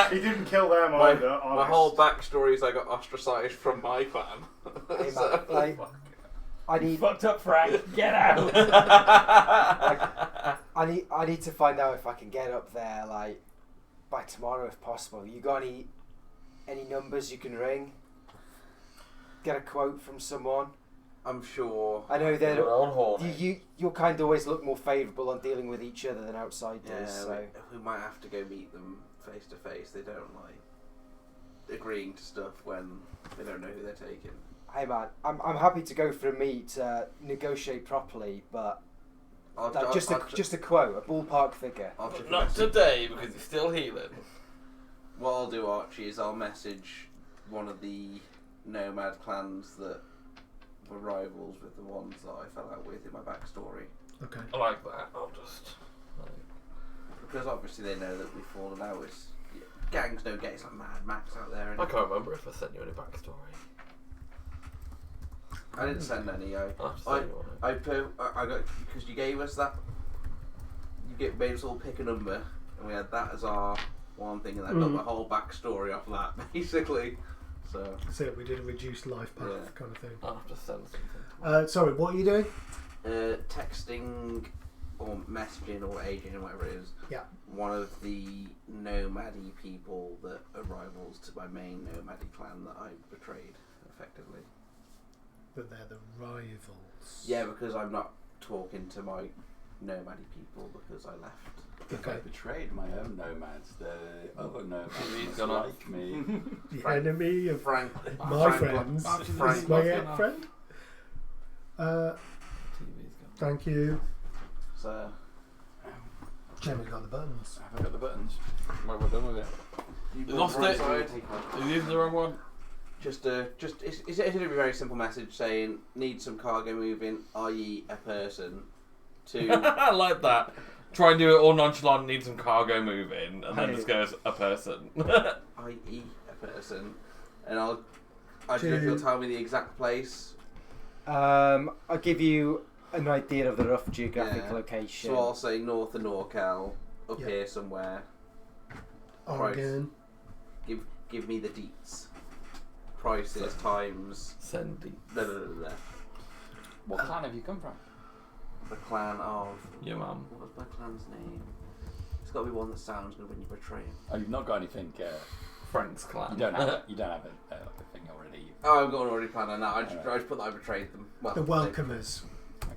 He didn't kill them
My,
either.
my
honest.
whole backstory is I got ostracised from my clan.
Hey,
So-
man, I need
Fucked up, Frank. Get out.
I need to find out if I can get up there like by tomorrow if possible. You got any numbers you can ring? Get a quote from someone.
I'm sure.
I know that
You're all horny.
you'll kind of always look more favourable on dealing with each other than outsiders.
Yeah,
So
we might have to go meet them face to face. They don't like agreeing to stuff when they don't know who they're taking.
hey man, I'm happy to go for a meet, negotiate properly, but just a quote, a ballpark figure.
I'll check
Not today because it's still healing.
What I'll do, Archie, is I'll message one of the nomad clans that were rivals with the ones that I fell out with in my backstory.
Okay.
I like that. I'll just.
Because obviously they know that we've fallen out. It's gangs don't get. It's like Mad Max out there.
I can't remember if I sent you any backstory.
I didn't send any.
I'll have to send you one.
I got because you gave us that. Made us all pick a number, and we had that as our one thing, and I built my whole backstory off that, basically. So
we did a reduced life path kind of thing.
I'll have to send something.
Sorry, what are you doing?
texting or messaging or aging, whatever it is.
Yeah.
One of the nomady people that are rivals to my main nomady clan that I betrayed, effectively.
But they're the rivals.
Yeah, because I'm not talking to my nomady people because I left.
If I betrayed my own nomads, the other nomads
He's
must
gonna-
like me.
The enemy of
Frank,
my friends
Frank-
is
Frank-
my
Frank-
friend.
TV's gone.
Thank you.
So
Jeremy's got the buttons.
Have I got the buttons?
Right, we're done with it.
you
Lost
went
it.
right side.
Are you using the wrong one?
It's a very simple message saying need some cargo moving, i.e. a person. To
I like that. Try and do it all nonchalant, need some cargo moving, and then just goes a person.
i.e. a person, and I don't know if you'll tell me the exact place.
I'll give you an idea of the rough geographic
Yeah.
location.
So I'll say north of NorCal, up
Yeah.
here somewhere.
Oregon.
Give me the deets. Prices, times.
Send the
Blah, blah, blah, blah.
What clan have you come from?
The clan of.
your mum.
What was my clan's name? It's got to be one that sounds good when you betray him.
Oh, you've not got anything.
Frank's clan.
You don't have. You don't have a thing already.
Oh, I've got an already planned on that. I just
Alright.
put that I betrayed them. Well,
The welcomers.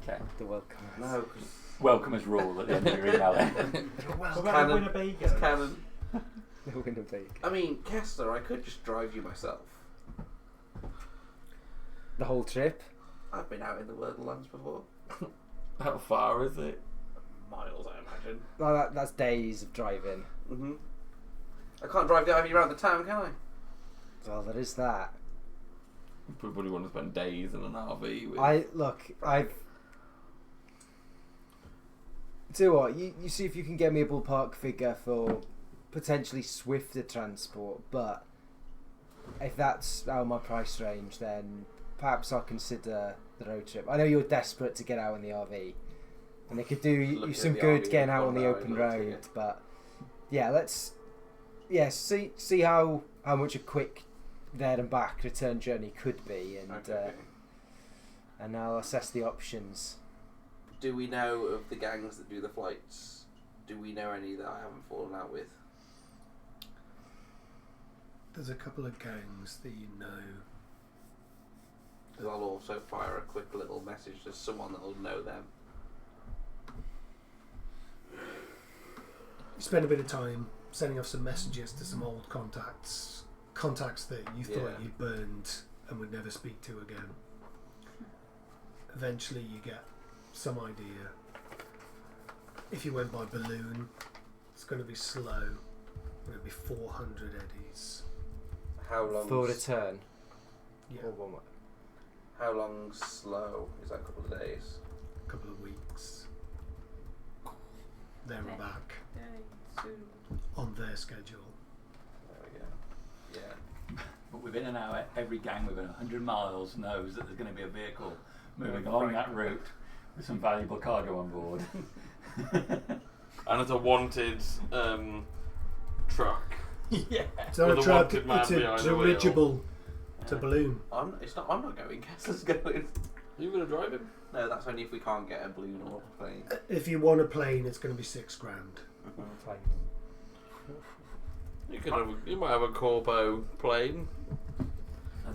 Okay.
The welcome.
No, because
Welcome as rule at the end of your email. Then.
What
It's
about
canon.
Winnebago?
it's canon.
The Winnebago.
I mean, Kessler, I could just drive you myself.
The whole trip.
I've been out in the Wordlands before.
How far is it?
Miles, I imagine.
Well, that's days of driving.
Mm-hmm. I can't drive you around the town, can I?
Well, there is that.
Everybody want to spend days in an RV with.
I've. Tell you what, you see if you can get me a ballpark figure for potentially swifter transport, but if that's out of my price range, then perhaps I'll consider the road trip. I know you're desperate to get out in the RV, and they could do you
Looking
some
at the
good
RV
getting out on
on
the
that
open
road,
road,
yeah.
but see how much a quick there and back return journey could be, and
Okay.
and I'll assess the options.
Do we know of the gangs that do the flights? Do we know any that I haven't fallen out with?
There's a couple of gangs that you know.
Because I'll also fire a quick little message to someone that'll know them.
You spend a bit of time sending off some messages to some old contacts that you thought
Yeah.
you burned and would never speak to again. Eventually you get some idea. If you went by balloon, it's going to be slow. It's going to be 400 eddies.
How long?
For return.
Yeah,
Or one way.
How long slow? Is that a couple of days?
a couple of weeks. There and back on their schedule.
There we go. Yeah.
But within an hour, every gang within 100 miles knows that there's going to be a vehicle moving along that route with some valuable cargo on board.
And it's a wanted truck.
Yeah.
It's not
With
a
a
truck,
wanted man
it's a
behind the wheel.
dirigible to balloon.
I'm not going. Kessler's going.
Are you going to drive him?
No, that's only if we can't get a balloon or a plane.
If you want a plane, it's going to be $6,000.
You might have a Corpo plane.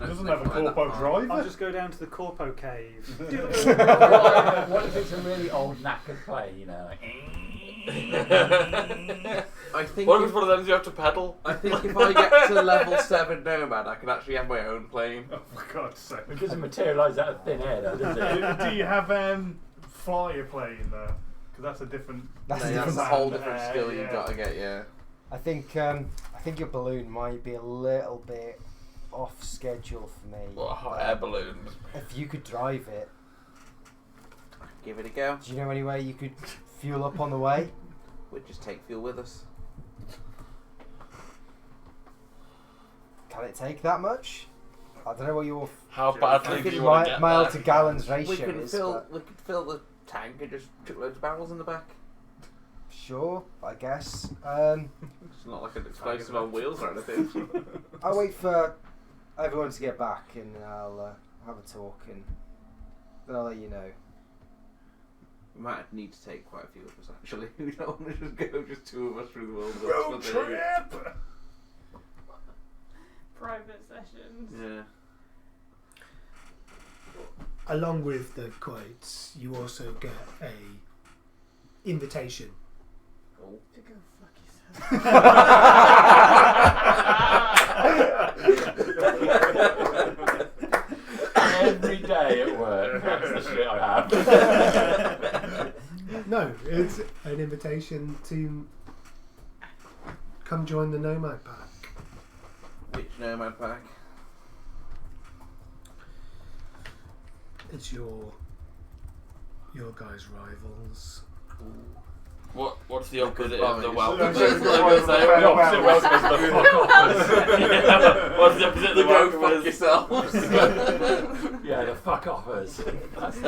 It doesn't have a Corpo driver.
I'll just go down to the Corpo cave.
What if it's a really old knackered plane, you know? Like,
I think.
What if it's one of those you have to pedal?
I think if I get to level 7 Nomad, I can actually have my own plane.
Oh, for God's sake.
it doesn't materialise out of thin air, though, does it?
Do you have flyer plane though? Because that's a different.
That's
No,
a
that's
different
a whole
sound,
different skill
yeah.
you've got to get. Yeah.
I think your balloon might be a little bit off schedule for me.
What, a hot air balloon?
If you could drive it,
Give it a go.
do you know any way you could fuel up on the way?
We'd just take fuel with us.
Can it take that much? I don't know what your
How badly do you want to get
mile
there?
to gallons
We
ratio
could
is.
fill.
But
We could fill the tank and just chuck loads of barrels in the back.
sure, I guess.
It's not like an explosive on wheels or anything.
I'll wait for everyone to get back and I'll have a talk and then I'll let you know.
We might need to take quite a few of us actually. We don't want to just go just two of us through the world.
Road trip!
Private sessions.
Yeah.
Along with the quotes, you also get a invitation.
To go fuck yourself.
Every day at work, that's the shit I have.
No, it's an invitation to come join the Nomad Pack.
Which Nomad Pack?
It's your guys' rivals.
What's the opposite of the
Bombers.
welcome?
The opposite welcome is the fuck offers.
Yeah, what's the opposite of the
Go
welcome?
fuck
is-
yourselves.
Yeah, the fuck offers. That's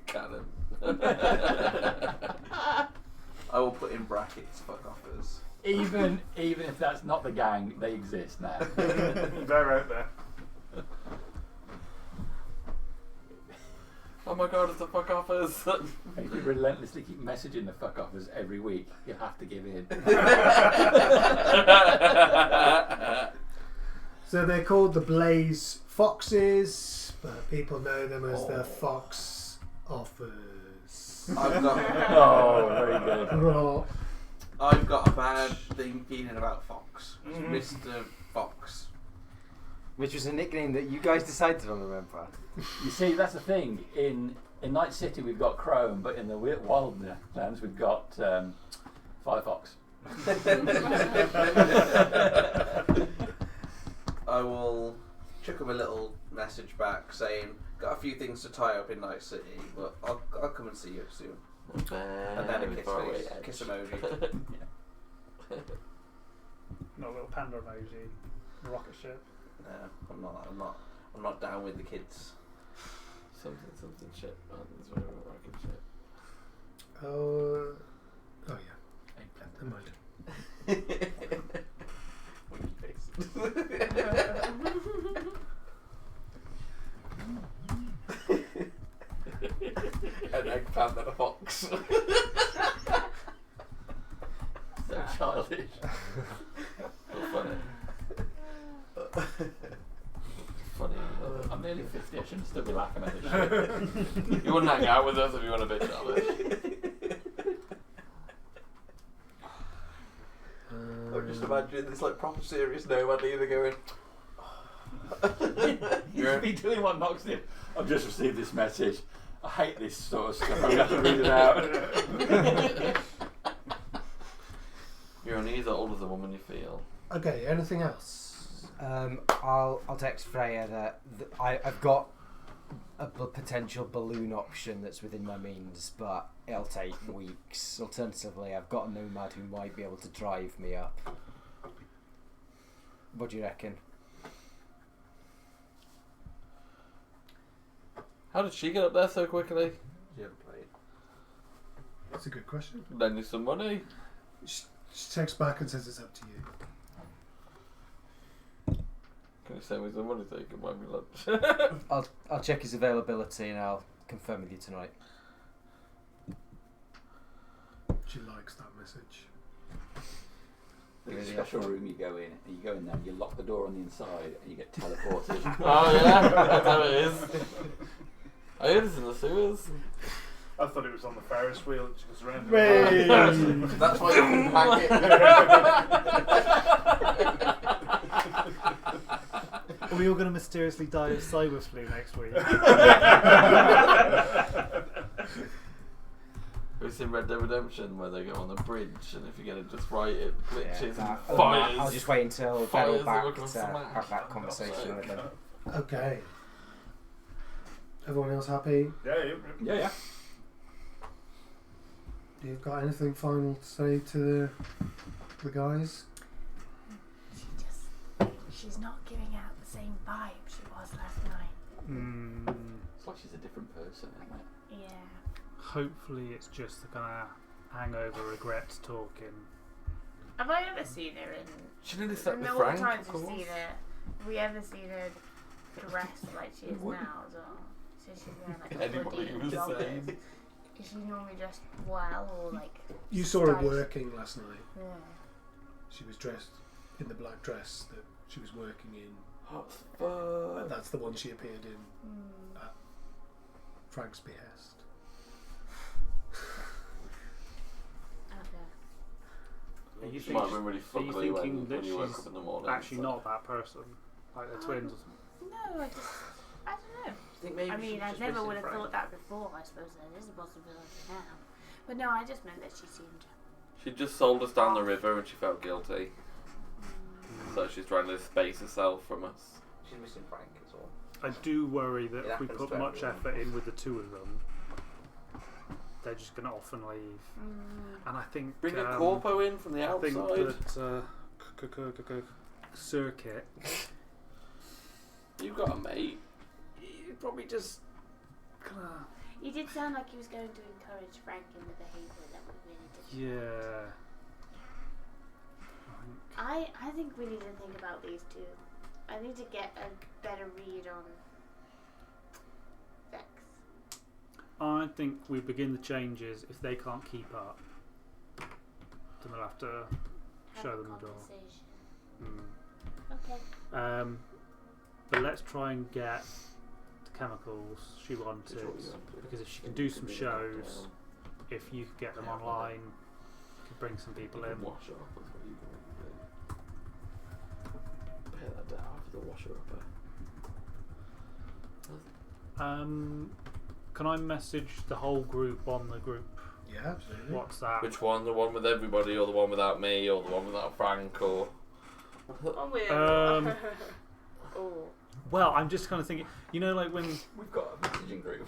Cannon.
I will put in brackets fuck offers.
even if that's not the gang, they exist now.
They're out there.
Oh my god, it's the fuck offers.
If you relentlessly keep messaging the fuck offers every week, you have to give in.
So they're called the Blaze Foxes, but people know them as the Fox Offers.
I've got.
Oh, very good.
Right.
I've got a bad feeling about Fox.
Mhm.
Mr. Fox.
Which was a nickname that you guys decided on, remember?
You see, that's the thing. In Night City, we've got Chrome, but in the Wildlands, we've got Firefox.
I will chuck him a little message back saying, "Got a few things to tie up in Night City, but I'll come and see you soon." And then a kiss emoji.
Not a little panda emoji. Rocket ship.
No, I'm not down with the kids.
Something shit. Oh, it's very rocket shit.
Oh yeah. Never mind.
Winky face.
An eggplant and a fox.
So childish.
Funny. Funny.
I'm nearly 50, I shouldn't still be laughing at this shit.
You wouldn't hang out with us if you weren't a bit childish.
I'm just imagining this like proper serious nomad leader going.
You should be doing what Knox did. I've just received this message. I hate this sort of stuff. I'm going to have to read it out.
Your knees are older than woman you feel.
Okay. Anything else?
I'll text Freya that I've got a potential balloon option that's within my means, but it'll take weeks. Alternatively, I've got a nomad who might be able to drive me up. What do you reckon?
How did she get up there so quickly?
You haven't played.
That's a good question.
Lend you some money.
She texts back and says it's up to you.
Can you send me some money so you can buy me lunch?
I'll check his availability and I'll confirm with you tonight.
She likes that message.
There's a special room you go in, and you go in there and you lock the door on the inside and you get teleported.
Oh yeah, that's how it is. I heard this in the sewers.
I thought it was on the Ferris wheel. It just goes around.
Hey.
That's why you can hack
Are we all going to mysteriously die of cyber flu next week?
We've seen Red Dead Redemption where they go on the bridge and if you get it just right it glitches
Yeah,
and fires.
I'll just wait until they're
Fires
all back
that will
to
smash.
have that conversation with them.
Okay. Everyone else happy?
Yeah.
You've got anything final to say to the guys?
She's not giving out the same vibe she was last night.
It's like she's a different person, isn't it?
Yeah.
Hopefully it's just the kind of hangover regrets talking.
Have I ever seen her in...
She nearly slept with
No
Frank,
times
of
we've
course.
seen her. Have we ever seen her dressed like she is now as well? So she's wearing like a
Anybody
hoodie and
was
joggers.
saying.
Is she normally dressed well or like...
You saw her
stylish?
working last night.
Yeah.
She was dressed in the black dress that she was working in.
Hot fuck.
That's the one she appeared in at Frank's behest.
Okay.
Are you
She might have been really
are you
fugly
thinking
when
that
you woke
she's
up in the morning.
actually
so.
not that person? Like they're twins or something?
No, I don't know.
I think maybe
I mean,
she's
I
just
never
missing
would have
Frank.
thought that before. I suppose there is a possibility now. But no, I just meant that she seemed...
She just sold us down the river and she felt guilty. So she's trying to space herself from us.
She's missing Frank as well.
I do worry that
It
if we
happens
put
to
much
everyone.
effort in with the two of them, they're just going to often leave. And I think...
Bring a corpo in from the
I think
outside.
that Circuit,
You've got a mate.
you probably just kind of...
He did sound like he was going to encourage Frank in the behaviour that we really did.
Yeah.
I think we need to think about these two. I need to get a better read on Vex.
I think we begin the changes. If they can't keep up, then we'll have to show
Have a
them the door.
conversation. Okay.
But let's try and get the chemicals she wanted, because if she can do some shows, if you could get them online, you could bring some people in.
Wash her up. That's what you want to do. Pay that down after the washer upper.
Can I message the whole group on the group
Yeah, absolutely.
WhatsApp?
Which one? The one with everybody, or the one without me, or the one without Frank, or?
Oh, weird. Oh.
Well, I'm just kind of thinking, you know, like when
We've got a messaging group.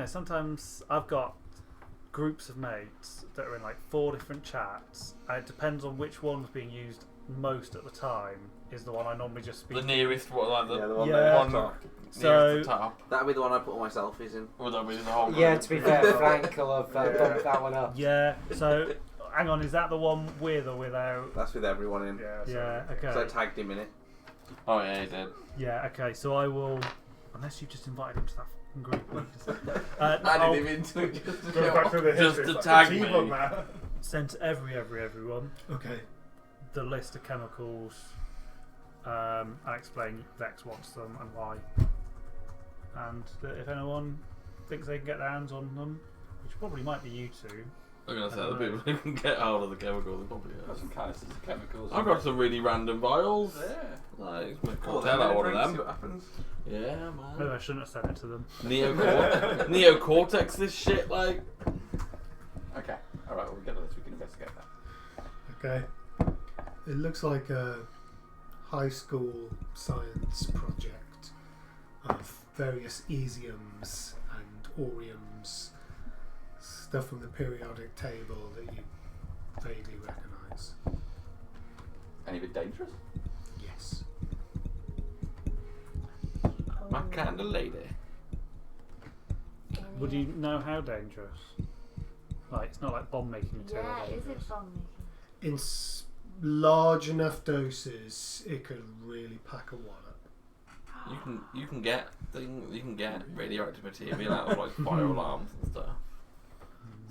sometimes I've got groups of mates that are in like 4 different chats, and it depends on which one's being used most at the time. Is the one I normally just speak.
The nearest one, like the
one
Yeah.
one
top.
nearest
So-
the top.
That'd be the one I put all my selfies in.
Would that be the whole group?
Yeah, to be fair, Frank will have bumped that one up.
Yeah. So, hang on, is that the one with or without?
That's with everyone in.
Yeah. Okay.
So I tagged him in it.
Oh yeah, he did.
Yeah. Okay. So I will, unless you just invited him to that fucking group.
Added him into it just to
Goes
show
back
off.
to the
Just
history.
to
It's
tag
like a team
me.
on that.
Send to everyone
Okay.
the list of chemicals, and explain Vex wants them and why, and that if anyone thinks they can get their hands on them, which probably might be you two.
I'm gonna say the people who can get hold of the chemicals are probably.
Got some canisters of chemicals.
I've got some really random vials.
Yeah.
Like, make
Oh,
cocktail out of one
See
of them.
what happens.
Yeah,
Maybe
man.
I shouldn't have sent it to them.
Neocortex, this shit, like.
Okay. All right. We'll get this. We can investigate that.
Okay. It looks like a high school science project of various esiums and auriums, stuff from the periodic table that you vaguely recognise.
Any of it dangerous?
Yes.
My kind of lady.
Would you know how dangerous? Like, it's not like bomb making material.
Yeah, is
dangerous.
it bomb making?
In large enough doses, it could really pack a wallop.
You can get radioactive material out of like fire alarms and stuff.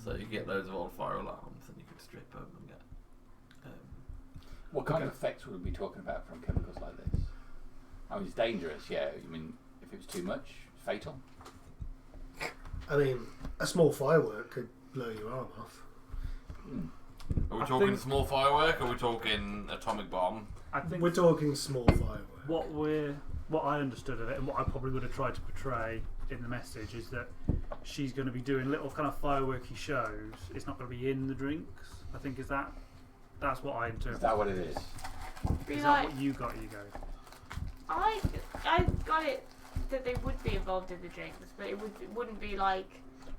So you get loads of old fire alarms and you can strip them and get.
What kind of effects would we be talking about from chemicals like this? I mean, it's dangerous. Yeah. I mean, if it was too much, fatal.
I mean, a small firework could blow your arm off.
Are we
I
talking
think-
small firework? Or are we talking atomic bomb?
I think
We're talking small firework.
what I understood of it, and what I probably would have tried to portray in the message, is that she's going to be doing little kind of fireworky shows. It's not going to be in the drinks. I think that's what I
Is
interpret.
that what it is?
Be
Is
like,
that what you got, Ego?
I got it that they would be involved in the drinks, but it wouldn't be like.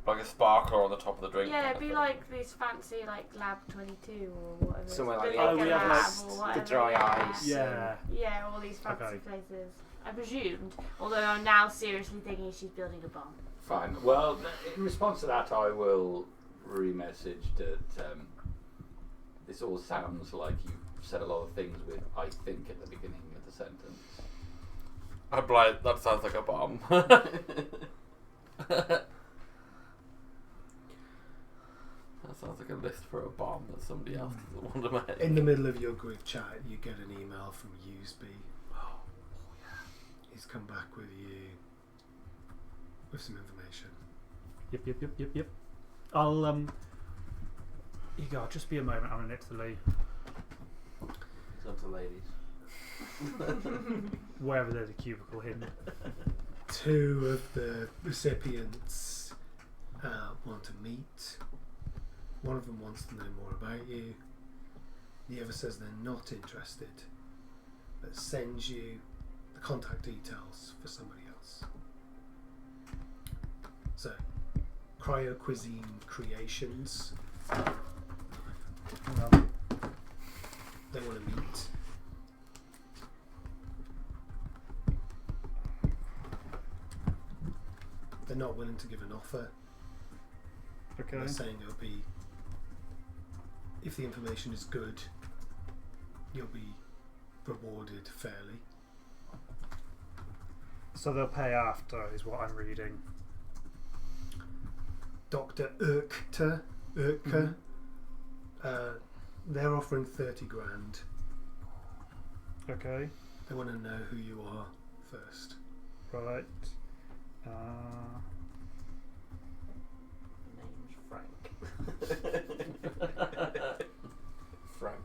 Like a sparkler on the top of the drink.
Yeah,
kind
it'd
of
be
thing.
like this fancy like Lab 22 or whatever.
Somewhere like
the
the
Oh, we have,
Lab
like,
or
the
whatever,
dry
yeah.
ice.
Yeah.
Yeah, all these fancy
Okay.
places. I presumed, although I'm now seriously thinking she's building a bomb.
Fine. Well, in response to that, I will re-message that this all sounds like you said a lot of things with "I think" at the beginning of the sentence.
I'm like, that sounds like a bomb. That sounds like a list for a bomb that somebody else doesn't want to make.
In the middle of your group chat, you get an email from Useby. Oh, yeah. He's come back with you with some information.
Yep. I'll Ego, I'll just be a moment. I'm gonna nip to the loo.
It's up to ladies.
Wherever there's a cubicle hidden.
Two of the recipients want to meet. One of them wants to know more about you. The other says they're not interested, but sends you the contact details for somebody else. So, Cryo Cuisine Creations. They want to meet. They're not willing to give an offer.
Okay.
They're saying it'll be, if the information is good, you'll be rewarded fairly.
So they'll pay after, is what I'm reading.
Dr. Urkter, they're offering 30 grand.
Okay.
They want to know who you are first.
Right.
Name's Frank.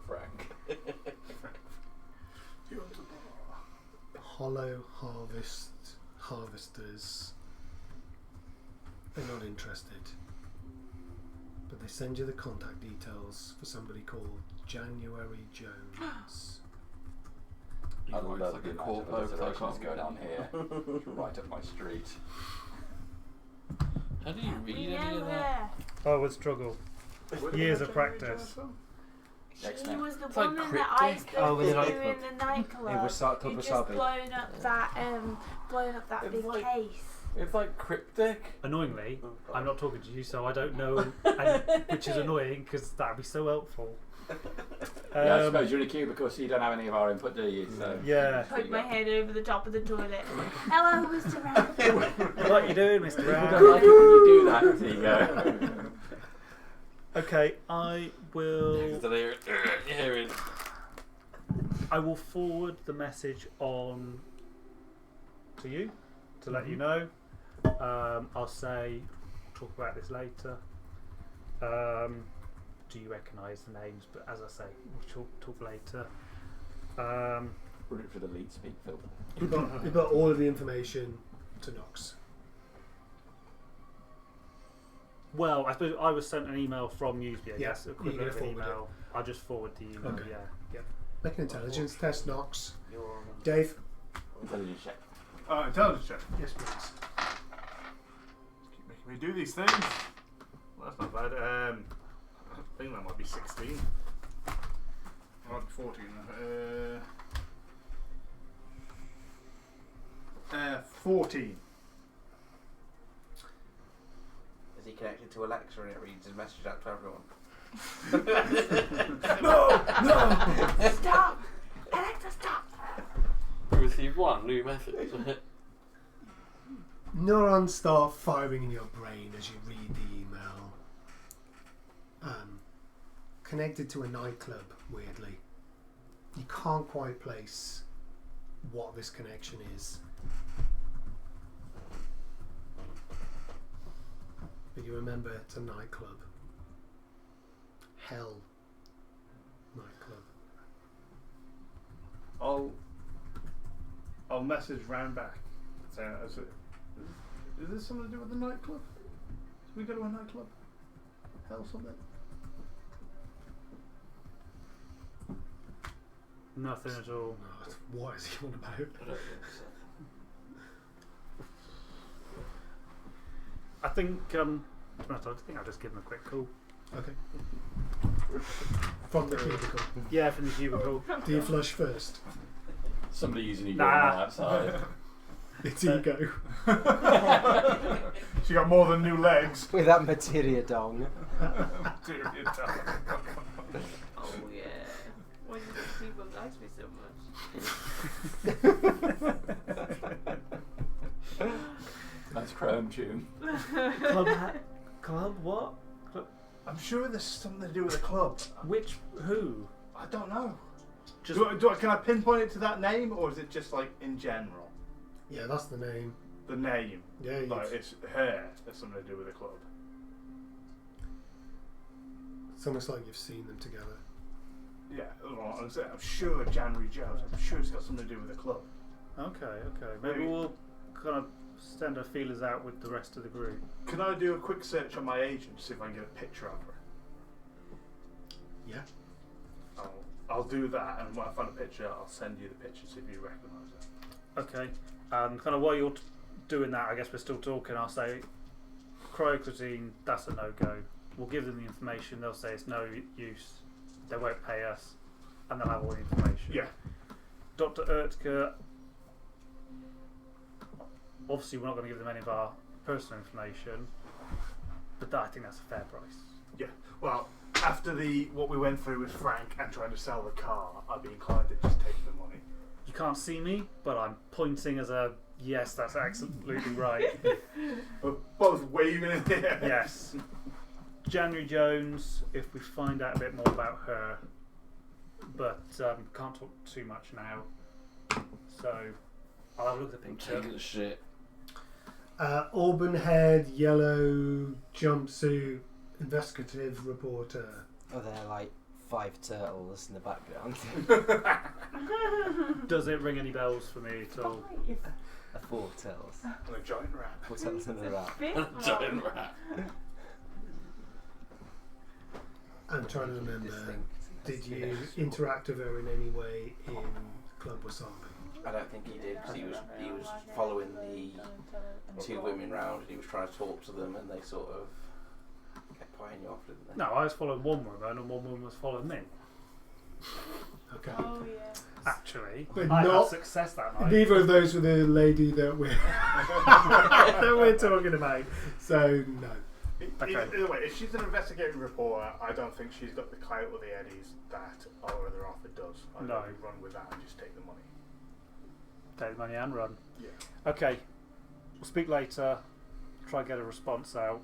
Frank.
Hollow harvesters. They're not interested. But they send you the contact details for somebody called January Jones.
I
Looks
love
like
the
a cool
imagine
bloke, I
that's
can't
going on here. It's right up my street.
How do you
We
read any
know
of that?
her.
Oh, would struggle. Years of practice.
Next
She
name.
was the
It's like
woman that I
cryptic.
spoke
Oh, in the
to
nightclub.
in the nightclub.
It was Club
who just
Wasabi.
blown up that
It
big
was like-
case.
It's like cryptic.
Annoyingly,
Oh, God.
I'm not talking to you, so I don't know, which is annoying because that'd be so helpful.
Yeah, I suppose you're in a cubicle, so you don't have any of our input, do you? So
Yeah.
Poke my head over the top of the toilet. Hello, Mr. Rand.
What are you doing, Mr.
People
Brown?
don't like it when you do that, Tigo.
Okay, I will.
Instead of hearing.
I will forward the message on to you to let you know. I'll say, talk about this later. Do you recognise the names? But as I say, we'll talk later.
Run it through the lead speak filter.
You've got all of the information to Knox.
Well, I suppose I was sent an email from Newsby, I
Yeah,
guess,
you're
equivalent
gonna
of an
forward
email. I'll just forward the email,
Okay.
yeah.
Make an intelligence test, Knox.
You're
Dave?
Intelligence check.
Intelligence check.
Yes, please.
Keep making me do these things. Well, that's not bad. I think that might be 16. Might be 14. 14.
Is he connected to Alexa and it reads his message out to everyone?
No!
Stop! Alexa, stop!
You received one new message.
Neurons start firing in your brain as you read the email. Connected to a nightclub, weirdly. You can't quite place what this connection is. But you remember it's a nightclub. Hell nightclub.
I'll message round back. Saying, is this something to do with the nightclub? Did we go to a nightclub? Hell something?
Nothing at all.
What is he on about?
I don't think so.
I think I'll just give him a quick call.
Okay. From the cubicle.
Yeah, from the cubicle.
Do you flush first?
Somebody using a
Nah.
urinal outside.
It's ego.
She got more than new legs.
With that materia dong.
Oh yeah. Why do people like me so much?
That's Chrome tune.
Club what?
I'm sure there's something to do with the club.
Which who?
I don't know.
Just
Can I pinpoint it to that name, or is it just like in general?
Yeah, that's the name.
The name.
Yeah,
Like it's her. There's something to do with the club.
it's almost like you've seen them together.
Yeah, well, I'm sure January Jones. I'm sure it's got something to do with the club.
okay. Maybe we'll kind of send our feelers out with the rest of the group.
Can I do a quick search on my agent to see if I can get a picture of her?
Yeah.
I'll do that, and when I find a picture, I'll send you the picture, see if you recognise it.
Okay. And kind of while you're doing that, I guess we're still talking. I'll say, cryoclotine, that's a no-go. We'll give them the information. They'll say it's no use. They won't pay us, and they'll have all the information.
Yeah.
Dr. Ertka, obviously we're not going to give them any of our personal information, but I think that's a fair price.
Yeah. Well, after what we went through with Frank and trying to sell the car, I'd be inclined to just take the money.
You can't see me, but I'm pointing as a yes, that's absolutely right.
We're both waving in the air.
Yes. January Jones, if we find out a bit more about her, but can't talk too much now. So I'll have a look at the picture.
Taking the shit.
Auburn head, yellow jumpsuit, investigative reporter.
Oh, they're like 5 turtles in the background.
Does it ring any bells for me at all?
4 turtles.
And a giant rat.
4 turtles and a rat.
Giant rat.
I'm trying to remember.
Distinct.
Did you interact with her in any way in Club Wasabi?
I don't think he did, because he was following the 2 women round, and he was trying to talk to them, and they sort of kept playing you off, didn't they?
No, I was following one woman, and one woman was following me.
Okay.
Oh yeah.
Actually,
But
I had
not-
success that night.
Neither of those were the lady that we're that we're talking about. So no.
Okay.
Either way, if she's an investigating reporter, I don't think she's got the clout or the eddies that our other offer does. I'd
No.
rather run with that and just take the money.
Take the money and run.
Yeah.
Okay, we'll speak later. Try and get a response out.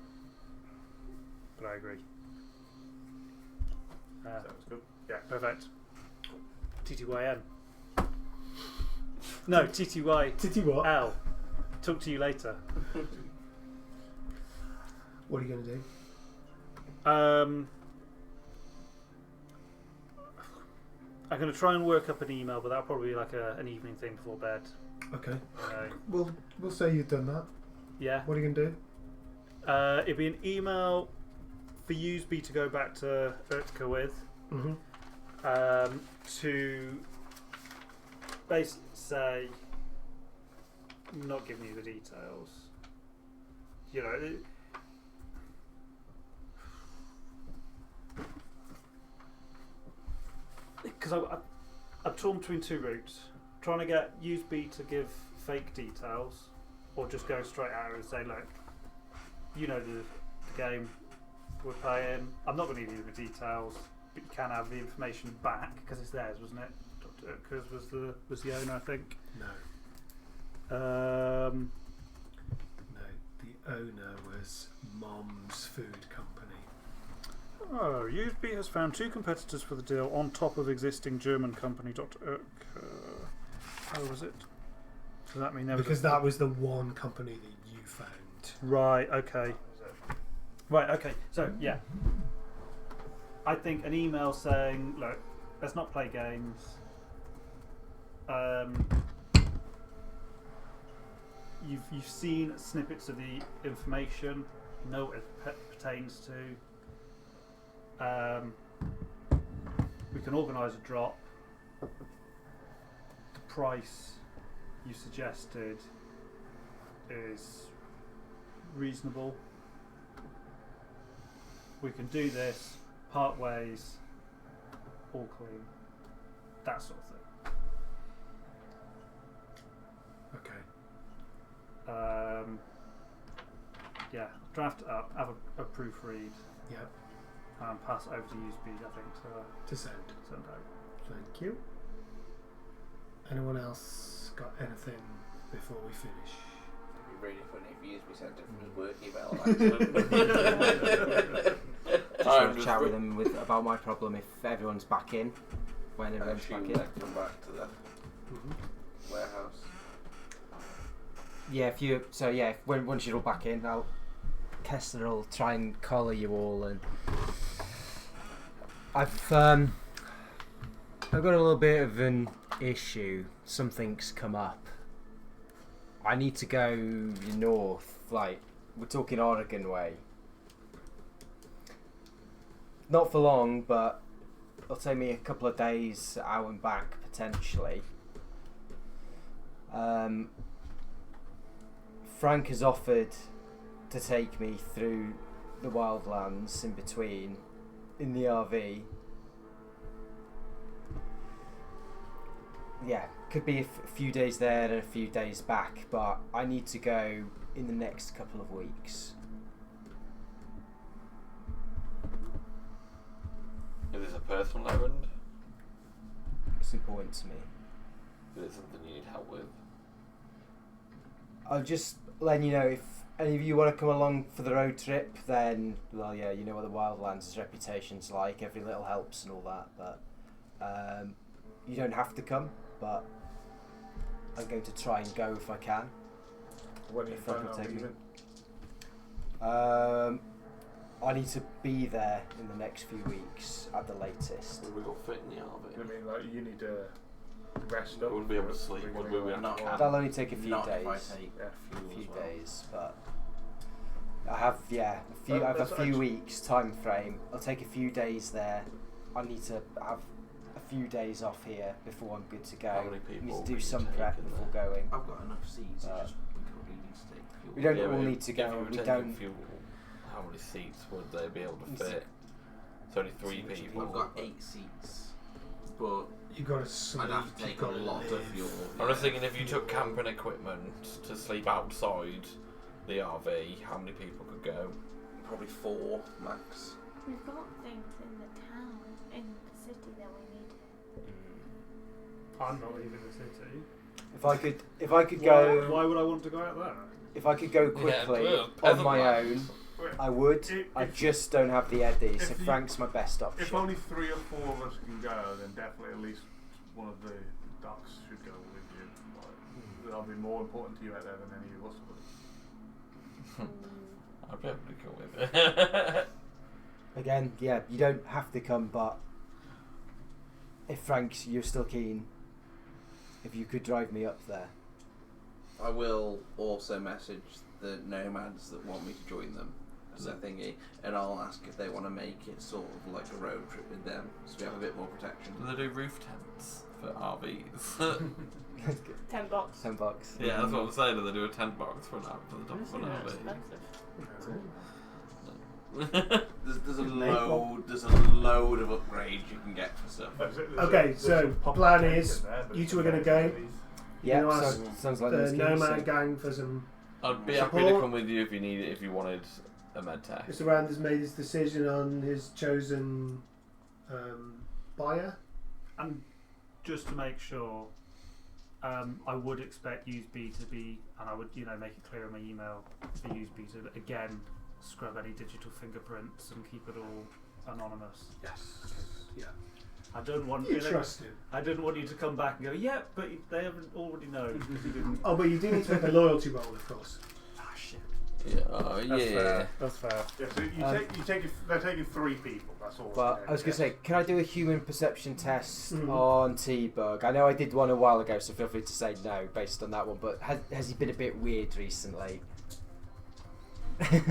But I agree.
Sounds good. Yeah.
Perfect. TTYN. No, TTYL.
Titty what?
Talk to you later.
What are you going to do?
I'm going to try and work up an email, but that'll probably be like an evening thing before bed.
Okay.
Uh,
We'll say you've done that.
yeah.
What are you going to do?
It'd be an email for Useby to go back to Ertka with.
Mm-hmm.
To basically say, not giving you the details. You know, because I'm torn between 2 routes. Trying to get USB to give fake details, or just go straight at her and say, look, you know the game we're playing. I'm not going to give you the details, but you can have the information back because it's theirs, wasn't it? Because was the owner, I think.
No.
Um,
No. The owner was Mom's Food Company.
oh, USB has found 2 competitors for the deal on top of existing German company Dr. Erk. How was it? Does that mean there was
Because that was the one company that you found.
right? Okay. Right. Okay. So yeah, I think an email saying, look, let's not play games. You've seen snippets of the information, you know what it pertains to. We can organise a drop, price you suggested is reasonable. We can do this, part ways, all clean, that sort of thing.
Okay.
Yeah, draft it up, have a proofread,
Yep.
and pass it over to USB, I think,
To send.
send out.
Thank you. Anyone else got anything before we finish?
It'd be really funny if you sent it from his work email.
Just want to chat with them about my problem if everyone's back in. When everyone's
She
back
will
in.
then come back to the
Mm-hmm.
warehouse.
Yeah, once you're all back in, Kessler will try and collar you all, and I've got a little bit of an issue. Something's come up. I need to go north, like we're talking Oregon way. Not for long, but it'll take me a couple of days out and back potentially. Frank has offered to take me through the wildlands in between in the RV. Yeah, could be a few days there and a few days back, but I need to go in the next couple of weeks.
Is this a personal errand?
It's important to me.
Is it something you need help with?
I'll just let you know if any of you want to come along for the road trip, then, well, yeah, you know what the Wildlands' reputation's like. Every little helps and all that, but you don't have to come, but I'm going to try and go if I can.
When are you
If Frank
planning
will
on
take me.
leaving?
I need to be there in the next few weeks at the latest.
Would we all fit in the
I
RV?
mean, like, you need to rest
We
up.
wouldn't be able to sleep,
We're
would
gonna
we?
go
Not
out.
That'll only take a few
Not if I
days.
take
Yeah.
fuel
A few
as well.
days, but I have I have a
That's
few
actually-
weeks time frame. I'll take a few days there. I need to have a few days off here before I'm good to go.
How many
I need
people
to do
could you
some
take
prep
in
before
there?
going.
I've got enough seats.
Uh,
Just we probably need to take fuel.
We don't
Yeah,
all
but
need to
if you
go.
were
We
taking
don't.
fuel, how many seats would they be able to
It's-
fit? It's only 3
It's
people.
I've got 8 seats, but
You got to sleep.
I'd have to take
you've
a
gotta
lot
live.
of fuel.
I'm just thinking if you took camping equipment to sleep outside the RV, how many people could go?
Probably 4 max.
We've got things in the town, in the city that we need to.
I'm not leaving the city.
If I could go,
Why would I want to go out there?
if I could go quickly on
peasant
my
lives.
own, I would. I just don't have the Eddie, so
if you-
Frank's my best option.
If only 3 or 4 of us can go, then definitely at least one of the ducks should go with you. Like, that'll be more important to you out there than any of us would.
I'd be able to go with it.
Again, yeah, you don't have to come, but if Frank's, you're still keen, if you could drive me up there.
I will also message the nomads that want me to join them as a thingy, and I'll ask if they want to make it sort of like a road trip with them, so we have a bit more protection.
Do they do roof tents for RVs?
$10.
$10.
Yeah, that's what I'm saying. Do they do a tent box for that for the top of an
That's
RV?
expensive.
There's a load of upgrades you can get for stuff.
Okay, so plan is you two are going to go.
Yeah,
You're gonna
so,
ask
sounds like
the
those
nomad
games,
gang for some.
I'd be happy to
Support.
come with you if you need it. If you wanted a med tech.
Mr. Rand has made his decision on his chosen buyer.
And just to make sure, I would expect USB to be, and I would, make it clear in my email for USB to again scrub any digital fingerprints and keep it all anonymous.
Yes. Yeah.
I don't want
You trust him.
I didn't want you to come back and go, yeah, but they haven't already know because you didn't.
Oh, but you do need to make a loyalty roll, of course.
Ah, shit.
Yeah.
That's fair. That's fair.
Yeah, so they're taking 3 people. That's all.
But I was going to say, can I do a human perception test
Mhm.
on T-Bug? I know I did one a while ago, so feel free to say no based on that one, but has he been a bit weird recently? Because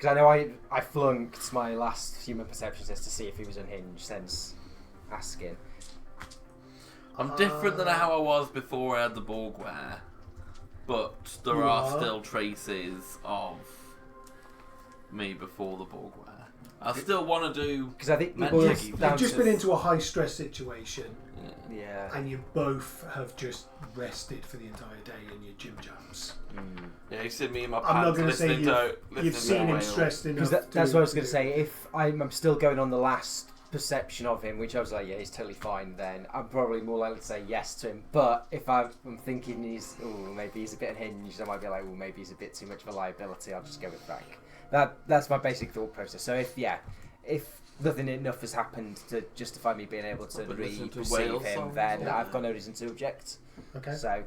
I know I flunked my last human perception test to see if he was unhinged, hence asking.
I'm different than how I was before I had the Borgware, but there are still traces of me before the Borgware. I still want to do...
Because I think
you've just been into a high stress situation.
Yeah.
And you both have just rested for the entire day in your gym jams.
Yeah, you see me in my pants.
I'm not going to say you've seen him
Wales.
stressed enough.
That's what I was going to say. If I'm still going on the last perception of him, which I was like, yeah, he's totally fine, then I'm probably more likely to say yes to him. But if I'm thinking maybe he's a bit unhinged, I might be like, maybe he's a bit too much of a liability, I'll just go with Frank. That's my basic thought process. So if nothing enough has happened to justify me being able to receive him, then I've got no reason to object.
Okay.
So,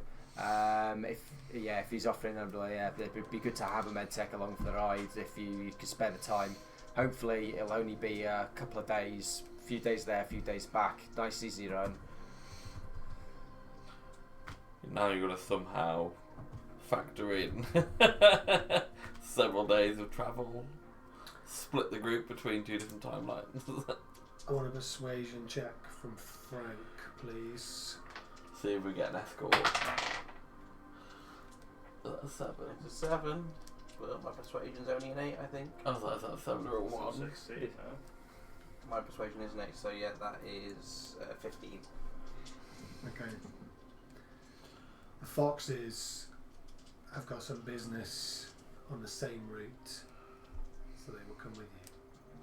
if he's offering, I'd be like, it'd be good to have a medtech along for the ride if you could spare the time. Hopefully, it'll only be a couple of days, a few days there, a few days back. Nice, easy run.
Now you're going to somehow factor in several days of travel. Split the group between 2 different timelines.
I want a persuasion check from Frank, please.
See if we get an escort. That's a 7.
It's a 7. Well, my persuasion's only an 8, I think.
Oh, that's a 7 or a 1.
16, huh?
My persuasion is an 8, so yeah, that is 15.
Okay. The Foxes have got some business on the same route, so they will come with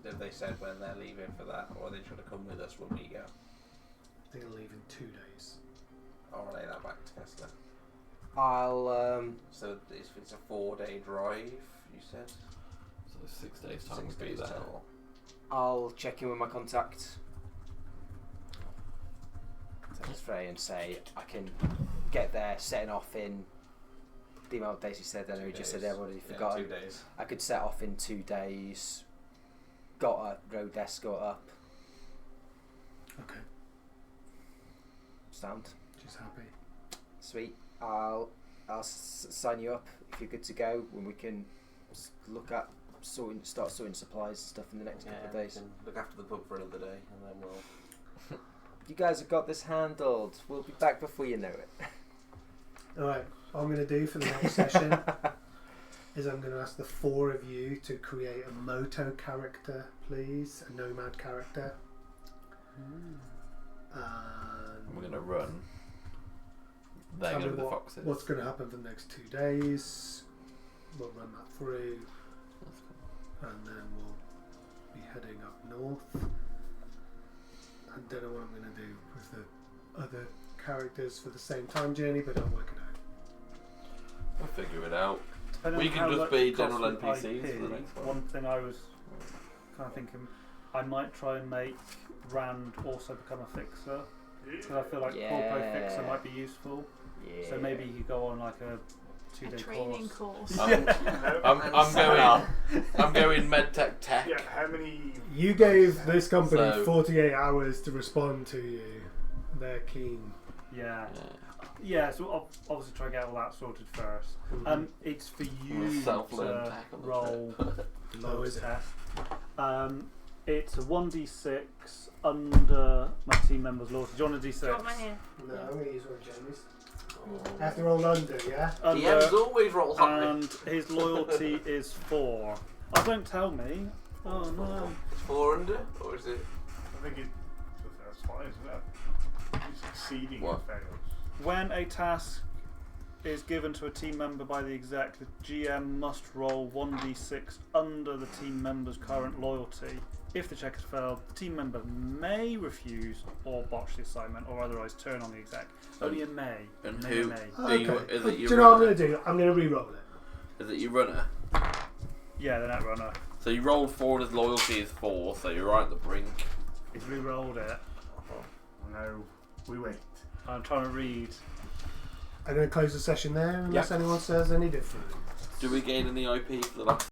you.
Have they said when they're leaving for that, or are they trying to come with us when we go?
They're going to leave in 2 days.
I'll relay that back to Kessler. So it's a 4-day drive, you said?
So 6 days time
6
would be
days
there.
total.
I'll check in with my contact, and say I can get there, setting off in. The email Daisy said, I know he just said they've already forgotten.
2 days.
I could set off in 2 days. Got a road escort up.
Okay.
Sound.
She's happy.
Sweet. I'll sign you up if you're good to go when we can look at start sorting supplies and stuff in the next couple of days.
We can look after the pub for another day, and then we'll.
You guys have got this handled. We'll be back before you know it.
Alright, what I'm going to do for the next session is I'm going to ask the 4 of you to create a Moto character, please, a Nomad character. And
We're going to run. They're
tell
going
me
to be the Foxes.
what's going to happen for the next 2 days. We'll run that through, and then we'll be heading up north. I don't know what I'm going to do with the other characters for the same time journey, but I'll work it out.
We'll figure it out.
Depending
We
on
can
how
just
much
be
it costs
general
with
NPCs
IP,
for the next one.
One thing I was kind of thinking, I might try and make Rand also become a fixer. Because I feel like corpo fixer might be useful.
Yeah.
So maybe you go on like a 2-day
training
course.
course.
I'm going medtech tech.
Yeah, how many...
You gave this company
So-
48 hours to respond to you. They're keen.
Yeah. Yeah, so obviously try to get all that sorted first. It's for you
Self-learn
to
tech on the
roll
Low is
the
it?
test. It's a 1d6 under my team member's loyalty. Do you want a d6?
Do you want mine here?
No, I'm going to use one of Jamie's. I have to roll under, yeah?
DMs always rolls on me.
And his loyalty is 4. Oh, don't tell me. Oh no.
It's 4 under, or is it?
I think that's fine, isn't it? It's exceeding
What?
fails.
When a task is given to a team member by the exec, the GM must roll 1d6 under the team member's current loyalty. If the check has failed, the team member may refuse or botch the assignment or otherwise turn on the exec. Only a may.
And
May,
who?
may.
Are you,
Okay.
is
Do
it
you
your
know what I'm
runner?
going to do? I'm going to re-roll it.
Is it your runner?
Yeah, the netrunner.
So you rolled 4 and his loyalty is 4, so you're right at the brink.
He's re-rolled it.
No, we wait.
I'm trying to read.
I'm going to close the session there unless anyone says any different.
Do we gain any IP for the last